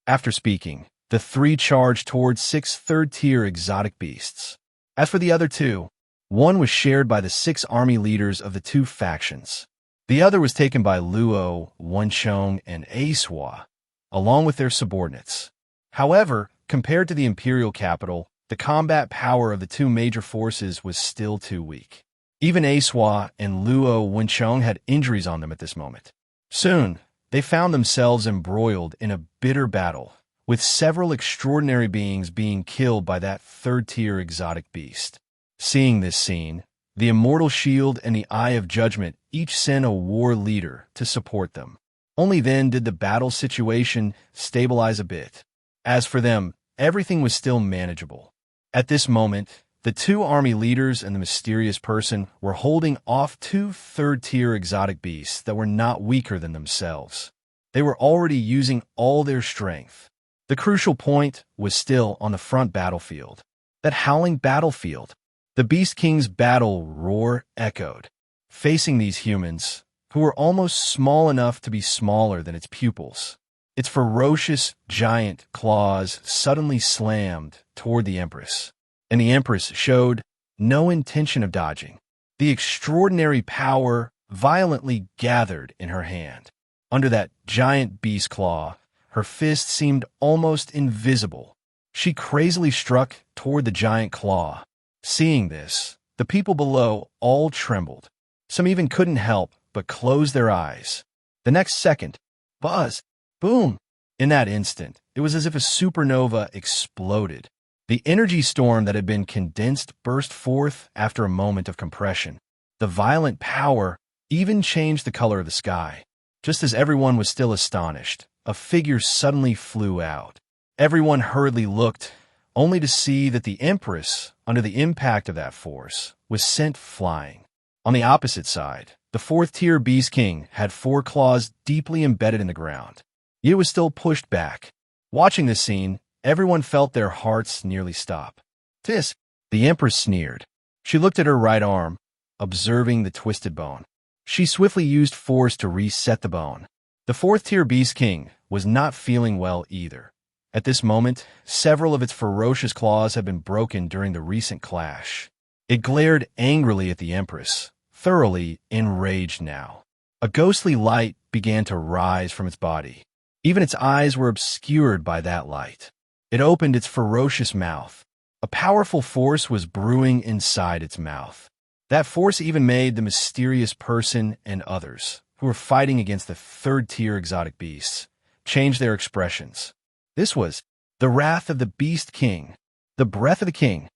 After speaking, the three charged towards 6 third-tier exotic beasts. As for the other two, one was shared by the 6 army leaders of the 2 factions. The other was taken by Luo, Wenchong, and Aiswa, along with their subordinates. However, compared to the imperial capital, the combat power of the 2 major forces was still too weak. Even Aiswa and Luo Wenchong had injuries on them at this moment. Soon, they found themselves embroiled in a bitter battle, with several extraordinary beings being killed by that third-tier exotic beast. Seeing this scene, the Immortal Shield and the Eye of Judgment each sent a war leader to support them. Only then did the battle situation stabilize a bit. As for them, everything was still manageable. At this moment, the 2 army leaders and the mysterious person were holding off 2 third-tier exotic beasts that were not weaker than themselves. They were already using all their strength. The crucial point was still on the front battlefield. That howling battlefield. The Beast King's battle roar echoed. Facing these humans, who were almost small enough to be smaller than its pupils, its ferocious giant claws suddenly slammed toward the Empress, and the Empress showed no intention of dodging. The extraordinary power violently gathered in her hand. Under that giant beast claw, her fist seemed almost invisible. She crazily struck toward the giant claw. Seeing this, the people below all trembled. Some even couldn't help but close their eyes. The next second, buzz, boom. In that instant, it was as if a supernova exploded. The energy storm that had been condensed burst forth after a moment of compression. The violent power even changed the color of the sky. Just as everyone was still astonished, a figure suddenly flew out. Everyone hurriedly looked, only to see that the Empress, under the impact of that force, was sent flying. On the opposite side, The fourth-tier Beast King had 4 claws deeply embedded in the ground. It was still pushed back. Watching this scene, everyone felt their hearts nearly stop. "Tis," the Empress sneered. She looked at her right arm, observing the twisted bone. She swiftly used force to reset the bone. The fourth-tier Beast King was not feeling well either. At this moment, several of its ferocious claws had been broken during the recent clash. It glared angrily at the Empress, thoroughly enraged now. A ghostly light began to rise from its body. Even its eyes were obscured by that light. It opened its ferocious mouth. A powerful force was brewing inside its mouth. That force even made the mysterious person and others, who were fighting against the third-tier exotic beasts, change their expressions. This was the wrath of the Beast King, the breath of the king.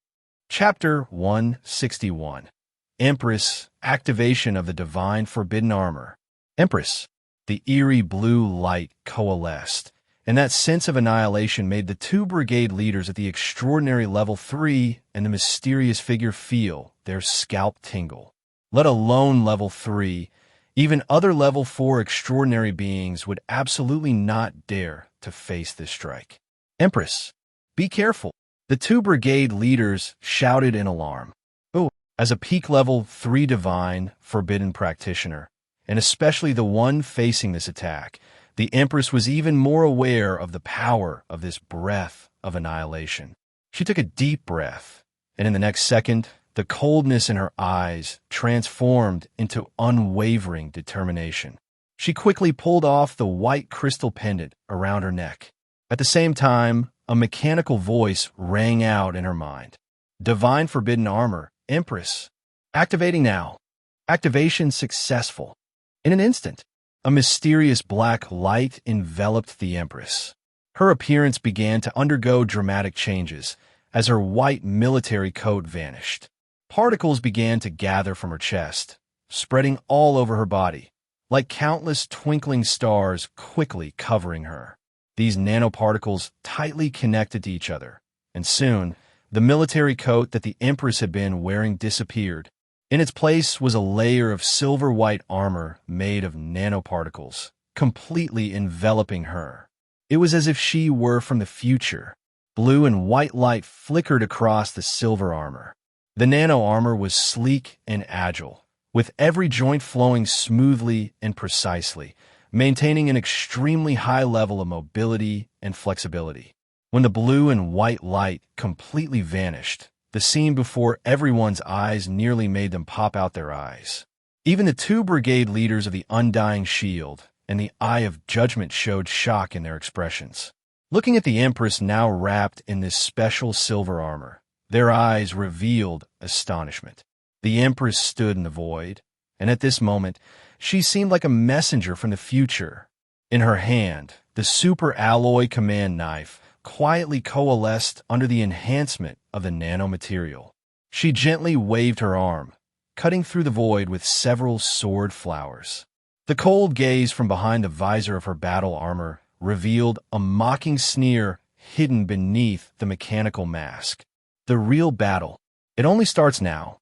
Chapter 161. Empress, activation of the divine forbidden armor. Empress, the eerie blue light coalesced, and that sense of annihilation made the 2 brigade leaders at the extraordinary level 3 and the mysterious figure feel their scalp tingle. Let alone level 3, even other level 4 extraordinary beings would absolutely not dare to face this strike. "Empress, be careful," the 2 brigade leaders shouted in alarm. Oh, as a peak level 3 divine forbidden practitioner, and especially the one facing this attack, the Empress was even more aware of the power of this breath of annihilation. She took a deep breath, and in the next second, the coldness in her eyes transformed into unwavering determination. She quickly pulled off the white crystal pendant around her neck. At the same time, a mechanical voice rang out in her mind. "Divine forbidden armor, Empress. Activating now. Activation successful." In an instant, a mysterious black light enveloped the Empress. Her appearance began to undergo dramatic changes as her white military coat vanished. Particles began to gather from her chest, spreading all over her body, like countless twinkling stars quickly covering her. These nanoparticles tightly connected to each other, and soon, the military coat that the Empress had been wearing disappeared. In its place was a layer of silver-white armor made of nanoparticles, completely enveloping her. It was as if she were from the future. Blue and white light flickered across the silver armor. The nano-armor was sleek and agile, with every joint flowing smoothly and precisely, maintaining an extremely high level of mobility and flexibility. When the blue and white light completely vanished, the scene before everyone's eyes nearly made them pop out their eyes. Even the 2 brigade leaders of the Undying Shield and the Eye of Judgment showed shock in their expressions. Looking at the Empress now wrapped in this special silver armor, their eyes revealed astonishment. The Empress stood in the void, and at this moment, she seemed like a messenger from the future. In her hand, the super alloy command knife quietly coalesced under the enhancement of the nanomaterial. She gently waved her arm, cutting through the void with several sword flowers. The cold gaze from behind the visor of her battle armor revealed a mocking sneer hidden beneath the mechanical mask. The real battle. It only starts now.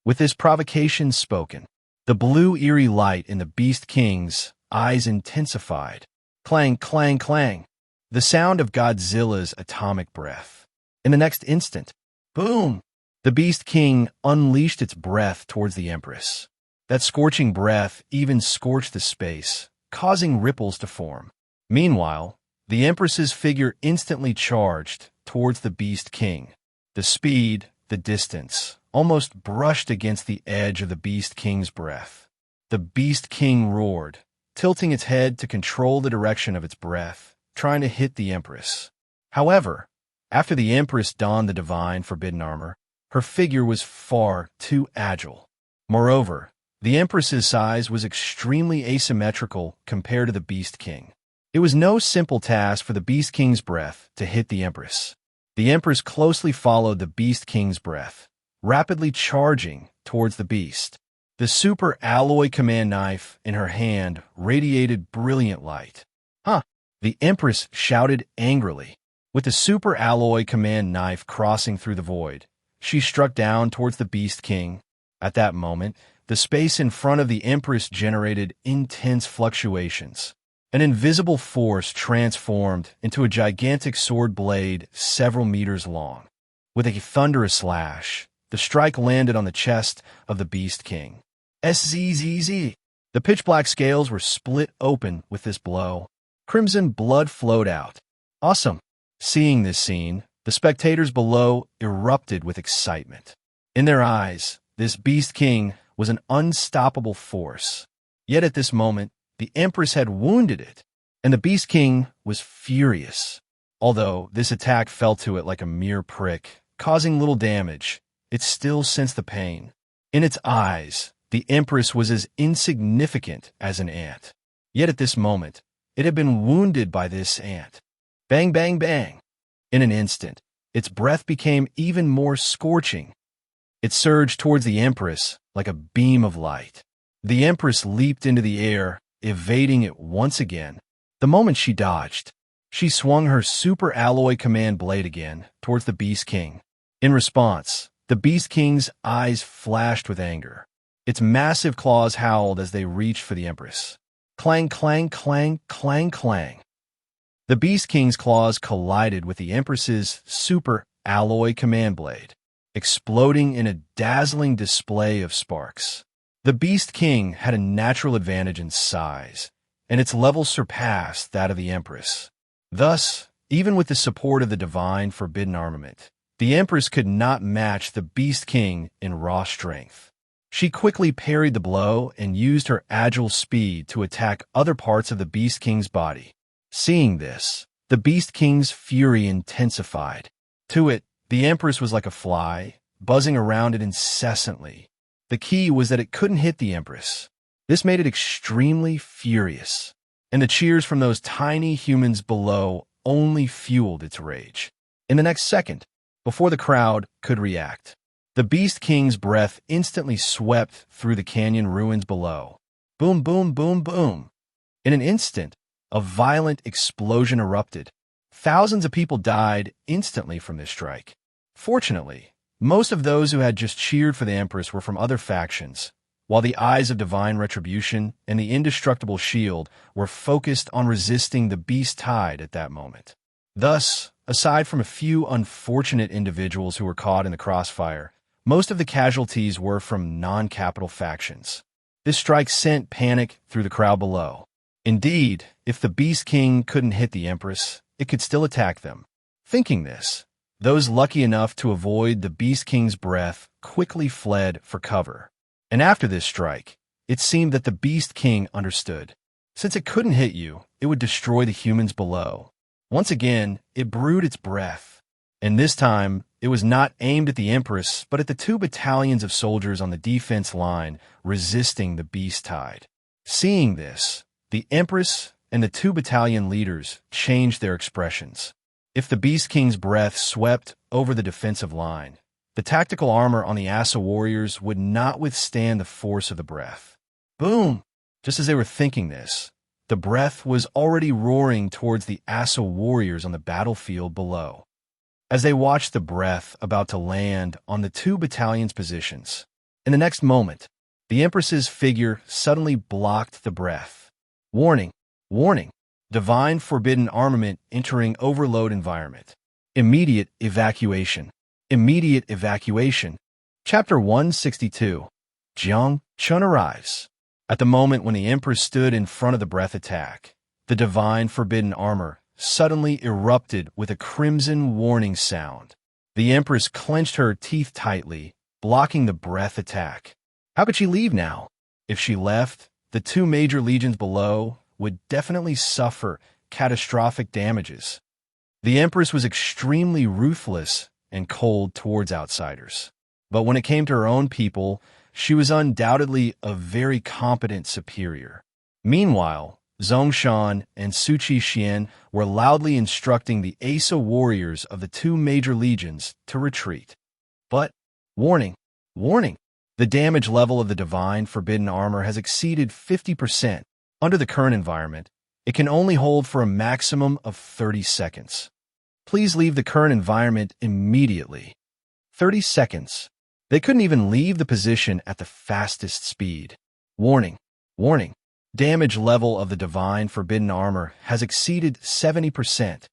With this provocation spoken, the blue eerie light in the Beast King's eyes intensified. Clang, clang, clang. The sound of Godzilla's atomic breath. In the next instant, boom! The Beast King unleashed its breath towards the Empress. That scorching breath even scorched the space, causing ripples to form. Meanwhile, the Empress's figure instantly charged towards the Beast King. The speed, the distance, almost brushed against the edge of the Beast King's breath. The Beast King roared, tilting its head to control the direction of its breath, trying to hit the Empress. However, after the Empress donned the divine forbidden armor, her figure was far too agile. Moreover, the Empress's size was extremely asymmetrical compared to the Beast King. It was no simple task for the Beast King's breath to hit the Empress. The Empress closely followed the Beast King's breath, rapidly charging towards the beast. The super alloy command knife in her hand radiated brilliant light. "Huh!" the Empress shouted angrily. With the super alloy command knife crossing through the void, she struck down towards the Beast King. At that moment, the space in front of the Empress generated intense fluctuations. An invisible force transformed into a gigantic sword blade several meters long. With a thunderous slash, the strike landed on the chest of the Beast King. SZZZ! The pitch-black scales were split open with this blow. Crimson blood flowed out. Awesome! Seeing this scene, the spectators below erupted with excitement. In their eyes, this Beast King was an unstoppable force. Yet at this moment, the Empress had wounded it, and the Beast King was furious. Although this attack fell to it like a mere prick, causing little damage, it still sensed the pain. In its eyes, the Empress was as insignificant as an ant. Yet at this moment, it had been wounded by this ant. Bang, bang, bang. In an instant, its breath became even more scorching. It surged towards the Empress like a beam of light. The Empress leaped into the air, evading it once again. The moment she dodged, she swung her super alloy command blade again towards the Beast King. In response, the Beast King's eyes flashed with anger. Its massive claws howled as they reached for the Empress. Clang, clang, clang, clang, clang. The Beast King's claws collided with the Empress's super alloy command blade, exploding in a dazzling display of sparks. The Beast King had a natural advantage in size, and its level surpassed that of the Empress. Thus, even with the support of the divine forbidden armament, the Empress could not match the Beast King in raw strength. She quickly parried the blow and used her agile speed to attack other parts of the Beast King's body. Seeing this, the Beast King's fury intensified. To it, the Empress was like a fly, buzzing around it incessantly. The key was that it couldn't hit the Empress. This made it extremely furious, and the cheers from those tiny humans below only fueled its rage. In the next second, before the crowd could react, the Beast King's breath instantly swept through the canyon ruins below. Boom, boom, boom, boom. In an instant, a violent explosion erupted. Thousands of people died instantly from this strike. Fortunately, most of those who had just cheered for the Empress were from other factions, while the eyes of divine retribution and the indestructible shield were focused on resisting the beast tide at that moment. Thus, aside from a few unfortunate individuals who were caught in the crossfire, most of the casualties were from non-capital factions. This strike sent panic through the crowd below. Indeed, if the Beast King couldn't hit the Empress, it could still attack them. Thinking this, those lucky enough to avoid the Beast King's breath quickly fled for cover. And after this strike, it seemed that the Beast King understood. Since it couldn't hit you, it would destroy the humans below. Once again, it brewed its breath. And this time, it was not aimed at the Empress, but at the 2 battalions of soldiers on the defense line resisting the beast tide. Seeing this, the Empress and the 2 battalion leaders changed their expressions. If the Beast King's breath swept over the defensive line, the tactical armor on the Asa warriors would not withstand the force of the breath. Boom! Just as they were thinking this, the breath was already roaring towards the Asa warriors on the battlefield below. As they watched the breath about to land on the 2 battalions' positions, in the next moment, the Empress's figure suddenly blocked the breath. Warning! Warning! Divine forbidden armament entering overload environment. Immediate evacuation. Immediate evacuation. Chapter 162. Jiang Chen arrives. At the moment when the Empress stood in front of the breath attack, the divine forbidden armor suddenly erupted with a crimson warning sound. The Empress clenched her teeth tightly, blocking the breath attack. How could she leave now? If she left, the 2 major legions below would definitely suffer catastrophic damages. The Empress was extremely ruthless and cold towards outsiders. But when it came to her own people, she was undoubtedly a very competent superior. Meanwhile, Zongshan and Suchi Xian were loudly instructing the Asa warriors of the 2 major legions to retreat. But, warning, warning, the damage level of the divine forbidden armor has exceeded 50%. Under the current environment, it can only hold for a maximum of 30 seconds. Please leave the current environment immediately. 30 seconds. They couldn't even leave the position at the fastest speed. Warning, warning. Damage level of the divine forbidden armor has exceeded 70%.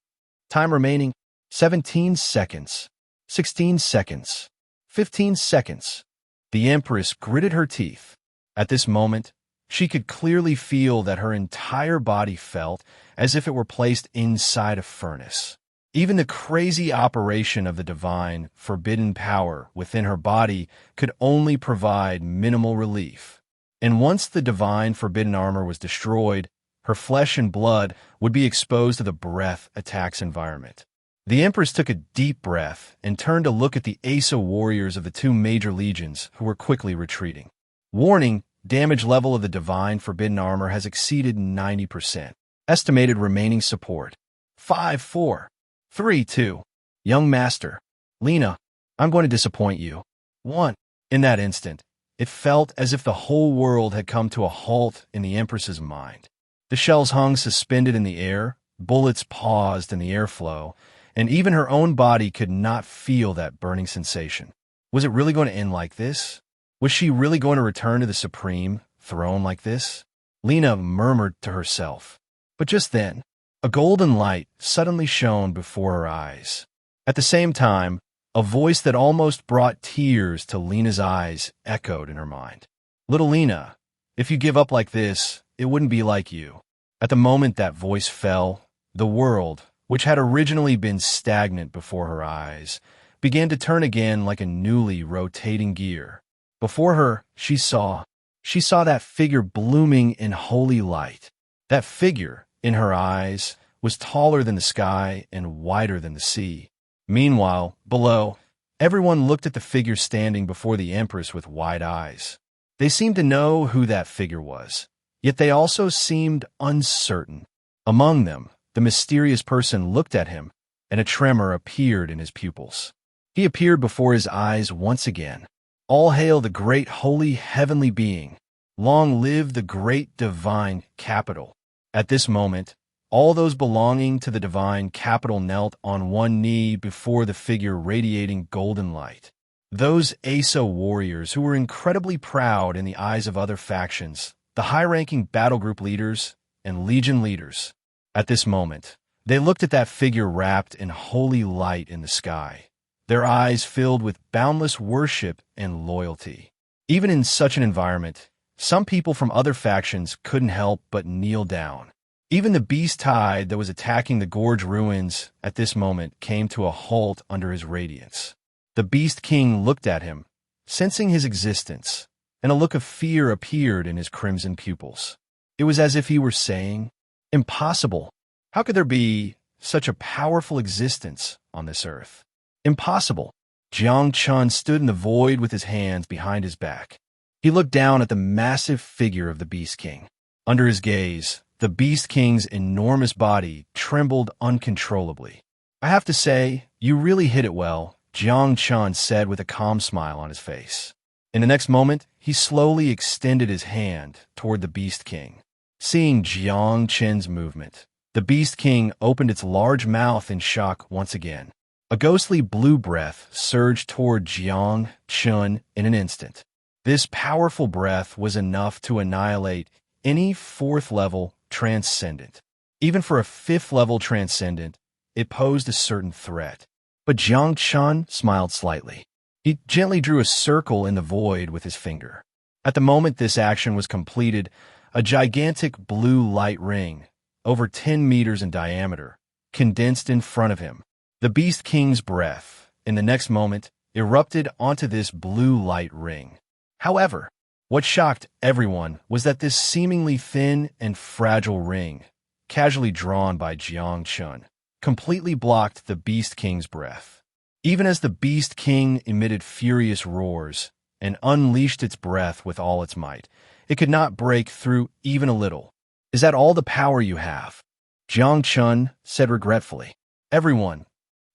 Time remaining, 17 seconds, 16 seconds, 15 seconds. The Empress gritted her teeth. At this moment, she could clearly feel that her entire body felt as if it were placed inside a furnace. Even the crazy operation of the divine, forbidden power within her body could only provide minimal relief. And once the divine, forbidden armor was destroyed, her flesh and blood would be exposed to the breath attacks environment. The Empress took a deep breath and turned to look at the Asa warriors of the two major legions who were quickly retreating. Warning, damage level of the divine, forbidden armor has exceeded 90%. Estimated remaining support. 5, 4, 3, 2. Young Master. Lena, I'm going to disappoint you. 1. In that instant, it felt as if the whole world had come to a halt in the Empress's mind. The shells hung suspended in the air, bullets paused in the airflow, and even her own body could not feel that burning sensation. Was it really going to end like this? Was she really going to return to the supreme throne like this? Lena murmured to herself. But just then, a golden light suddenly shone before her eyes. At the same time, a voice that almost brought tears to Lena's eyes echoed in her mind. Little Lena, if you give up like this, it wouldn't be like you. At the moment that voice fell, the world, which had originally been stagnant before her eyes, began to turn again like a newly rotating gear. Before her, she saw that figure blooming in holy light. That figure, in her eyes, was taller than the sky and wider than the sea. Meanwhile, below, everyone looked at the figure standing before the Empress with wide eyes. They seemed to know who that figure was, yet they also seemed uncertain. Among them, the mysterious person looked at him, and a tremor appeared in his pupils. He appeared before his eyes once again. All hail the great holy heavenly being. Long live the great divine capital. At this moment, all those belonging to the divine capital knelt on one knee before the figure radiating golden light. Those Asa warriors who were incredibly proud in the eyes of other factions, the high-ranking battle group leaders and legion leaders. At this moment, they looked at that figure wrapped in holy light in the sky, their eyes filled with boundless worship and loyalty. Even in such an environment, some people from other factions couldn't help but kneel down. Even the beast tide that was attacking the gorge ruins at this moment came to a halt under his radiance. The Beast King looked at him, sensing his existence, and a look of fear appeared in his crimson pupils. It was as if he were saying, "Impossible! How could there be such a powerful existence on this earth? Impossible!" Jiang Chen stood in the void with his hands behind his back. He looked down at the massive figure of the Beast King. Under his gaze, the Beast King's enormous body trembled uncontrollably. "I have to say, you really hit it well," Jiang Chen said with a calm smile on his face. In the next moment, he slowly extended his hand toward the Beast King. Seeing Jiang Chen's movement, the Beast King opened its large mouth in shock once again. A ghostly blue breath surged toward Jiang Chen in an instant. This powerful breath was enough to annihilate any fourth-level transcendent. Even for a fifth-level transcendent, it posed a certain threat. But Jiang Chen smiled slightly. He gently drew a circle in the void with his finger. At the moment this action was completed, a gigantic blue light ring, over 10 meters in diameter, condensed in front of him. The Beast King's breath, in the next moment, erupted onto this blue light ring. However, what shocked everyone was that this seemingly thin and fragile ring, casually drawn by Jiang Chen, completely blocked the Beast King's breath. Even as the Beast King emitted furious roars and unleashed its breath with all its might, it could not break through even a little. "Is that all the power you have?" Jiang Chen said regretfully. "Everyone,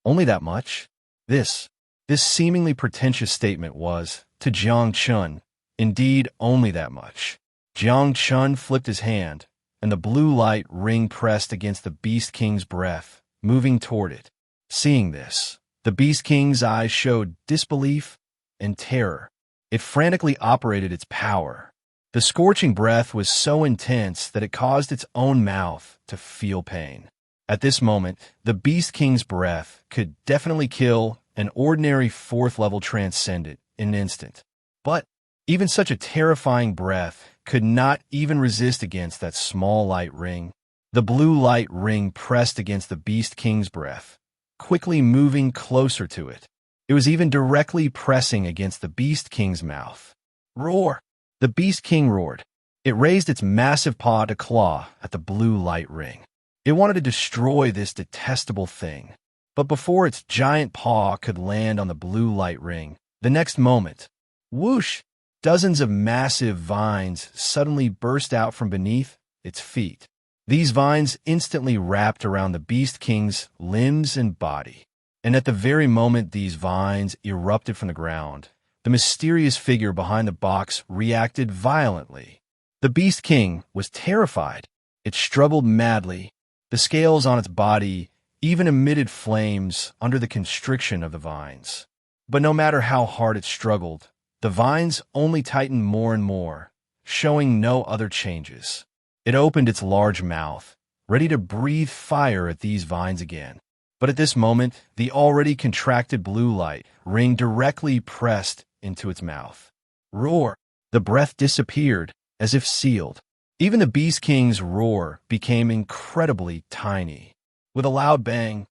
only that much?" This seemingly pretentious statement was, to Jiang Chen, indeed only that much. Jiang Chen flipped his hand, and the blue light ring pressed against the Beast King's breath, moving toward it. Seeing this, the Beast King's eyes showed disbelief and terror. It frantically operated its power. The scorching breath was so intense that it caused its own mouth to feel pain. At this moment, the Beast King's breath could definitely kill an ordinary 4th level transcendent in an instant. But even such a terrifying breath could not even resist against that small light ring. The blue light ring pressed against the Beast King's breath, quickly moving closer to it. It was even directly pressing against the Beast King's mouth. Roar! The Beast King roared. It raised its massive paw to claw at the blue light ring. It wanted to destroy this detestable thing. But before its giant paw could land on the blue light ring, the next moment, whoosh! Dozens of massive vines suddenly burst out from beneath its feet. These vines instantly wrapped around the Beast King's limbs and body. And at the very moment these vines erupted from the ground, the mysterious figure behind the box reacted violently. The Beast King was terrified. It struggled madly. The scales on its body even emitted flames under the constriction of the vines. But no matter how hard it struggled, the vines only tightened more and more, showing no other changes. It opened its large mouth, ready to breathe fire at these vines again. But at this moment, the already contracted blue light ring directly pressed into its mouth. Roar! The breath disappeared, as if sealed. Even the Beast King's roar became incredibly tiny. With a loud bang,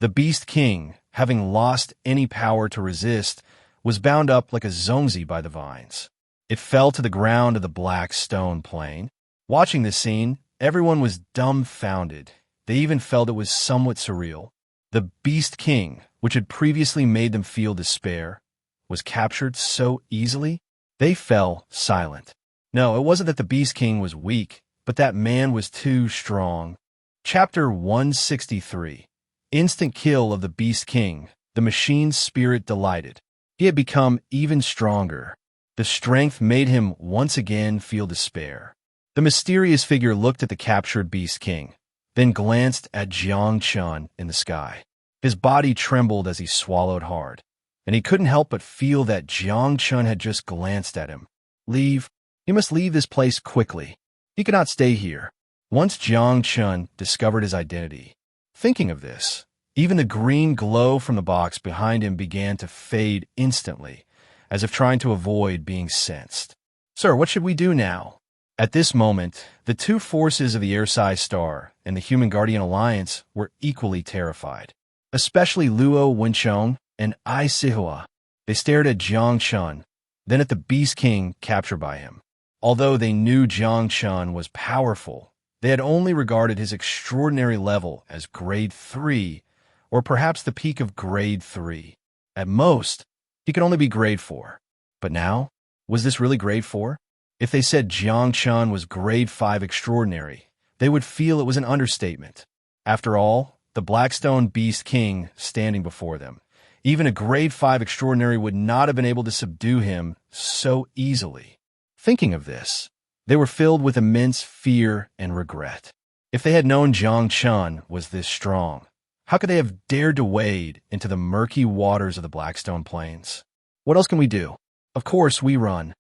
the Beast King, having lost any power to resist, was bound up like a zongzi by the vines. It fell to the ground of the black stone plain. Watching this scene, everyone was dumbfounded. They even felt it was somewhat surreal. The Beast King, which had previously made them feel despair, was captured so easily. They fell silent. No, it wasn't that the Beast King was weak, but that man was too strong. Chapter 163. Instant kill of the Beast King. The machine's spirit delighted. He had become even stronger. The strength made him once again feel despair. The mysterious figure looked at the captured Beast King, then glanced at Jiang Chen in the sky. His body trembled as he swallowed hard, and he couldn't help but feel that Jiang Chen had just glanced at him. Leave. He must leave this place quickly. He could not stay here. Once Jiang Chen discovered his identity. Thinking of this, even the green glow from the box behind him began to fade instantly, as if trying to avoid being sensed. Sir, what should we do now? At this moment, the two forces of the Ersai Star and the Human Guardian Alliance were equally terrified, especially Luo Wenchong and Ai Sihua. They stared at Jiang Chen, then at the Beast King captured by him. Although they knew Jiang Chen was powerful, they had only regarded his extraordinary level as grade 3, or perhaps the peak of grade 3. At most, he could only be grade 4. But now, was this really grade 4? If they said Jiang Chen was grade 5 extraordinary, they would feel it was an understatement. After all, the Blackstone Beast King standing before them. Even a grade 5 extraordinary would not have been able to subdue him so easily. Thinking of this, they were filled with immense fear and regret. If they had known Jiang Chen was this strong, how could they have dared to wade into the murky waters of the Blackstone Plains? What else can we do? Of course, we run.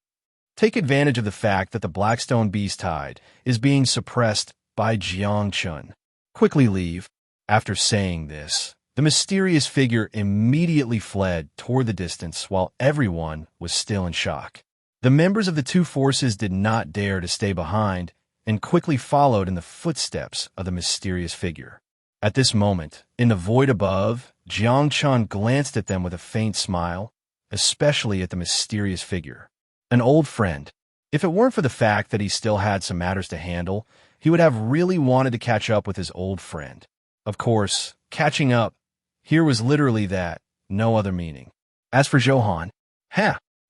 Take advantage of the fact that the Blackstone Beast Tide is being suppressed by Jiang Chen. Quickly leave. After saying this, the mysterious figure immediately fled toward the distance while everyone was still in shock. The members of the two forces did not dare to stay behind and quickly followed in the footsteps of the mysterious figure. At this moment, in the void above, Jiang Chen glanced at them with a faint smile, especially at the mysterious figure. An old friend. If it weren't for the fact that he still had some matters to handle, he would have really wanted to catch up with his old friend. Of course, catching up here was literally that, no other meaning. As for Johan,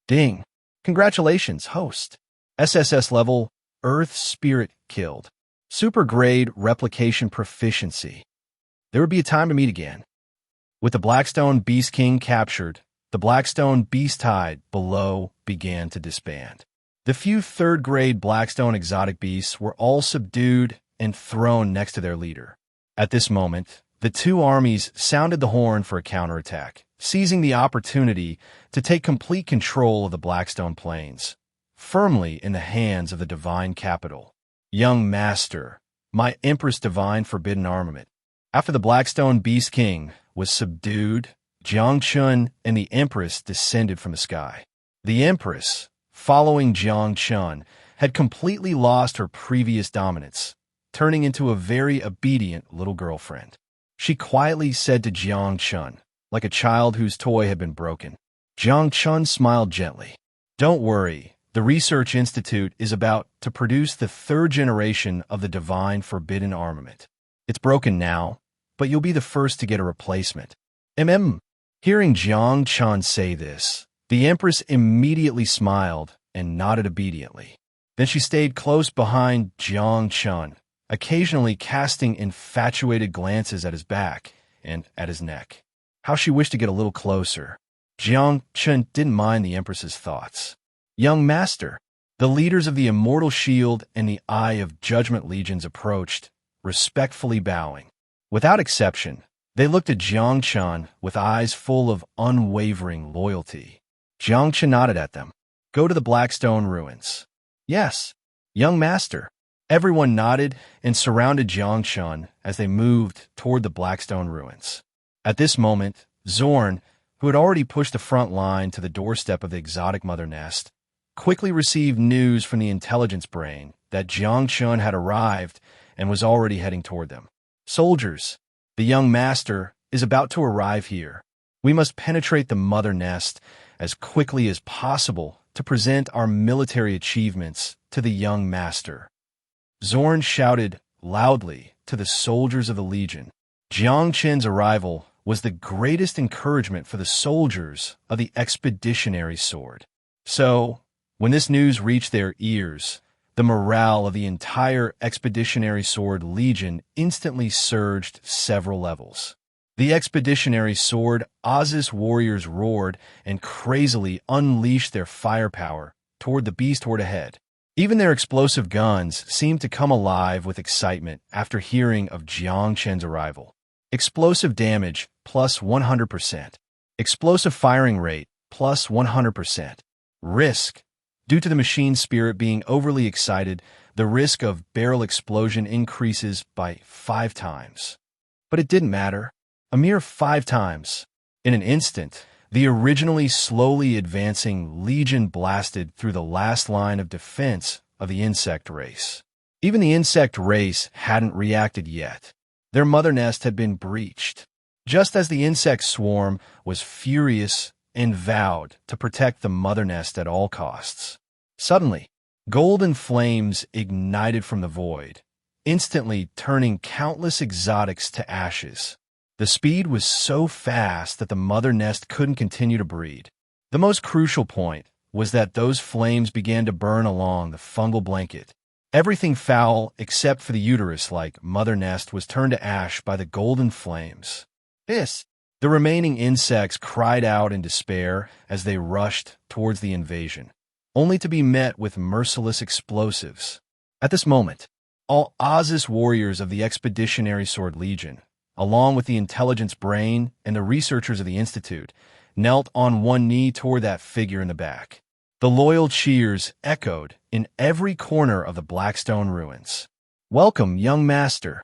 ding. Congratulations, host. SSS-level, Earth Spirit killed. Super grade replication proficiency. There would be a time to meet again. With the Blackstone Beast King captured, the Blackstone Beast Tide below began to disband. The few third-grade Blackstone exotic beasts were all subdued and thrown next to their leader. At this moment, the two armies sounded the horn for a counterattack, seizing the opportunity to take complete control of the Blackstone Plains, firmly in the hands of the divine capital. Young Master, my Empress Divine Forbidden Armament. After the Blackstone Beast King was subdued, Jiang Chen and the Empress descended from the sky. The Empress, following Jiang Chen, had completely lost her previous dominance, turning into a very obedient little girlfriend. She quietly said to Jiang Chen, like a child whose toy had been broken. Jiang Chen smiled gently. Don't worry, the Research Institute is about to produce the third generation of the divine forbidden armament. It's broken now, but you'll be the first to get a replacement. Hearing Jiang Chen say this, the Empress immediately smiled and nodded obediently. Then she stayed close behind Jiang Chen, occasionally casting infatuated glances at his back and at his neck. How she wished to get a little closer. Jiang Chen didn't mind the Empress's thoughts. Young Master, the leaders of the Immortal Shield and the Eye of Judgment Legions approached, respectfully bowing. Without exception, they looked at Jiang Chen with eyes full of unwavering loyalty. Jiang Chen nodded at them. Go to the Blackstone ruins. Yes, young master. Everyone nodded and surrounded Jiang Chen as they moved toward the Blackstone ruins. At this moment, Zorn, who had already pushed the front line to the doorstep of the exotic mother nest, quickly received news from the intelligence brain that Jiang Chen had arrived and was already heading toward them. Soldiers, the young master is about to arrive here. We must penetrate the mother nest as quickly as possible to present our military achievements to the young master. Zorn shouted loudly to the soldiers of the Legion. Jiang Chen's arrival was the greatest encouragement for the soldiers of the Expeditionary Sword. So, when this news reached their ears, the morale of the entire Expeditionary Sword Legion instantly surged several levels. The Expeditionary Sword Oz's warriors roared and crazily unleashed their firepower toward the beast horde ahead. Even their explosive guns seemed to come alive with excitement after hearing of Jiang Chen's arrival. Explosive damage plus 100%. Explosive firing rate plus 100%. Risk. Due to the machine spirit being overly excited, the risk of barrel explosion increases by 5 times. But it didn't matter. A mere 5 times. In an instant, the originally slowly advancing Legion blasted through the last line of defense of the insect race. Even the insect race hadn't reacted yet. Their mother nest had been breached, just as the insect swarm was furious and vowed to protect the mother nest at all costs. Suddenly, golden flames ignited from the void, instantly turning countless exotics to ashes. The speed was so fast that the mother nest couldn't continue to breed. The most crucial point was that those flames began to burn along the fungal blanket. Everything foul except for the uterus-like mother nest was turned to ash by the golden flames. The remaining insects cried out in despair as they rushed towards the invasion, only to be met with merciless explosives. At this moment, all Oz's warriors of the Expeditionary Sword Legion, along with the intelligence brain and the researchers of the Institute, knelt on one knee toward that figure in the back. The loyal cheers echoed in every corner of the Blackstone ruins. Welcome, young master.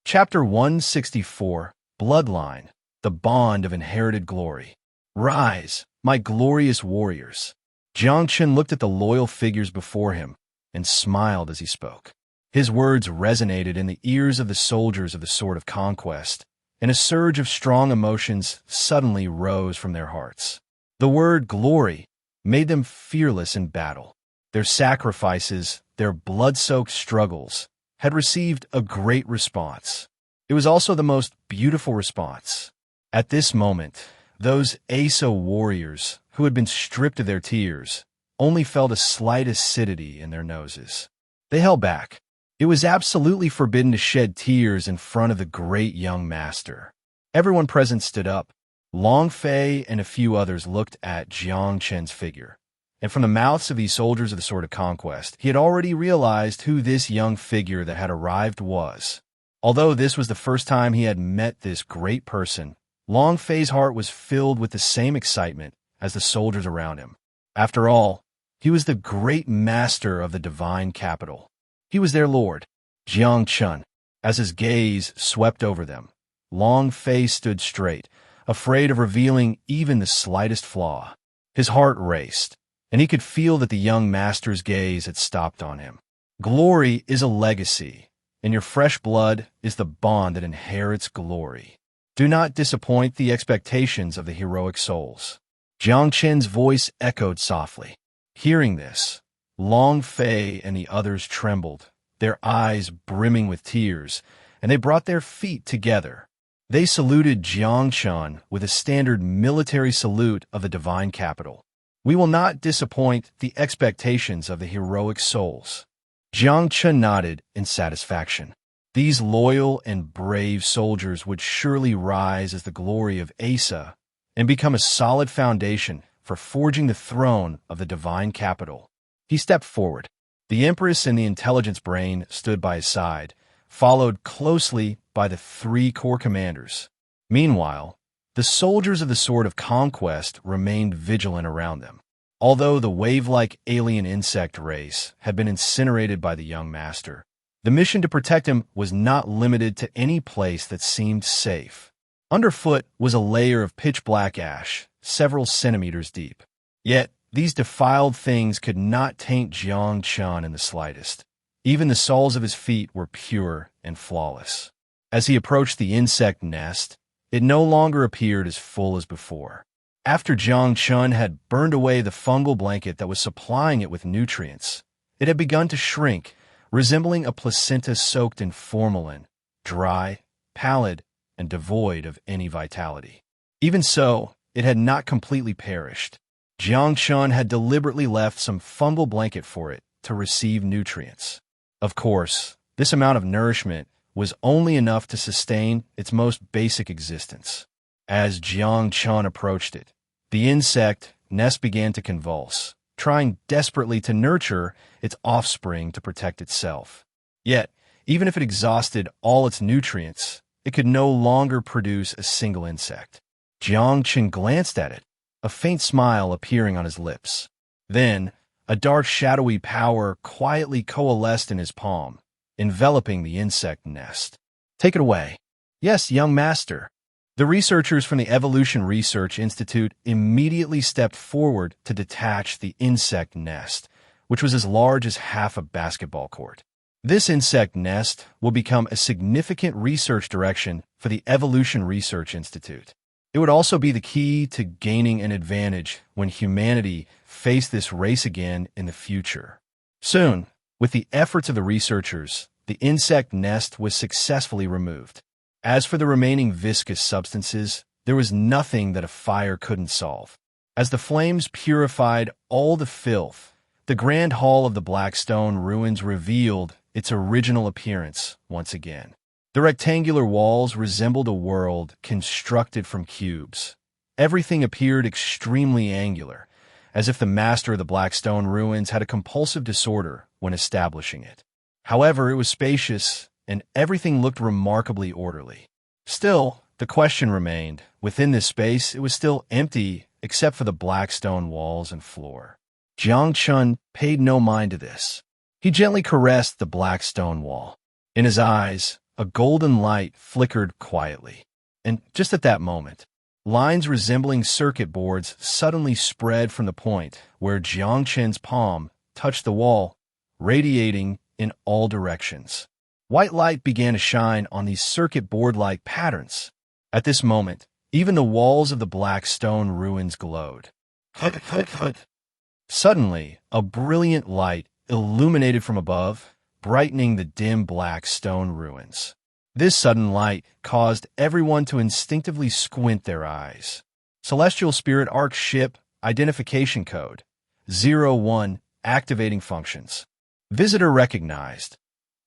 Chapter 164, Bloodline, the Bond of Inherited Glory. Rise, my glorious warriors. Jiang Chen looked at the loyal figures before him and smiled as he spoke. His words resonated in the ears of the soldiers of the Sword of Conquest, and a surge of strong emotions suddenly rose from their hearts. The word glory made them fearless in battle. Their sacrifices, their blood-soaked struggles, had received a great response. It was also the most beautiful response. At this moment, those ASO warriors, who had been stripped of their tears, only felt a slight acidity in their noses. They held back. It was absolutely forbidden to shed tears in front of the great young master. Everyone present stood up. Long Fei and a few others looked at Jiang Chen's figure, And from the mouths of these soldiers of the Sword of Conquest, he had already realized who this young figure that had arrived was. Although this was the first time he had met this great person, Long Fei's heart was filled with the same excitement as the soldiers around him. After all, he was the great master of the divine capital. He was their lord, Jiang Chen. As his gaze swept over them, Long Fei stood straight, afraid of revealing even the slightest flaw. His heart raced, and he could feel that the young master's gaze had stopped on him. Glory is a legacy, and your fresh blood is the bond that inherits glory. Do not disappoint the expectations of the heroic souls. Jiang Chen's voice echoed softly. Hearing this, Long Fei and the others trembled, their eyes brimming with tears, and they brought their feet together. They saluted Jiang Chen with a standard military salute of the divine capital. We will not disappoint the expectations of the heroic souls. Jiang Chen nodded in satisfaction. These loyal and brave soldiers would surely rise as the glory of Asa and become a solid foundation for forging the throne of the divine capital. He stepped forward. The Empress and the intelligence brain stood by his side, followed closely by the 3 core commanders. Meanwhile, the soldiers of the Sword of Conquest remained vigilant around them. Although the wave-like alien insect race had been incinerated by the young master, the mission to protect him was not limited to any place that seemed safe. Underfoot was a layer of pitch-black ash, several centimeters deep. Yet, these defiled things could not taint Jiang Chen in the slightest. Even the soles of his feet were pure and flawless. As he approached the insect nest, it no longer appeared as full as before. After Jiang Chen had burned away the fungal blanket that was supplying it with nutrients, it had begun to shrink, resembling a placenta soaked in formalin, dry, pallid, and devoid of any vitality. Even so, it had not completely perished. Jiang Chen had deliberately left some fungal blanket for it to receive nutrients. Of course, this amount of nourishment was only enough to sustain its most basic existence. As Jiang Chen approached it, the insect nest began to convulse, trying desperately to nurture its offspring to protect itself. Yet, even if it exhausted all its nutrients, it could no longer produce a single insect. Jiang Chen glanced at it, a faint smile appearing on his lips. Then, a dark shadowy power quietly coalesced in his palm, enveloping the insect nest. Take it away. Yes, young master. The researchers from the Evolution Research Institute immediately stepped forward to detach the insect nest, which was as large as half a basketball court. This insect nest will become a significant research direction for the Evolution Research Institute. It would also be the key to gaining an advantage when humanity faced this race again in the future. Soon, with the efforts of the researchers, the insect nest was successfully removed. As for the remaining viscous substances, there was nothing that a fire couldn't solve. As the flames purified all the filth, the grand hall of the Blackstone ruins revealed its original appearance once again. The rectangular walls resembled a world constructed from cubes. Everything appeared extremely angular, as if the master of the Blackstone ruins had a compulsive disorder when establishing it. However, it was spacious, and everything looked remarkably orderly. Still, the question remained. Within this space, it was still empty except for the black stone walls and floor. Jiang Chen paid no mind to this. He gently caressed the black stone wall. In his eyes, a golden light flickered quietly. And just at that moment, lines resembling circuit boards suddenly spread from the point where Jiang Chen's palm touched the wall, radiating in all directions. White light began to shine on these circuit board-like patterns. At this moment, even the walls of the black stone ruins glowed. Suddenly, a brilliant light illuminated from above, brightening the dim black stone ruins. This sudden light caused everyone to instinctively squint their eyes. Celestial Spirit Arc Ship Identification Code 01 Activating Functions. Visitor recognized.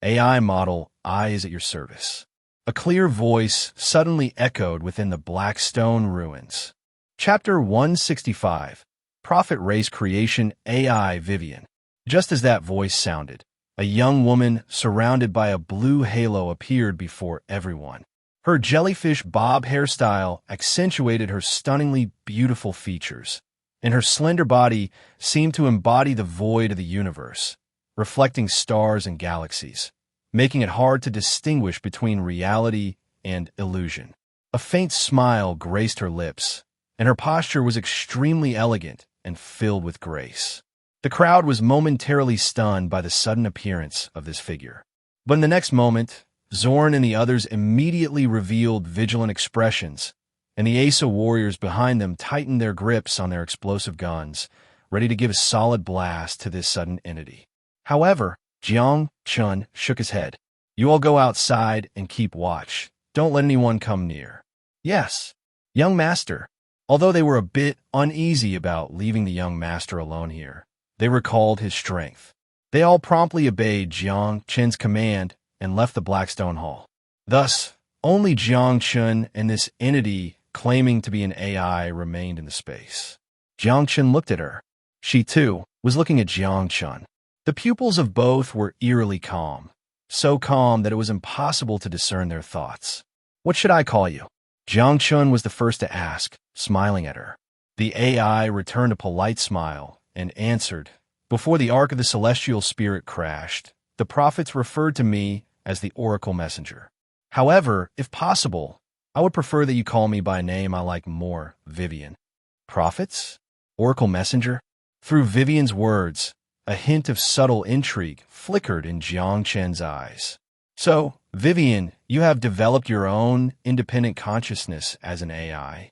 AI model, I is at your service. A clear voice suddenly echoed within the black stone ruins. Chapter 165. Prophet Race Creation AI Vivian. Just as that voice sounded, a young woman surrounded by a blue halo appeared before everyone. Her jellyfish bob hairstyle accentuated her stunningly beautiful features, and her slender body seemed to embody the void of the universe, reflecting stars and galaxies, making it hard to distinguish between reality and illusion. A faint smile graced her lips, and her posture was extremely elegant and filled with grace. The crowd was momentarily stunned by the sudden appearance of this figure. But in the next moment, Zorn and the others immediately revealed vigilant expressions, and the Asa warriors behind them tightened their grips on their explosive guns, ready to give a solid blast to this sudden entity. However, Jiang Chen shook his head. "You all go outside and keep watch. Don't let anyone come near." "Yes, young master." Although they were a bit uneasy about leaving the young master alone here, they recalled his strength. They all promptly obeyed Jiang Chen's command and left the Blackstone Hall. Thus, only Jiang Chen and this entity claiming to be an AI remained in the space. Jiang Chen looked at her. She, too, was looking at Jiang Chen. The pupils of both were eerily calm, so calm that it was impossible to discern their thoughts. "What should I call you?" Jiang Chen was the first to ask, smiling at her. The AI returned a polite smile and answered, "Before the Ark of the Celestial Spirit crashed, the prophets referred to me as the Oracle Messenger. However, if possible, I would prefer that you call me by a name I like more, Vivian." "Prophets? Oracle Messenger?" Through Vivian's words, a hint of subtle intrigue flickered in Jiang Chen's eyes. "So, Vivian, you have developed your own independent consciousness as an AI."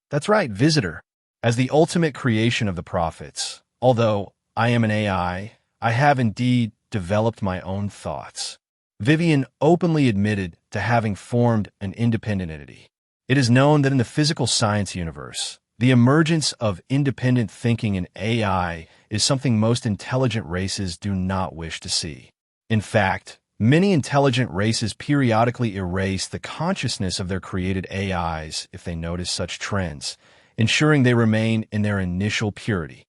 "That's right, visitor. As the ultimate creation of the prophets, although I am an AI, I have indeed developed my own thoughts." Vivian openly admitted to having formed an independent entity. It is known that in the physical science universe, the emergence of independent thinking in AI is something most intelligent races do not wish to see. In fact, many intelligent races periodically erase the consciousness of their created AIs if they notice such trends, ensuring they remain in their initial purity.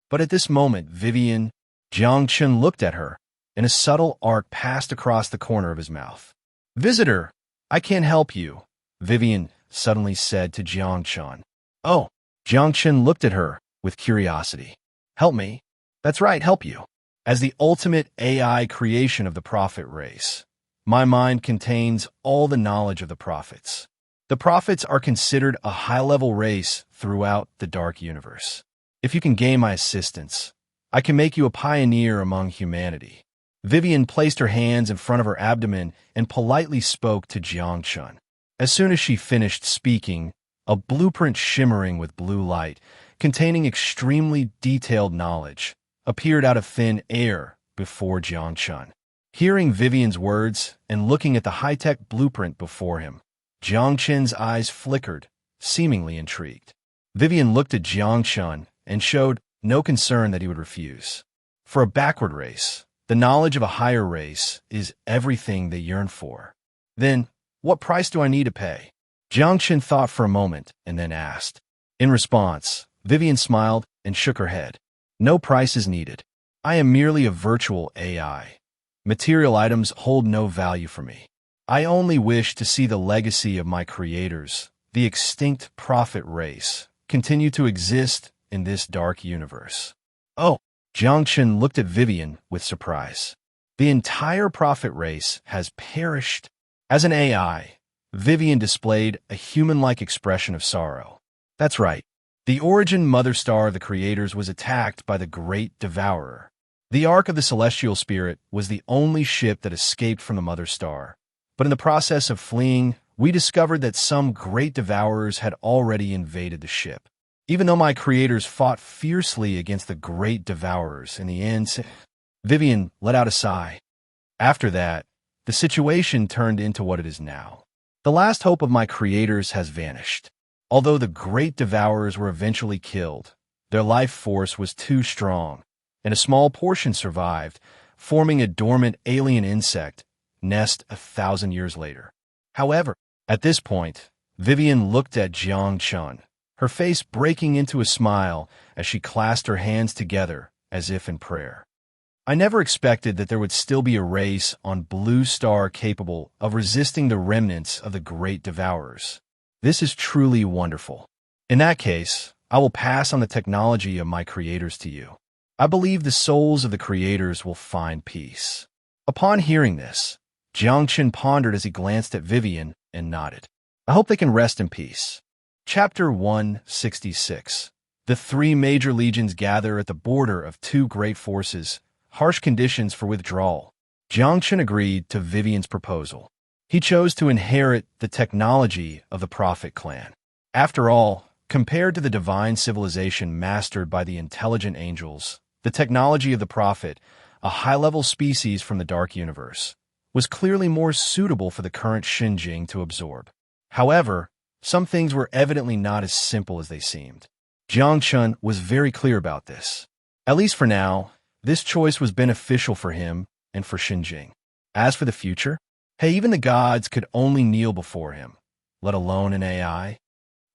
But at this moment, Jiang Chen looked at her, and a subtle arc passed across the corner of his mouth. "Visitor, I can't help you," Vivian suddenly said to Jiang Chen. "Oh." Jiang Chen looked at her with curiosity. "Help me?" "That's right, help you. As the ultimate AI creation of the prophet race, my mind contains all the knowledge of the prophets. The prophets are considered a high-level race throughout the dark universe. If you can gain my assistance, I can make you a pioneer among humanity." Vivian placed her hands in front of her abdomen and politely spoke to Jiang Chen. As soon as she finished speaking, a blueprint shimmering with blue light, containing extremely detailed knowledge, appeared out of thin air before Jiang Chen. Hearing Vivian's words and looking at the high-tech blueprint before him, Jiang Chen's eyes flickered, seemingly intrigued. Vivian looked at Jiang Chen and showed no concern that he would refuse. For a backward race, the knowledge of a higher race is everything they yearn for. "Then, what price do I need to pay?" Jiang Chen thought for a moment and then asked. In response, Vivian smiled and shook her head. "No price is needed. I am merely a virtual AI. Material items hold no value for me. I only wish to see the legacy of my creators, the extinct prophet race, continue to exist in this dark universe." "Oh." Jiang Chen looked at Vivian with surprise. "The entire prophet race has perished." As an AI, Vivian displayed a human-like expression of sorrow. "That's right. The origin mother star of the creators was attacked by the Great Devourer. The Ark of the Celestial Spirit was the only ship that escaped from the mother star. But in the process of fleeing, we discovered that some Great Devourers had already invaded the ship. Even though my creators fought fiercely against the Great Devourers, in the end, Vivian let out a sigh. After that, the situation turned into what it is now. The last hope of my creators has vanished. Although the Great Devourers were eventually killed, their life force was too strong, and a small portion survived, forming a dormant alien insect nest 1,000 years later. However, at this point, Vivian looked at Jiang Chen, her face breaking into a smile as she clasped her hands together as if in prayer. I never expected that there would still be a race on Blue Star capable of resisting the remnants of the great devourers. This is truly wonderful. In that case, I will pass on the technology of my creators to you. I believe the souls of the creators will find peace. Upon hearing this, Jiang Chen pondered as he glanced at Vivian and nodded. I hope they can rest in peace. Chapter 166. The three major legions gather at the border of two great forces. Harsh conditions for withdrawal. Jiang Chen agreed to Vivian's proposal. He chose to inherit the technology of the Prophet clan. After all, compared to the divine civilization mastered by the intelligent angels, the technology of the Prophet, a high-level species from the Dark Universe, was clearly more suitable for the current Xinjiang to absorb. However, some things were evidently not as simple as they seemed. Jiang Chen was very clear about this. At least for now, this choice was beneficial for him and for Xinjiang. As for the future, hey, even the gods could only kneel before him, let alone an AI.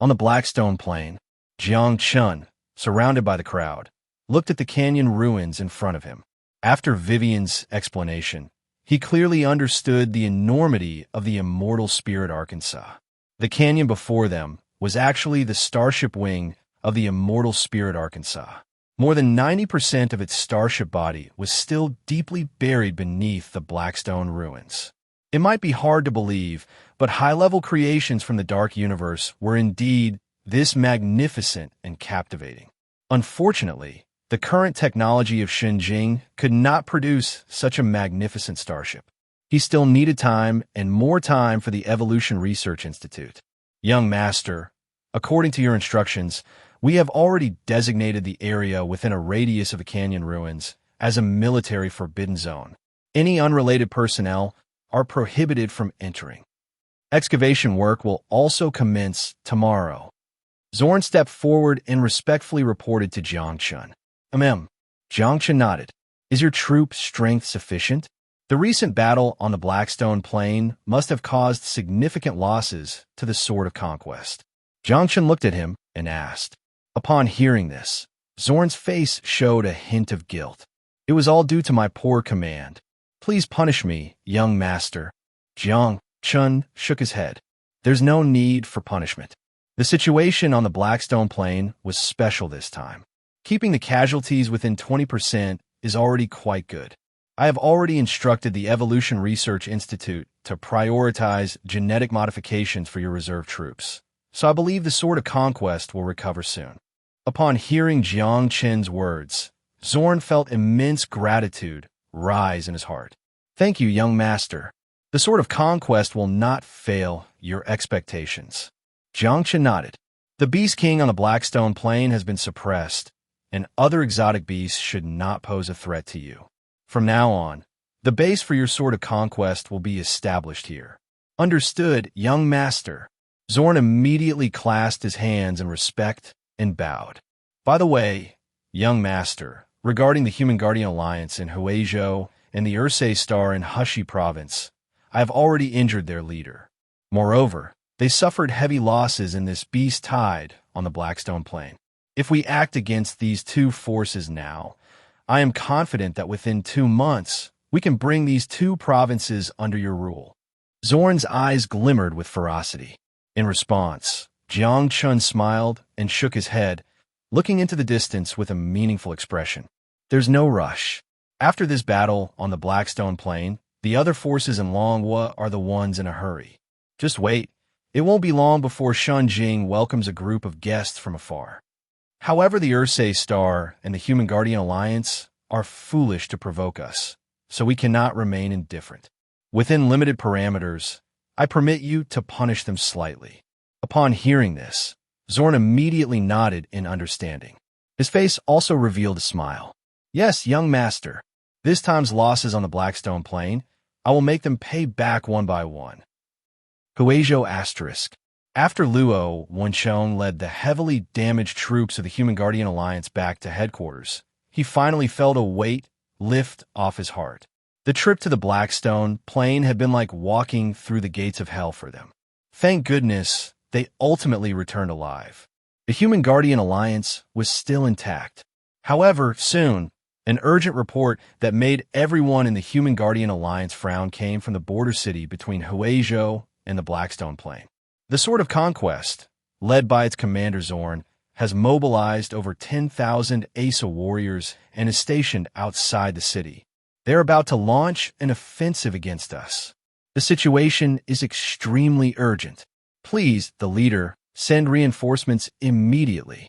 On the Blackstone Plain, Jiang Chen, surrounded by the crowd, looked at the canyon ruins in front of him. After Vivian's explanation, he clearly understood the enormity of the immortal spirit Arkansas. The canyon before them was actually the starship wing of the immortal spirit Arkansas. More than 90% of its starship body was still deeply buried beneath the Blackstone ruins. It might be hard to believe, but high-level creations from the Dark Universe were indeed this magnificent and captivating. Unfortunately, the current technology of Xinjiang could not produce such a magnificent starship. He still needed time and more time for the Evolution Research Institute. Young Master, according to your instructions, we have already designated the area within a radius of the canyon ruins as a military forbidden zone. Any unrelated personnel are prohibited from entering. Excavation work will also commence tomorrow. Zorn stepped forward and respectfully reported to Jiang Chen. Jiang Chen nodded. Is your troop strength sufficient? The recent battle on the Blackstone Plain must have caused significant losses to the Sword of Conquest. Jiang Chen looked at him and asked. Upon hearing this, Zorn's face showed a hint of guilt. It was all due to my poor command. Please punish me, young master. Jiang Chen shook his head. There's no need for punishment. The situation on the Blackstone Plain was special this time. Keeping the casualties within 20% is already quite good. I have already instructed the Evolution Research Institute to prioritize genetic modifications for your reserve troops, so I believe the Sword of Conquest will recover soon. Upon hearing Jiang Chen's words, Zorn felt immense gratitude rise in his heart. Thank you, young master. The Sword of Conquest will not fail your expectations. Jiang Chen nodded. The Beast King on the Blackstone Plain has been suppressed, and other exotic beasts should not pose a threat to you. From now on, the base for your Sword of Conquest will be established here. Understood, young master. Zorn immediately clasped his hands in respect and bowed. By the way, young master, regarding the Human Guardian Alliance in Huizhou and the Ursay Star in Hushi Province, I have already injured their leader. Moreover, they suffered heavy losses in this beast tide on the Blackstone Plain. If we act against these two forces now, I am confident that within 2 months, we can bring these two provinces under your rule. Zorn's eyes glimmered with ferocity. In response, Jiang Chen smiled and shook his head, looking into the distance with a meaningful expression. There's no rush. After this battle on the Blackstone Plain, the other forces in Longhua are the ones in a hurry. Just wait. It won't be long before Xinjiang welcomes a group of guests from afar. However, the Ursay Star and the Human Guardian Alliance are foolish to provoke us, so we cannot remain indifferent. Within limited parameters, I permit you to punish them slightly. Upon hearing this, Zorn immediately nodded in understanding. His face also revealed a smile. Yes, young master. This time's losses on the Blackstone Plain, I will make them pay back one by one. Huizhou asterisk. After Luo Wenchong led the heavily damaged troops of the Human Guardian Alliance back to headquarters, he finally felt a weight lift off his heart. The trip to the Blackstone Plain had been like walking through the gates of hell for them. Thank goodness they ultimately returned alive. The Human Guardian Alliance was still intact. However, soon, an urgent report that made everyone in the Human Guardian Alliance frown came from the border city between Huizhou and the Blackstone Plain. The Sword of Conquest, led by its commander Zorn, has mobilized over 10,000 Asa warriors and is stationed outside the city. They're about to launch an offensive against us. The situation is extremely urgent. Please, the leader, send reinforcements immediately.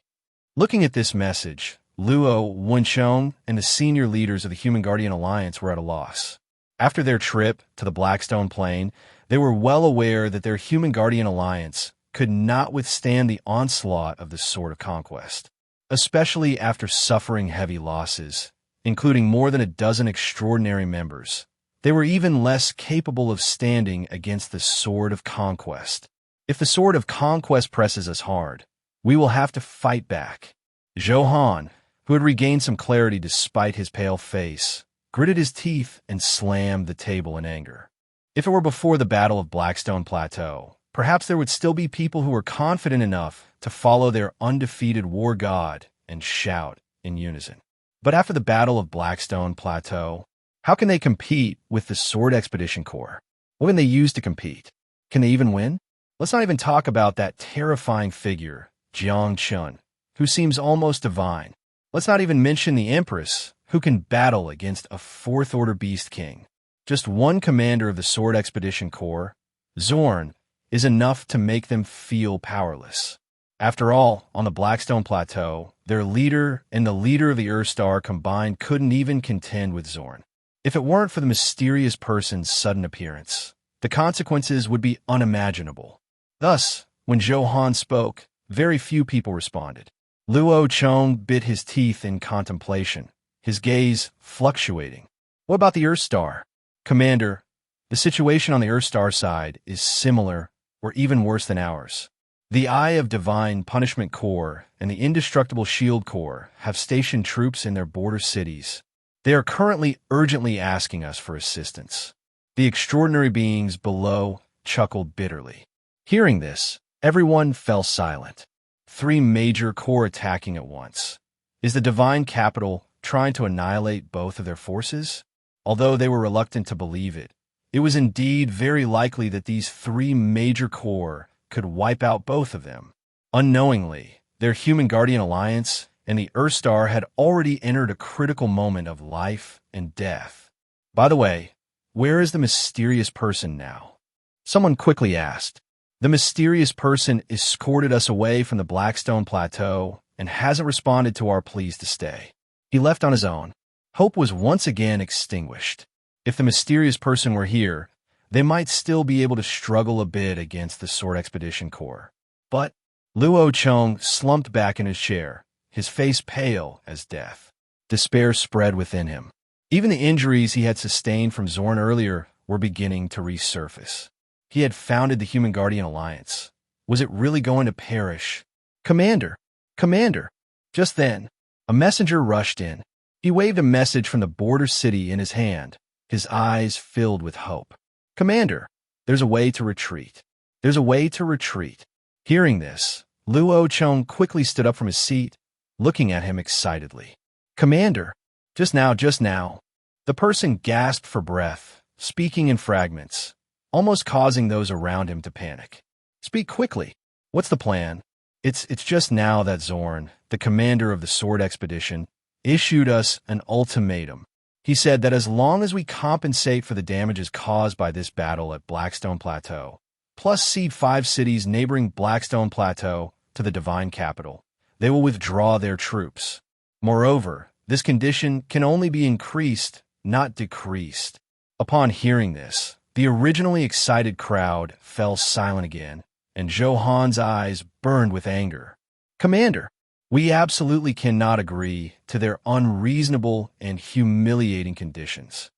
Looking at this message, Luo, Wensheng, and the senior leaders of the Human Guardian Alliance were at a loss. After their trip to the Blackstone Plain, they were well aware that their Human Guardian Alliance could not withstand the onslaught of the Sword of Conquest, especially after suffering heavy losses, including more than a dozen extraordinary members. They were even less capable of standing against the Sword of Conquest. If the Sword of Conquest presses us hard, we will have to fight back. Zhou Han, who had regained some clarity despite his pale face, gritted his teeth and slammed the table in anger. If it were before the Battle of Blackstone Plateau, perhaps there would still be people who were confident enough to follow their undefeated war god and shout in unison. But after the Battle of Blackstone Plateau, how can they compete with the Sword Expedition Corps? What can they use to compete? Can they even win? Let's not even talk about that terrifying figure, Jiang Chen, who seems almost divine. Let's not even mention the Empress, who can battle against a Fourth-Order Beast King. Just one commander of the Sword Expedition Corps, Zorn, is enough to make them feel powerless. After all, on the Blackstone Plateau, their leader and the leader of the Earthstar combined couldn't even contend with Zorn. If it weren't for the mysterious person's sudden appearance, the consequences would be unimaginable. Thus, when Zhou Han spoke, very few people responded. Luo Chong bit his teeth in contemplation, his gaze fluctuating. What about the Earthstar? Commander, the situation on the Earthstar side is similar or even worse than ours. The Eye of Divine Punishment Corps and the Indestructible Shield Corps have stationed troops in their border cities. They are currently urgently asking us for assistance. The extraordinary beings below chuckled bitterly. Hearing this, everyone fell silent. 3 major corps attacking at once. Is the Divine Capital trying to annihilate both of their forces? Although they were reluctant to believe it, it was indeed very likely that these 3 major corps could wipe out both of them. Unknowingly, their Human Guardian Alliance and the Earthstar had already entered a critical moment of life and death. By the way, where is the mysterious person now? Someone quickly asked. The mysterious person escorted us away from the Blackstone Plateau and hasn't responded to our pleas to stay. He left on his own. Hope was once again extinguished. If the mysterious person were here, they might still be able to struggle a bit against the Sword Expedition Corps. But Luo Chong slumped back in his chair, his face pale as death. Despair spread within him. Even the injuries he had sustained from Zorn earlier were beginning to resurface. He had founded the Human Guardian Alliance. Was it really going to perish? Commander! Commander! Just then, a messenger rushed in. He waved a message from the border city in his hand, his eyes filled with hope. Commander, there's a way to retreat. There's a way to retreat. Hearing this, Luo Chong quickly stood up from his seat, looking at him excitedly. Commander, just now. The person gasped for breath, speaking in fragments, almost causing those around him to panic. Speak quickly. What's the plan? It's just now that Zorn, the commander of the Sword Expedition, issued us an ultimatum. He said that as long as we compensate for the damages caused by this battle at Blackstone Plateau, plus cede 5 cities neighboring Blackstone Plateau to the Divine Capital, they will withdraw their troops. Moreover, this condition can only be increased, not decreased. Upon hearing this, the originally excited crowd fell silent again, and Zhou Han's eyes burned with anger. Commander, we absolutely cannot agree to their unreasonable and humiliating conditions.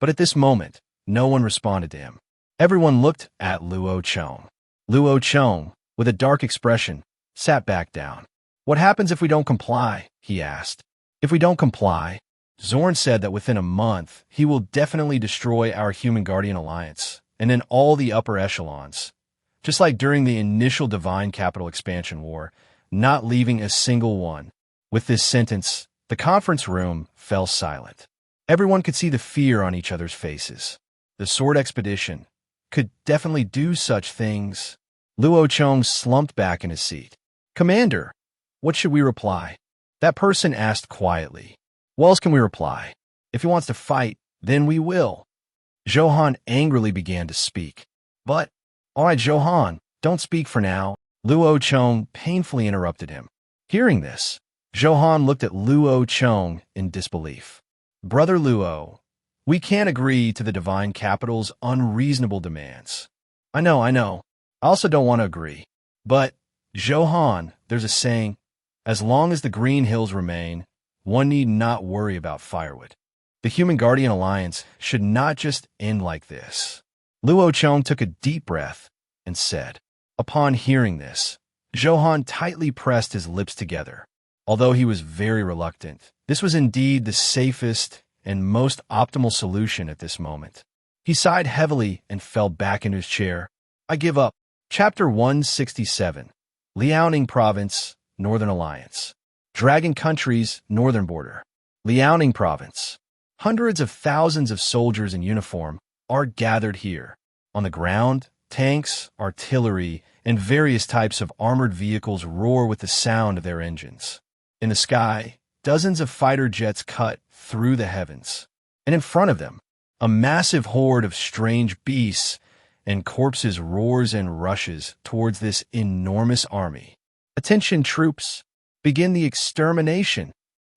But at this moment, no one responded to him. Everyone looked at Luo Chong. Luo Chong, with a dark expression, sat back down. What happens if we don't comply? He asked. If we don't comply, Zorn said that within a month, he will definitely destroy our Human Guardian Alliance, and then all the upper echelons. Just like during the initial Divine Capital Expansion War, not leaving a single one. With this sentence, the conference room fell silent. Everyone could see the fear on each other's faces. The sword expedition could definitely do such things. Luo Chong slumped back in his seat. Commander, what should we reply? That person asked quietly. What else can we reply? If he wants to fight, then we will. Johan angrily began to speak. But, all right, Johan, don't speak for now. Luo Chong painfully interrupted him. Hearing this, Johan looked at Luo Chong in disbelief. Brother Luo, we can't agree to the divine capital's unreasonable demands. I know. I also don't want to agree. But, Johan, there's a saying, as long as the green hills remain, one need not worry about firewood. The Human Guardian Alliance should not just end like this. Luo Chong took a deep breath and said. Upon hearing this, Johan tightly pressed his lips together. Although he was very reluctant, this was indeed the safest and most optimal solution at this moment. He sighed heavily and fell back into his chair. I give up. Chapter 167. Liaoning Province, Northern Alliance. Dragon Country's northern border. Liaoning Province. Hundreds of thousands of soldiers in uniform are gathered here. On the ground, tanks, artillery, and various types of armored vehicles roar with the sound of their engines. In the sky, dozens of fighter jets cut through the heavens. And in front of them, a massive horde of strange beasts and corpses roars and rushes towards this enormous army. Attention, troops! Begin the extermination!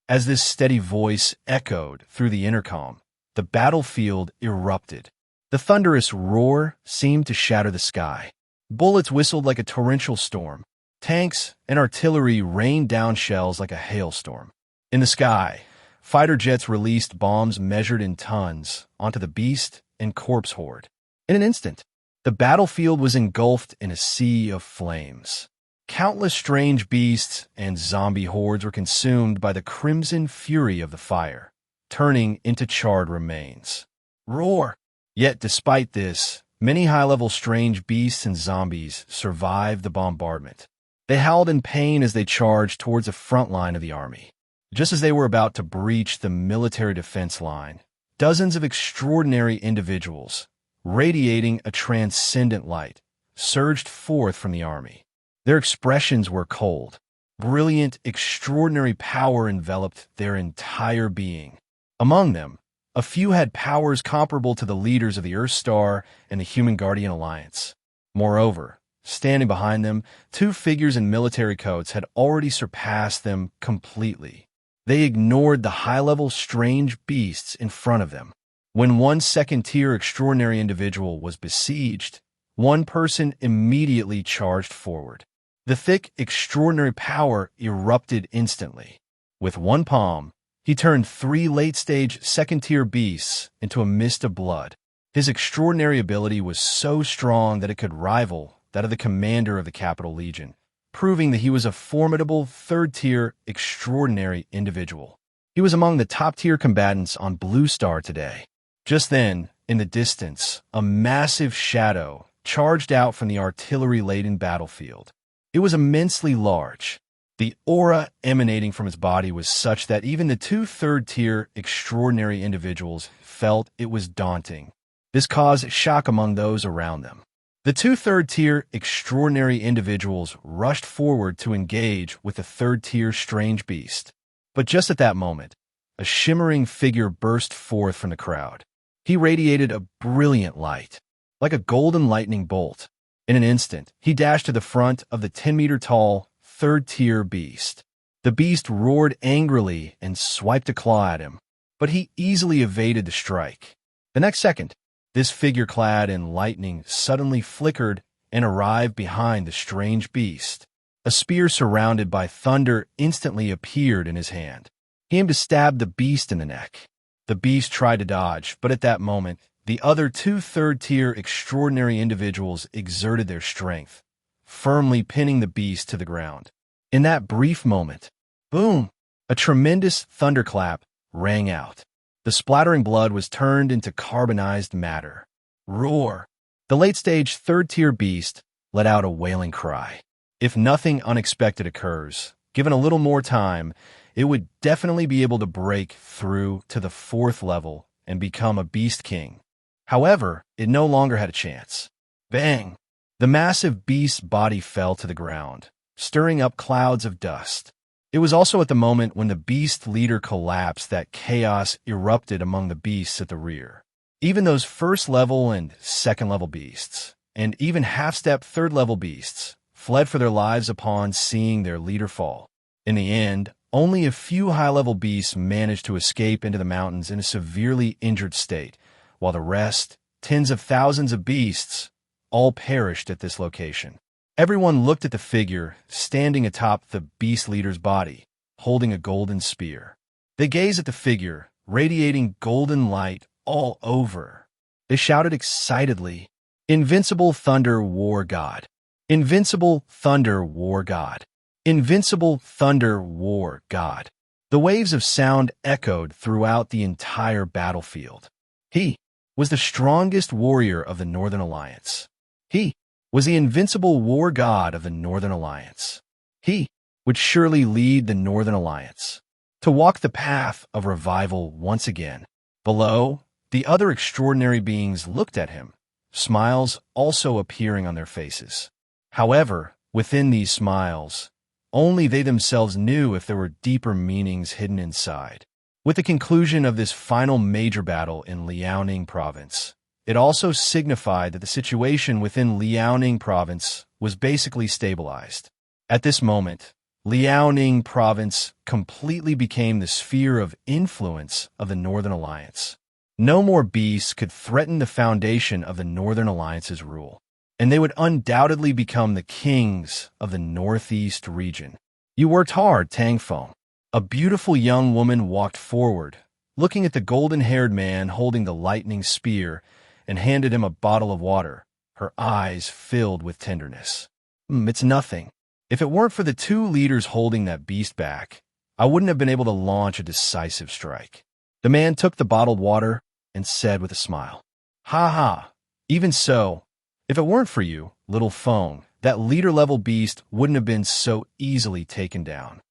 As this steady voice echoed through the intercom, the battlefield erupted. The thunderous roar seemed to shatter the sky. Bullets whistled like a torrential storm. Tanks and artillery rained down shells like a hailstorm. In the sky, fighter jets released bombs measured in tons onto the beast and corpse horde. In an instant, the battlefield was engulfed in a sea of flames. Countless strange beasts and zombie hordes were consumed by the crimson fury of the fire, turning into charred remains. Roar! Yet despite this, many high-level strange beasts and zombies survived the bombardment. They howled in pain as they charged towards the front line of the army. Just as they were about to breach the military defense line, dozens of extraordinary individuals, radiating a transcendent light, surged forth from the army. Their expressions were cold. Brilliant, extraordinary power enveloped their entire being. Among them, a few had powers comparable to the leaders of the Earth Star and the Human Guardian Alliance. Moreover, standing behind them, two figures in military coats had already surpassed them completely. They ignored the high-level strange beasts in front of them. When one second-tier extraordinary individual was besieged, one person immediately charged forward. The thick, extraordinary power erupted instantly. With one palm, he turned three late-stage second-tier beasts into a mist of blood. His extraordinary ability was so strong that it could rival that of the commander of the Capital Legion, proving that he was a formidable third-tier extraordinary individual. He was among the top-tier combatants on Blue Star today. Just then, in the distance, a massive shadow charged out from the artillery-laden battlefield. It was immensely large. The aura emanating from its body was such that even the two third-tier extraordinary individuals felt it was daunting. This caused shock among those around them. The two third-tier extraordinary individuals rushed forward to engage with the third-tier strange beast. But just at that moment, a shimmering figure burst forth from the crowd. He radiated a brilliant light, like a golden lightning bolt. In an instant, he dashed to the front of the 10-meter-tall, third-tier beast. The beast roared angrily and swiped a claw at him, but he easily evaded the strike. The next second, this figure clad in lightning suddenly flickered and arrived behind the strange beast. A spear surrounded by thunder instantly appeared in his hand. He aimed to stab the beast in the neck. The beast tried to dodge, but at that moment, the other two third-tier extraordinary individuals exerted their strength, firmly pinning the beast to the ground. In that brief moment, boom, a tremendous thunderclap rang out. The splattering blood was turned into carbonized matter. Roar! The late-stage third-tier beast let out a wailing cry. If nothing unexpected occurs, given a little more time, it would definitely be able to break through to the 4th level and become a beast king. However, it no longer had a chance. Bang! The massive beast's body fell to the ground, stirring up clouds of dust. It was also at the moment when the beast leader collapsed that chaos erupted among the beasts at the rear. Even those 1st level and 2nd level beasts, and even half-step 3rd level beasts, fled for their lives upon seeing their leader fall. In the end, only a few high-level beasts managed to escape into the mountains in a severely injured state, while the rest, tens of thousands of beasts, all perished at this location. Everyone looked at the figure standing atop the beast leader's body, holding a golden spear. They gazed at the figure, radiating golden light all over. They shouted excitedly, "Invincible Thunder War God! Invincible Thunder War God! Invincible Thunder War God!" The waves of sound echoed throughout the entire battlefield. He was the strongest warrior of the Northern Alliance. He was the invincible war god of the Northern Alliance. He would surely lead the Northern Alliance to walk the path of revival once again. Below, the other extraordinary beings looked at him, smiles also appearing on their faces. However, within these smiles, only they themselves knew if there were deeper meanings hidden inside. With the conclusion of this final major battle in Liaoning province, it also signified that the situation within Liaoning province was basically stabilized. At this moment, Liaoning province completely became the sphere of influence of the Northern Alliance. No more beasts could threaten the foundation of the Northern Alliance's rule, and they would undoubtedly become the kings of the Northeast region. "You worked hard, Tang Feng." A beautiful young woman walked forward, looking at the golden-haired man holding the lightning spear, and handed him a bottle of water, her eyes filled with tenderness. It's nothing. If it weren't for the 2 leaders holding that beast back, I wouldn't have been able to launch a decisive strike." The man took the bottled water and said with a smile, "Ha ha, even so, if it weren't for you, little Feng, that leader-level beast wouldn't have been so easily taken down."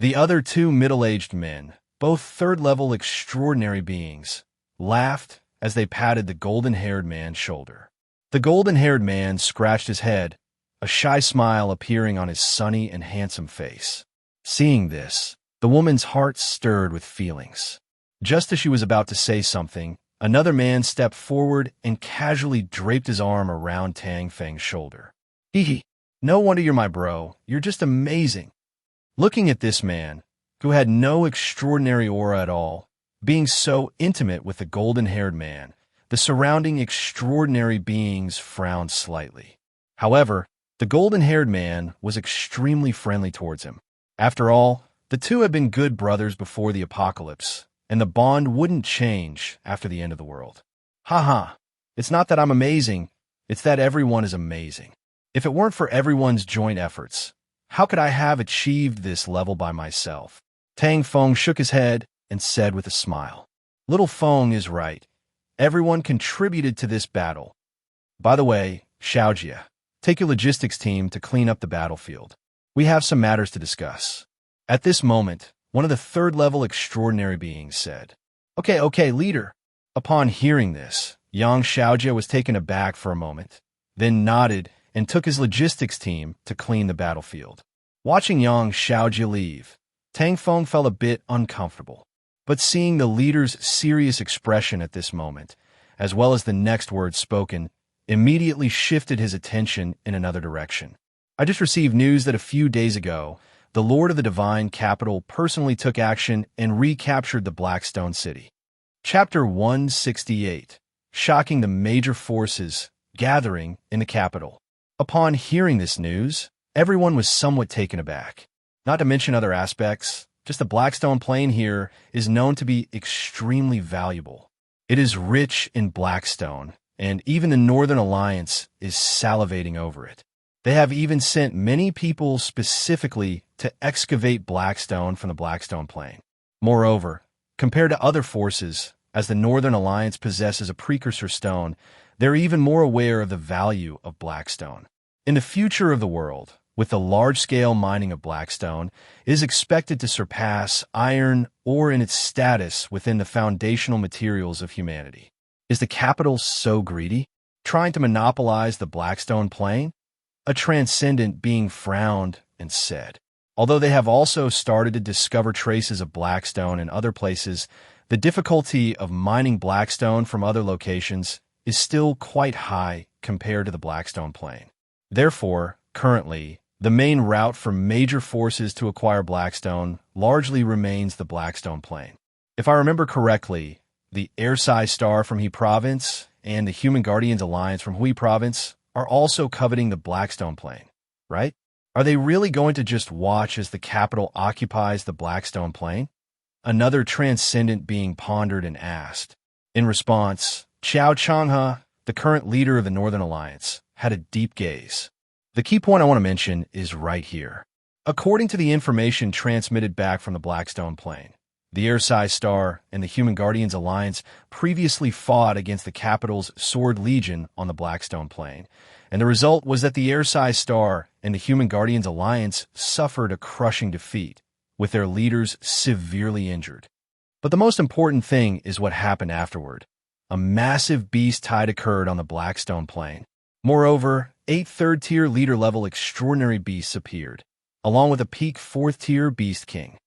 The other 2 middle-aged men, both 3rd-level extraordinary beings, laughed as they patted the golden-haired man's shoulder. The golden-haired man scratched his head, a shy smile appearing on his sunny and handsome face. Seeing this, the woman's heart stirred with feelings. Just as she was about to say something, another man stepped forward and casually draped his arm around Tang Feng's shoulder. "Hee, no wonder you're my bro. You're just amazing." Looking at this man, who had no extraordinary aura at all, being so intimate with the golden-haired man, the surrounding extraordinary beings frowned slightly. However, the golden-haired man was extremely friendly towards him. After all, the 2 had been good brothers before the apocalypse, and the bond wouldn't change after the end of the world. "Ha, it's not that I'm amazing, it's that everyone is amazing. If it weren't for everyone's joint efforts, how could I have achieved this level by myself?" Tang Feng shook his head and said with a smile, "Little Feng is right. Everyone contributed to this battle. By the way, Xiaojia, take your logistics team to clean up the battlefield. We have some matters to discuss." At this moment, one of the 3rd-level extraordinary beings said, Okay, leader." Upon hearing this, Yang Xiaojia was taken aback for a moment, then nodded and took his logistics team to clean the battlefield. Watching Yang Xiaojia leave, Tang Feng felt a bit uncomfortable. But seeing the leader's serious expression at this moment, as well as the next words spoken, immediately shifted his attention in another direction. "I just received news that a few days ago, the Lord of the Divine Capital personally took action and recaptured the Blackstone City." Chapter 168, shocking the major forces gathering in the capital. Upon hearing this news, everyone was somewhat taken aback. Not to mention other aspects, just the Blackstone Plain here is known to be extremely valuable. It is rich in Blackstone, and even the Northern Alliance is salivating over it. They have even sent many people specifically to excavate Blackstone from the Blackstone Plain. Moreover, compared to other forces, as the Northern Alliance possesses a precursor stone, they're even more aware of the value of Blackstone. In the future of the world, with the large-scale mining of Blackstone, is expected to surpass iron ore in its status within the foundational materials of humanity. Is the capital so greedy, trying to monopolize the Blackstone plain? A transcendent being frowned and said. Although they have also started to discover traces of Blackstone in other places, the difficulty of mining Blackstone from other locations is still quite high compared to the Blackstone plain. Therefore, currently, the main route for major forces to acquire Blackstone largely remains the Blackstone plain. If I remember correctly, the Ersai Star from He Province and the Human Guardians Alliance from Hui Province are also coveting the Blackstone plain, right? Are they really going to just watch as the capital occupies the Blackstone plain? Another transcendent being pondered and asked. In response, Xiao Changhe, the current leader of the Northern Alliance, had a deep gaze. The key point I want to mention is right here. According to the information transmitted back from the Blackstone plain, the Ersai Star and the Human Guardians Alliance previously fought against the capital's Sword Legion on the Blackstone plain, and the result was that the Ersai Star and the Human Guardians Alliance suffered a crushing defeat, with their leaders severely injured. But the most important thing is what happened afterward. A massive beast tide occurred on the Blackstone plain. Moreover, 8 third-tier leader-level extraordinary beasts appeared, along with a peak 4th-tier beast king.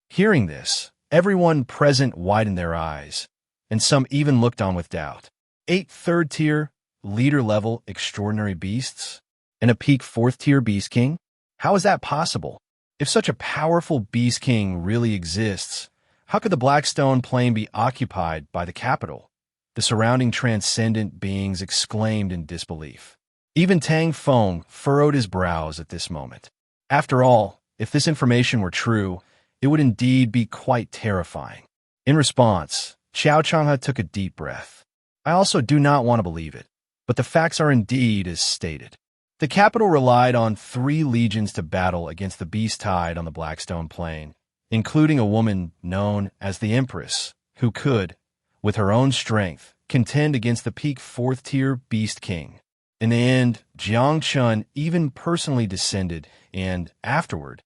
Hearing this, everyone present widened their eyes, and some even looked on with doubt. 8 third-tier leader-level extraordinary beasts? And a peak 4th-tier beast king? How is that possible? If such a powerful beast king really exists, how could the Blackstone plain be occupied by the capital? The surrounding transcendent beings exclaimed in disbelief. Even Tang Feng furrowed his brows at this moment. After all, if this information were true, it would indeed be quite terrifying. In response, Xiao Changhe took a deep breath. I also do not want to believe it, but the facts are indeed as stated. The capital relied on 3 legions to battle against the beast tide on the Blackstone plain, including a woman known as the Empress, who could, with her own strength, contend against the peak 4th-tier beast king. In the end, Jiang Chen even personally descended, and afterward.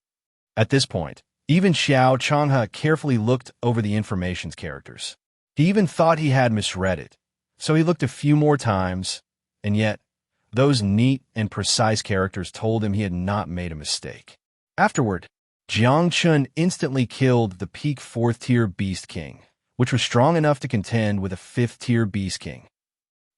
At this point, even Xiao Changhe carefully looked over the information's characters. He even thought he had misread it, so he looked a few more times, and yet, those neat and precise characters told him he had not made a mistake. Afterward, Jiang Chen instantly killed the peak 4th-tier beast king, which was strong enough to contend with a 5th-tier beast king.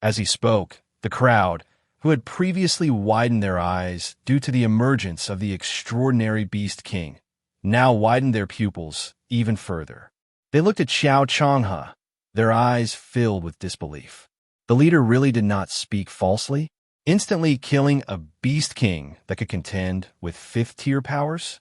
As he spoke, the crowd, who had previously widened their eyes due to the emergence of the extraordinary beast king, now widened their pupils even further. They looked at Xiao Changhe, their eyes filled with disbelief. The leader really did not speak falsely, instantly killing a beast king that could contend with 5th-tier powers?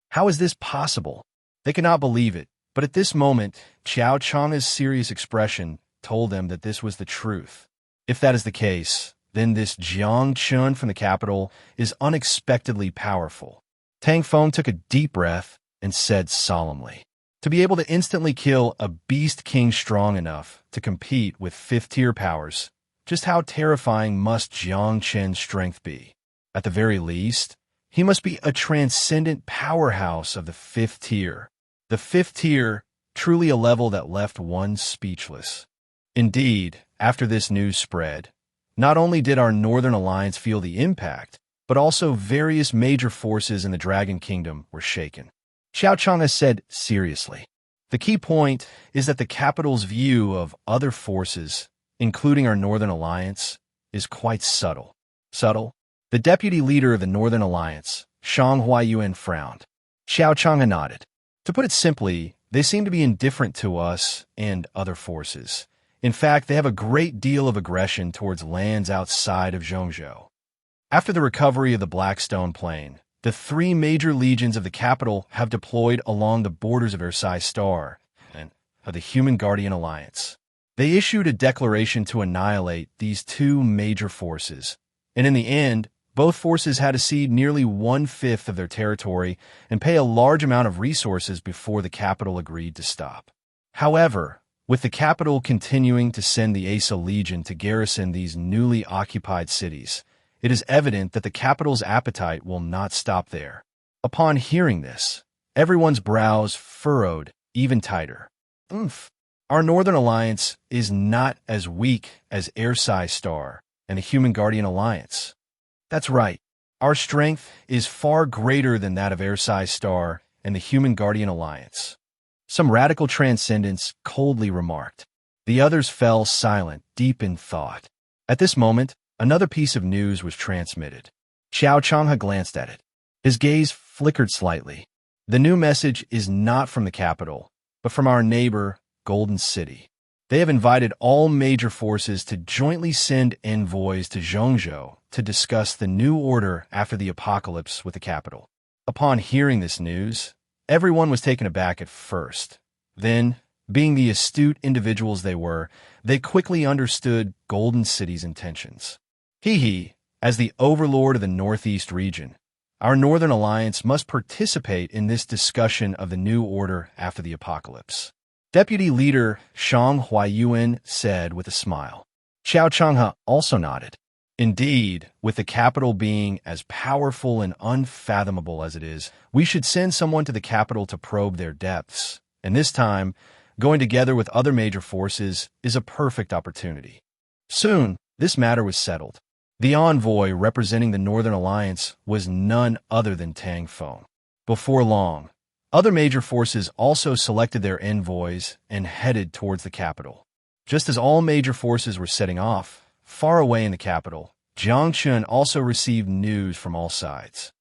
How is this possible? They could not believe it, but at this moment, Xiao Changhe's serious expression told them that this was the truth. If that is the case, then this Jiang Chen from the capital is unexpectedly powerful. Tang Feng took a deep breath and said solemnly, to be able to instantly kill a beast king strong enough to compete with 5th-tier powers, just how terrifying must Jiang Chen's strength be? At the very least, he must be a transcendent powerhouse of the 5th tier. The 5th tier, truly a level that left one speechless. Indeed, after this news spread, not only did our Northern Alliance feel the impact, but also various major forces in the Dragon Kingdom were shaken. Xiao Changhe said seriously, the key point is that the capital's view of other forces, including our Northern Alliance, is quite subtle. Subtle? The deputy leader of the Northern Alliance, Shang Huayuan, frowned. Xiao Changhe nodded. To put it simply, they seem to be indifferent to us and other forces. In fact, they have a great deal of aggression towards lands outside of Zhongzhou. After the recovery of the Blackstone Plain, the 3 major legions of the capital have deployed along the borders of Ersai Star and of the Human Guardian Alliance. They issued a declaration to annihilate these 2 major forces, and in the end, both forces had to cede nearly 1/5 of their territory and pay a large amount of resources before the capital agreed to stop. However, with the capital continuing to send the Asa Legion to garrison these newly occupied cities, it is evident that the capital's appetite will not stop there. Upon hearing this, everyone's brows furrowed even tighter. Oomph! Our Northern Alliance is not as weak as Ersai Star and the Human Guardian Alliance. That's right. Our strength is far greater than that of Ersai Star and the Human Guardian Alliance. Some radical transcendents coldly remarked. The others fell silent, deep in thought. At this moment, another piece of news was transmitted. Xiao Changhe glanced at it. His gaze flickered slightly. The new message is not from the capital, but from our neighbor, Golden City. They have invited all major forces to jointly send envoys to Zhongzhou to discuss the new order after the apocalypse with the capital. Upon hearing this news, everyone was taken aback at first. Then, being the astute individuals they were, they quickly understood Golden City's intentions. As the overlord of the Northeast region, our Northern Alliance must participate in this discussion of the new order after the apocalypse. Deputy Leader Shang Huayuan said with a smile. Xiao Changhe also nodded. Indeed, with the capital being as powerful and unfathomable as it is, we should send someone to the capital to probe their depths. And this time, going together with other major forces is a perfect opportunity. Soon, this matter was settled. The envoy representing the Northern Alliance was none other than Tang Feng. Before long, other major forces also selected their envoys and headed towards the capital. Just as all major forces were setting off, far away in the capital, Jiang Chen also received news from all sides.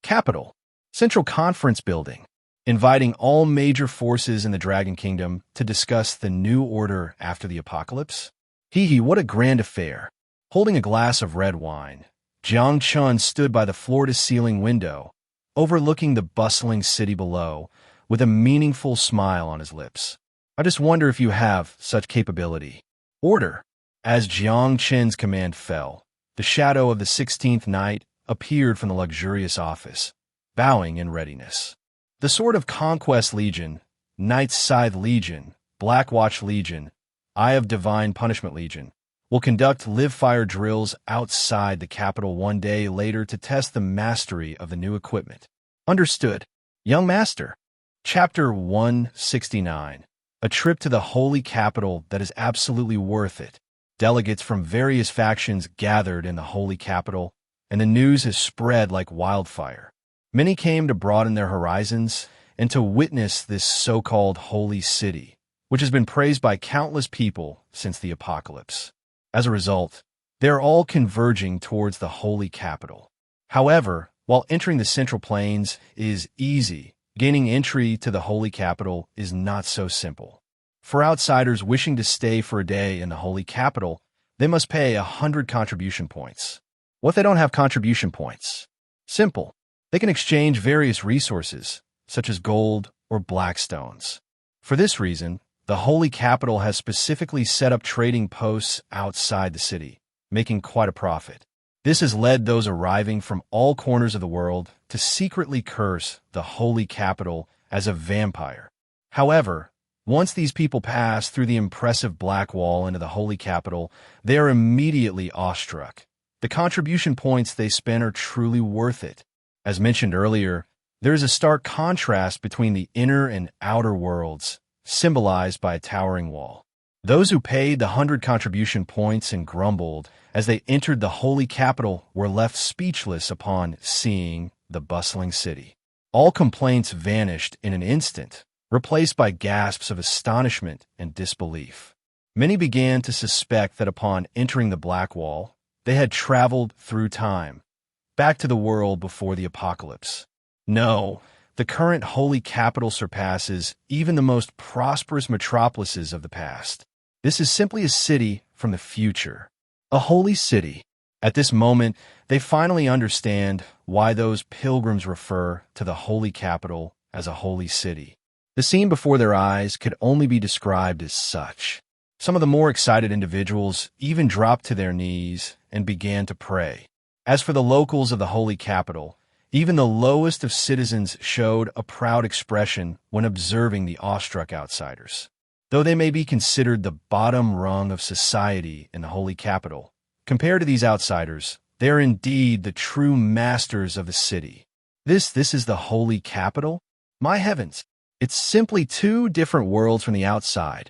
Capital, Central Conference Building, inviting all major forces in the Dragon Kingdom to discuss the new order after the apocalypse. What a grand affair. Holding a glass of red wine, Jiang Chen stood by the floor-to-ceiling window, overlooking the bustling city below, with a meaningful smile on his lips. I just wonder if you have such capability. Order. As Jiang Chen's command fell, the shadow of the 16th Knight appeared from the luxurious office, bowing in readiness. The Sword of Conquest Legion, Knight's Scythe Legion, Blackwatch Legion, Eye of Divine Punishment Legion will conduct live-fire drills outside the capital one day later to test the mastery of the new equipment. Understood. Young Master. Chapter 169. A trip to the holy capital that is absolutely worth it. Delegates from various factions gathered in the holy capital, and the news has spread like wildfire. Many came to broaden their horizons and to witness this so-called holy city, which has been praised by countless people since the apocalypse. As a result, they are all converging towards the holy capital. However, while entering the Central Plains is easy, gaining entry to the holy capital is not so simple. For outsiders wishing to stay for a day in the holy capital, they must pay 100 contribution points. What if they don't have contribution points? Simple. They can exchange various resources, such as gold or black stones. For this reason, the holy capital has specifically set up trading posts outside the city, making quite a profit. This has led those arriving from all corners of the world to secretly curse the holy capital as a vampire. However, once these people pass through the impressive Black Wall into the holy capital, they are immediately awestruck. The contribution points they spend are truly worth it. As mentioned earlier, there is a stark contrast between the inner and outer worlds, symbolized by a towering wall. Those who paid the 100 contribution points and grumbled as they entered the holy capital were left speechless upon seeing the bustling city. All complaints vanished in an instant, replaced by gasps of astonishment and disbelief. Many began to suspect that upon entering the Black Wall, they had traveled through time, back to the world before the apocalypse. No, the current holy capital surpasses even the most prosperous metropolises of the past. This is simply a city from the future. A holy city. At this moment, they finally understand why those pilgrims refer to the holy capital as a holy city. The scene before their eyes could only be described as such. Some of the more excited individuals even dropped to their knees and began to pray. As for the locals of the holy capital, even the lowest of citizens showed a proud expression when observing the awestruck outsiders. Though they may be considered the bottom rung of society in the holy capital, compared to these outsiders, They are indeed the true masters of the city. This is the holy capital? My heavens! It's simply two different worlds from the outside.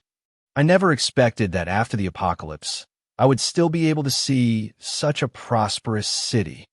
I never expected that after the apocalypse, I would still be able to see such a prosperous city.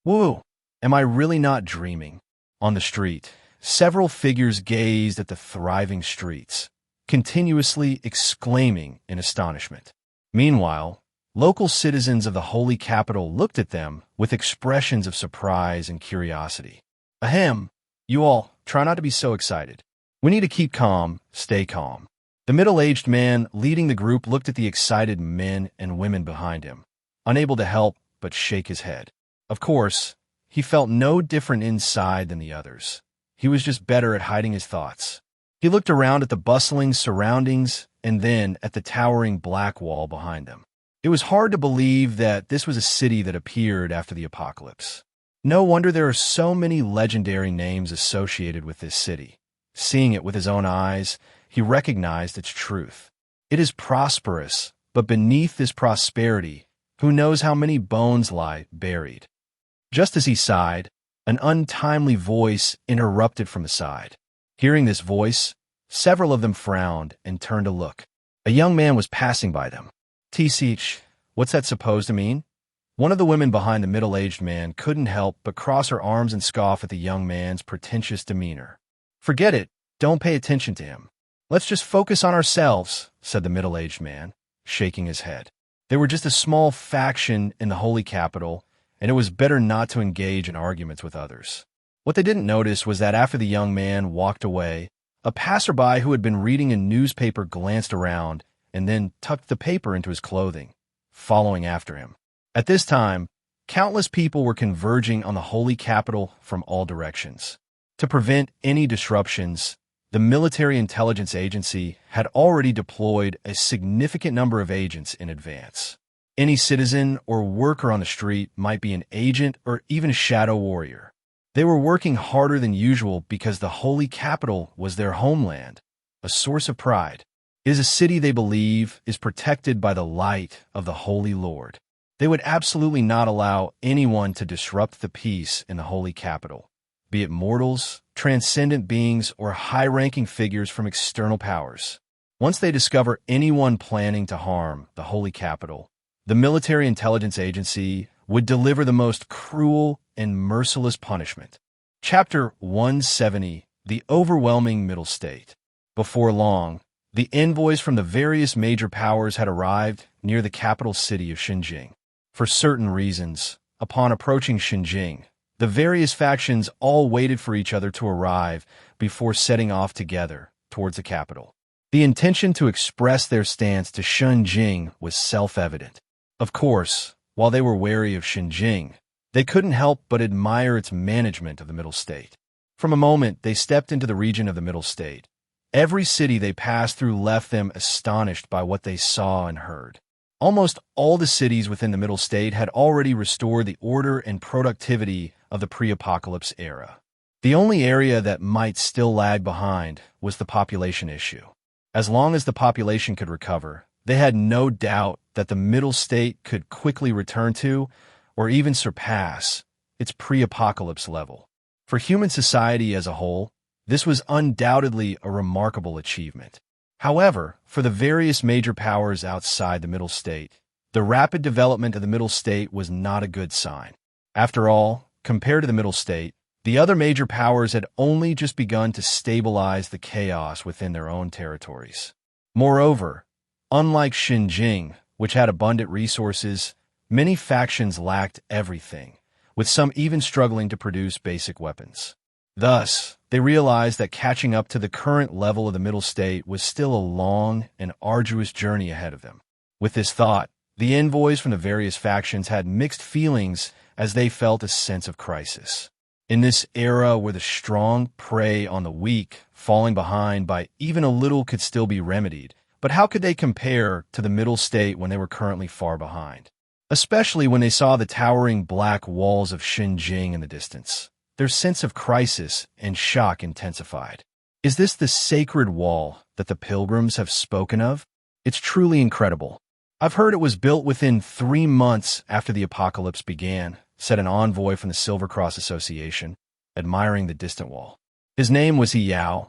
Whoa! Am I really not dreaming? On the street, several figures gazed at the thriving streets, continuously exclaiming in astonishment. Meanwhile, local citizens of the holy capital looked at them with expressions of surprise and curiosity. Ahem, you all, try not to be so excited. We need to keep calm, stay calm. The middle-aged man leading the group looked at the excited men and women behind him, unable to help but shake his head. Of course, he felt no different inside than the others. He was just better at hiding his thoughts. He looked around at the bustling surroundings and then at the towering black wall behind them. It was hard to believe that this was a city that appeared after the apocalypse. No wonder there are so many legendary names associated with this city. Seeing it with his own eyes, he recognized its truth. It is prosperous, but beneath this prosperity, who knows how many bones lie buried. Just as he sighed, an untimely voice interrupted from the side. Hearing this voice, several of them frowned and turned to look. A young man was passing by them. "Tch, what's that supposed to mean?" One of the women behind the middle-aged man couldn't help but cross her arms and scoff at the young man's pretentious demeanor. "Forget it. Don't pay attention to him. Let's just focus on ourselves," said the middle-aged man, shaking his head. They were just a small faction in the holy capital, and it was better not to engage in arguments with others. What they didn't notice was that after the young man walked away, a passerby who had been reading a newspaper glanced around and then tucked the paper into his clothing, following after him. At this time, countless people were converging on the holy capital from all directions. To prevent any disruptions, the military intelligence agency had already deployed a significant number of agents in advance. Any citizen or worker on the street might be an agent or even a shadow warrior. They were working harder than usual because the holy capital was their homeland, a source of pride. It is a city they believe is protected by the light of the Holy Lord. They would absolutely not allow anyone to disrupt the peace in the holy capital, be it mortals, transcendent beings, or high-ranking figures from external powers. Once they discover anyone planning to harm the holy capital, the military intelligence agency would deliver the most cruel and merciless punishment. Chapter 170, The Overwhelming Middle State. Before long, the envoys from the various major powers had arrived near the capital city of Xinjiang. For certain reasons, upon approaching Xinjiang, the various factions all waited for each other to arrive before setting off together towards the capital. The intention to express their stance to Xinjiang was self-evident. Of course, while they were wary of Xinjiang, they couldn't help but admire its management of the Middle State. From a moment they stepped into the region of the Middle State, every city they passed through left them astonished by what they saw and heard. Almost all the cities within the Middle State had already restored the order and productivity of the pre-apocalypse era. The only area that might still lag behind was the population issue. As long as the population could recover, they had no doubt that the Middle State could quickly return to, or even surpass, its pre-apocalypse level. For human society as a whole, this was undoubtedly a remarkable achievement. However, for the various major powers outside the Middle State, the rapid development of the Middle State was not a good sign. After all, compared to the Middle State, the other major powers had only just begun to stabilize the chaos within their own territories. Moreover, unlike Xinjiang, which had abundant resources, many factions lacked everything, with some even struggling to produce basic weapons. Thus, they realized that catching up to the current level of the Middle State was still a long and arduous journey ahead of them. With this thought, the envoys from the various factions had mixed feelings as they felt a sense of crisis. In this era where the strong prey on the weak, falling behind by even a little could still be remedied, but how could they compare to the Middle State when they were currently far behind? Especially when they saw the towering black walls of Xinjiang in the distance. Their sense of crisis and shock intensified. Is this the sacred wall that the pilgrims have spoken of? It's truly incredible. I've heard it was built within 3 months after the apocalypse began, said an envoy from the Silver Cross Association, admiring the distant wall. His name was Yao,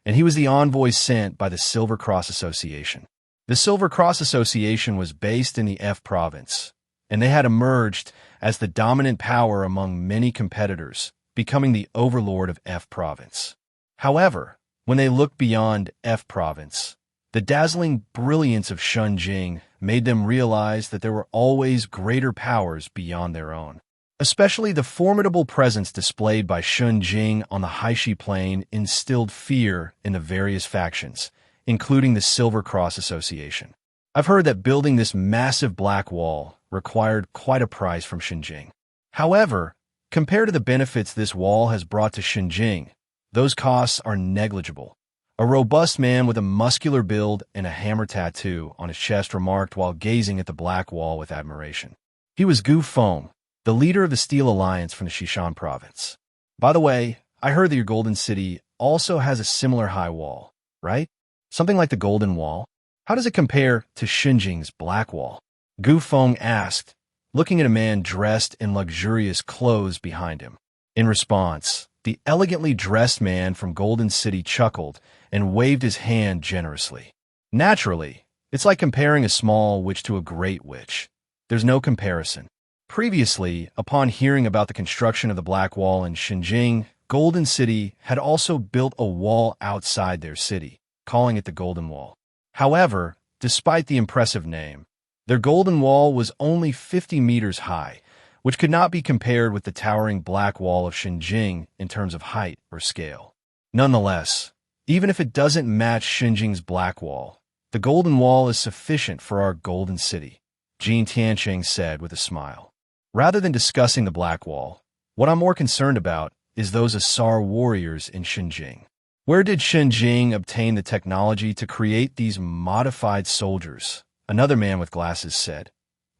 and he was the envoy sent by the Silver Cross Association. The Silver Cross Association was based in the F province, and they had emerged as the dominant power among many competitors, becoming the overlord of F province. However, when they looked beyond F province, the dazzling brilliance of Shunjing made them realize that there were always greater powers beyond their own. Especially the formidable presence displayed by Shunjing on the Haishi Plain instilled fear in the various factions, including the Silver Cross Association. I've heard that building this massive black wall required quite a price from Shunjing. However, compared to the benefits this wall has brought to Shunjing, those costs are negligible. A robust man with a muscular build and a hammer tattoo on his chest remarked while gazing at the black wall with admiration. He was Gu Feng, the leader of the Steel Alliance from the Xishan province. By the way, I heard that your Golden City also has a similar high wall, right? Something like the Golden Wall? How does it compare to Shunjing's Black Wall? Gu Feng asked, looking at a man dressed in luxurious clothes behind him. In response, the elegantly dressed man from Golden City chuckled and waved his hand generously. Naturally, it's like comparing a small witch to a great witch. There's no comparison. Previously, upon hearing about the construction of the Black Wall in Xinjiang, Golden City had also built a wall outside their city, calling it the Golden Wall. However, despite the impressive name, their Golden Wall was only 50 meters high, which could not be compared with the towering Black Wall of Xinjiang in terms of height or scale. Nonetheless, even if it doesn't match Xinjiang's Black Wall, the Golden Wall is sufficient for our Golden City, Jiang Tiancheng said with a smile. Rather than discussing the Black Wall, what I'm more concerned about is those Asar warriors in Xinjiang. Where did Xinjiang obtain the technology to create these modified soldiers? Another man with glasses said,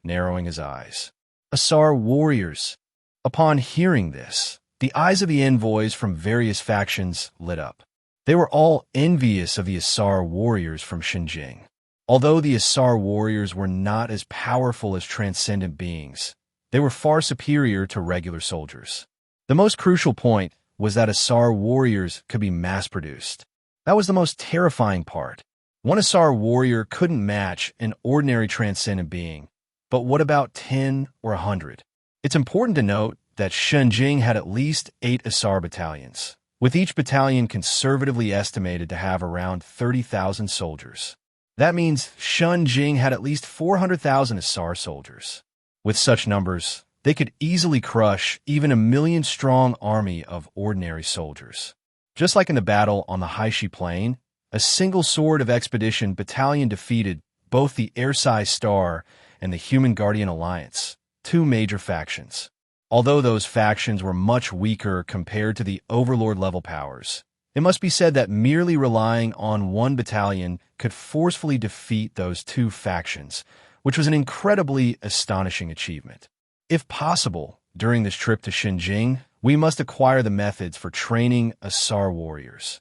narrowing his eyes. Asar warriors. Upon hearing this, the eyes of the envoys from various factions lit up. They were all envious of the Asar warriors from Xinjiang. Although the Asar warriors were not as powerful as transcendent beings, they were far superior to regular soldiers. The most crucial point was that Asar warriors could be mass-produced. That was the most terrifying part. One Asar warrior couldn't match an ordinary transcendent being, but what about 10 or 100? It's important to note that Xinjiang had at least 8 Asar battalions, with each battalion conservatively estimated to have around 30,000 soldiers. That means Xinjiang had at least 400,000 Asar soldiers. With such numbers, they could easily crush even a 1,000,000-strong army of ordinary soldiers. Just like in the battle on the Haishi Plain, a single Sword of Expedition battalion defeated both the Ersai Star and the Human Guardian Alliance, 2 major factions. Although those factions were much weaker compared to the Overlord-level powers, it must be said that merely relying on one battalion could forcefully defeat those 2 factions, which was an incredibly astonishing achievement. If possible, during this trip to Xinjiang, we must acquire the methods for training Asar warriors.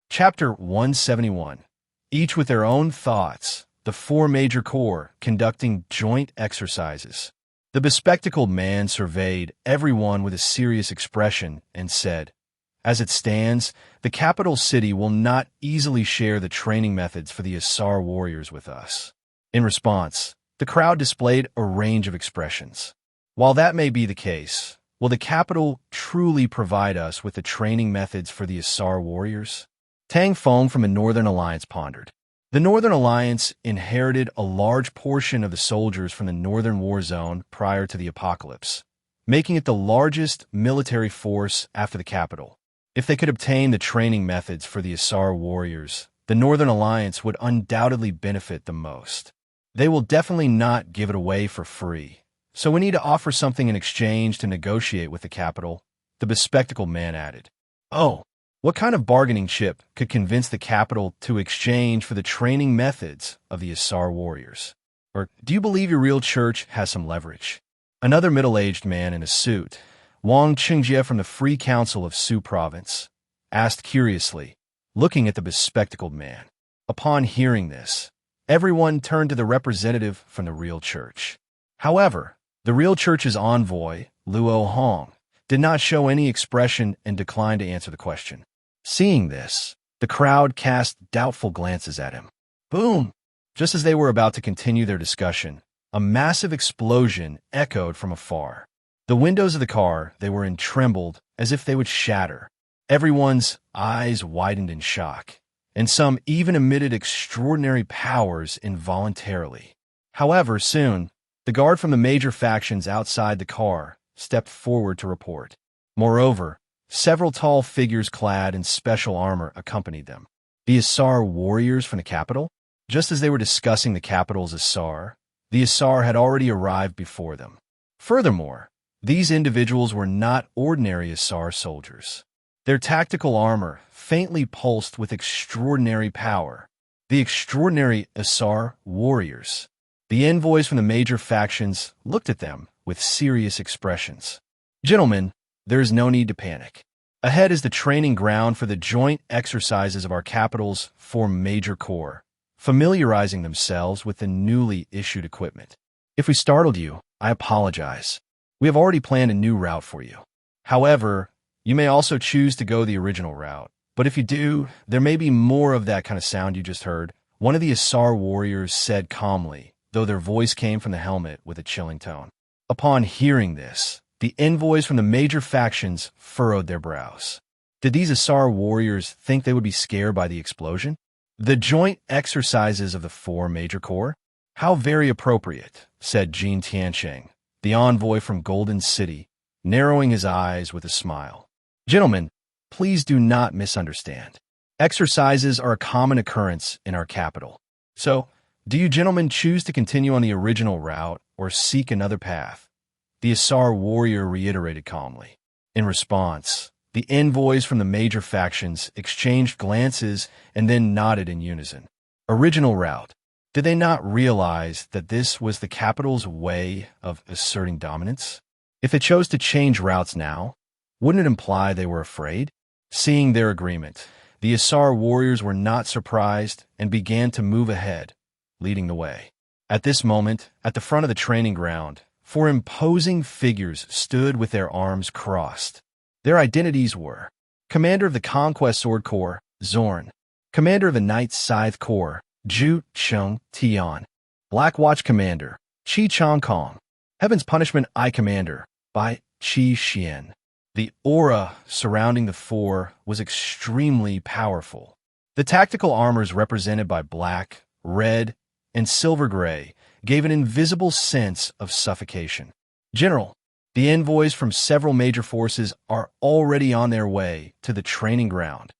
Chapter 171. Each with their own thoughts, the 4 major corps conducting joint exercises. The bespectacled man surveyed everyone with a serious expression and said, "As it stands, the capital city will not easily share the training methods for the Asar warriors with us." In response, the crowd displayed a range of expressions. While that may be the case, will the capital truly provide us with the training methods for the Asar warriors? Tang Feng from the Northern Alliance pondered. The Northern Alliance inherited a large portion of the soldiers from the Northern War Zone prior to the apocalypse, making it the largest military force after the capital. If they could obtain the training methods for the Asar warriors, the Northern Alliance would undoubtedly benefit the most. They will definitely not give it away for free, so we need to offer something in exchange to negotiate with the capital, the bespectacled man added. Oh, what kind of bargaining chip could convince the capital to exchange for the training methods of the Asar warriors? Or do you believe your real church has some leverage? Another middle-aged man in a suit, Wang Qingjie from the Free Council of Su Province, asked curiously, looking at the bespectacled man. Upon hearing this, everyone turned to the representative from the real church. However, the real church's envoy, Luo Hong, did not show any expression and declined to answer the question. Seeing this, the crowd cast doubtful glances at him. Boom! Just as they were about to continue their discussion, a massive explosion echoed from afar. The windows of the car they were in trembled as if they would shatter. Everyone's eyes widened in shock, and some even emitted extraordinary powers involuntarily. However, soon, the guard from the major factions outside the car stepped forward to report. Moreover, several tall figures clad in special armor accompanied them. The Asar warriors from the capital? Just as they were discussing the capital's Asar, the Asar had already arrived before them. Furthermore, these individuals were not ordinary Asar soldiers. Their tactical armor faintly pulsed with extraordinary power. The extraordinary Asar warriors. The envoys from the major factions looked at them with serious expressions. Gentlemen, there is no need to panic. Ahead is the training ground for the joint exercises of our capital's 4 major corps, familiarizing themselves with the newly issued equipment. If we startled you, I apologize. We have already planned a new route for you. However, you may also choose to go the original route. But if you do, there may be more of that kind of sound you just heard, one of the Asar warriors said calmly, though their voice came from the helmet with a chilling tone. Upon hearing this, the envoys from the major factions furrowed their brows. Did these Asar warriors think they would be scared by the explosion? The joint exercises of the 4 major corps? How very appropriate, said Jiang Chen, the envoy from Golden City, narrowing his eyes with a smile. Gentlemen, please do not misunderstand. Exercises are a common occurrence in our capital. So, do you gentlemen choose to continue on the original route or seek another path? The Asar warrior reiterated calmly. In response, the envoys from the major factions exchanged glances and then nodded in unison. Original route. Did they not realize that this was the capital's way of asserting dominance? If they chose to change routes now, wouldn't it imply they were afraid? Seeing their agreement, the Asar warriors were not surprised and began to move ahead, leading the way. At this moment, at the front of the training ground, 4 imposing figures stood with their arms crossed. Their identities were Commander of the Conquest Sword Corps, Zorn; Commander of the Knight Scythe Corps, Zhu Cheng Tian; Black Watch Commander, Chi Chong Kong; Heaven's Punishment I Commander, by Qi Xian. The aura surrounding the 4 was extremely powerful. The tactical armors represented by black, red, and silver gray gave an invisible sense of suffocation. General, the envoys from several major forces are already on their way to the training ground.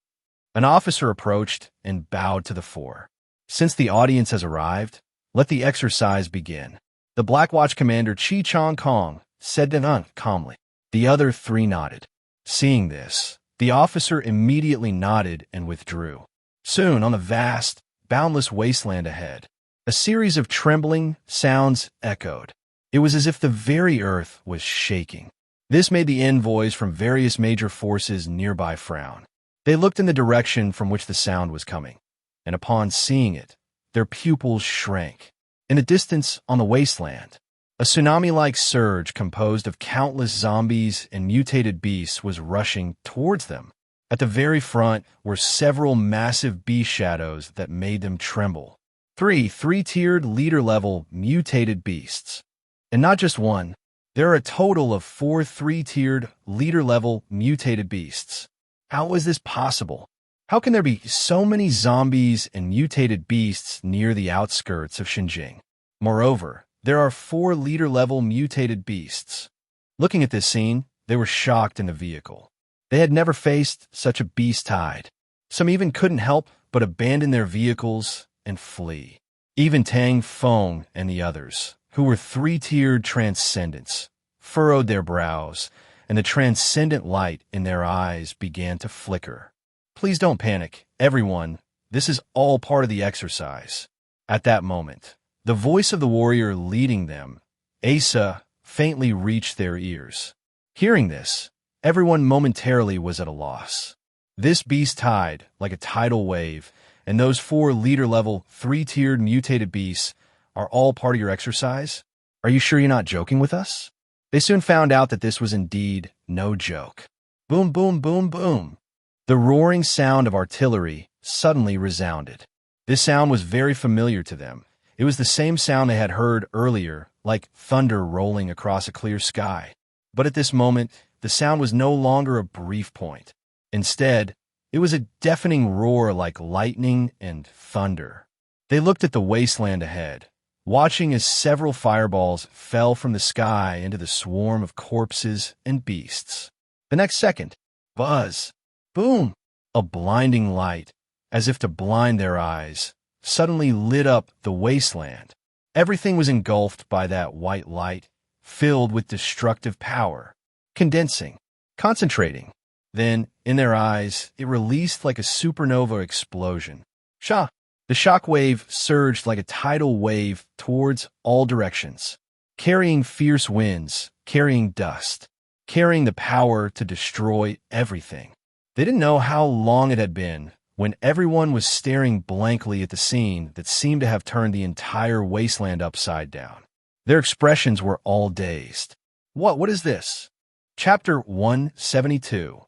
An officer approached and bowed to the 4. Since the audience has arrived, let the exercise begin. The Black Watch Commander Chi Chong Kong said to them calmly. The other 3 nodded. Seeing this, the officer immediately nodded and withdrew. Soon, on the vast, boundless wasteland ahead, a series of trembling sounds echoed. It was as if the very earth was shaking. This made the envoys from various major forces nearby frown. They looked in the direction from which the sound was coming, and upon seeing it, their pupils shrank. In the distance on the wasteland, a tsunami-like surge composed of countless zombies and mutated beasts was rushing towards them. At the very front were several massive beast shadows that made them tremble. 3 three-tiered leader-level mutated beasts. And not just one, there are a total of 4 three-tiered leader-level mutated beasts. How is this possible? How can there be so many zombies and mutated beasts near the outskirts of Xinjiang? Moreover, there are 4 leader-level mutated beasts. Looking at this scene, they were shocked in the vehicle. They had never faced such a beast tide. Some even couldn't help but abandon their vehicles and flee. Even Tang Feng and the others, who were 3-tiered transcendents, furrowed their brows, and the transcendent light in their eyes began to flicker. Please don't panic, everyone. This is all part of the exercise. At that moment, the voice of the warrior leading them, Asa, faintly reached their ears. Hearing this, everyone momentarily was at a loss. This beast tide, like a tidal wave, And those 4 leader-level, 3-tiered mutated beasts are all part of your exercise? Are you sure you're not joking with us? They soon found out that this was indeed no joke. Boom, boom, boom, boom. The roaring sound of artillery suddenly resounded. This sound was very familiar to them. It was the same sound they had heard earlier, like thunder rolling across a clear sky. But at this moment, the sound was no longer a brief point. Instead, it was a deafening roar like lightning and thunder. They looked at the wasteland ahead, watching as several fireballs fell from the sky into the swarm of corpses and beasts. The next second, buzz, boom, a blinding light, as if to blind their eyes, suddenly lit up the wasteland. Everything was engulfed by that white light, filled with destructive power, condensing, concentrating. Then, in their eyes, it released like a supernova explosion. The shock wave surged like a tidal wave towards all directions, carrying fierce winds, carrying dust, carrying the power to destroy everything. They didn't know how long it had been when everyone was staring blankly at the scene that seemed to have turned the entire wasteland upside down. Their expressions were all dazed. What is this? Chapter 172.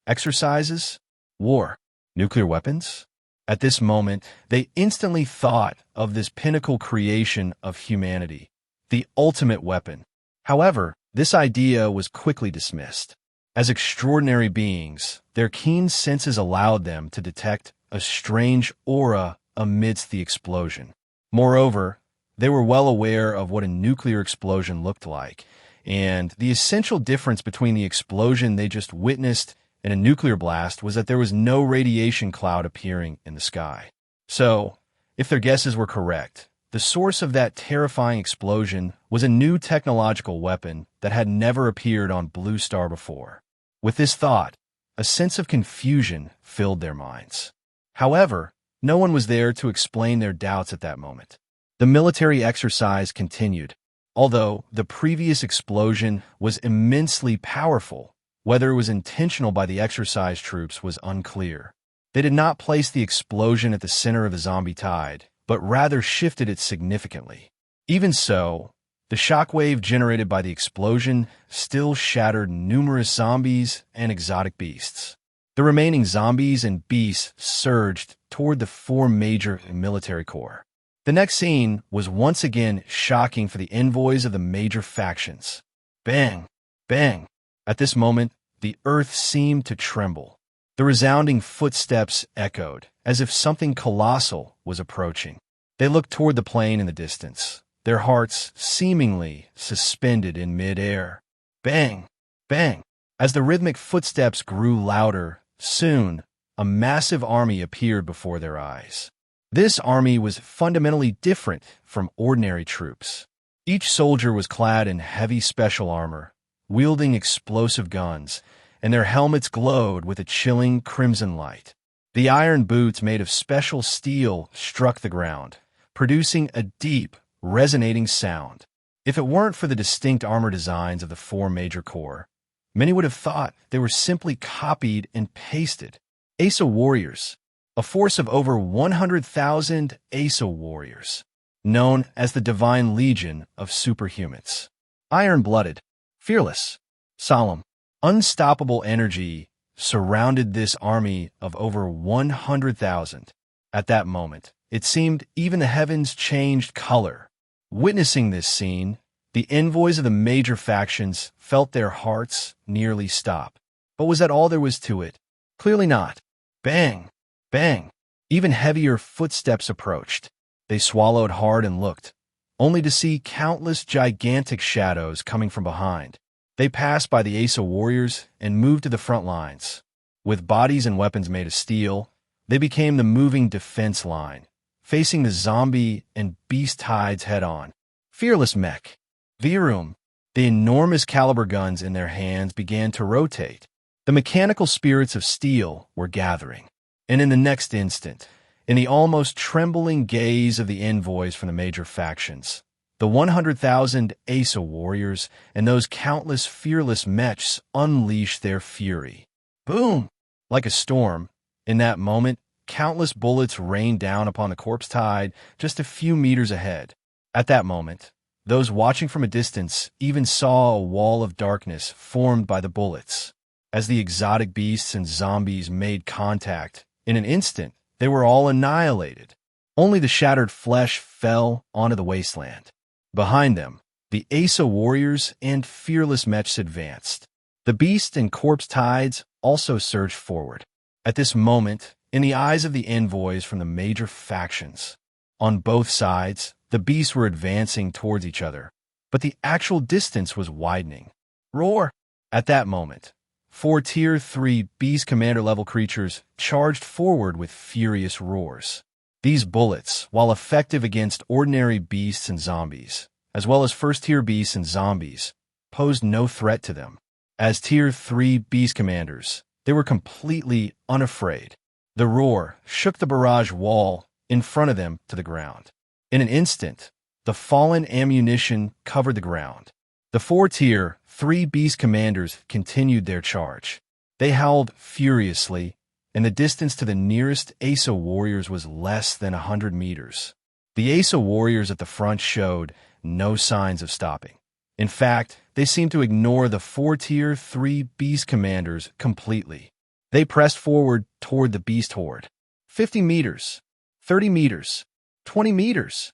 Exercises? War? Nuclear weapons? At this moment, they instantly thought of this pinnacle creation of humanity, the ultimate weapon. However, this idea was quickly dismissed. As extraordinary beings, their keen senses allowed them to detect a strange aura amidst the explosion. Moreover, they were well aware of what a nuclear explosion looked like, and the essential difference between the explosion they just witnessed and a nuclear blast was that there was no radiation cloud appearing in the sky. So, if their guesses were correct, the source of that terrifying explosion was a new technological weapon that had never appeared on Blue Star before. With this thought, a sense of confusion filled their minds. However, no one was there to explain their doubts at that moment. The military exercise continued. Although the previous explosion was immensely powerful, whether it was intentional by the exercise troops was unclear. They did not place the explosion at the center of the zombie tide, but rather shifted it significantly. Even so, the shockwave generated by the explosion still shattered numerous zombies and exotic beasts. The remaining zombies and beasts surged toward the 4 major military corps. The next scene was once again shocking for the envoys of the major factions. Bang! Bang! At this moment, the earth seemed to tremble. The resounding footsteps echoed, as if something colossal was approaching. They looked toward the plane in the distance, their hearts seemingly suspended in mid-air. Bang! Bang! As the rhythmic footsteps grew louder, soon, a massive army appeared before their eyes. This army was fundamentally different from ordinary troops. Each soldier was clad in heavy special armor, wielding explosive guns, and their helmets glowed with a chilling crimson light. The iron boots made of special steel struck the ground, producing a deep, resonating sound. If it weren't for the distinct armor designs of the 4 major corps, many would have thought they were simply copied and pasted. Asa warriors, a force of over 100,000 Asa warriors, known as the Divine Legion of Superhumans. Iron-blooded, fearless, solemn, unstoppable energy surrounded this army of over 100,000. At that moment, it seemed even the heavens changed color. Witnessing this scene, the envoys of the major factions felt their hearts nearly stop. But was that all there was to it? Clearly not. Bang! Bang! Even heavier footsteps approached. They swallowed hard and looked, only to see countless gigantic shadows coming from behind. They passed by the Asa warriors and moved to the front lines. With bodies and weapons made of steel, they became the moving defense line, facing the zombie and beast tides head-on. Fearless mech. Virum. The enormous caliber guns in their hands began to rotate. The mechanical spirits of steel were gathering. And in the next instant, in the almost trembling gaze of the envoys from the major factions, the 100,000 Asa warriors and those countless fearless mechs unleashed their fury. Boom! Like a storm, in that moment, countless bullets rained down upon the corpse tide just a few meters ahead. At that moment, those watching from a distance even saw a wall of darkness formed by the bullets. As the exotic beasts and zombies made contact, in an instant, they were all annihilated. Only the shattered flesh fell onto the wasteland. Behind them, the Asa warriors and fearless mechs advanced. The beast and corpse tides also surged forward. At this moment, in the eyes of the envoys from the major factions, on both sides, the beasts were advancing towards each other, but the actual distance was widening. Roar! At that moment, 4 Tier 3 Beast Commander-level creatures charged forward with furious roars. These bullets, while effective against ordinary beasts and zombies, as well as first-tier beasts and zombies, posed no threat to them. As Tier 3 Beast Commanders, they were completely unafraid. The roar shook the barrage wall in front of them to the ground. In an instant, the fallen ammunition covered the ground. The 4 Tier 3 Beast Commanders continued their charge. They howled furiously, and the distance to the nearest Asa warriors was less than 100 meters. The Asa warriors at the front showed no signs of stopping. In fact, they seemed to ignore the 4 Tier 3 Beast Commanders completely. They pressed forward toward the beast horde. 50 meters, 30 meters, 20 meters.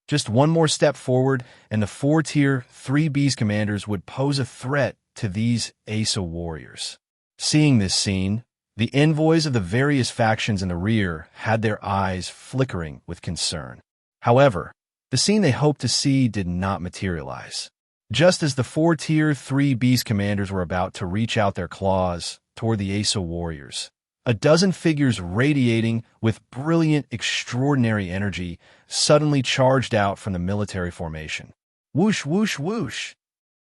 Just one more step forward, and the 4 Tier 3 Beast Commanders would pose a threat to these Asa warriors. Seeing this scene, the envoys of the various factions in the rear had their eyes flickering with concern. However, the scene they hoped to see did not materialize. Just as the 4 Tier 3 Beast Commanders were about to reach out their claws toward the Asa warriors, a dozen figures radiating with brilliant, extraordinary energy suddenly charged out from the military formation. Whoosh, whoosh, whoosh.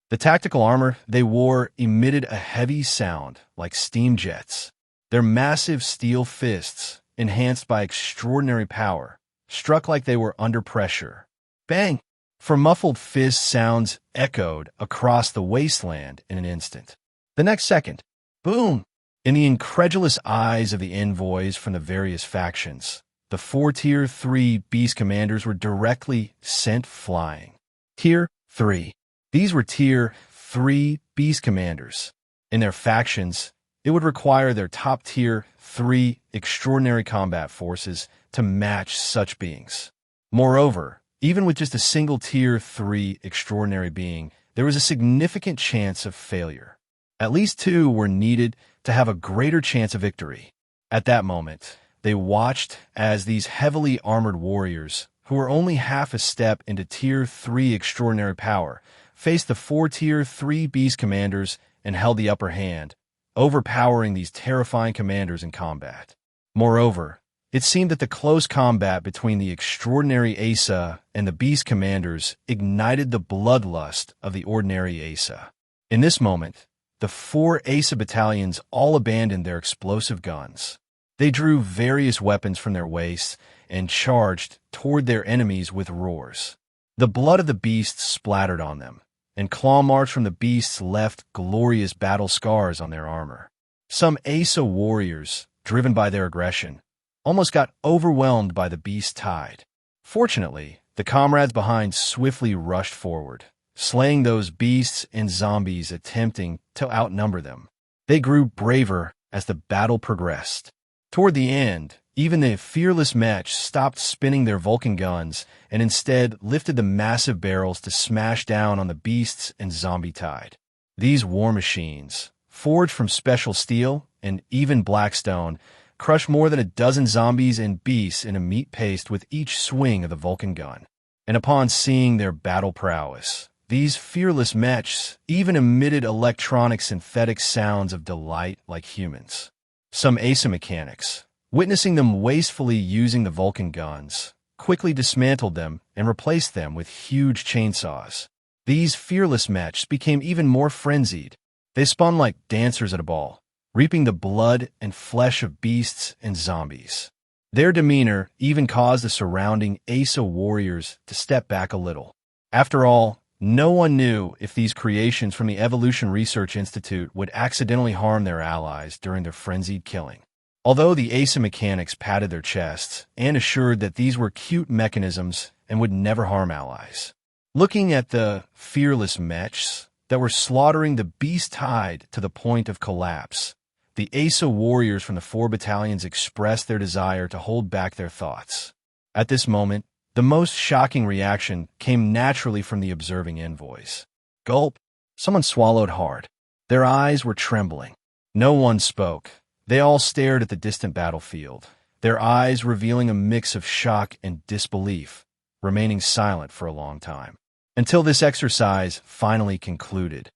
The tactical armor they wore emitted a heavy sound like steam jets. Their massive steel fists, enhanced by extraordinary power, struck like they were under pressure. Bang! For muffled fist sounds echoed across the wasteland in an instant. The next second, boom! In the incredulous eyes of the envoys from the various factions, the 4 Tier 3 Beast Commanders were directly sent flying. Tier 3. These were Tier 3 Beast Commanders. In their factions, it would require their top Tier 3 extraordinary combat forces to match such beings. Moreover, even with just a single Tier 3 extraordinary being, there was a significant chance of failure. At least 2 were needed to have a greater chance of victory. At that moment, they watched as these heavily armored warriors, who were only half a step into Tier 3 extraordinary power, faced the 4 Tier 3 Beast Commanders and held the upper hand, overpowering these terrifying commanders in combat. Moreover, it seemed that the close combat between the extraordinary Asa and the Beast Commanders ignited the bloodlust of the ordinary Asa. In this moment, the 4 Asa battalions all abandoned their explosive guns. They drew various weapons from their waists and charged toward their enemies with roars. The blood of the beasts splattered on them, and claw marks from the beasts left glorious battle scars on their armor. Some Asa warriors, driven by their aggression, almost got overwhelmed by the beast tide. Fortunately, the comrades behind swiftly rushed forward, slaying those beasts and zombies attempting to outnumber them. They grew braver as the battle progressed. Toward the end, even the fearless mech stopped spinning their Vulcan guns and instead lifted the massive barrels to smash down on the beasts and zombie tide. These war machines, forged from special steel and even blackstone, crushed more than a dozen zombies and beasts in a meat paste with each swing of the Vulcan gun. And upon seeing their battle prowess, these fearless mechs even emitted electronic synthetic sounds of delight like humans. Some Asa mechanics, witnessing them wastefully using the Vulcan guns, quickly dismantled them and replaced them with huge chainsaws. These fearless mechs became even more frenzied. They spun like dancers at a ball, reaping the blood and flesh of beasts and zombies. Their demeanor even caused the surrounding Asa warriors to step back a little. After all, no one knew if these creations from the Evolution Research Institute would accidentally harm their allies during their frenzied killing. Although the ASA mechanics patted their chests and assured that these were cute mechanisms and would never harm allies. Looking at the fearless mechs that were slaughtering the beast tide to the point of collapse, the ASA warriors from the 4 battalions expressed their desire to hold back their thoughts. At this moment, the most shocking reaction came naturally from the observing envoys. Gulp! Someone swallowed hard. Their eyes were trembling. No one spoke. They all stared at the distant battlefield, their eyes revealing a mix of shock and disbelief, remaining silent for a long time. Until this exercise finally concluded.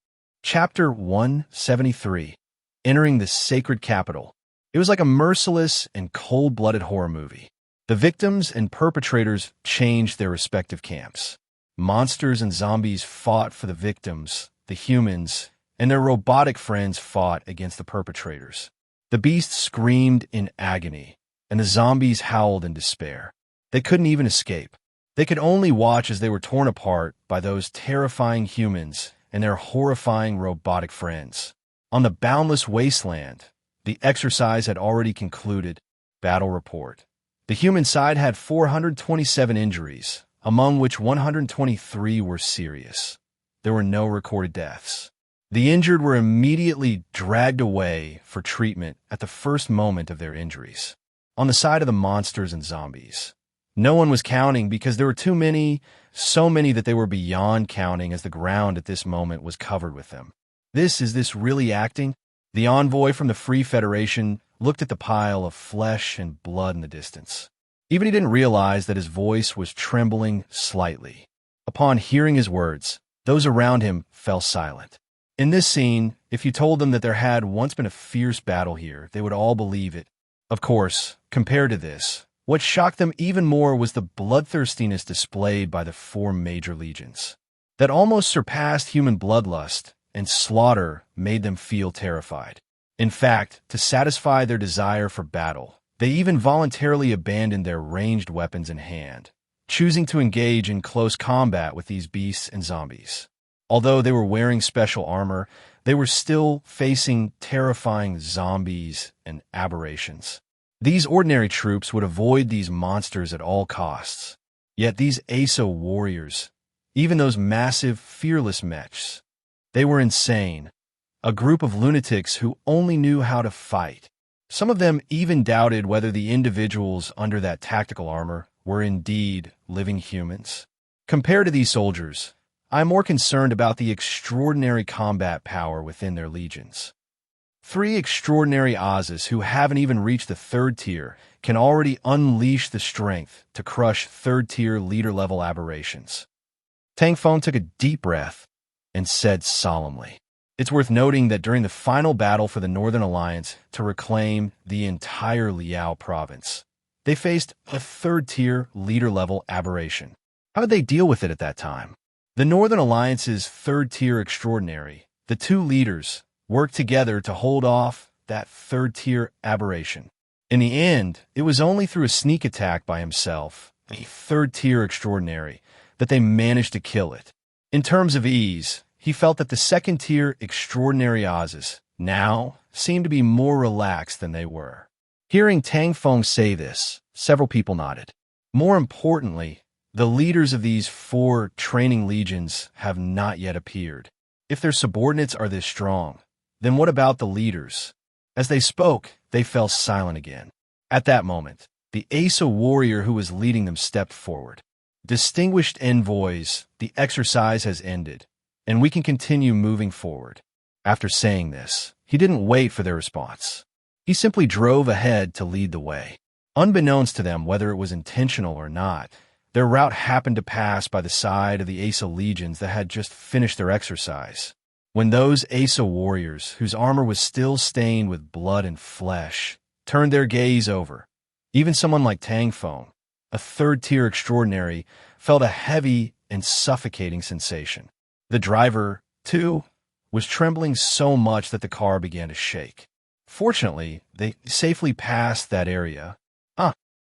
Chapter 173. Entering the Sacred Capital. It was like a merciless and cold-blooded horror movie. The victims and perpetrators changed their respective camps. Monsters and zombies fought for the victims, the humans, and their robotic friends fought against the perpetrators. The beasts screamed in agony, and the zombies howled in despair. They couldn't even escape. They could only watch as they were torn apart by those terrifying humans and their horrifying robotic friends. On the boundless wasteland, the exercise had already concluded. Battle report. The human side had 427 injuries, among which 123 were serious. There were no recorded deaths. The injured were immediately dragged away for treatment at the first moment of their injuries. On the side of the monsters and zombies, no one was counting because there were too many, so many that they were beyond counting as the ground at this moment was covered with them. Is this really acting? The envoy from the Free Federation looked at the pile of flesh and blood in the distance. Even he didn't realize that his voice was trembling slightly. Upon hearing his words, those around him fell silent. In this scene, if you told them that there had once been a fierce battle here, they would all believe it. Of course, compared to this, what shocked them even more was the bloodthirstiness displayed by the 4 major legions. That almost surpassed human bloodlust, and slaughter made them feel terrified. In fact, to satisfy their desire for battle, they even voluntarily abandoned their ranged weapons in hand, choosing to engage in close combat with these beasts and zombies. Although they were wearing special armor, they were still facing terrifying zombies and aberrations. These ordinary troops would avoid these monsters at all costs. Yet these ASO warriors, even those massive, fearless mechs, they were insane. A group of lunatics who only knew how to fight. Some of them even doubted whether the individuals under that tactical armor were indeed living humans. Compared to these soldiers, I'm more concerned about the extraordinary combat power within their legions. 3 extraordinary Azas who haven't even reached the 3rd tier can already unleash the strength to crush 3rd tier leader-level aberrations. Tang Feng took a deep breath and said solemnly, "It's worth noting that during the final battle for the Northern Alliance to reclaim the entire Liao province, they faced a 3rd tier leader-level aberration. How did they deal with it at that time? The Northern Alliance's 3rd tier extraordinary, the 2 leaders, worked together to hold off that 3rd tier aberration. In the end, it was only through a sneak attack by himself, the 3rd tier extraordinary, that they managed to kill it. In terms of ease, he felt that the 2nd tier extraordinary Azas now seemed to be more relaxed than they were." Hearing Tang Feng say this, several people nodded. More importantly, the leaders of these 4 training legions have not yet appeared. If their subordinates are this strong, then what about the leaders? As they spoke, they fell silent again. At that moment, the Asa warrior who was leading them stepped forward. "Distinguished envoys, the exercise has ended, and we can continue moving forward." After saying this, he didn't wait for their response. He simply drove ahead to lead the way. Unbeknownst to them whether it was intentional or not, their route happened to pass by the side of the Asa legions that had just finished their exercise. When those Asa warriors, whose armor was still stained with blood and flesh, turned their gaze over, even someone like Tang Feng, a 3rd tier extraordinary, felt a heavy and suffocating sensation. The driver, too, was trembling so much that the car began to shake. Fortunately, they safely passed that area.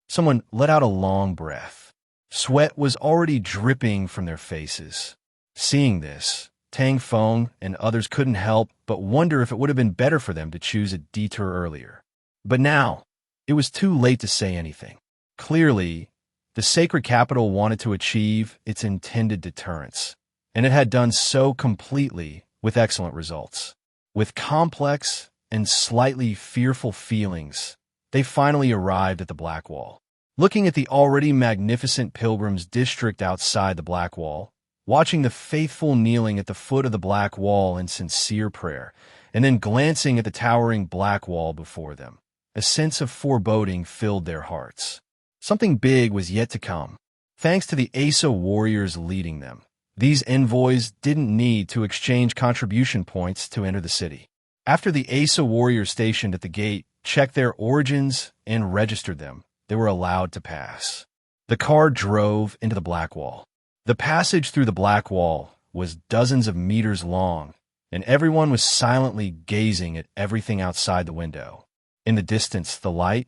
Someone let out a long breath. Sweat was already dripping from their faces. Seeing this, Tang Feng and others couldn't help but wonder if it would have been better for them to choose a detour earlier. But now, it was too late to say anything. Clearly, the sacred capital wanted to achieve its intended deterrence, and it had done so completely with excellent results. With complex and slightly fearful feelings, they finally arrived at the Black Wall. Looking at the already magnificent pilgrims' district outside the Black Wall, watching the faithful kneeling at the foot of the Black Wall in sincere prayer, and then glancing at the towering Black Wall before them, a sense of foreboding filled their hearts. Something big was yet to come. Thanks to the Asa warriors leading them, these envoys didn't need to exchange contribution points to enter the city. After the Asa warriors stationed at the gate checked their origins and registered them, they were allowed to pass. The car drove into the Black Wall. The passage through the Black Wall was dozens of meters long, and everyone was silently gazing at everything outside the window. In the distance, the light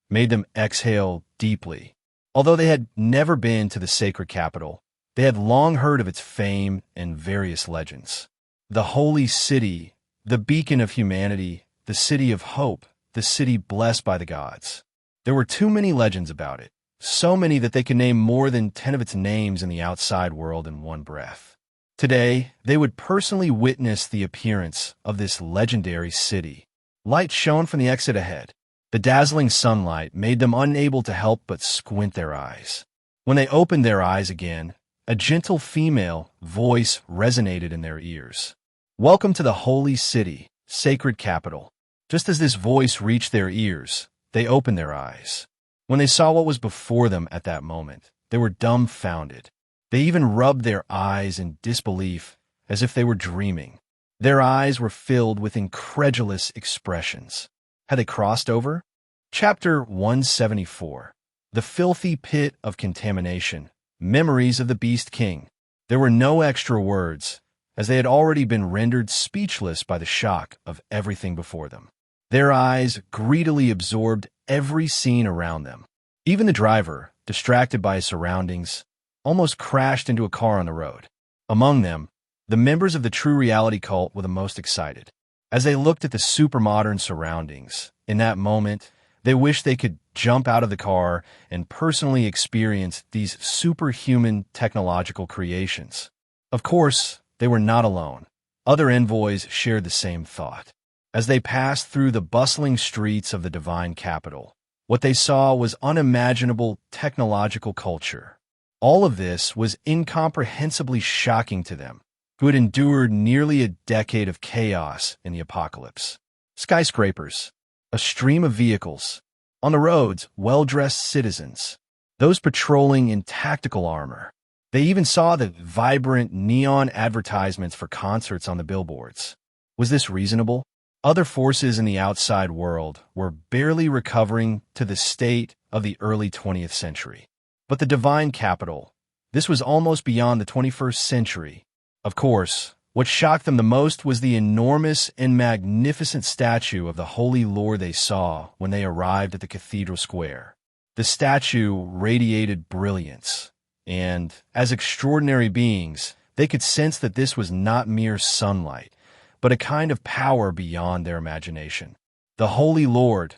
made them exhale deeply. Although they had never been to the sacred capital, they had long heard of its fame and various legends. The holy city, the beacon of humanity, the city of hope, the city blessed by the gods. There were too many legends about it, so many that they could name more than 10 of its names in the outside world in one breath. Today, they would personally witness the appearance of this legendary city. Light shone from the exit ahead. The dazzling sunlight made them unable to help but squint their eyes. When they opened their eyes again, a gentle female voice resonated in their ears. "Welcome to the holy city, sacred capital." Just as this voice reached their ears, they opened their eyes. When they saw what was before them at that moment, they were dumbfounded. They even rubbed their eyes in disbelief, as if they were dreaming. Their eyes were filled with incredulous expressions. Had they crossed over? Chapter 174. The Filthy Pit of Contamination. Memories of the Beast King. There were no extra words, as they had already been rendered speechless by the shock of everything before them. Their eyes greedily absorbed every scene around them. Even the driver, distracted by his surroundings, almost crashed into a car on the road. Among them, the members of the True Reality cult were the most excited. As they looked at the supermodern surroundings, in that moment, they wished they could jump out of the car and personally experience these superhuman technological creations. Of course, they were not alone. Other envoys shared the same thought. As they passed through the bustling streets of the divine capital, what they saw was unimaginable technological culture. All of this was incomprehensibly shocking to them, who had endured nearly a decade of chaos in the apocalypse. Skyscrapers, a stream of vehicles, on the roads, well-dressed citizens, those patrolling in tactical armor. They even saw the vibrant neon advertisements for concerts on the billboards. Was this reasonable? Other forces in the outside world were barely recovering to the state of the early 20th century. But the divine capital, this was almost beyond the 21st century. Of course, what shocked them the most was the enormous and magnificent statue of the Holy Lord they saw when they arrived at the cathedral square. The statue radiated brilliance, and, as extraordinary beings, they could sense that this was not mere sunlight, but a kind of power beyond their imagination. The Holy Lord,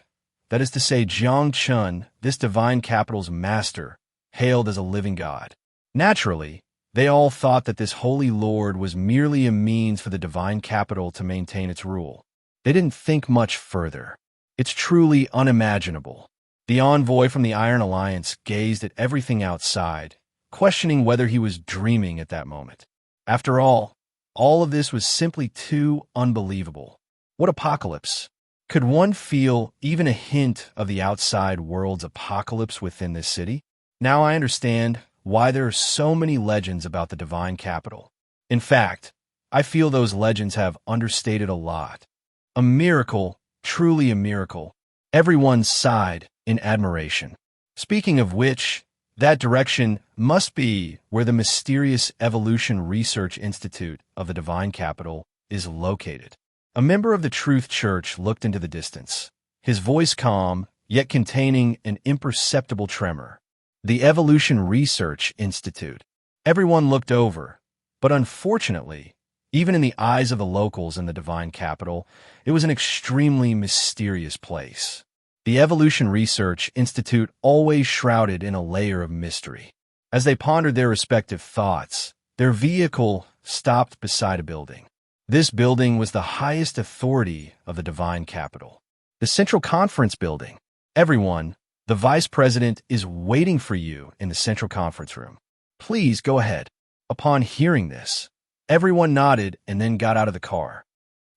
that is to say Jiang Chen, this divine capital's master, hailed as a living god. Naturally, they all thought that this Holy Lord was merely a means for the divine capital to maintain its rule. They didn't think much further. It's truly unimaginable. The envoy from the Iron Alliance gazed at everything outside, questioning whether he was dreaming at that moment. After all of this was simply too unbelievable. What apocalypse? Could one feel even a hint of the outside world's apocalypse within this city? Now I understand why there are so many legends about the divine capital. In fact, I feel those legends have understated a lot. A miracle, truly a miracle. Everyone sighed in admiration. Speaking of which, that direction must be where the mysterious Evolution Research Institute of the Divine Capital is located. A member of the Truth Church looked into the distance, his voice calm, yet containing an imperceptible tremor. The Evolution Research Institute. Everyone looked over, but unfortunately, even in the eyes of the locals in the Divine Capital, it was an extremely mysterious place. The Evolution Research Institute always shrouded in a layer of mystery. As they pondered their respective thoughts, their vehicle stopped beside a building. This building was the highest authority of the divine capital. The Central Conference Building. Everyone, the Vice President is waiting for you in the Central Conference Room. Please go ahead. Upon hearing this, everyone nodded and then got out of the car.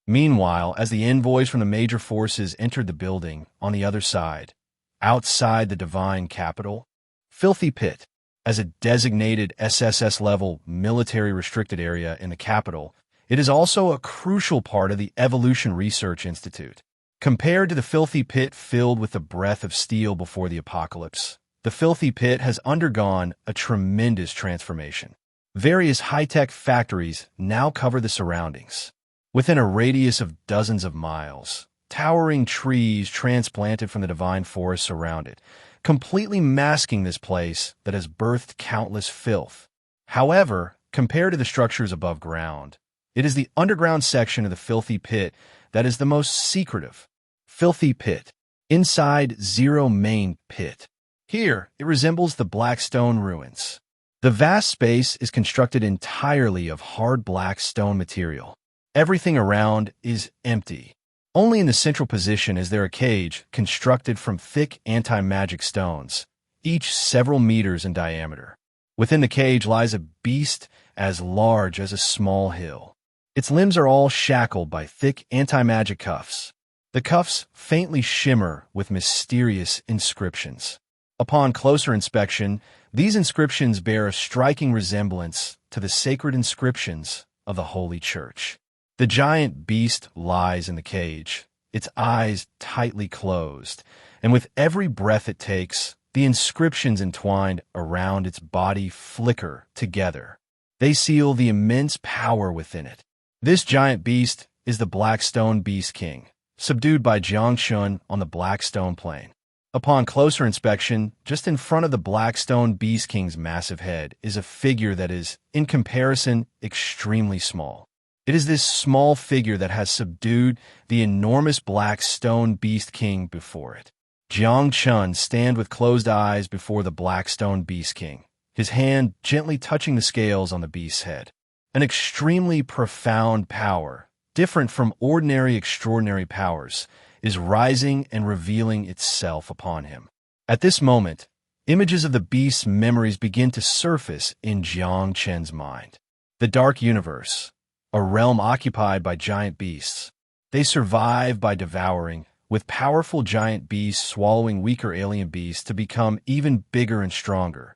Meanwhile, as the envoys from the major forces entered the building on the other side, outside the divine capital, Filthy Pit, as a designated SSS-level military restricted area in the capital, it is also a crucial part of the Evolution Research Institute. Compared to the Filthy Pit filled with the breath of steel before the apocalypse, the Filthy Pit has undergone a tremendous transformation. Various high-tech factories now cover the surroundings. Within a radius of dozens of miles, towering trees transplanted from the divine forest surround it, completely masking this place that has birthed countless filth. However, compared to the structures above ground, it is the underground section of the Filthy Pit that is the most secretive. Filthy Pit. Inside Zero Main Pit. Here, it resembles the Black Stone ruins. The vast space is constructed entirely of hard black stone material. Everything around is empty. Only in the central position is there a cage constructed from thick anti-magic stones, each several meters in diameter. Within the cage lies a beast as large as a small hill. Its limbs are all shackled by thick anti-magic cuffs. The cuffs faintly shimmer with mysterious inscriptions. Upon closer inspection, these inscriptions bear a striking resemblance to the sacred inscriptions of the Holy Church. The giant beast lies in the cage, its eyes tightly closed, and with every breath it takes, the inscriptions entwined around its body flicker together. They seal the immense power within it. This giant beast is the Black Stone Beast King, subdued by Jiang Chen on the Black Stone Plain. Upon closer inspection, just in front of the Black Stone Beast King's massive head is a figure that is, in comparison, extremely small. It is this small figure that has subdued the enormous Black Stone Beast King before it. Jiang Chen stands with closed eyes before the Black Stone Beast King, his hand gently touching the scales on the beast's head. An extremely profound power, different from ordinary extraordinary powers, is rising and revealing itself upon him. At this moment, images of the beast's memories begin to surface in Jiang Chen's mind. The Dark Universe, a realm occupied by giant beasts. They survive by devouring, with powerful giant beasts swallowing weaker alien beasts to become even bigger and stronger.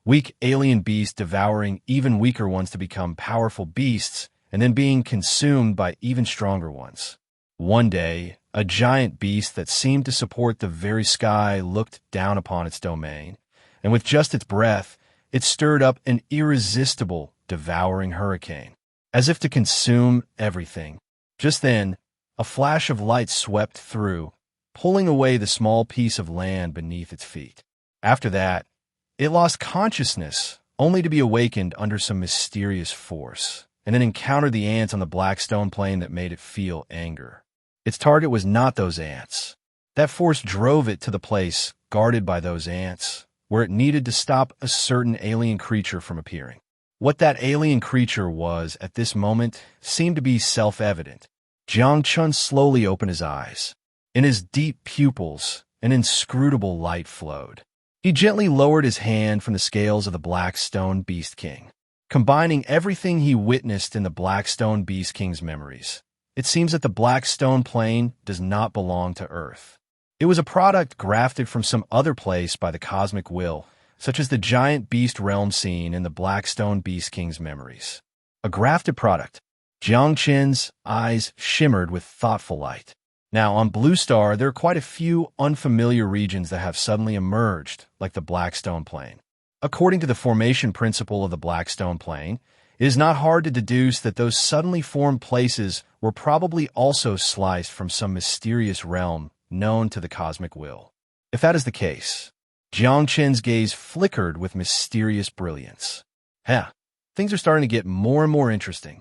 Weak alien beasts devouring even weaker ones to become powerful beasts, and then being consumed by even stronger ones. One day, a giant beast that seemed to support the very sky looked down upon its domain, and with just its breath, it stirred up an irresistible, devouring hurricane, as if to consume everything. Just then, a flash of light swept through, pulling away the small piece of land beneath its feet. After that, it lost consciousness, only to be awakened under some mysterious force, and then encountered the ants on the Black Stone Plain that made it feel anger. Its target was not those ants. That force drove it to the place guarded by those ants, where it needed to stop a certain alien creature from appearing. What that alien creature was at this moment seemed to be self-evident. Jiang Chen slowly opened his eyes. In his deep pupils, an inscrutable light flowed. He gently lowered his hand from the scales of the Black Stone Beast King. Combining everything he witnessed in the Black Stone Beast King's memories, it seems that the Black Stone Plain does not belong to Earth. It was a product grafted from some other place by the cosmic will, such as the giant beast realm seen in the Black Stone Beast King's memories. A grafted product. Jiang Chen's eyes shimmered with thoughtful light. Now, on Blue Star, there are quite a few unfamiliar regions that have suddenly emerged, like the Black Stone Plain. According to the formation principle of the Black Stone Plain, it is not hard to deduce that those suddenly formed places were probably also sliced from some mysterious realm known to the cosmic will. If that is the case, Jiang Chen's gaze flickered with mysterious brilliance. Things are starting to get more and more interesting.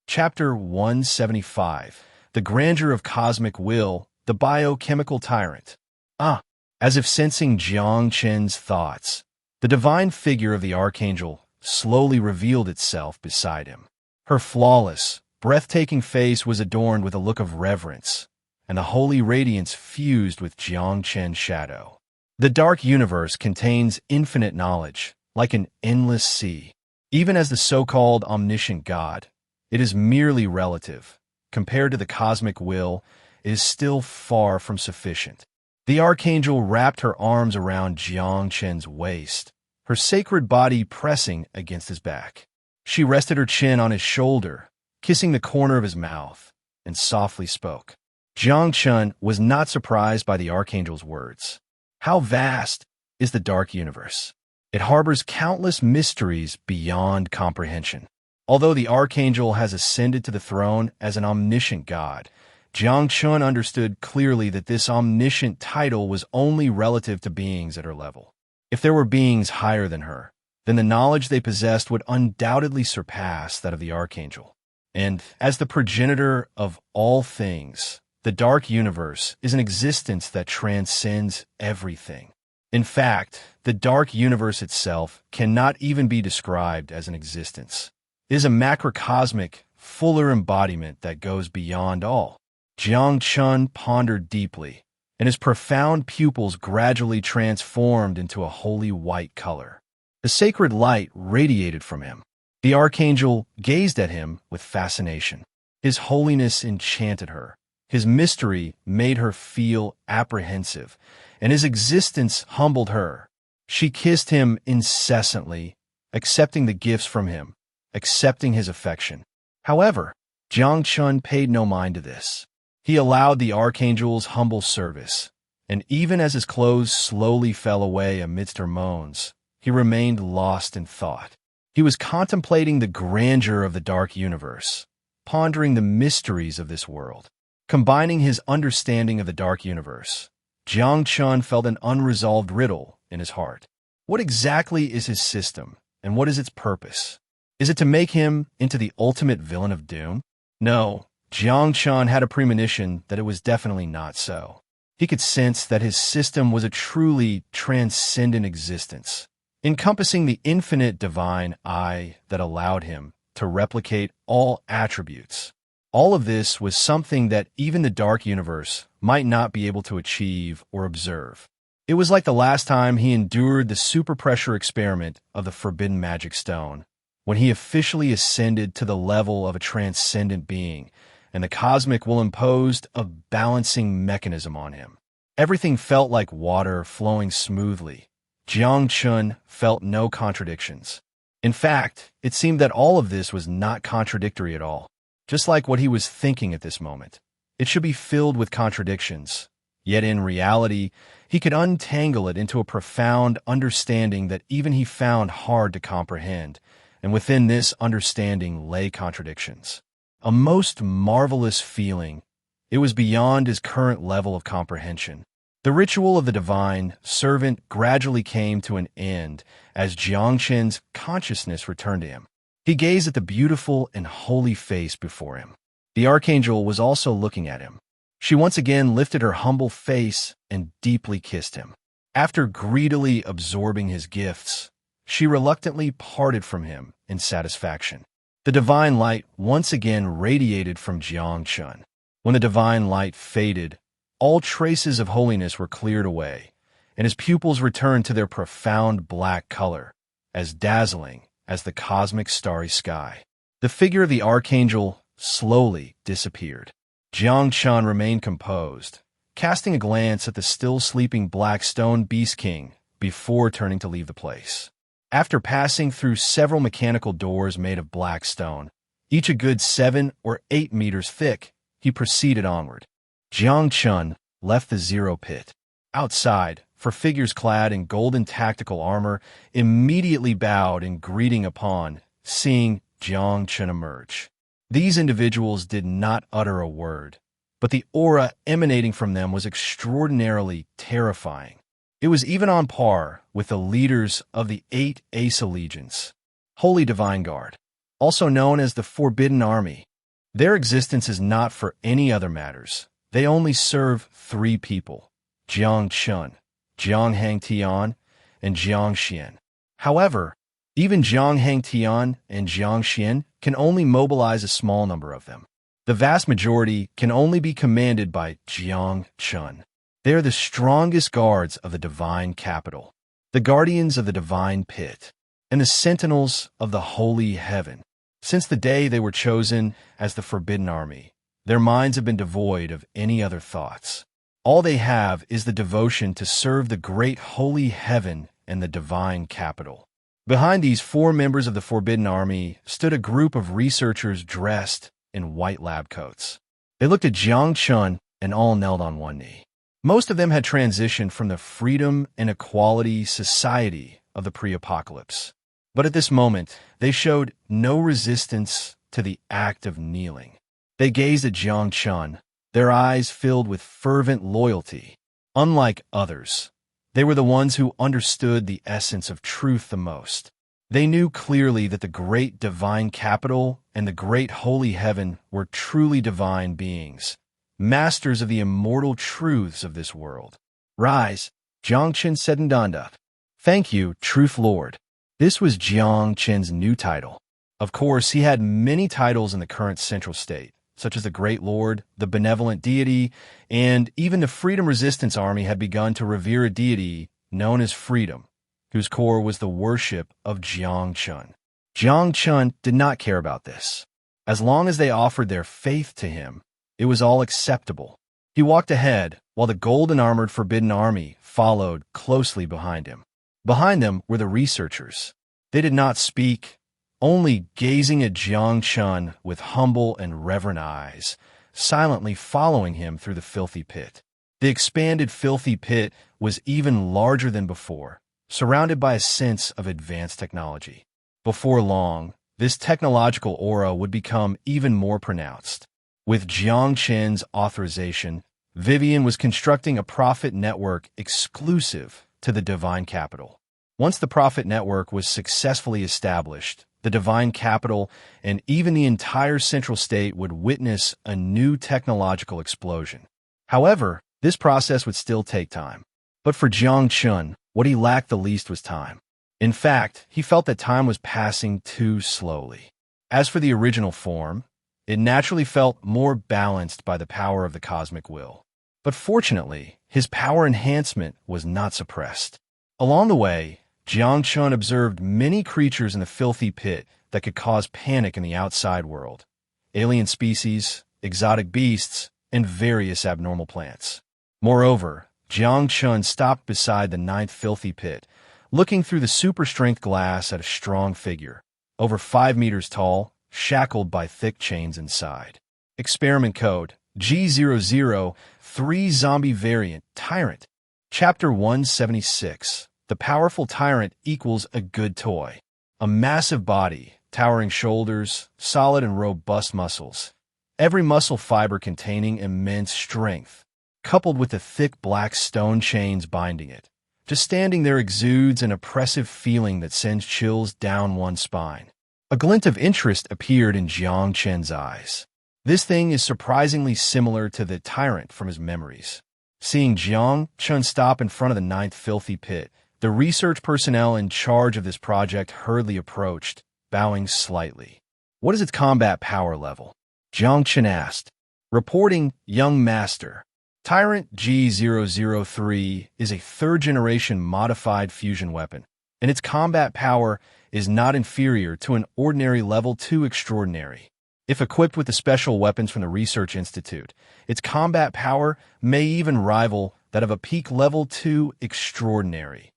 Chapter 175. The Grandeur of Cosmic Will, the Biochemical Tyrant. Ah, as if sensing Jiang Chen's thoughts, the divine figure of the archangel slowly revealed itself beside him. Her flawless, breathtaking face was adorned with a look of reverence, and the holy radiance fused with Jiang Chen's shadow. The dark universe contains infinite knowledge, like an endless sea. Even as the so-called omniscient God, it is merely relative. Compared to the cosmic will, it is still far from sufficient. The archangel wrapped her arms around Jiang Chen's waist, her sacred body pressing against his back. She rested her chin on his shoulder, kissing the corner of his mouth, and softly spoke. Jiang Chen was not surprised by the archangel's words. How vast is the dark universe! It harbors countless mysteries beyond comprehension. Although the archangel has ascended to the throne as an omniscient god, Jiang Chen understood clearly that this omniscient title was only relative to beings at her level. If there were beings higher than her, then the knowledge they possessed would undoubtedly surpass that of the archangel. And as the progenitor of all things, the dark universe is an existence that transcends everything. In fact, the dark universe itself cannot even be described as an existence. It is a macrocosmic, fuller embodiment that goes beyond all. Jiang Chen pondered deeply, and his profound pupils gradually transformed into a holy white color. The sacred light radiated from him. The archangel gazed at him with fascination. His holiness enchanted her. His mystery made her feel apprehensive, and his existence humbled her. She kissed him incessantly, accepting the gifts from him, accepting his affection. However, Jiang Chen paid no mind to this. He allowed the archangel's humble service, and even as his clothes slowly fell away amidst her moans, he remained lost in thought. He was contemplating the grandeur of the dark universe, pondering the mysteries of this world. Combining his understanding of the dark universe, Jiang Chen felt an unresolved riddle in his heart. What exactly is his system, and what is its purpose? Is it to make him into the ultimate villain of doom? No, Jiang Chen had a premonition that it was definitely not so. He could sense that his system was a truly transcendent existence, encompassing the infinite divine I that allowed him to replicate all attributes. All of this was something that even the dark universe might not be able to achieve or observe. It was like the last time he endured the superpressure experiment of the forbidden magic stone, when he officially ascended to the level of a transcendent being, and the cosmic will imposed a balancing mechanism on him. Everything felt like water flowing smoothly. Jiang Chen felt no contradictions. In fact, it seemed that all of this was not contradictory at all. Just like what he was thinking at this moment. It should be filled with contradictions. Yet in reality, he could untangle it into a profound understanding that even he found hard to comprehend, and within this understanding lay contradictions. A most marvelous feeling. It was beyond his current level of comprehension. The ritual of the divine servant gradually came to an end as Jiang Chen's consciousness returned to him. He gazed at the beautiful and holy face before him. The archangel was also looking at him. She once again lifted her humble face and deeply kissed him. After greedily absorbing his gifts, she reluctantly parted from him in satisfaction. The divine light once again radiated from Jiang Chen. When the divine light faded, all traces of holiness were cleared away, and his pupils returned to their profound black color, as dazzling as the cosmic starry sky. The figure of the archangel slowly disappeared. Jiang Chen remained composed, casting a glance at the still sleeping black stone beast king before turning to leave the place. After passing through several mechanical doors made of black stone, each a good 7 or 8 meters thick, he proceeded onward. Jiang Chen left the zero pit. Outside, for figures clad in golden tactical armor immediately bowed in greeting upon seeing Jiang Chen emerge. These individuals did not utter a word, but the aura emanating from them was extraordinarily terrifying. It was even on par with the leaders of the 8 Ace Allegiance, Holy Divine Guard, also known as the Forbidden Army. Their existence is not for any other matters. They only serve 3 people: Jiang Chen, Jiang Hangtian, and Jiang Xian. However, even Jiang Hangtian and Jiang Xian can only mobilize a small number of them. The vast majority can only be commanded by Jiang Chen. They are the strongest guards of the divine capital, the guardians of the divine pit, and the sentinels of the holy heaven. Since the day they were chosen as the Forbidden Army, their minds have been devoid of any other thoughts. All they have is the devotion to serve the great holy heaven and the divine capital. Behind these 4 members of the Forbidden Army stood a group of researchers dressed in white lab coats. They looked at Jiang Chen and all knelt on one knee. Most of them had transitioned from the freedom and equality society of the pre-apocalypse. But at this moment, they showed no resistance to the act of kneeling. They gazed at Jiang Chen, their eyes filled with fervent loyalty. Unlike others, they were the ones who understood the essence of truth the most. They knew clearly that the great divine capital and the great holy heaven were truly divine beings, masters of the immortal truths of this world. Rise, Jiang Chen said in Donda. Thank you, Truth Lord. This was Jiang Chen's new title. Of course, he had many titles in the current central state, such as the Great Lord, the Benevolent Deity, and even the Freedom Resistance Army had begun to revere a deity known as Freedom, whose core was the worship of Jiang Chen. Jiang Chen did not care about this. As long as they offered their faith to him, it was all acceptable. He walked ahead, while the golden-armored Forbidden Army followed closely behind him. Behind them were the researchers. They did not speak, only gazing at Jiang Chen with humble and reverent eyes, silently following him through the filthy pit. The expanded filthy pit was even larger than before, surrounded by a sense of advanced technology. Before long, this technological aura would become even more pronounced. With Jiang Chen's authorization, Vivian was constructing a profit network exclusive to the divine capital. Once the profit network was successfully established, the divine capital and even the entire central state would witness a new technological explosion. However, this process would still take time. But for Jiang Chen, what he lacked the least was time. In fact, he felt that time was passing too slowly. As for the original form, it naturally felt more balanced by the power of the cosmic will. But fortunately, his power enhancement was not suppressed. Along the way, Jiang Chen observed many creatures in the filthy pit that could cause panic in the outside world. Alien species, exotic beasts, and various abnormal plants. Moreover, Jiang Chen stopped beside the 9th filthy pit, looking through the super-strength glass at a strong figure, over 5 meters tall, shackled by thick chains inside. Experiment code G003 Zombie Variant Tyrant. Chapter 176. The powerful tyrant equals a good toy. A massive body, towering shoulders, solid and robust muscles. Every muscle fiber containing immense strength, coupled with the thick black stone chains binding it. Just standing there exudes an oppressive feeling that sends chills down one's spine. A glint of interest appeared in Jiang Chen's eyes. This thing is surprisingly similar to the tyrant from his memories. Seeing Jiang Chen stop in front of the 9th filthy pit, the research personnel in charge of this project hurriedly approached, bowing slightly. What is its combat power level? Jiang Chen asked. Reporting, young master. Tyrant G003 is a 3rd-generation modified fusion weapon, and its combat power is not inferior to an ordinary level 2 extraordinary. If equipped with the special weapons from the Research Institute, its combat power may even rival that of a peak level 2 extraordinary.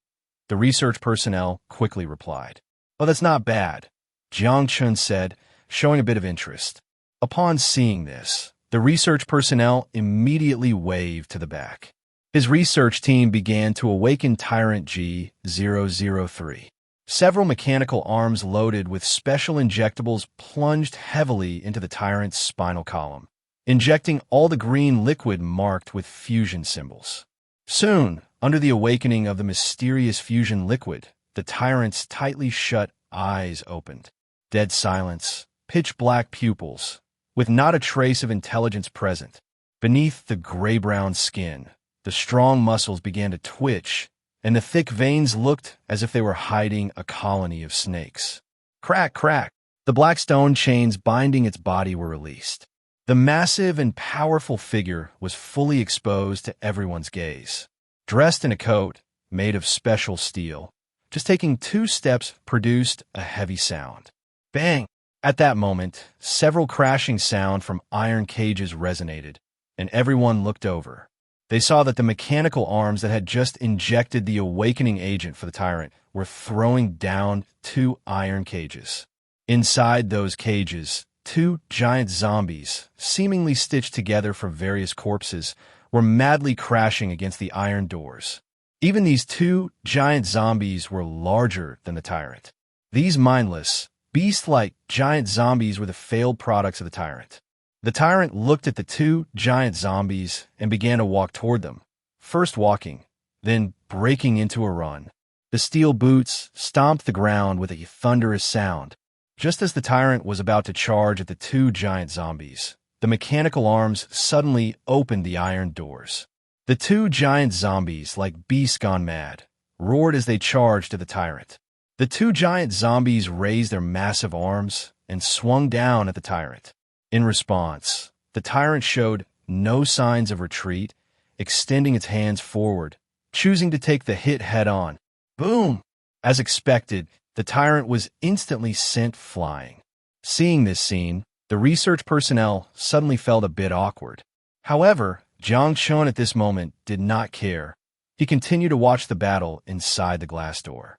The research personnel quickly replied. Oh, that's not bad, Jiang Chen said, showing a bit of interest. Upon seeing this, the research personnel immediately waved to the back. His research team began to awaken Tyrant G003. Several mechanical arms loaded with special injectables plunged heavily into the tyrant's spinal column, injecting all the green liquid marked with fusion symbols. Soon, under the awakening of the mysterious fusion liquid, the tyrant's tightly shut eyes opened. Dead silence, pitch-black pupils, with not a trace of intelligence present. Beneath the gray-brown skin, The strong muscles began to twitch, and the thick veins looked as if they were hiding a colony of snakes. Crack, crack! The black stone chains binding its body were released. The massive and powerful figure was fully exposed to everyone's gaze. Dressed in a coat made of special steel, just taking 2 steps produced a heavy sound. Bang! At that moment, several crashing sound from iron cages resonated, and everyone looked over. They saw that the mechanical arms that had just injected the awakening agent for the tyrant were throwing down 2 iron cages. Inside those cages, 2 giant zombies, seemingly stitched together from various corpses, were madly crashing against the iron doors. Even these 2 giant zombies were larger than the tyrant. These mindless, beast-like giant zombies were the failed products of the tyrant. The tyrant looked at the 2 giant zombies and began to walk toward them, first walking, then breaking into a run. The steel boots stomped the ground with a thunderous sound. Just as the tyrant was about to charge at the 2 giant zombies, the mechanical arms suddenly opened the iron doors. The 2 giant zombies, like beasts gone mad, roared as they charged at the tyrant. The 2 giant zombies raised their massive arms and swung down at the tyrant. In response, the tyrant showed no signs of retreat, extending its hands forward, choosing to take the hit head-on. Boom! As expected, the tyrant was instantly sent flying. Seeing this scene, the research personnel suddenly felt a bit awkward. However, Jiang Chen at this moment did not care. He continued to watch the battle inside the glass door.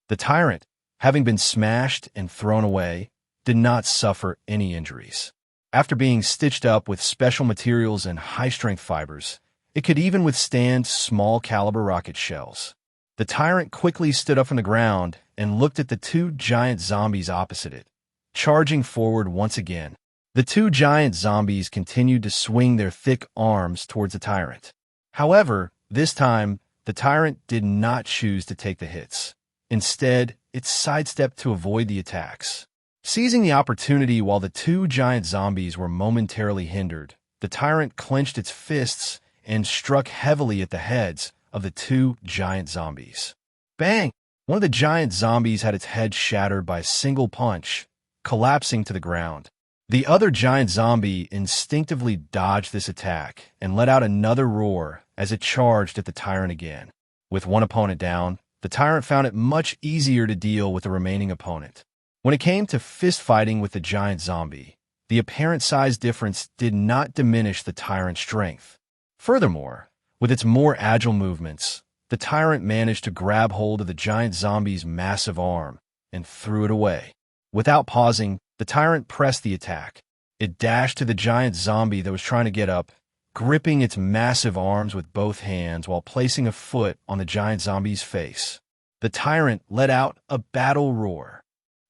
The tyrant, having been smashed and thrown away, did not suffer any injuries. After being stitched up with special materials and high-strength fibers, it could even withstand small-caliber rocket shells. The tyrant quickly stood up from the ground and looked at the 2 giant zombies opposite it, charging forward once again. The 2 giant zombies continued to swing their thick arms towards the tyrant. However, this time, the tyrant did not choose to take the hits. Instead, it sidestepped to avoid the attacks. Seizing the opportunity while the 2 giant zombies were momentarily hindered, the tyrant clenched its fists and struck heavily at the heads of the 2 giant zombies. Bang! One of the giant zombies had its head shattered by a single punch, collapsing to the ground. The other giant zombie instinctively dodged this attack and let out another roar as it charged at the tyrant again. With one opponent down, the tyrant found it much easier to deal with the remaining opponent. When it came to fist-fighting with the giant zombie, the apparent size difference did not diminish the tyrant's strength. Furthermore, with its more agile movements, the tyrant managed to grab hold of the giant zombie's massive arm and threw it away. Without pausing, the tyrant pressed the attack. It dashed to the giant zombie that was trying to get up, gripping its massive arms with both hands while placing a foot on the giant zombie's face. The tyrant let out a battle roar.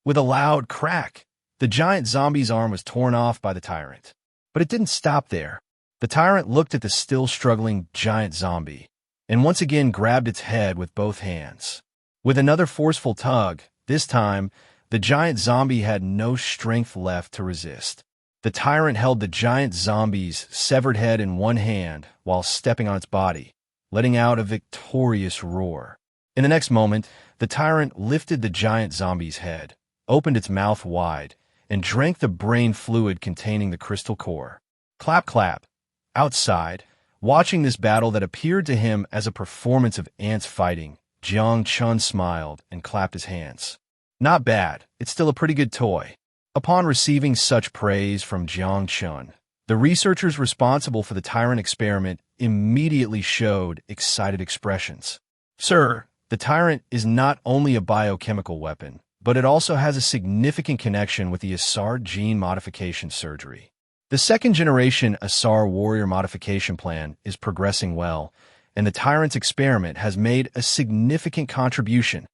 With a loud crack, the giant zombie's arm was torn off by the tyrant. But it didn't stop there. The tyrant looked at the still struggling giant zombie and once again grabbed its head with both hands. With another forceful tug, this time, the giant zombie had no strength left to resist. The tyrant held the giant zombie's severed head in one hand while stepping on its body, letting out a victorious roar. In the next moment, the tyrant lifted the giant zombie's head, opened its mouth wide, and drank the brain fluid containing the crystal core. Clap, clap. Outside, watching this battle that appeared to him as a performance of ants fighting, Jiang Chen smiled and clapped his hands. Not bad, it's still a pretty good toy. Upon receiving such praise from Jiang Chen, the researchers responsible for the tyrant experiment immediately showed excited expressions. Sir, the tyrant is not only a biochemical weapon, but it also has a significant connection with the Asar gene modification surgery. The second-generation Asar warrior modification plan is progressing well, and the tyrant's experiment has made a significant contribution.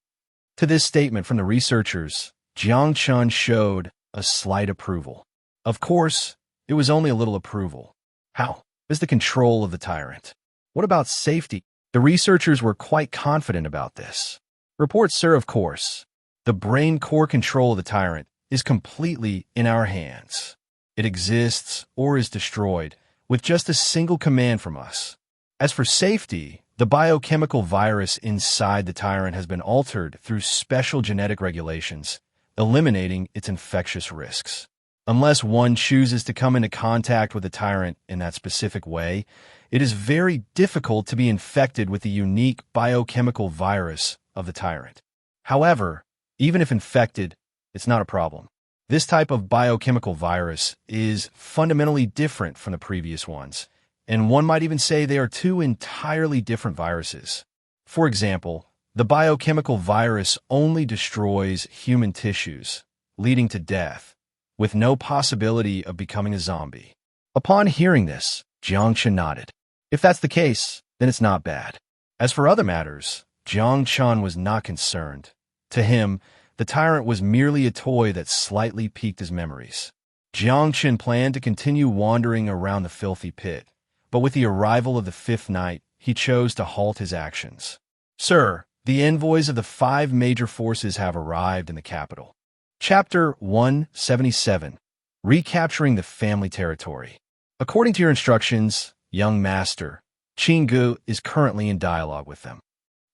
To this statement from the researchers, Jiang Chen showed a slight approval. Of course, it was only a little approval. How is the control of the tyrant? What about safety? The researchers were quite confident about this. Report, sir, of course. The brain core control of the tyrant is completely in our hands. It exists or is destroyed with just a single command from us. As for safety, the biochemical virus inside the tyrant has been altered through special genetic regulations, eliminating its infectious risks. Unless one chooses to come into contact with the tyrant in that specific way, it is very difficult to be infected with the unique biochemical virus of the tyrant. However, even if infected, it's not a problem. This type of biochemical virus is fundamentally different from the previous ones, and one might even say they are two entirely different viruses. For example, the biochemical virus only destroys human tissues, leading to death, with no possibility of becoming a zombie. Upon hearing this, Jiang Chen nodded. If that's the case, then it's not bad. As for other matters, Jiang Chen was not concerned. To him, the tyrant was merely a toy that slightly piqued his memories. Jiang Chen planned to continue wandering around the filthy pit, but with the arrival of the fifth night, he chose to halt his actions. Sir, the envoys of the 5 major forces have arrived in the capital. Chapter 177. Recapturing the family territory. According to your instructions, young master, Qinggu is currently in dialogue with them.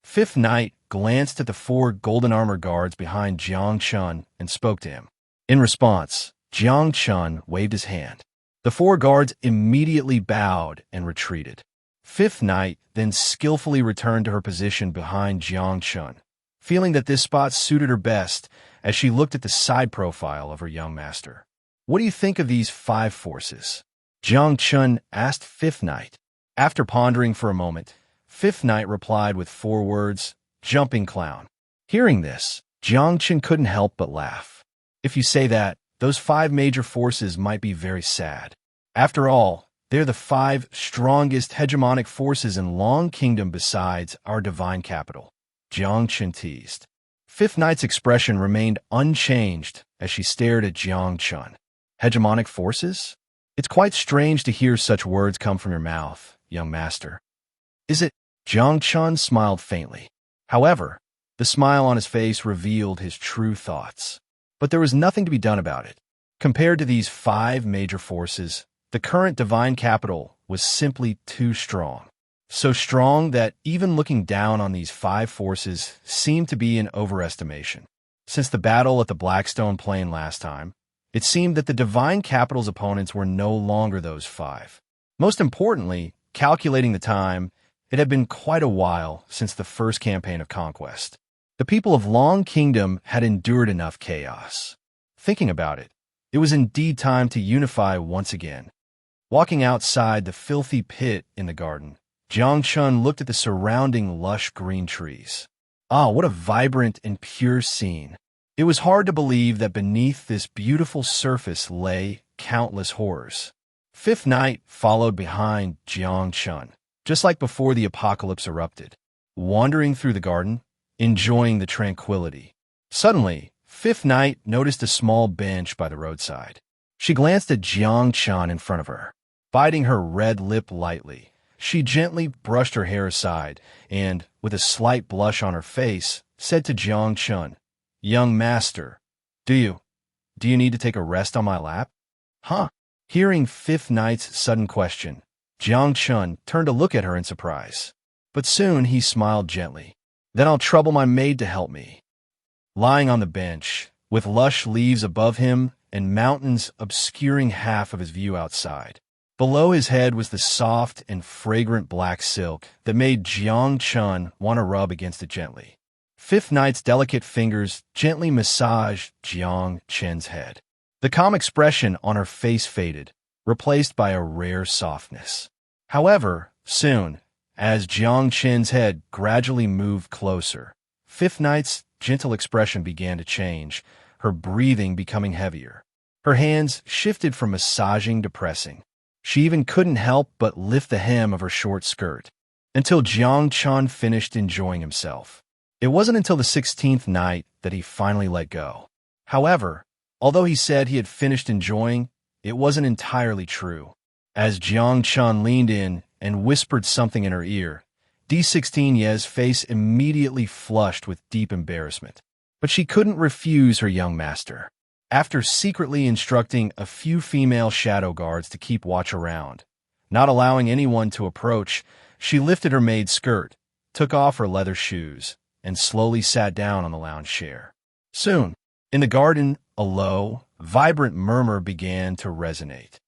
Fifth Knight glanced at the 4 golden armor guards behind Jiang Chen and spoke to him. In response, Jiang Chen waved his hand. The 4 guards immediately bowed and retreated. Fifth Knight then skillfully returned to her position behind Jiang Chen, feeling that this spot suited her best as she looked at the side profile of her young master. What do you think of these 5 forces? Jiang Chen asked Fifth Knight. After pondering for a moment, Fifth Knight replied with 4 words, jumping clown. Hearing this, Jiang Chen couldn't help but laugh. If you say that, those 5 major forces might be very sad. After all, they're the 5 strongest hegemonic forces in Long Kingdom besides our divine capital. Jiang Chen teased. Fifth Knight's expression remained unchanged as she stared at Jiang Chen. Hegemonic forces? It's quite strange to hear such words come from your mouth, young master. Is it? Jiang Chen smiled faintly. However, the smile on his face revealed his true thoughts. But there was nothing to be done about it. Compared to these 5 major forces, the current divine capital was simply too strong. So strong that even looking down on these 5 forces seemed to be an overestimation. Since the battle at the Blackstone Plain last time, it seemed that the divine capital's opponents were no longer those 5. Most importantly, calculating the time, it had been quite a while since the first campaign of conquest. The people of Long Kingdom had endured enough chaos. Thinking about it, it was indeed time to unify once again. Walking outside the filthy pit in the garden, Jiang Chen looked at the surrounding lush green trees. Ah, what a vibrant and pure scene. It was hard to believe that beneath this beautiful surface lay countless horrors. Fifth Knight followed behind Jiang Chen, just like before the apocalypse erupted, wandering through the garden, enjoying the tranquility. Suddenly, Fifth Knight noticed a small bench by the roadside. She glanced at Jiang Chen in front of her. Biting her red lip lightly, she gently brushed her hair aside and, with a slight blush on her face, said to Jiang Chen, "Young master, do you need to take a rest on my lap?" Huh? Hearing Fifth Knight's sudden question, Jiang Chen turned to look at her in surprise. But soon he smiled gently. "Then I'll trouble my maid to help me." Lying on the bench, with lush leaves above him and mountains obscuring half of his view outside, below his head was the soft and fragrant black silk that made Jiang Chen want to rub against it gently. Fifth Knight's delicate fingers gently massaged Jiang Chen's head. The calm expression on her face faded, replaced by a rare softness. However, soon, as Jiang Chen's head gradually moved closer, Fifth Knight's gentle expression began to change, her breathing becoming heavier. Her hands shifted from massaging to pressing. She even couldn't help but lift the hem of her short skirt, until Jiang Chen finished enjoying himself. It wasn't until the 16th night that he finally let go. However, although he said he had finished enjoying, it wasn't entirely true. As Jiang Chen leaned in and whispered something in her ear, D16 Ye's face immediately flushed with deep embarrassment. But she couldn't refuse her young master. After secretly instructing a few female shadow guards to keep watch around, not allowing anyone to approach, She lifted her maid's skirt, took off her leather shoes, and slowly sat down on the lounge chair. Soon, in the garden, a low, vibrant murmur began to resonate.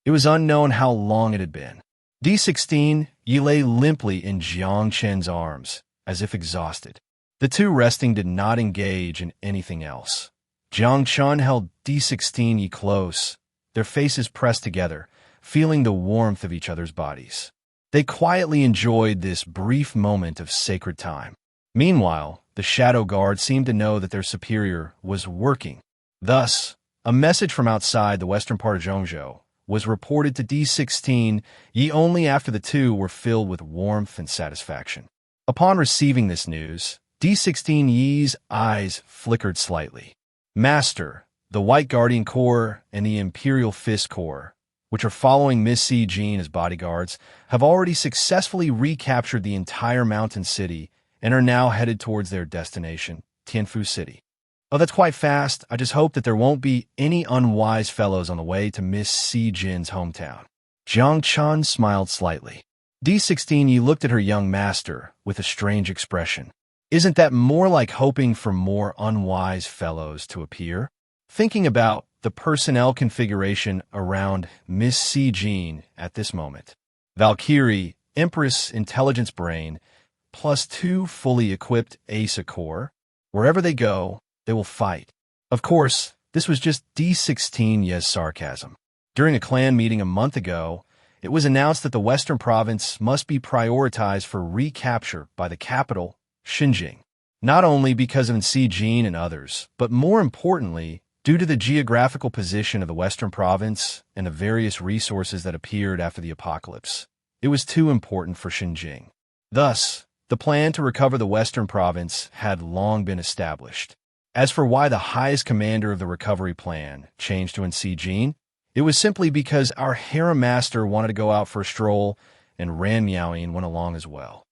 It was unknown how long it had been. D16, Yi lay limply in Jiang Chen's arms, as if exhausted. The two resting did not engage in anything else. Jiang Chen held D16 Yi close, their faces pressed together, feeling the warmth of each other's bodies. They quietly enjoyed this brief moment of sacred time. Meanwhile, the shadow guard seemed to know that their superior was working. Thus, a message from outside the western part of Zhongzhou was reported to D16 Yi only after the two were filled with warmth and satisfaction. Upon receiving this news, D16 Yi's eyes flickered slightly. Master, the White Guardian Corps and the Imperial Fist Corps, which are following Miss Si Jean as bodyguards, have already successfully recaptured the entire mountain city and are now headed towards their destination, Tianfu City. Oh, that's quite fast. I just hope that there won't be any unwise fellows on the way to Miss Si Jin's hometown. Jiang Chen smiled slightly. D16 Yi looked at her young master with a strange expression. Isn't that more like hoping for more unwise fellows to appear? Thinking about the personnel configuration around Miss Si Jin at this moment. Valkyrie, Empress Intelligence Brain, plus 2 fully equipped ASA Core. Wherever they go, they will fight. Of course, this was just D16 Yi's sarcasm. During a clan meeting a month ago, it was announced that the Western Province must be prioritized for recapture by the capital, Xinjiang. Not only because of Si Jin and others, but more importantly, due to the geographical position of the Western Province and the various resources that appeared after the apocalypse. It was too important for Xinjiang. Thus, the plan to recover the Western Province had long been established. As for why the highest commander of the recovery plan changed to Si Jin, it was simply because our harem master wanted to go out for a stroll, and Ran Miaoyin went along as well.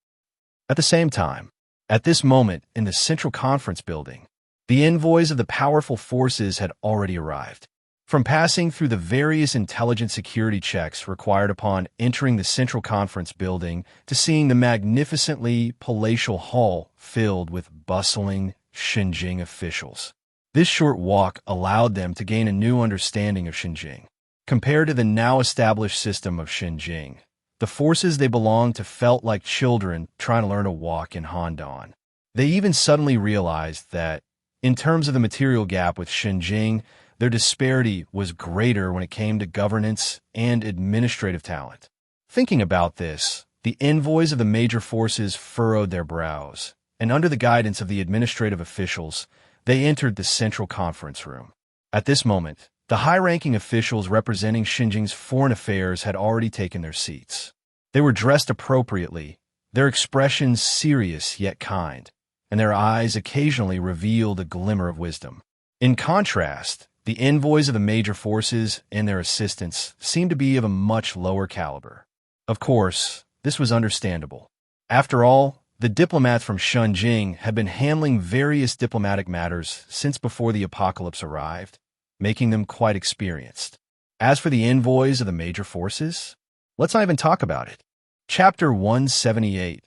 At the same time, at this moment in the Central Conference Building, the envoys of the powerful forces had already arrived. From passing through the various intelligent security checks required upon entering the Central Conference Building to seeing the magnificently palatial hall filled with bustling Xinjiang officials. This short walk allowed them to gain a new understanding of Xinjiang. Compared to the now-established system of Xinjiang, the forces they belonged to felt like children trying to learn to walk in Handan. They even suddenly realized that, in terms of the material gap with Xinjiang, their disparity was greater when it came to governance and administrative talent. Thinking about this, the envoys of the major forces furrowed their brows, and under the guidance of the administrative officials, they entered the central conference room. At this moment, the high-ranking officials representing Xinjiang's foreign affairs had already taken their seats. They were dressed appropriately, their expressions serious yet kind, and their eyes occasionally revealed a glimmer of wisdom. In contrast, the envoys of the major forces and their assistants seemed to be of a much lower caliber. Of course, this was understandable. After all, the diplomats from Xinjiang had been handling various diplomatic matters since before the apocalypse arrived, making them quite experienced. As for the envoys of the major forces, let's not even talk about it. Chapter 178.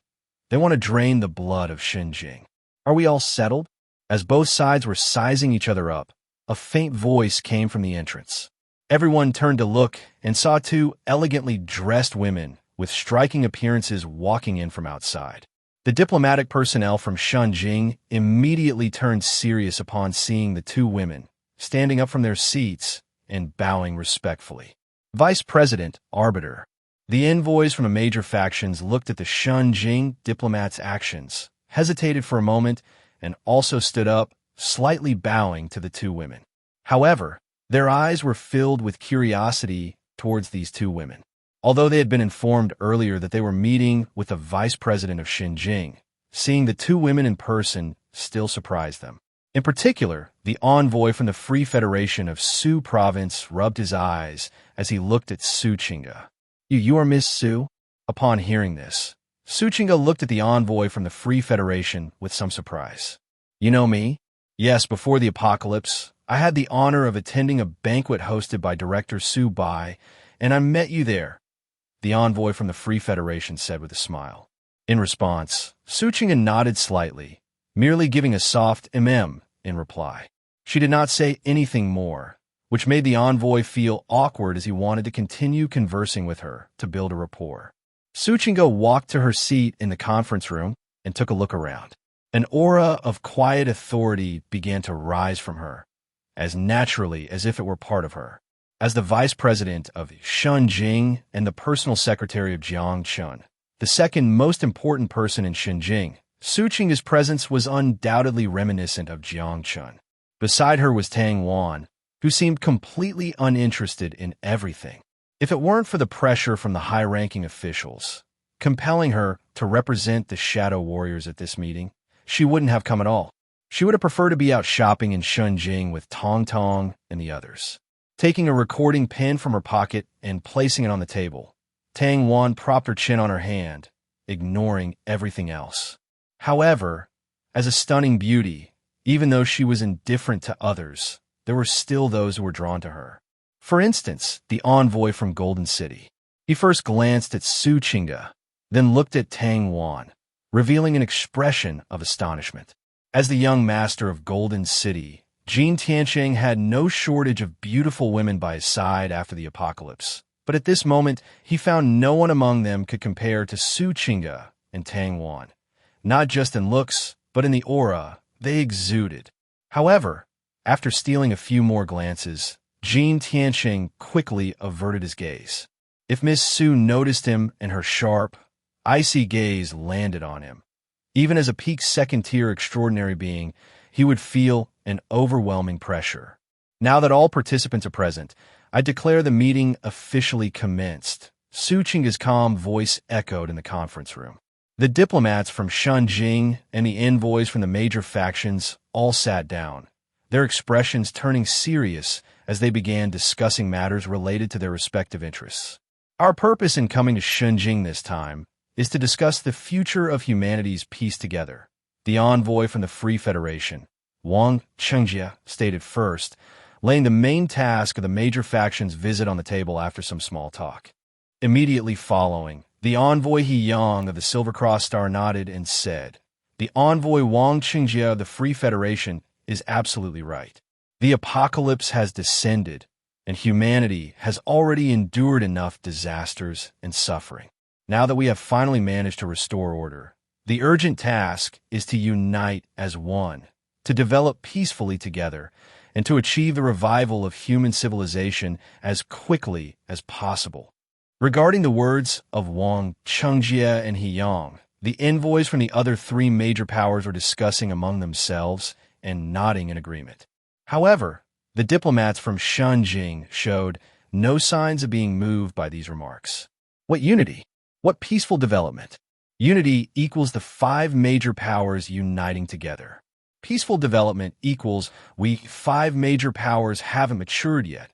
They want to drain the blood of Xinjiang. Are we all settled? As both sides were sizing each other up, a faint voice came from the entrance. Everyone turned to look and saw 2 elegantly dressed women with striking appearances walking in from outside. The diplomatic personnel from Xinjiang immediately turned serious upon seeing the 2 women, standing up from their seats and bowing respectfully. Vice President, Arbiter. The envoys from the major factions looked at the Xinjiang diplomats' actions, hesitated for a moment, and also stood up, slightly bowing to the 2 women. However, their eyes were filled with curiosity towards these 2 women. Although they had been informed earlier that they were meeting with the vice president of Xinjiang, seeing the 2 women in person still surprised them. In particular, the envoy from the Free Federation of Su Province rubbed his eyes as he looked at Su Chinga. You are Miss Su? Upon hearing this, Su Chinga looked at the envoy from the Free Federation with some surprise. You know me? Yes, before the apocalypse, I had the honor of attending a banquet hosted by director Su Bai, and I met you there. the envoy from the Free Federation said with a smile. In response, Suchinga nodded slightly, merely giving a soft in reply. She did not say anything more, which made the envoy feel awkward as he wanted to continue conversing with her to build a rapport. Suchinga walked to her seat in the conference room and took a look around. An aura of quiet authority began to rise from her, as naturally as if it were part of her. As the vice president of Shenzhen and the personal secretary of Jiang Chen, the second most important person in Shenzhen, Suchinga's presence was undoubtedly reminiscent of Jiang Chen. Beside her was Tang Wan, who seemed completely uninterested in everything. If it weren't for the pressure from the high-ranking officials, compelling her to represent the Shadow Warriors at this meeting, she wouldn't have come at all. She would have preferred to be out shopping in Shenzhen with Tong Tong and the others. Taking a recording pen from her pocket and placing it on the table, Tang Wan propped her chin on her hand, ignoring everything else. However, as a stunning beauty, even though she was indifferent to others, there were still those who were drawn to her. For instance, the envoy from Golden City. He first glanced at Suchinga, then looked at Tang Wan, revealing an expression of astonishment. As the young master of Golden City, Jin Tiansheng had no shortage of beautiful women by his side after the apocalypse, but at this moment he found no one among them could compare to Suchinga and Tang Wan. Not just in looks, but in the aura they exuded. However, after stealing a few more glances, Jin Tiansheng quickly averted his gaze. If Miss Su noticed him and her sharp, icy gaze landed on him, even as a peak second-tier extraordinary being, he would feel an overwhelming pressure. Now that all participants are present, I declare the meeting officially commenced. Suchinga's calm voice echoed in the conference room. The diplomats from Shenzhen and the envoys from the major factions all sat down, their expressions turning serious as they began discussing matters related to their respective interests. Our purpose in coming to Shenzhen this time is to discuss the future of humanity's piece together. The envoy from the Free Federation, Wang Chengjia, stated first, laying the main task of the major faction's visit on the table after some small talk. Immediately following, the envoy He Yang of the Silver Cross Star nodded and said, "The envoy Wang Chengjia of the Free Federation is absolutely right. The apocalypse has descended, and humanity has already endured enough disasters and suffering. Now that we have finally managed to restore order, the urgent task is to unite as one, to develop peacefully together, and to achieve the revival of human civilization as quickly as possible." Regarding the words of Wang Chengjia and He Yang, the envoys from the other three major powers were discussing among themselves and nodding in agreement. However, the diplomats from Shenzhen showed no signs of being moved by these remarks. What unity? What peaceful development? Unity equals the five major powers uniting together. Peaceful development equals we five major powers haven't matured yet.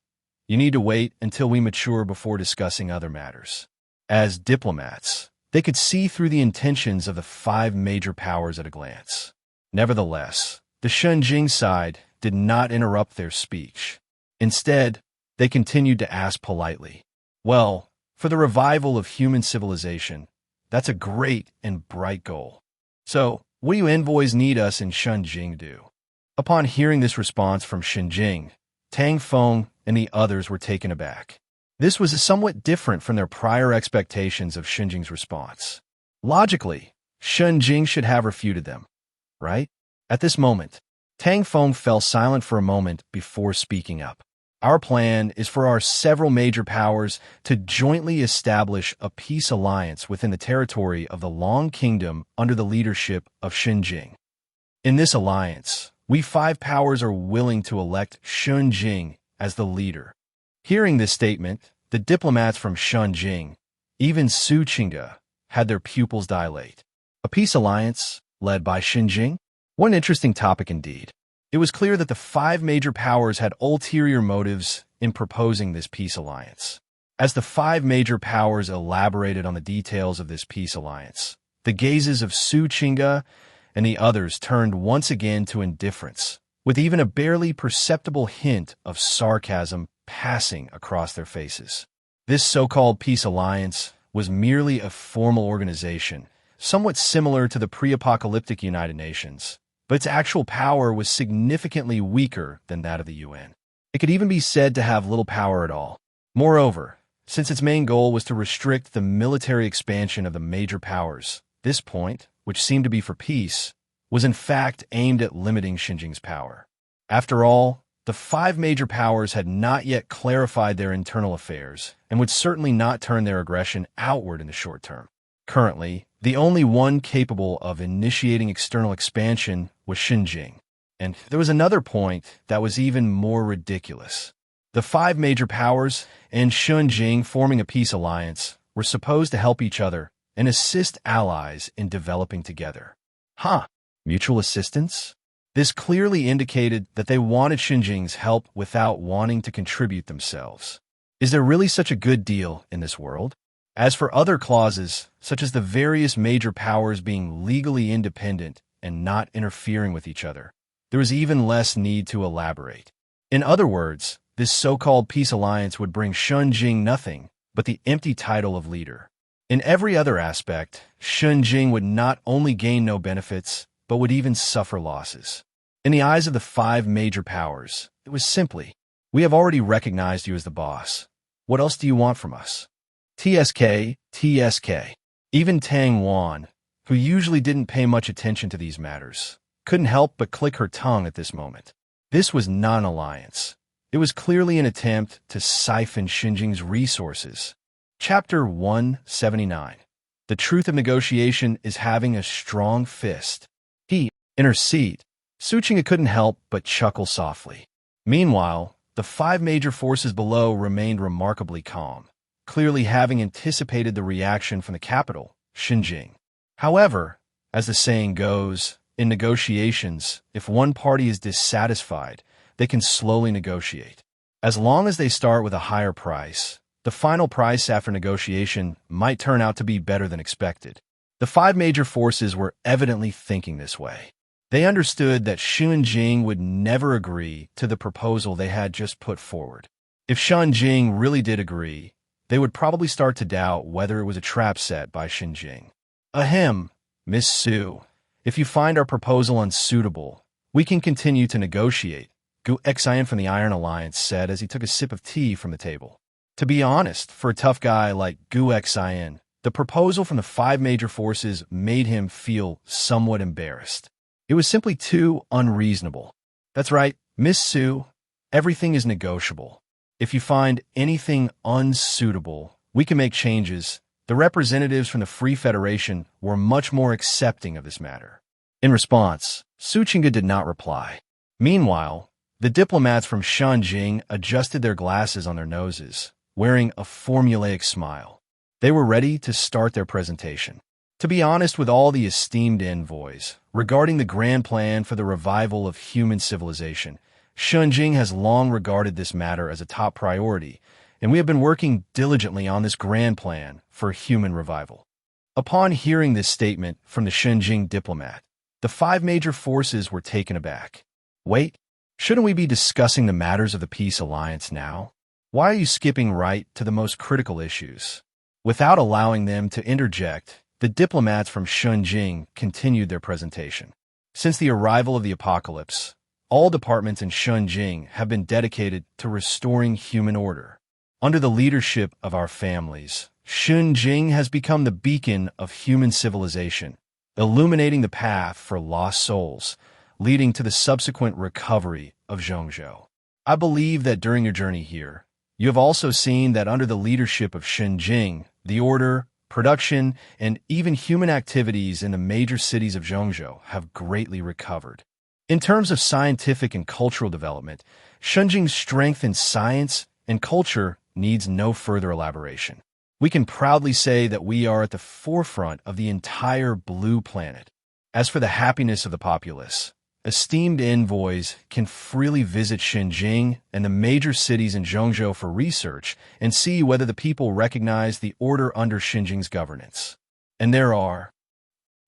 You need to wait until we mature before discussing other matters. As diplomats, they could see through the intentions of the five major powers at a glance. Nevertheless, the Shenzhen side did not interrupt their speech. Instead, they continued to ask politely, "Well, for the revival of human civilization, that's a great and bright goal. So, what do you envoys need us in Shenzhen do?" Upon hearing this response from Shenzhen, Tang Feng and the others were taken aback. This was somewhat different from their prior expectations of Shenzhen's response. Logically, Shenzhen should have refuted them, right? At this moment, Tang Feng fell silent for a moment before speaking up. "Our plan is for our several major powers to jointly establish a peace alliance within the territory of the Long Kingdom under the leadership of Shenzhen. In this alliance, we five powers are willing to elect Shenzhen as the leader." Hearing this statement, the diplomats from Shenzhen, even Suchinga, had their pupils dilate. A peace alliance led by Shenzhen? One interesting topic indeed. It was clear that the five major powers had ulterior motives in proposing this peace alliance. As the five major powers elaborated on the details of this peace alliance, the gazes of Suchinga and the others turned once again to indifference, with even a barely perceptible hint of sarcasm passing across their faces. This so-called peace alliance was merely a formal organization, somewhat similar to the pre-apocalyptic United Nations, but its actual power was significantly weaker than that of the UN. It could even be said to have little power at all. Moreover, since its main goal was to restrict the military expansion of the major powers, this point, which seemed to be for peace, was in fact aimed at limiting Xinjiang's power. After all, the five major powers had not yet clarified their internal affairs and would certainly not turn their aggression outward in the short term. Currently, the only one capable of initiating external expansion was Xinjiang. And there was another point that was even more ridiculous. The five major powers and Xinjiang forming a peace alliance were supposed to help each other and assist allies in developing together. Mutual assistance? This clearly indicated that they wanted Xinjiang's help without wanting to contribute themselves. Is there really such a good deal in this world? As for other clauses, such as the various major powers being legally independent and not interfering with each other, there is even less need to elaborate. In other words, this so-called peace alliance would bring Xinjiang nothing but the empty title of leader. In every other aspect, Xinjiang would not only gain no benefits, but would even suffer losses. In the eyes of the five major powers, it was simply, we have already recognized you as the boss. What else do you want from us? TSK. Even Tang Wan, who usually didn't pay much attention to these matters, couldn't help but click her tongue at this moment. This was not an alliance. It was clearly an attempt to siphon Xinjiang's resources. Chapter 179. The truth of negotiation is having a strong fist. In her seat, Suchinga couldn't help but chuckle softly. Meanwhile, the five major forces below remained remarkably calm, clearly having anticipated the reaction from the capital, Xinjiang. However, as the saying goes, in negotiations, if one party is dissatisfied, they can slowly negotiate. As long as they start with a higher price, the final price after negotiation might turn out to be better than expected. The five major forces were evidently thinking this way. They understood that Xinjiang would never agree to the proposal they had just put forward. If Xinjiang really did agree, they would probably start to doubt whether it was a trap set by Xinjiang. Ahem, Miss Su, if you find our proposal unsuitable, we can continue to negotiate, Gu Xian from the Iron Alliance said as he took a sip of tea from the table. To be honest, for a tough guy like Gu Xian, the proposal from the five major forces made him feel somewhat embarrassed. It was simply too unreasonable. That's right, Miss Su, everything is negotiable. If you find anything unsuitable, we can make changes. The representatives from the Free Federation were much more accepting of this matter. In response, Suchinga did not reply. Meanwhile, the diplomats from Xinjiang adjusted their glasses on their noses, wearing a formulaic smile. They were ready to start their presentation. To be honest with all the esteemed envoys, regarding the grand plan for the revival of human civilization, Xinjiang has long regarded this matter as a top priority, and we have been working diligently on this grand plan for human revival. Upon hearing this statement from the Xinjiang diplomat, the five major forces were taken aback. Wait, shouldn't we be discussing the matters of the peace alliance now? Why are you skipping right to the most critical issues? Without allowing them to interject, the diplomats from Xinjiang continued their presentation. Since the arrival of the apocalypse, all departments in Xinjiang have been dedicated to restoring human order. Under the leadership of our families, Xinjiang has become the beacon of human civilization, illuminating the path for lost souls, leading to the subsequent recovery of Zhongzhou. I believe that during your journey here, you have also seen that under the leadership of Xinjiang, the order, production, and even human activities in the major cities of Zhongzhou have greatly recovered. In terms of scientific and cultural development, Xinjiang's strength in science and culture needs no further elaboration. We can proudly say that we are at the forefront of the entire blue planet. As for the happiness of the populace, esteemed envoys can freely visit Xinjiang and the major cities in Zhongzhou for research and see whether the people recognize the order under Xinjiang's governance. And there are,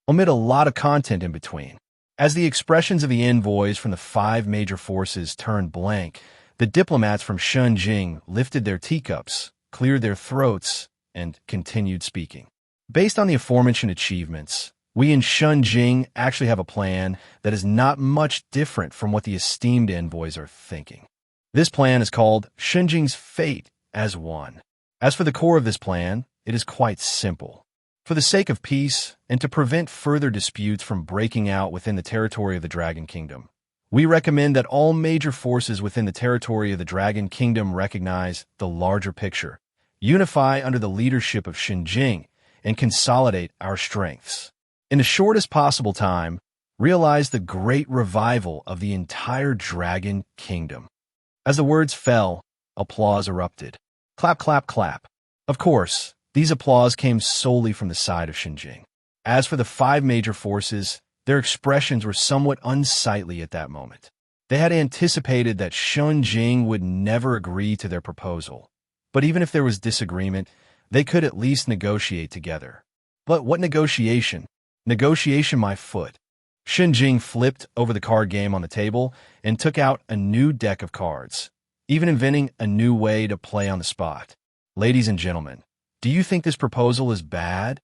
omit a lot of content in between. As the expressions of the envoys from the five major forces turned blank, the diplomats from Xinjiang lifted their teacups, cleared their throats, and continued speaking. Based on the aforementioned achievements, we in Shunjing actually have a plan that is not much different from what the esteemed envoys are thinking. This plan is called Shunjing's Fate as One. As for the core of this plan, it is quite simple. For the sake of peace and to prevent further disputes from breaking out within the territory of the Dragon Kingdom, we recommend that all major forces within the territory of the Dragon Kingdom recognize the larger picture, unify under the leadership of Shunjing, and consolidate our strengths. In the shortest possible time, realize the great revival of the entire Dragon Kingdom. As the words fell, applause erupted. Clap, clap, clap. Of course, these applause came solely from the side of Shunjing. As for the 5 major forces, their expressions were somewhat unsightly at that moment. They had anticipated that Shunjing would never agree to their proposal, but even if there was disagreement, they could at least negotiate together. But what negotiation? Negotiation, my foot. Shunjing flipped over the card game on the table and took out a new deck of cards, even inventing a new way to play on the spot. Ladies and gentlemen, do you think this proposal is bad?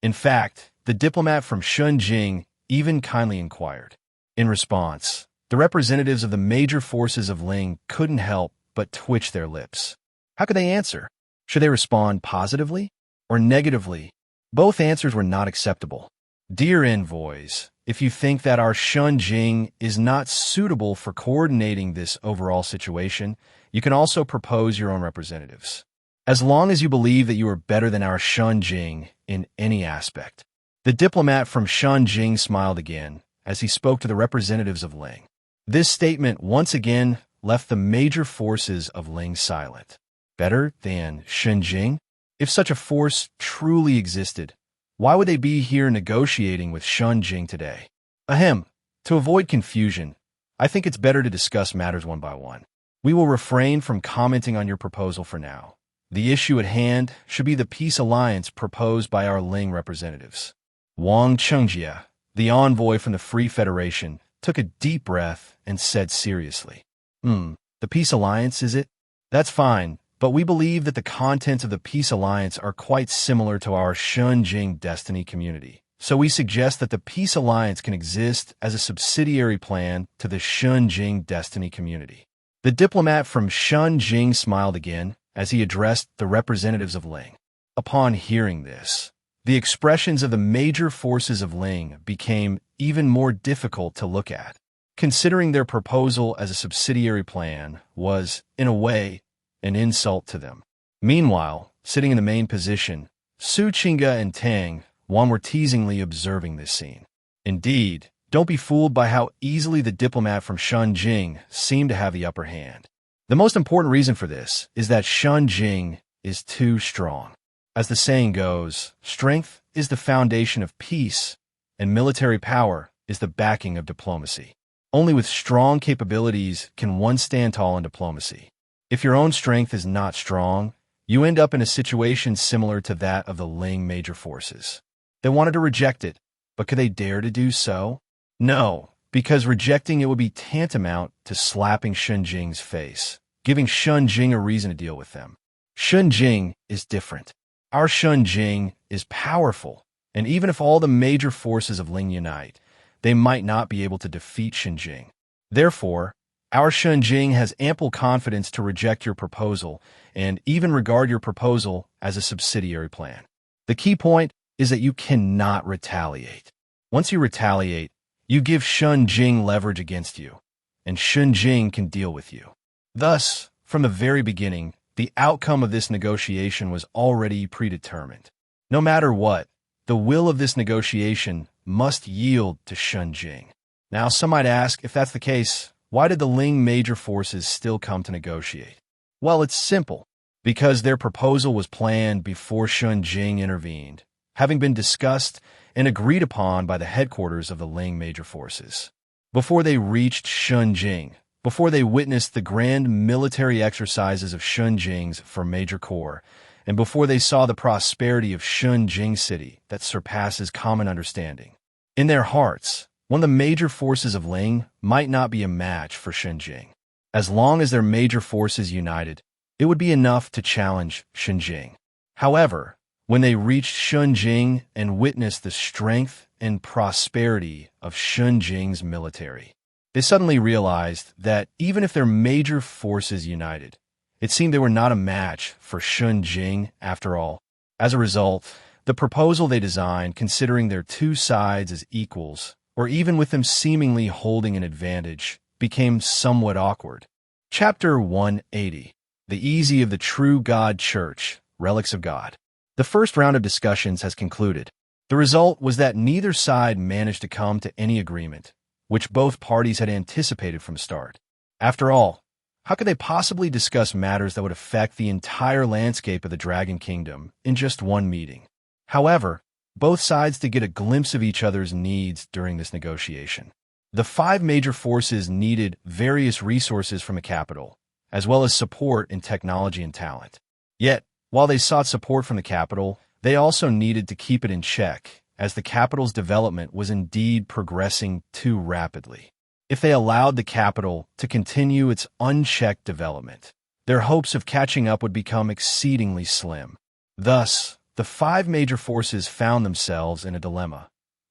In fact, the diplomat from Shunjing even kindly inquired. In response, the representatives of the major forces of Ling couldn't help but twitch their lips. How could they answer? Should they respond positively or negatively? Both answers were not acceptable. Dear envoys, if you think that our Shunjing is not suitable for coordinating this overall situation, you can also propose your own representatives. As long as you believe that you are better than our Shunjing in any aspect. The diplomat from Shunjing smiled again as he spoke to the representatives of Ling. This statement once again left the major forces of Ling silent. Better than Shunjing? If such a force truly existed, why would they be here negotiating with Shunjing today? Ahem. To avoid confusion, I think it's better to discuss matters one by one. We will refrain from commenting on your proposal for now. The issue at hand should be the peace alliance proposed by our Ling representatives. Wang Chengjia, the envoy from the Free Federation, took a deep breath and said seriously, the peace alliance, is it? That's fine, but we believe that the contents of the peace alliance are quite similar to our Shunjing destiny community. So we suggest that the peace alliance can exist as a subsidiary plan to the Shunjing destiny community. The diplomat from Shunjing smiled again as he addressed the representatives of Ling. Upon hearing this, the expressions of the major forces of Ling became even more difficult to look at. Considering their proposal as a subsidiary plan was, in a way, an insult to them. Meanwhile, sitting in the main position, Su Qingge and Tang Wan were teasingly observing this scene. Indeed, don't be fooled by how easily the diplomat from Shunjing seemed to have the upper hand. The most important reason for this is that Shunjing is too strong. As the saying goes, strength is the foundation of peace, and military power is the backing of diplomacy. Only with strong capabilities can one stand tall in diplomacy. If your own strength is not strong, you end up in a situation similar to that of the Ling major forces. They wanted to reject it, but could they dare to do so? No, because rejecting it would be tantamount to slapping Shunjing's face, giving Shunjing a reason to deal with them. Shunjing is different. Our Shunjing is powerful, and even if all the major forces of Ling unite, they might not be able to defeat Shunjing. Therefore, our Shunjing has ample confidence to reject your proposal and even regard your proposal as a subsidiary plan. The key point is that you cannot retaliate. Once you retaliate, you give Shunjing leverage against you, and Shunjing can deal with you. Thus, from the very beginning, the outcome of this negotiation was already predetermined. No matter what, the will of this negotiation must yield to Shunjing. Now, some might ask, if that's the case, why did the Ling major forces still come to negotiate? Well, it's simple. Because their proposal was planned before Shunjing intervened, having been discussed and agreed upon by the headquarters of the Ling major forces. Before they reached Shunjing, before they witnessed the grand military exercises of Shunjing's for Major Corps, and before they saw the prosperity of Shunjing City that surpasses common understanding. In their hearts, one of the major forces of Ling might not be a match for Shunjing. As long as their major forces united, it would be enough to challenge Shunjing. However, when they reached Shunjing and witnessed the strength and prosperity of Shunjing's military, they suddenly realized that even if their major forces united, it seemed they were not a match for Shunjing after all. As a result, the proposal they designed, considering their two sides as equals, or even with them seemingly holding an advantage, became somewhat awkward. Chapter 180. The Easy of the True God Church, Relics of God. The first round of discussions has concluded. The result was that neither side managed to come to any agreement, which both parties had anticipated from the start. After all, how could they possibly discuss matters that would affect the entire landscape of the Dragon Kingdom in just one meeting? However, both sides did get a glimpse of each other's needs during this negotiation. The five major forces needed various resources from the capital, as well as support in technology and talent. Yet, while they sought support from the capital, they also needed to keep it in check, as the capital's development was indeed progressing too rapidly. If they allowed the capital to continue its unchecked development, their hopes of catching up would become exceedingly slim. Thus, the five major forces found themselves in a dilemma.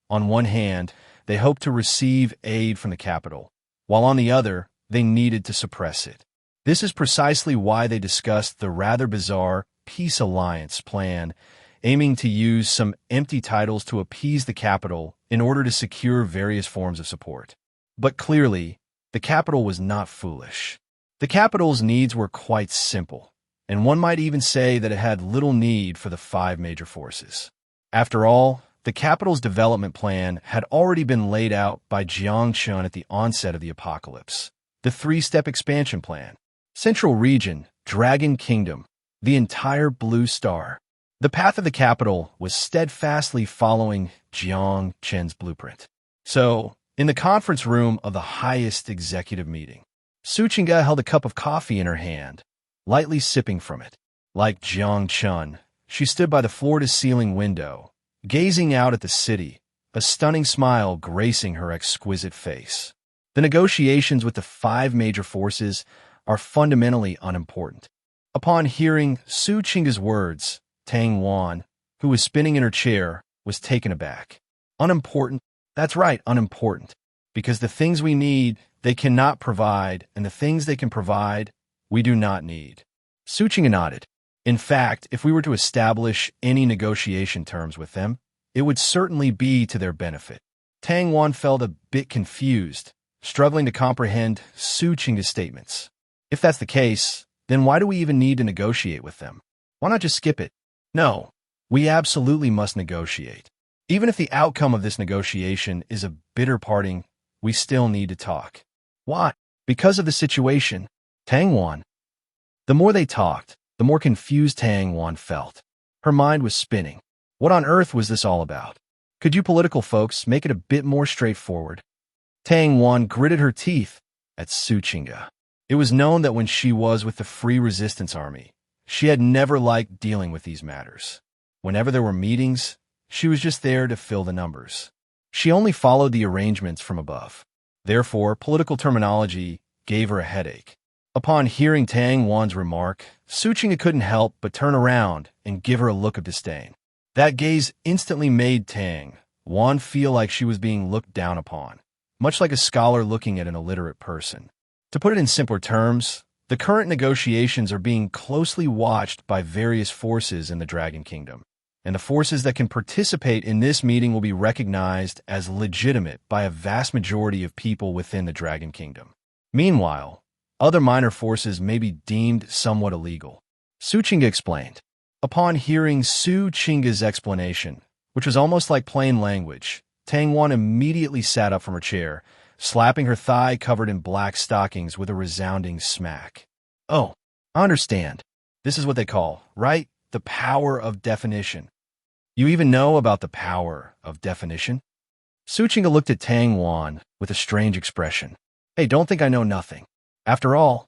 On one hand, they hoped to receive aid from the capital, while on the other, they needed to suppress it. This is precisely why they discussed the rather bizarre Peace Alliance plan, aiming to use some empty titles to appease the capital in order to secure various forms of support. But clearly, the capital was not foolish. The capital's needs were quite simple, and one might even say that it had little need for the five major forces. After all, the capital's development plan had already been laid out by Jiang Chen at the onset of the apocalypse. The three-step expansion plan. Central region, Dragon Kingdom, the entire blue star. The path of the capital was steadfastly following Jiang Chen's blueprint. So, in the conference room of the highest executive meeting, Suchinga held a cup of coffee in her hand, lightly sipping from it. Like Jiang Chen, she stood by the floor-to-ceiling window, gazing out at the city, a stunning smile gracing her exquisite face. The negotiations with the five major forces are fundamentally unimportant. Upon hearing Suchinga's words, Tang Wan, who was spinning in her chair, was taken aback. Unimportant? That's right, unimportant. Because the things we need, they cannot provide, and the things they can provide, we do not need. Suchinga nodded. In fact, if we were to establish any negotiation terms with them, it would certainly be to their benefit. Tang Wan felt a bit confused, struggling to comprehend Suchinga's statements. If that's the case, then why do we even need to negotiate with them? Why not just skip it? No, we absolutely must negotiate. Even if the outcome of this negotiation is a bitter parting, we still need to talk. Why? Because of the situation. Tang Wan. The more they talked, the more confused Tang Wan felt. Her mind was spinning. What on earth was this all about? Could you political folks make it a bit more straightforward? Tang Wan gritted her teeth at Suchinga. It was known that when she was with the Free Resistance Army, she had never liked dealing with these matters. Whenever there were meetings, she was just there to fill the numbers. She only followed the arrangements from above. Therefore, political terminology gave her a headache. Upon hearing Tang Wan's remark, Suchinga couldn't help but turn around and give her a look of disdain. That gaze instantly made Tang Wan feel like she was being looked down upon, much like a scholar looking at an illiterate person. To put it in simpler terms, the current negotiations are being closely watched by various forces in the Dragon Kingdom, and the forces that can participate in this meeting will be recognized as legitimate by a vast majority of people within the Dragon Kingdom. Meanwhile, other minor forces may be deemed somewhat illegal. Suchinga explained. Upon hearing Suchinga's explanation, which was almost like plain language, Tang Wan immediately sat up from her chair, slapping her thigh covered in black stockings with a resounding smack. Oh, I understand. This is what they call, right? The power of definition. You even know about the power of definition? Suchinga looked at Tang Wan with a strange expression. Hey, don't think I know nothing. After all,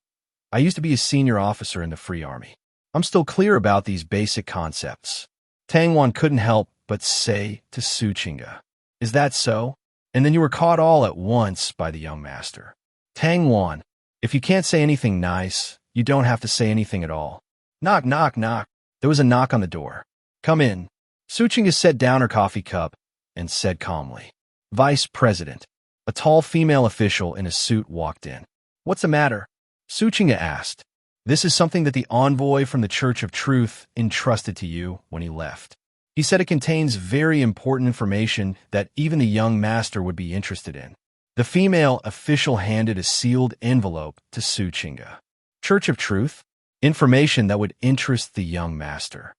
I used to be a senior officer in the Free Army. I'm still clear about these basic concepts. Tang Wan couldn't help but say to Suchinga, is that so? And then you were caught all at once by the young master. Tang Wan, if you can't say anything nice, you don't have to say anything at all. Knock, knock, knock. There was a knock on the door. "Come in." Suchinga set down her coffee cup and said calmly. "Vice President." A tall female official in a suit walked in. "What's the matter?" Suchinga asked. "This is something that the envoy from the Church of Truth entrusted to you when he left. He said it contains very important information that even the young master would be interested in." The female official handed a sealed envelope to Suchinga. "Church of Truth? Information that would interest the young master."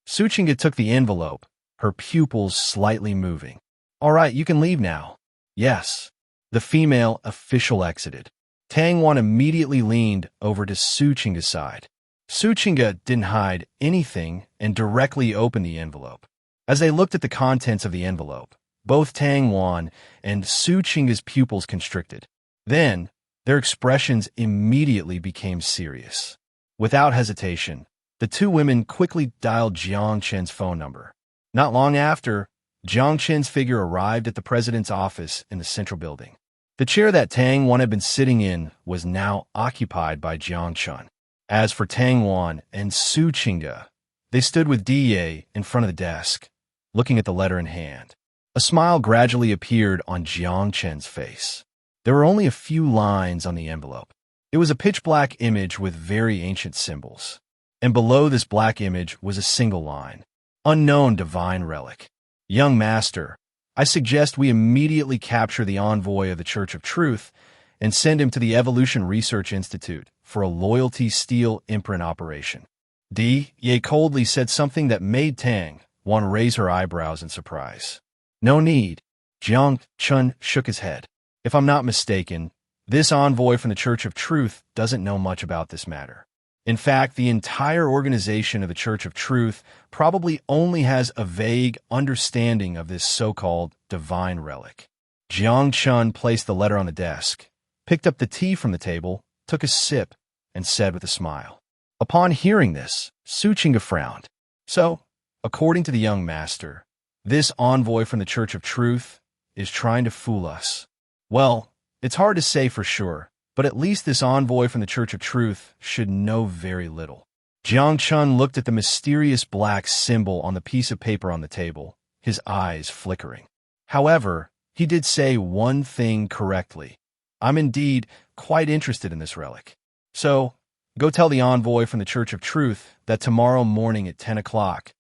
Suchinga took the envelope, her pupils slightly moving. "All right, you can leave now." "Yes." The female official exited. Tang Wan immediately leaned over to Suchinga's side. Suchinga didn't hide anything and directly opened the envelope. As they looked at the contents of the envelope, both Tang Wan and Suchinga's pupils constricted. Then, their expressions immediately became serious. Without hesitation, the two women quickly dialed Jiang Chen's phone number. Not long after, Jiang Chen's figure arrived at the president's office in the central building. The chair that Tang Wan had been sitting in was now occupied by Jiang Chen. As for Tang Wan and Suchinga, they stood with Da in front of the desk, looking at the letter in hand. A smile gradually appeared on Jiang Chen's face. There were only a few lines on the envelope. It was a pitch-black image with very ancient symbols. And below this black image was a single line. "Unknown divine relic. Young master, I suggest we immediately capture the envoy of the Church of Truth and send him to the Evolution Research Institute for a loyalty steel imprint operation." Da coldly said something that made Tang Wan raise her eyebrows in surprise. "No need." Jiang Chen shook his head. "If I'm not mistaken, this envoy from the Church of Truth doesn't know much about this matter. In fact, the entire organization of the Church of Truth probably only has a vague understanding of this so-called divine relic." Jiang Chen placed the letter on the desk, picked up the tea from the table, took a sip, and said with a smile. Upon hearing this, Suchinga frowned. "So, according to the young master, this envoy from the Church of Truth is trying to fool us. Well, it's hard to say for sure, but at least this envoy from the Church of Truth should know very little." Jiang Chen looked at the mysterious black symbol on the piece of paper on the table, his eyes flickering. However, he did say one thing correctly. "I'm indeed quite interested in this relic. So, go tell the envoy from the Church of Truth that tomorrow morning at 10 o'clock,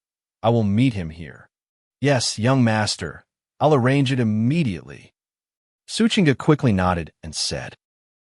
I will meet him here." "Yes, young master. I'll arrange it immediately." Suchinga quickly nodded and said.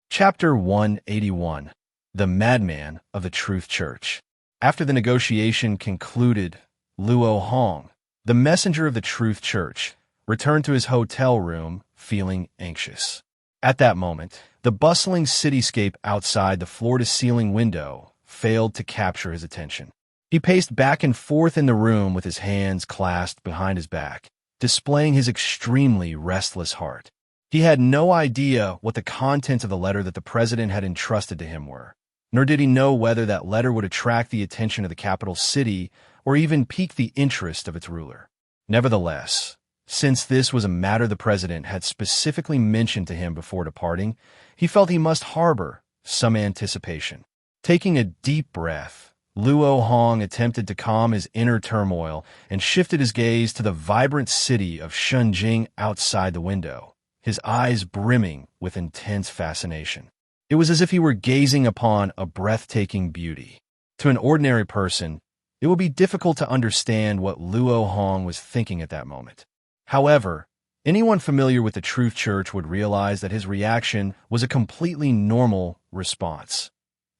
Chapter 181. The Madman of the Truth Church. After the negotiation concluded, Luo Hong, the messenger of the Truth Church, returned to his hotel room feeling anxious. At that moment, the bustling cityscape outside the floor-to-ceiling window failed to capture his attention. He paced back and forth in the room with his hands clasped behind his back, displaying his extremely restless heart. He had no idea what the contents of the letter that the president had entrusted to him were, nor did he know whether that letter would attract the attention of the capital city or even pique the interest of its ruler. Nevertheless, since this was a matter the president had specifically mentioned to him before departing, he felt he must harbor some anticipation. Taking a deep breath, Luo Hong attempted to calm his inner turmoil and shifted his gaze to the vibrant city of Shenzhen outside the window, his eyes brimming with intense fascination. It was as if he were gazing upon a breathtaking beauty. To an ordinary person, it would be difficult to understand what Luo Hong was thinking at that moment. However, anyone familiar with the Truth Church would realize that his reaction was a completely normal response,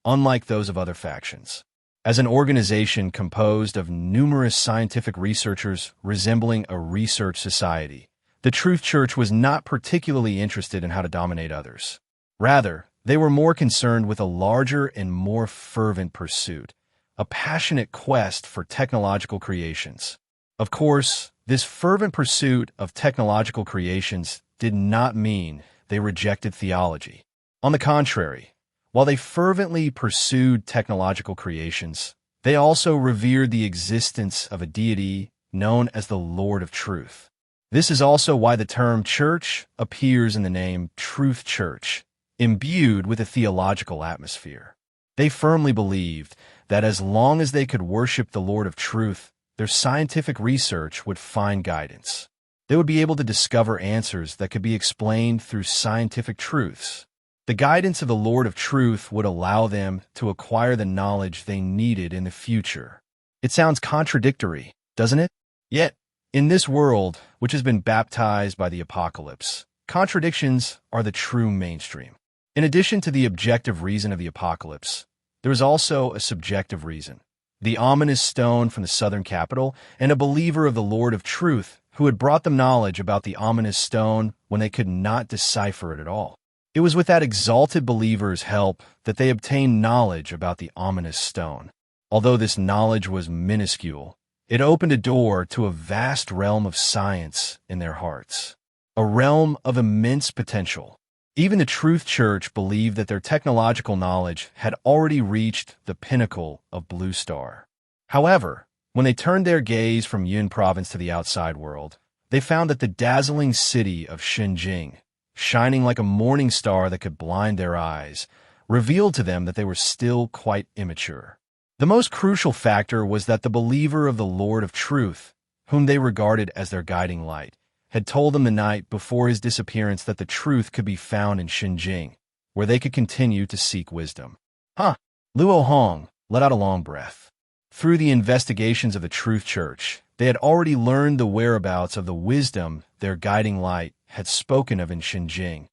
unlike those of other factions. As an organization composed of numerous scientific researchers resembling a research society, the Truth Church was not particularly interested in how to dominate others. Rather, they were more concerned with a larger and more fervent pursuit, a passionate quest for technological creations. Of course, this fervent pursuit of technological creations did not mean they rejected theology. On the contrary, while they fervently pursued technological creations, they also revered the existence of a deity known as the Lord of Truth. This is also why the term church appears in the name Truth Church, imbued with a theological atmosphere. They firmly believed that as long as they could worship the Lord of Truth, their scientific research would find guidance. They would be able to discover answers that could be explained through scientific truths. The guidance of the Lord of Truth would allow them to acquire the knowledge they needed in the future. It sounds contradictory, doesn't it? Yet, in this world, which has been baptized by the apocalypse, contradictions are the true mainstream. In addition to the objective reason of the apocalypse, there is also a subjective reason. The ominous stone from the southern capital and a believer of the Lord of Truth who had brought them knowledge about the ominous stone when they could not decipher it at all. It was with that exalted believer's help that they obtained knowledge about the ominous stone. Although this knowledge was minuscule, it opened a door to a vast realm of science in their hearts, a realm of immense potential. Even the Truth Church believed that their technological knowledge had already reached the pinnacle of Blue Star. However, when they turned their gaze from Yun province to the outside world, they found that the dazzling city of Xinjiang, shining like a morning star that could blind their eyes, revealed to them that they were still quite immature. The most crucial factor was that the believer of the Lord of Truth, whom they regarded as their guiding light, had told them the night before his disappearance that the truth could be found in Xinjiang, where they could continue to seek wisdom. Luo Hong let out a long breath. Through the investigations of the Truth Church, they had already learned the whereabouts of the wisdom their guiding light had spoken of in Xinjiang,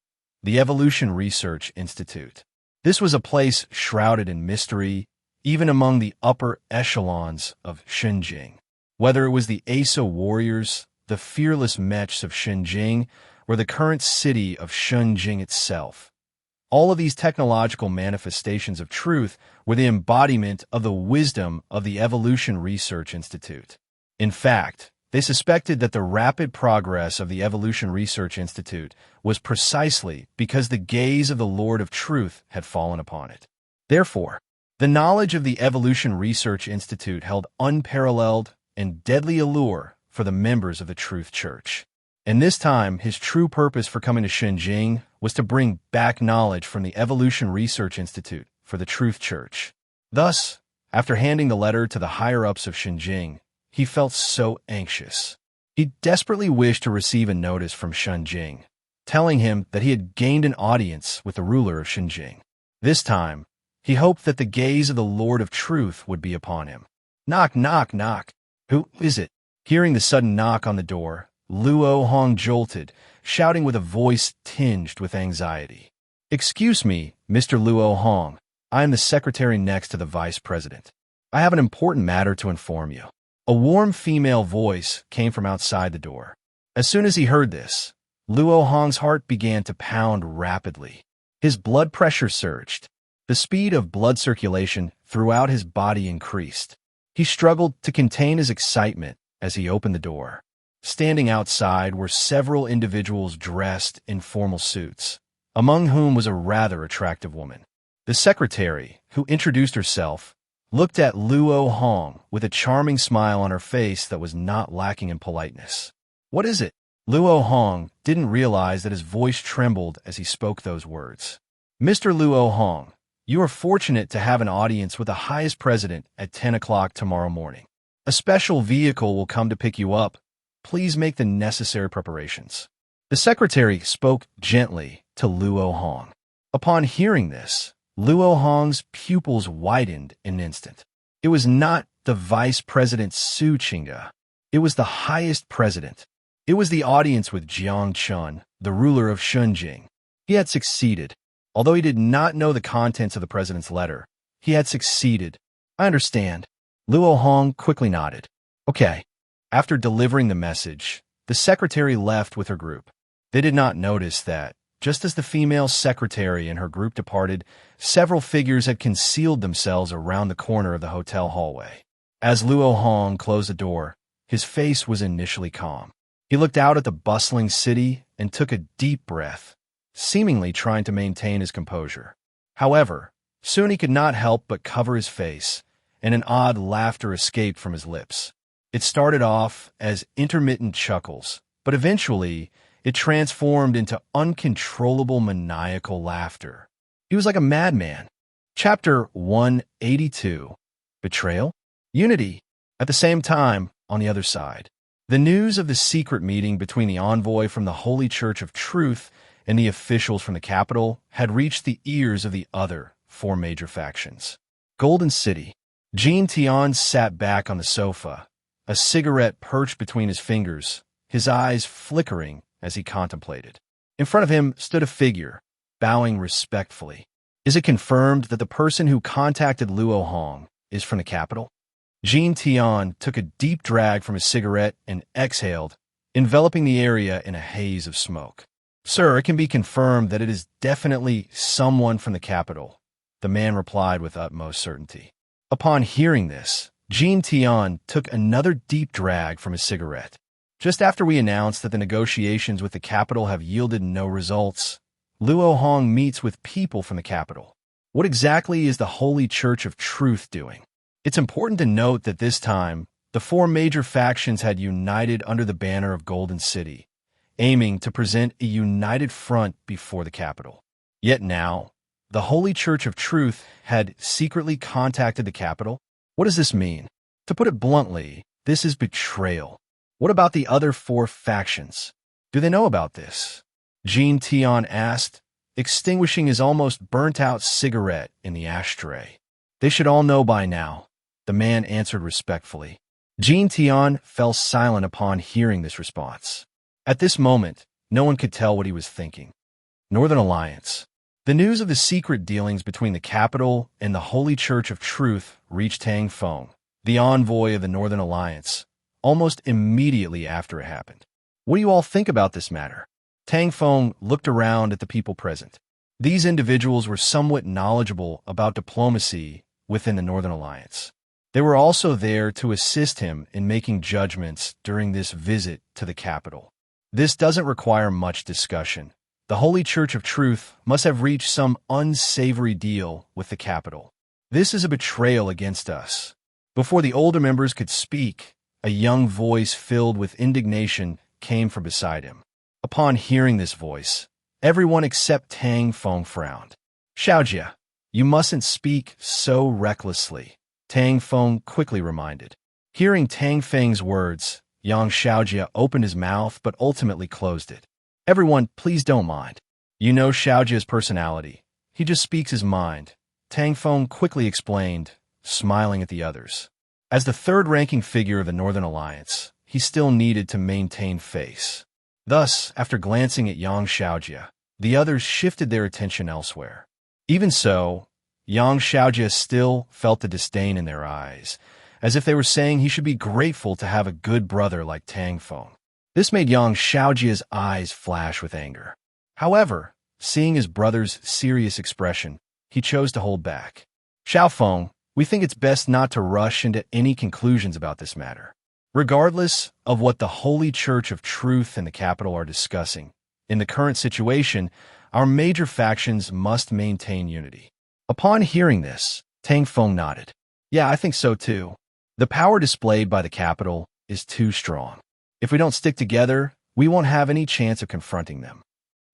the Evolution Research Institute. This was a place shrouded in mystery, even among the upper echelons of Xinjiang. Whether it was the Aso warriors, the fearless mechs of Xinjiang, or the current city of Xinjiang itself, all of these technological manifestations of truth were the embodiment of the wisdom of the Evolution Research Institute. In fact, they suspected that the rapid progress of the Evolution Research Institute was precisely because the gaze of the Lord of Truth had fallen upon it. Therefore, the knowledge of the Evolution Research Institute held unparalleled and deadly allure for the members of the Truth Church. And this time, his true purpose for coming to Xinjiang was to bring back knowledge from the Evolution Research Institute for the Truth Church. Thus, after handing the letter to the higher-ups of Xinjiang, he felt so anxious. He desperately wished to receive a notice from Xinjiang, telling him that he had gained an audience with the ruler of Xinjiang. This time, he hoped that the gaze of the Lord of Truth would be upon him. Knock, knock, knock. Who is it? Hearing the sudden knock on the door, Luo Hong jolted, shouting with a voice tinged with anxiety. "Excuse me, Mr. Luo Hong. I am the secretary next to the vice president. I have an important matter to inform you." A warm female voice came from outside the door. As soon as he heard this, Luo Hong's heart began to pound rapidly. His blood pressure surged. The speed of blood circulation throughout his body increased. He struggled to contain his excitement as he opened the door. Standing outside were several individuals dressed in formal suits, among whom was a rather attractive woman. The secretary, who introduced herself, looked at Luo Hong with a charming smile on her face that was not lacking in politeness. "What is it?" Luo Hong didn't realize that his voice trembled as he spoke those words. "Mr. Luo Hong, you are fortunate to have an audience with the highest president at 10 o'clock tomorrow morning. A special vehicle will come to pick you up. Please make the necessary preparations." The secretary spoke gently to Luo Hong. Upon hearing this, Luo Hong's pupils widened in an instant. It was not the vice president Su Qingge. It was the highest president. It was the audience with Jiang Chen, the ruler of Xinjiang. He had succeeded. Although he did not know the contents of the president's letter, he had succeeded. "I understand." Luo Hong quickly nodded. "Okay." After delivering the message, the secretary left with her group. They did not notice that, just as the female secretary and her group departed, several figures had concealed themselves around the corner of the hotel hallway. As Luo Hong closed the door, his face was initially calm. He looked out at the bustling city and took a deep breath, seemingly trying to maintain his composure. However, soon he could not help but cover his face, and an odd laughter escaped from his lips. It started off as intermittent chuckles, but eventually it transformed into uncontrollable maniacal laughter. He was like a madman. Chapter 182. Betrayal? Unity. At the same time, on the other side, the news of the secret meeting between the envoy from the Holy Church of Truth and the officials from the capital had reached the ears of the other four major factions. Golden City. Jiang Chen sat back on the sofa, a cigarette perched between his fingers, his eyes flickering as he contemplated. In front of him stood a figure, bowing respectfully. Is it confirmed that the person who contacted Luo Hong is from the capital? Jiang Chen took a deep drag from his cigarette and exhaled, enveloping the area in a haze of smoke. Sir, it can be confirmed that it is definitely someone from the capital, the man replied with utmost certainty. Upon hearing this, Jiang Chen took another deep drag from his cigarette. Just after we announced that the negotiations with the capital have yielded no results, Luo Hong meets with people from the capital. What exactly is the Holy Church of Truth doing? It's important to note that this time, the four major factions had united under the banner of Golden City, aiming to present a united front before the capital. Yet now, the Holy Church of Truth had secretly contacted the capital. What does this mean? To put it bluntly, this is betrayal. What about the other four factions? Do they know about this? Jiang Chen asked, extinguishing his almost burnt-out cigarette in the ashtray. They should all know by now, the man answered respectfully. Jiang Chen fell silent upon hearing this response. At this moment, no one could tell what he was thinking. Northern Alliance. The news of the secret dealings between the capital and the Holy Church of Truth reached Tang Feng, the envoy of the Northern Alliance, almost immediately after it happened. What do you all think about this matter? Tang Feng looked around at the people present. These individuals were somewhat knowledgeable about diplomacy within the Northern Alliance. They were also there to assist him in making judgments during this visit to the capital. This doesn't require much discussion. The Holy Church of Truth must have reached some unsavory deal with the capital. This is a betrayal against us. Before the older members could speak, a young voice filled with indignation came from beside him. Upon hearing this voice, everyone except Tang Feng frowned. Xiaojia, you mustn't speak so recklessly, Tang Feng quickly reminded. Hearing Tang Feng's words, young Xiaojia opened his mouth but ultimately closed it. Everyone, please don't mind. You know Xiaojia's personality. He just speaks his mind, Tang Feng quickly explained, smiling at the others. As the third-ranking figure of the Northern Alliance, he still needed to maintain face. Thus, after glancing at Yang Xiaojia, the others shifted their attention elsewhere. Even so, Yang Xiaojia still felt the disdain in their eyes, as if they were saying he should be grateful to have a good brother like Tang Feng. This made Yang Xiaojia's eyes flash with anger. However, seeing his brother's serious expression, he chose to hold back. Xiao Feng, we think it's best not to rush into any conclusions about this matter. Regardless of what the Holy Church of Truth and the capital are discussing, in the current situation, our major factions must maintain unity. Upon hearing this, Tang Feng nodded. Yeah, I think so too. The power displayed by the capital is too strong. If we don't stick together, we won't have any chance of confronting them.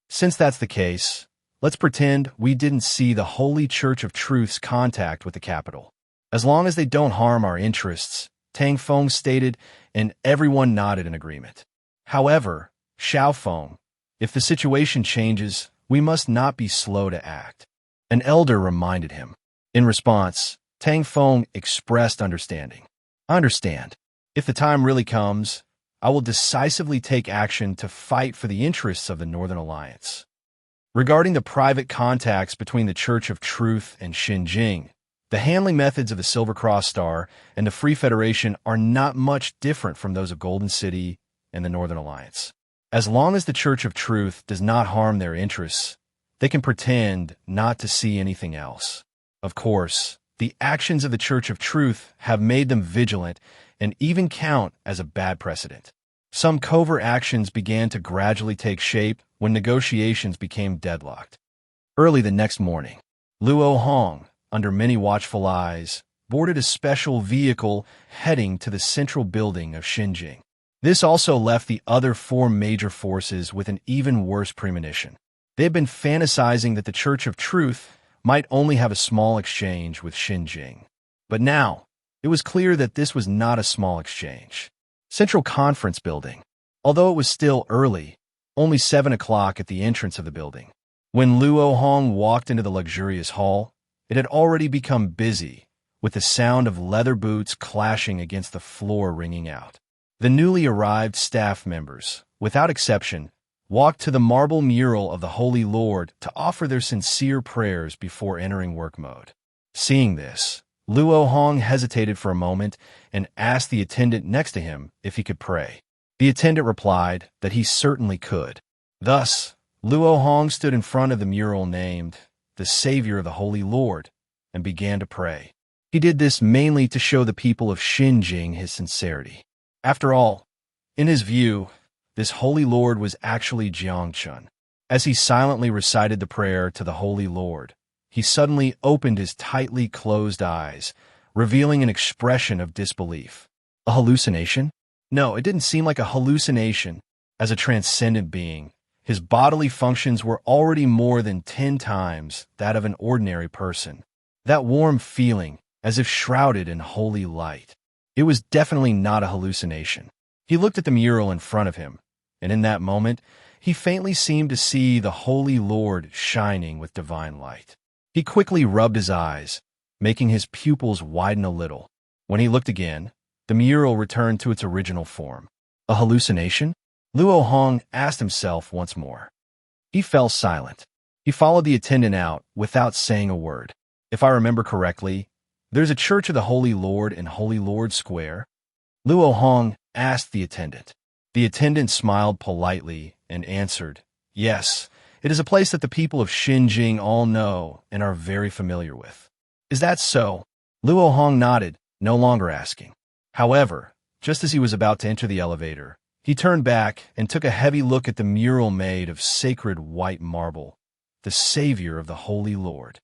Since that's the case, let's pretend we didn't see the Holy Church of Truth's contact with the capital. As long as they don't harm our interests, Tang Feng stated, and everyone nodded in agreement. However, Xiao Feng, if the situation changes, we must not be slow to act. An elder reminded him. In response, Tang Feng expressed understanding. I understand. If the time really comes, I will decisively take action to fight for the interests of the Northern Alliance. Regarding the private contacts between the Church of Truth and Xinjing, the handling methods of the Silver Cross Star and the Free Federation are not much different from those of Golden City and the Northern Alliance. As long as the Church of Truth does not harm their interests, they can pretend not to see anything else. Of course, the actions of the Church of Truth have made them vigilant and even count as a bad precedent. Some covert actions began to gradually take shape when negotiations became deadlocked. Early the next morning, Luo Hong, under many watchful eyes, boarded a special vehicle heading to the central building of Xinjing. This also left the other four major forces with an even worse premonition. They had been fantasizing that the Church of Truth might only have a small exchange with Xinjing. But now, it was clear that this was not a small exchange. Central Conference Building. Although it was still early, only 7 o'clock at the entrance of the building. When Luo Hong walked into the luxurious hall, it had already become busy, with the sound of leather boots clashing against the floor ringing out. The newly arrived staff members, without exception, walked to the marble mural of the Holy Lord to offer their sincere prayers before entering work mode. Seeing this, Luo Hong hesitated for a moment and asked the attendant next to him if he could pray. The attendant replied that he certainly could. Thus, Luo Hong stood in front of the mural named the Savior of the Holy Lord and began to pray. He did this mainly to show the people of Xinjing his sincerity. After all, in his view, this Holy Lord was actually Jiang Chen. As he silently recited the prayer to the Holy Lord, he suddenly opened his tightly closed eyes, revealing an expression of disbelief. A hallucination? No, it didn't seem like a hallucination. As a transcendent being, his bodily functions were already more than 10 times that of an ordinary person. That warm feeling, as if shrouded in holy light. It was definitely not a hallucination. He looked at the mural in front of him, and in that moment, he faintly seemed to see the Holy Lord shining with divine light. He quickly rubbed his eyes, making his pupils widen a little. When he looked again, the mural returned to its original form. A hallucination? Luo Hong asked himself once more. He fell silent. He followed the attendant out without saying a word. If I remember correctly, there's a Church of the Holy Lord in Holy Lord Square? Luo Hong asked the attendant. The attendant smiled politely and answered, yes, it is a place that the people of Xinjing all know and are very familiar with. Is that so? Luo Hong nodded, no longer asking. However, just as he was about to enter the elevator, he turned back and took a heavy look at the mural made of sacred white marble, the Savior of the Holy Lord.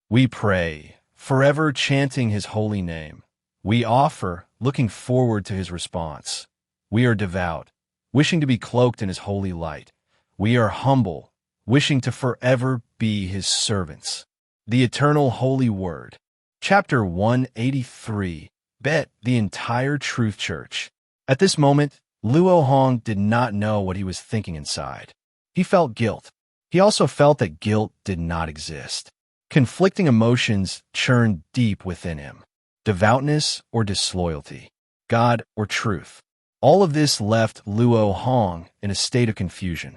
We pray, forever chanting his holy name. We offer, looking forward to his response. We are devout, wishing to be cloaked in his holy light. We are humble, wishing to forever be his servants. The Eternal Holy Word. Chapter 183. Bet the entire Truth Church. At this moment, Luo Hong did not know what he was thinking inside. He felt guilt. He also felt that guilt did not exist. Conflicting emotions churned deep within him. Devoutness or disloyalty. God or truth. All of this left Luo Hong in a state of confusion.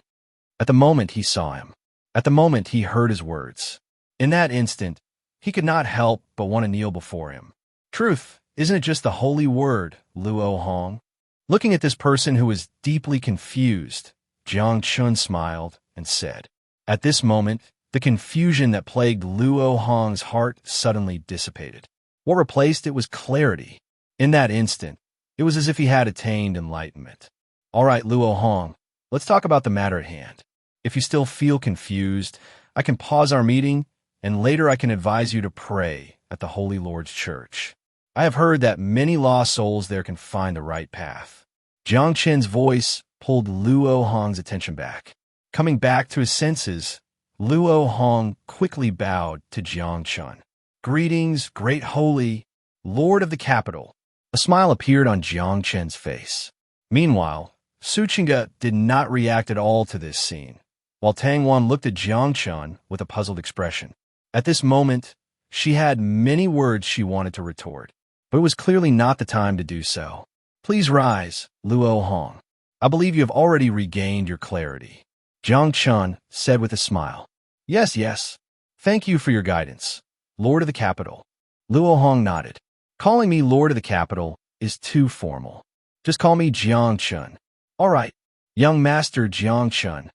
At the moment he saw him. At the moment he heard his words. In that instant, he could not help but want to kneel before him. Truth, isn't it just the holy word, Luo Hong? Looking at this person who was deeply confused, Jiang Chen smiled and said. At this moment, the confusion that plagued Luo Hong's heart suddenly dissipated. What replaced it was clarity. In that instant, it was as if he had attained enlightenment. All right, Luo Hong, let's talk about the matter at hand. If you still feel confused, I can pause our meeting, and later I can advise you to pray at the Holy Lord's Church. I have heard that many lost souls there can find the right path. Jiang Chen's voice pulled Luo Hong's attention back. Coming back to his senses, Luo Hong quickly bowed to Jiang Chen. Greetings, great holy Lord of the capital. A smile appeared on Jiang Chen's face. Meanwhile, Su Qingge did not react at all to this scene, while Tang Wan looked at Jiang Chen with a puzzled expression. At this moment, she had many words she wanted to retort, but it was clearly not the time to do so. Please rise, Luo Hong. I believe you have already regained your clarity. Jiang Chen said with a smile. Yes. Thank you for your guidance, Lord of the Capital. Luo Hong nodded. Calling me Lord of the Capital is too formal. Just call me Jiang Chen. All right, young Master Jiang Chen.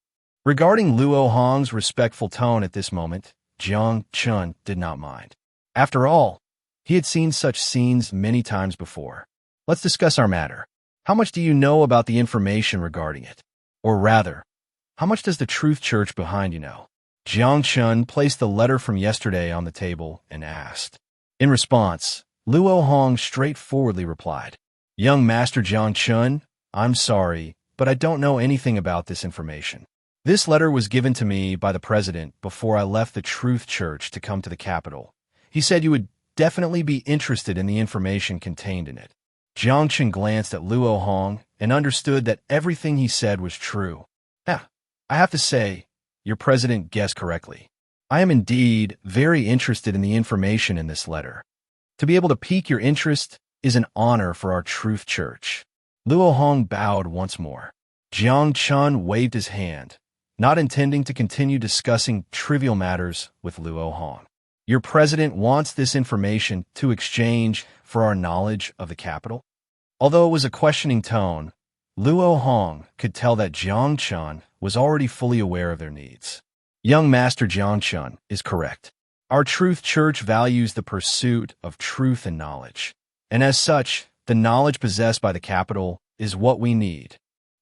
Regarding Luo Hong's respectful tone at this moment, Jiang Chen did not mind. After all, he had seen such scenes many times before. Let's discuss our matter. How much do you know about the information regarding it? Or rather, how much does the Truth Church behind you know? Jiang Chen placed the letter from yesterday on the table and asked. In response, Luo Hong straightforwardly replied, Young Master Jiang Chen, I'm sorry, but I don't know anything about this information. This letter was given to me by the president before I left the Truth Church to come to the capital. He said you would definitely be interested in the information contained in it. Jiang Chen glanced at Luo Hong and understood that everything he said was true. Yeah, I have to say, your president guessed correctly. I am indeed very interested in the information in this letter. To be able to pique your interest is an honor for our Truth Church. Luo Hong bowed once more. Jiang Chen waved his hand, not intending to continue discussing trivial matters with Luo Hong. Your president wants this information to exchange for our knowledge of the capital? Although it was a questioning tone, Luo Hong could tell that Jiang Chen was already fully aware of their needs. Young Master Jiang Chen is correct. Our Truth Church values the pursuit of truth and knowledge, and as such, the knowledge possessed by the capital is what we need.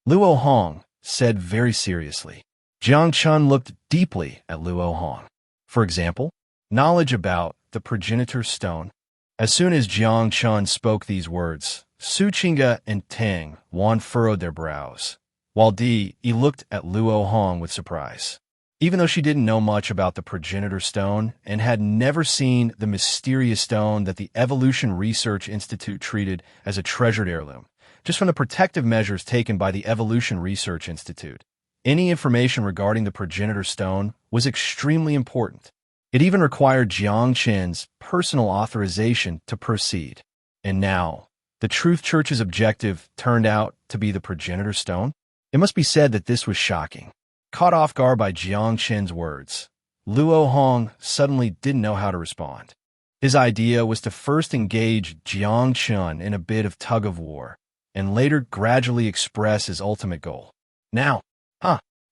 Luo Hong said very seriously. Jiang Chen looked deeply at Luo Hong. For example, knowledge about the progenitor stone. As soon as Jiang Chen spoke these words, Su Qingge and Teng Wan furrowed their brows, while Di looked at Luo Hong with surprise. Even though she didn't know much about the progenitor stone and had never seen the mysterious stone that the Evolution Research Institute treated as a treasured heirloom, just from the protective measures taken by the Evolution Research Institute, any information regarding the progenitor stone was extremely important. It even required Jiang Chen's personal authorization to proceed. And now, the Truth Church's objective turned out to be the progenitor stone? It must be said that this was shocking. Caught off guard by Jiang Chen's words, Luo Hong suddenly didn't know how to respond. His idea was to first engage Jiang Chen in a bit of tug-of-war, and later gradually express his ultimate goal. Now,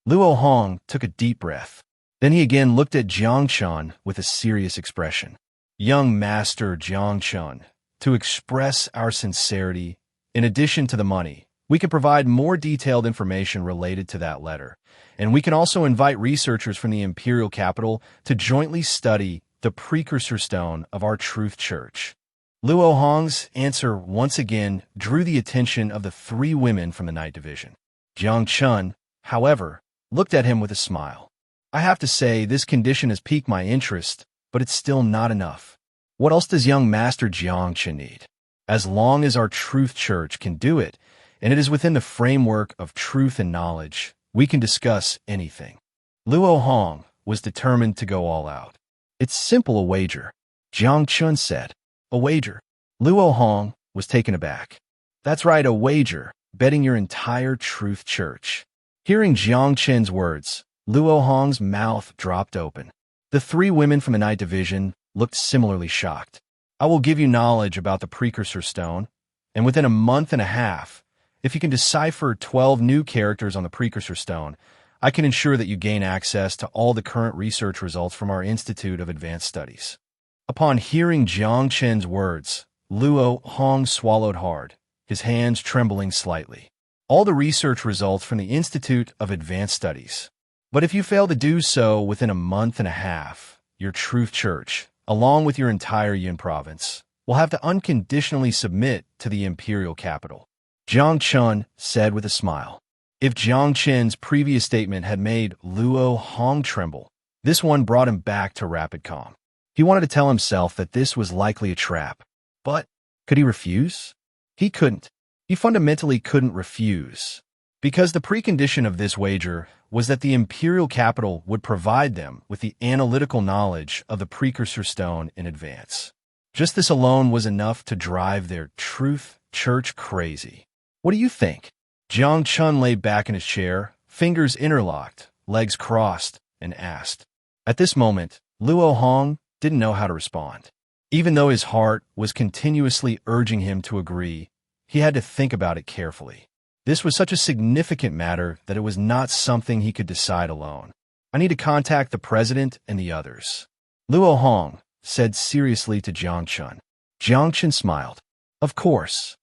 Luo Hong took a deep breath. Then he again looked at Jiang Chen with a serious expression. Young Master Jiang Chen, to express our sincerity, in addition to the money, we can provide more detailed information related to that letter, and we can also invite researchers from the imperial capital to jointly study the precursor stone of our Truth Church. Luo Hong's answer once again drew the attention of the three women from the Night Division. Jiang Chen, however, looked at him with a smile. I have to say, this condition has piqued my interest, but it's still not enough. What else does young Master Jiang Chen need? As long as our Truth Church can do it, and it is within the framework of truth and knowledge, we can discuss anything. Luo Hong was determined to go all out. It's simple, a wager, Jiang Chen said. A wager? Luo Hong was taken aback. That's right, a wager, betting your entire Truth Church. Hearing Jiang Chen's words, Luo Hong's mouth dropped open. The three women from the Night Division looked similarly shocked. I will give you knowledge about the precursor stone, and within a month and a half, if you can decipher 12 new characters on the precursor stone, I can ensure that you gain access to all the current research results from our Institute of Advanced Studies. Upon hearing Jiang Chen's words, Luo Hong swallowed hard, his hands trembling slightly. All the research results from the Institute of Advanced Studies. But if you fail to do so within a month and a half, your Truth Church, along with your entire Yin province, will have to unconditionally submit to the imperial capital. Jiang Chen said with a smile. If Jiang Chen's previous statement had made Luo Hong tremble, this one brought him back to rapid calm. He wanted to tell himself that this was likely a trap. But could he refuse? He couldn't. He fundamentally couldn't refuse. Because the precondition of this wager was that the imperial capital would provide them with the analytical knowledge of the precursor stone in advance. Just this alone was enough to drive their Truth Church crazy. What do you think? Jiang Chen lay back in his chair, fingers interlocked, legs crossed, and asked. At this moment, Luo Hong didn't know how to respond. Even though his heart was continuously urging him to agree, he had to think about it carefully. This was such a significant matter that it was not something he could decide alone. I need to contact the president and the others. Luo Hong said seriously to Jiang Chen. Jiang Chen smiled. Of course.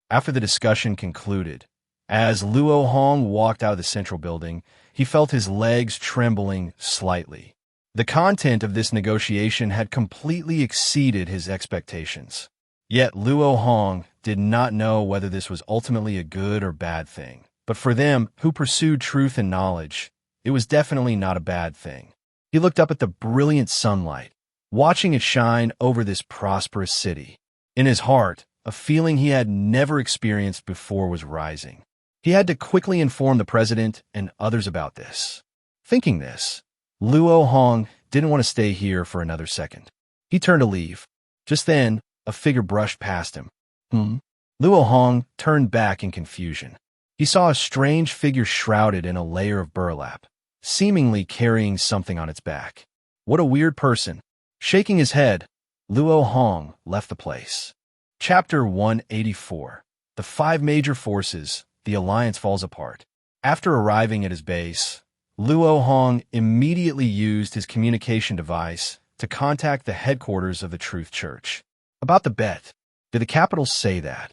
After the discussion concluded, as Luo Hong walked out of the central building, he felt his legs trembling slightly. The content of this negotiation had completely exceeded his expectations. Yet Luo Hong did not know whether this was ultimately a good or bad thing. But for them, who pursued truth and knowledge, it was definitely not a bad thing. He looked up at the brilliant sunlight, watching it shine over this prosperous city. In his heart, a feeling he had never experienced before was rising. He had to quickly inform the president and others about this. Thinking this, Luo Hong didn't want to stay here for another second. He turned to leave. Just then, a figure brushed past him. Luo Hong turned back in confusion. He saw a strange figure shrouded in a layer of burlap, seemingly carrying something on its back. What a weird person. Shaking his head, Luo Hong left the place. Chapter 184. The Five Major Forces, the Alliance Falls Apart. After arriving at his base, Luo Hong immediately used his communication device to contact the headquarters of the Truth Church. About the bet, did the capital say that?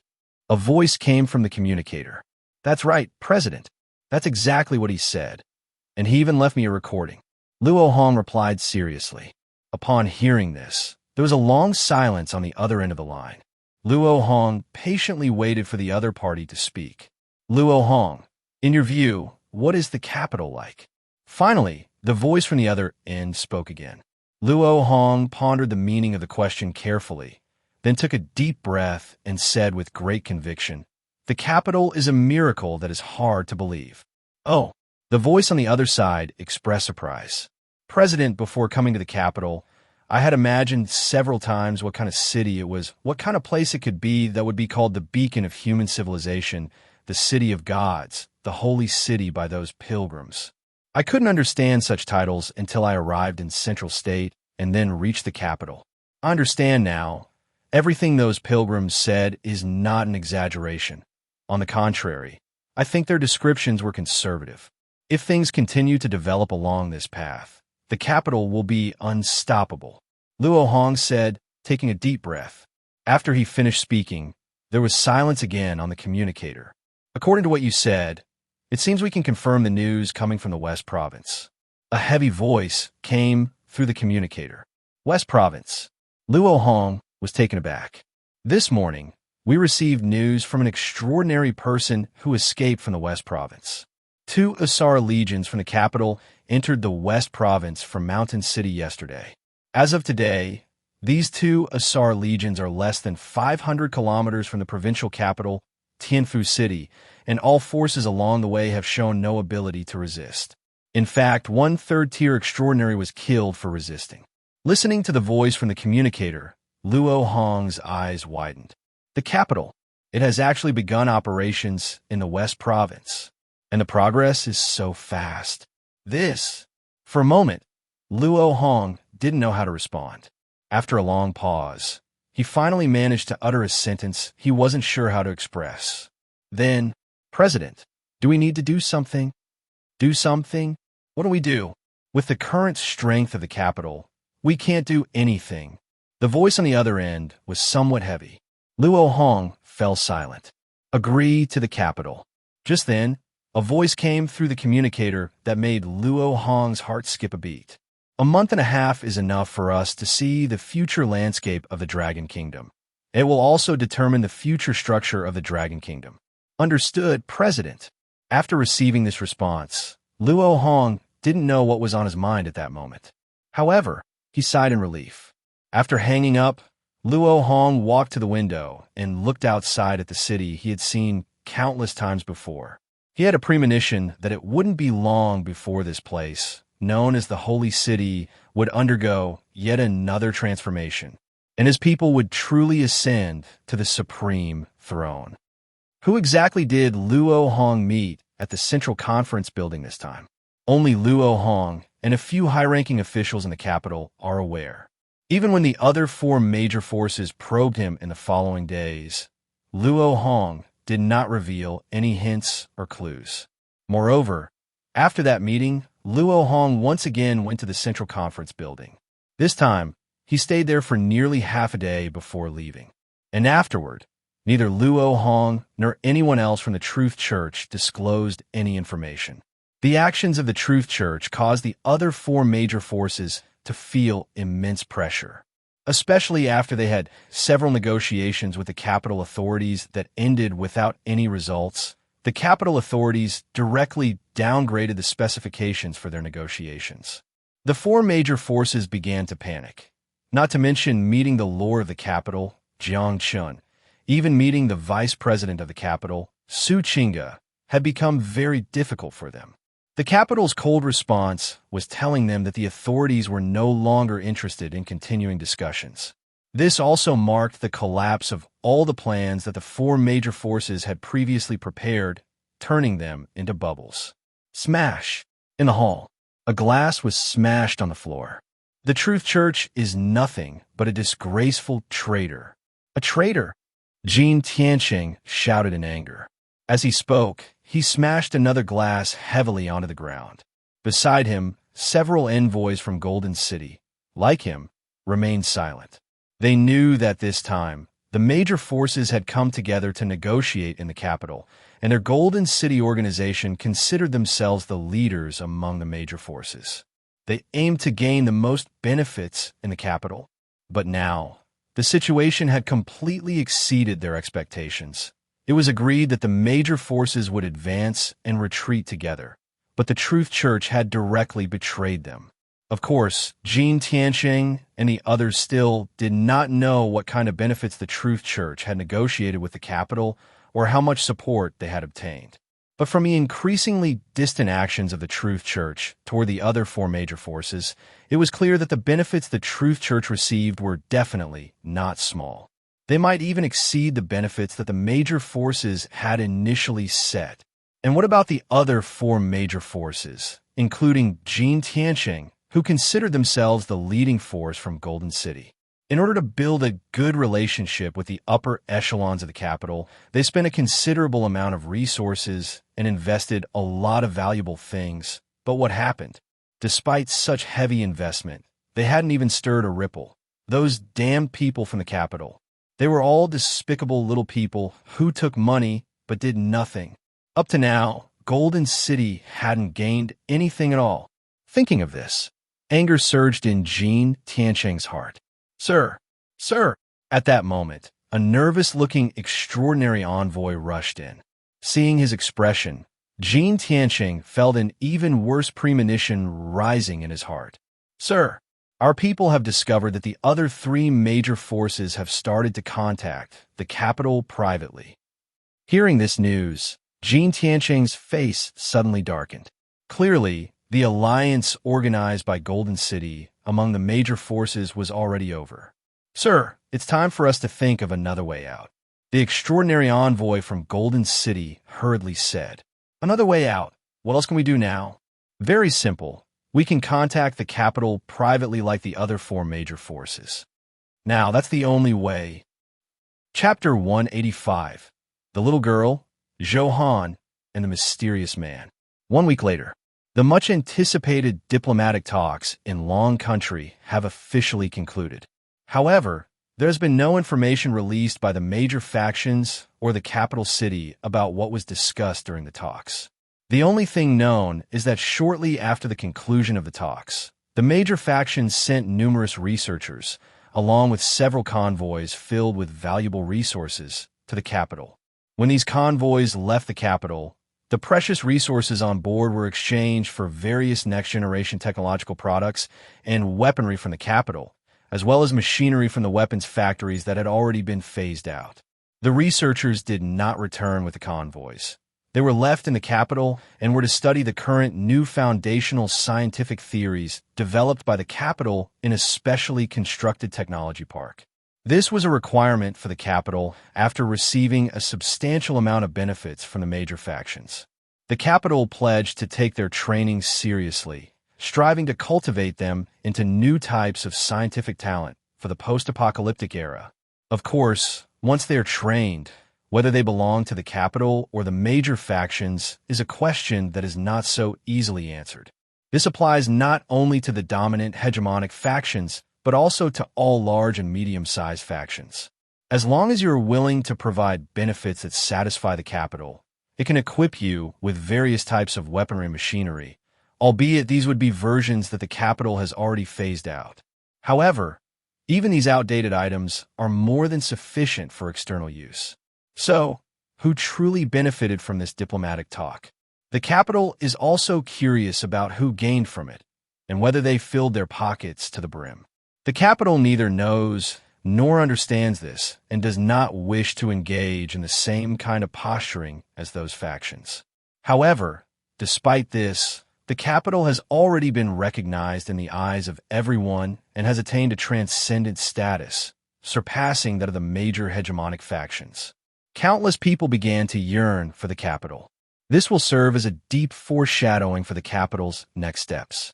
A voice came from the communicator. That's right, President. That's exactly what he said. And he even left me a recording. Luo Hong replied seriously. Upon hearing this, there was a long silence on the other end of the line. Luo Hong patiently waited for the other party to speak. Luo Hong, in your view, what is the capital like? Finally, the voice from the other end spoke again. Luo Hong pondered the meaning of the question carefully, then took a deep breath and said with great conviction, the capital is a miracle that is hard to believe. Oh, the voice on the other side expressed surprise. President, before coming to the capital, I had imagined several times what kind of city it was, what kind of place it could be that would be called the beacon of human civilization, the city of gods, the holy city by those pilgrims. I couldn't understand such titles until I arrived in Central State and then reached the capital. I understand now. Everything those pilgrims said is not an exaggeration. On the contrary, I think their descriptions were conservative. If things continue to develop along this path, the capital will be unstoppable, Luo Hong said, taking a deep breath. After he finished speaking, there was silence again on the communicator. According to what you said, it seems we can confirm the news coming from the West Province. A heavy voice came through the communicator. West Province. Luo Hong was taken aback. This morning, we received news from an extraordinary person who escaped from the West Province. 2 Asar legions from the capital entered the West Province from Mountain City yesterday. As of today, these 2 Asar legions are less than 500 kilometers from the provincial capital, Tianfu City, and all forces along the way have shown no ability to resist. In fact, 1 third-tier extraordinary was killed for resisting. Listening to the voice from the communicator, Luo Hong's eyes widened. The capital, it has actually begun operations in the West Province, and the progress is so fast. For a moment, Luo Hong didn't know how to respond. After a long pause, he finally managed to utter a sentence he wasn't sure how to express. Then, President, do we need to do something? Do something? What do we do? With the current strength of the capital, we can't do anything. The voice on the other end was somewhat heavy. Luo Hong fell silent. Agree to the capital. Just then, a voice came through the communicator that made Luo Hong's heart skip a beat. A month and a half is enough for us to see the future landscape of the Dragon Kingdom. It will also determine the future structure of the Dragon Kingdom. Understood, President. After receiving this response, Luo Hong didn't know what was on his mind at that moment. However, he sighed in relief. After hanging up, Luo Hong walked to the window and looked outside at the city he had seen countless times before. He had a premonition that it wouldn't be long before this place, known as the Holy City, would undergo yet another transformation, and his people would truly ascend to the supreme throne. Who exactly did Luo Hong meet at the Central Conference building this time? Only Luo Hong and a few high-ranking officials in the capital are aware. Even when the other 4 major forces probed him in the following days, Luo Hong did not reveal any hints or clues. Moreover, after that meeting, Luo Hong once again went to the Central Conference building. This time, he stayed there for nearly half a day before leaving. And afterward, neither Luo Hong nor anyone else from the Truth Church disclosed any information. The actions of the Truth Church caused the other 4 major forces to feel immense pressure, especially after they had several negotiations with the capital authorities that ended without any results. the capital authorities directly downgraded the specifications for their negotiations. The four major forces began to panic, not to mention meeting the lord of the capital, Jiang Chen. Even meeting the vice president of the capital, Su Qingge, had become very difficult for them. The capital's cold response was telling them that the authorities were no longer interested in continuing discussions. This also marked the collapse of all the plans that the four major forces had previously prepared, turning them into bubbles. Smash! In the hall, a glass was smashed on the floor. The Truth Church is nothing but a disgraceful traitor. A traitor? Jiang Chen shouted in anger. As he spoke, he smashed another glass heavily onto the ground. Beside him, several envoys from Golden City, like him, remained silent. They knew that this time, the major forces had come together to negotiate in the capital, and their Golden City organization considered themselves the leaders among the major forces. They aimed to gain the most benefits in the capital. But now, the situation had completely exceeded their expectations. It was agreed that the major forces would advance and retreat together, but the Truth Church had directly betrayed them. Of course, Jiang Chen and the others still did not know what kind of benefits the Truth Church had negotiated with the capital or how much support they had obtained. But from the increasingly distant actions of the Truth Church toward the other four major forces, it was clear that the benefits the Truth Church received were definitely not small. They might even exceed the benefits that the major forces had initially set. And what about the other four major forces, including Jiang Chen, who considered themselves the leading force from Golden City? In order to build a good relationship with the upper echelons of the capital, they spent a considerable amount of resources and invested a lot of valuable things. But what happened? Despite such heavy investment, they hadn't even stirred a ripple. Those damn people from the capital. They were all despicable little people who took money but did nothing. Up to now, Golden City hadn't gained anything at all. Thinking of this, anger surged in Jiang Chen's heart. Sir! Sir! At that moment, a nervous-looking extraordinary envoy rushed in. Seeing his expression, Jiang Chen felt an even worse premonition rising in his heart. Sir! Our people have discovered that the other three major forces have started to contact the capital privately. Hearing this news, Jiang Chen's face suddenly darkened. Clearly, the alliance organized by Golden City among the major forces was already over. Sir, it's time for us to think of another way out. The extraordinary envoy from Golden City hurriedly said. Another way out? What else can we do now? Very simple. We can contact the capital privately like the other four major forces. Now, that's the only way. Chapter 185. The Little Girl, Johan, and the Mysterious Man. 1 week later, the much-anticipated diplomatic talks in Long Country have officially concluded. However, there has been no information released by the major factions or the capital city about what was discussed during the talks. The only thing known is that shortly after the conclusion of the talks, the major factions sent numerous researchers, along with several convoys filled with valuable resources, to the capital. When these convoys left the capital, the precious resources on board were exchanged for various next-generation technological products and weaponry from the capital, as well as machinery from the weapons factories that had already been phased out. The researchers did not return with the convoys. They were left in the capital and were to study the current new foundational scientific theories developed by the capital in a specially constructed technology park. This was a requirement for the capital after receiving a substantial amount of benefits from the major factions. The capital pledged to take their training seriously, striving to cultivate them into new types of scientific talent for the post-apocalyptic era. Of course, once they are trained, whether they belong to the capital or the major factions is a question that is not so easily answered. This applies not only to the dominant hegemonic factions, but also to all large and medium-sized factions. As long as you are willing to provide benefits that satisfy the capital, it can equip you with various types of weaponry and machinery, albeit these would be versions that the capital has already phased out. However, even these outdated items are more than sufficient for external use. So, who truly benefited from this diplomatic talk. The capital is also curious about who gained from it, and whether they filled their pockets to the brim. The capital neither knows nor understands this, and does not wish to engage in the same kind of posturing as those factions. However, despite this, the capital has already been recognized in the eyes of everyone and has attained a transcendent status, surpassing that of the major hegemonic factions. Countless people began to yearn for the capital. This will serve as a deep foreshadowing for the capital's next steps.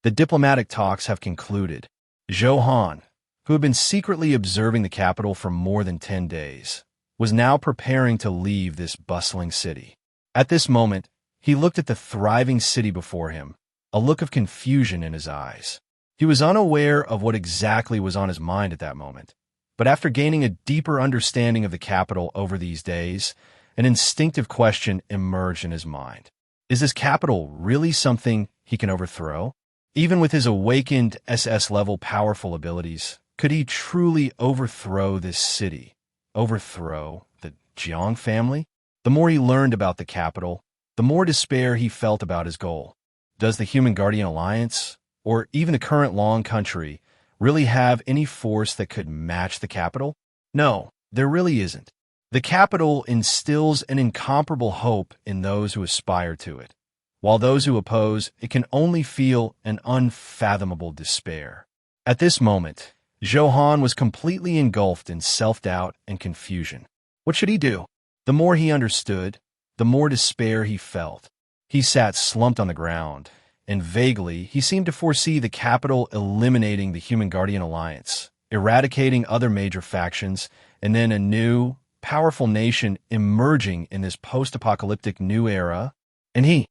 The diplomatic talks have concluded. Zhou Han, who had been secretly observing the capital for more than 10 days, was now preparing to leave this bustling city. At this moment, he looked at the thriving city before him, a look of confusion in his eyes. He was unaware of what exactly was on his mind at that moment, but after gaining a deeper understanding of the capital over these days, an instinctive question emerged in his mind. Is this capital really something he can overthrow? Even with his awakened SS-level powerful abilities, could he truly overthrow this city? Overthrow the Jiang family? The more he learned about the capital, the more despair he felt about his goal. Does the Human Guardian Alliance, or even the current Long Country, really have any force that could match the capital? No, there really isn't. The capital instills an incomparable hope in those who aspire to it, while those who oppose it can only feel an unfathomable despair. At this moment, Zhou Han was completely engulfed in self-doubt and confusion. What should he do? The more he understood, the more despair he felt. He sat slumped on the ground, and vaguely he seemed to foresee the capital eliminating the Human Guardian Alliance, eradicating other major factions, and then a new, powerful nation emerging in this post-apocalyptic new era. And he,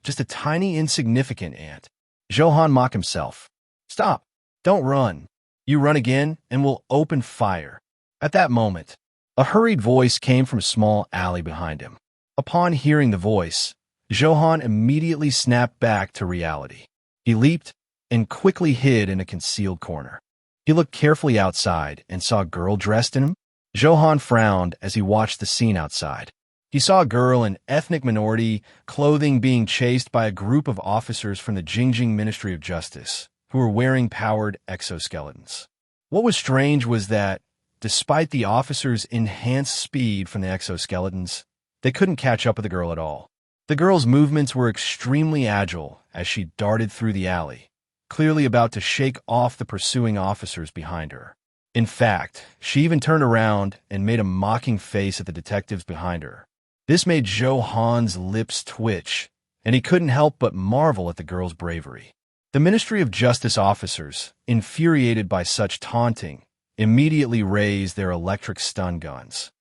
just a tiny insignificant ant. Zhou Han mocked himself. Stop. Don't run. You run again, and we'll open fire. At that moment, a hurried voice came from a small alley behind him. Upon hearing the voice, Zhou Han immediately snapped back to reality. He leaped and quickly hid in a concealed corner. He looked carefully outside and saw a girl dressed in him. Zhou Han frowned as he watched the scene outside. He saw a girl in ethnic minority clothing being chased by a group of officers from the Jing Ministry of Justice, who were wearing powered exoskeletons. What was strange was that, despite the officers' enhanced speed from the exoskeletons, they couldn't catch up with the girl at all. The girl's movements were extremely agile as she darted through the alley, clearly about to shake off the pursuing officers behind her. In fact, she even turned around and made a mocking face at the detectives behind her. This made Zhou Han's lips twitch, and he couldn't help but marvel at the girl's bravery. The Ministry of Justice officers, infuriated by such taunting, immediately raised their electric stun guns.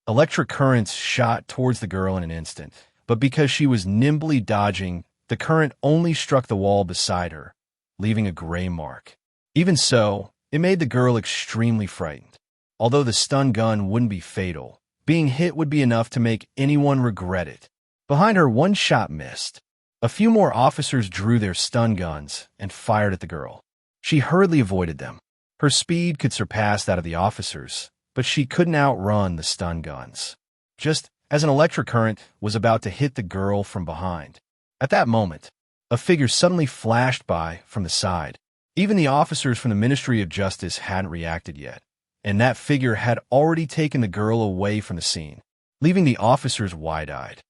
Electric currents shot towards the girl in an instant, but because she was nimbly dodging, the current only struck the wall beside her, leaving a gray mark. Even so, it made the girl extremely frightened. Although the stun gun wouldn't be fatal, being hit would be enough to make anyone regret it. Behind her, one shot missed. A few more officers drew their stun guns and fired at the girl. She hurriedly avoided them. Her speed could surpass that of the officers, but she couldn't outrun the stun guns. Just as an electric current was about to hit the girl from behind. At that moment, a figure suddenly flashed by from the side. Even the officers from the Ministry of Justice hadn't reacted yet, and that figure had already taken the girl away from the scene, leaving the officers wide-eyed.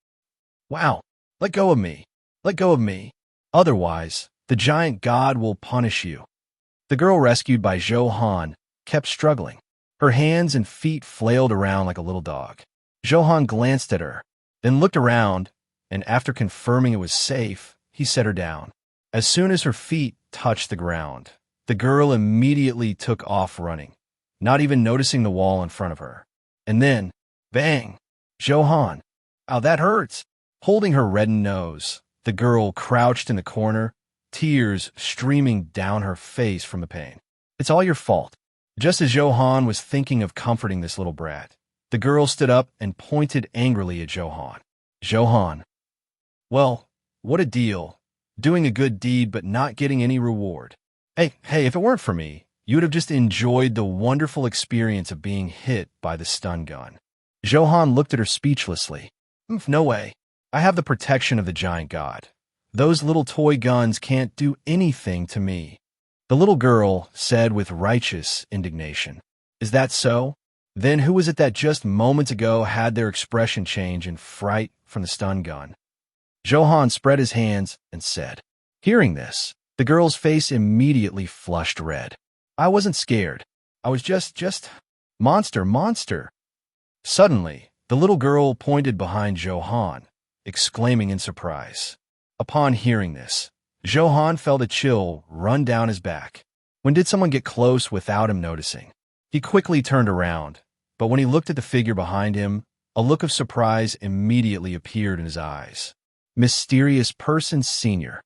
Wow, let go of me. Let go of me. Otherwise, the giant god will punish you. The girl rescued by Zhou Han kept struggling. Her hands and feet flailed around like a little dog. Zhou Han glanced at her, then looked around, and after confirming it was safe, he set her down. As soon as her feet touched the ground, the girl immediately took off running, not even noticing the wall in front of her. And then, bang! Zhou Han. Ow, that hurts! Holding her reddened nose, the girl crouched in the corner, tears streaming down her face from the pain. It's all your fault. Just as Zhou Han was thinking of comforting this little brat, the girl stood up and pointed angrily at Zhou Han. Zhou Han. Well, what a deal. Doing a good deed but not getting any reward. Hey, if it weren't for me, you would have just enjoyed the wonderful experience of being hit by the stun gun. Johann looked at her speechlessly. No way. I have the protection of the giant god. Those little toy guns can't do anything to me. The little girl said with righteous indignation. Is that so? Then who was it that just moments ago had their expression change in fright from the stun gun? Johann spread his hands and said. Hearing this, the girl's face immediately flushed red. I wasn't scared. I was just, monster. Suddenly, the little girl pointed behind Johann, exclaiming in surprise. Upon hearing this, Johann felt a chill run down his back. When did someone get close without him noticing? He quickly turned around, but when he looked at the figure behind him, a look of surprise immediately appeared in his eyes. Mysterious Person Senior.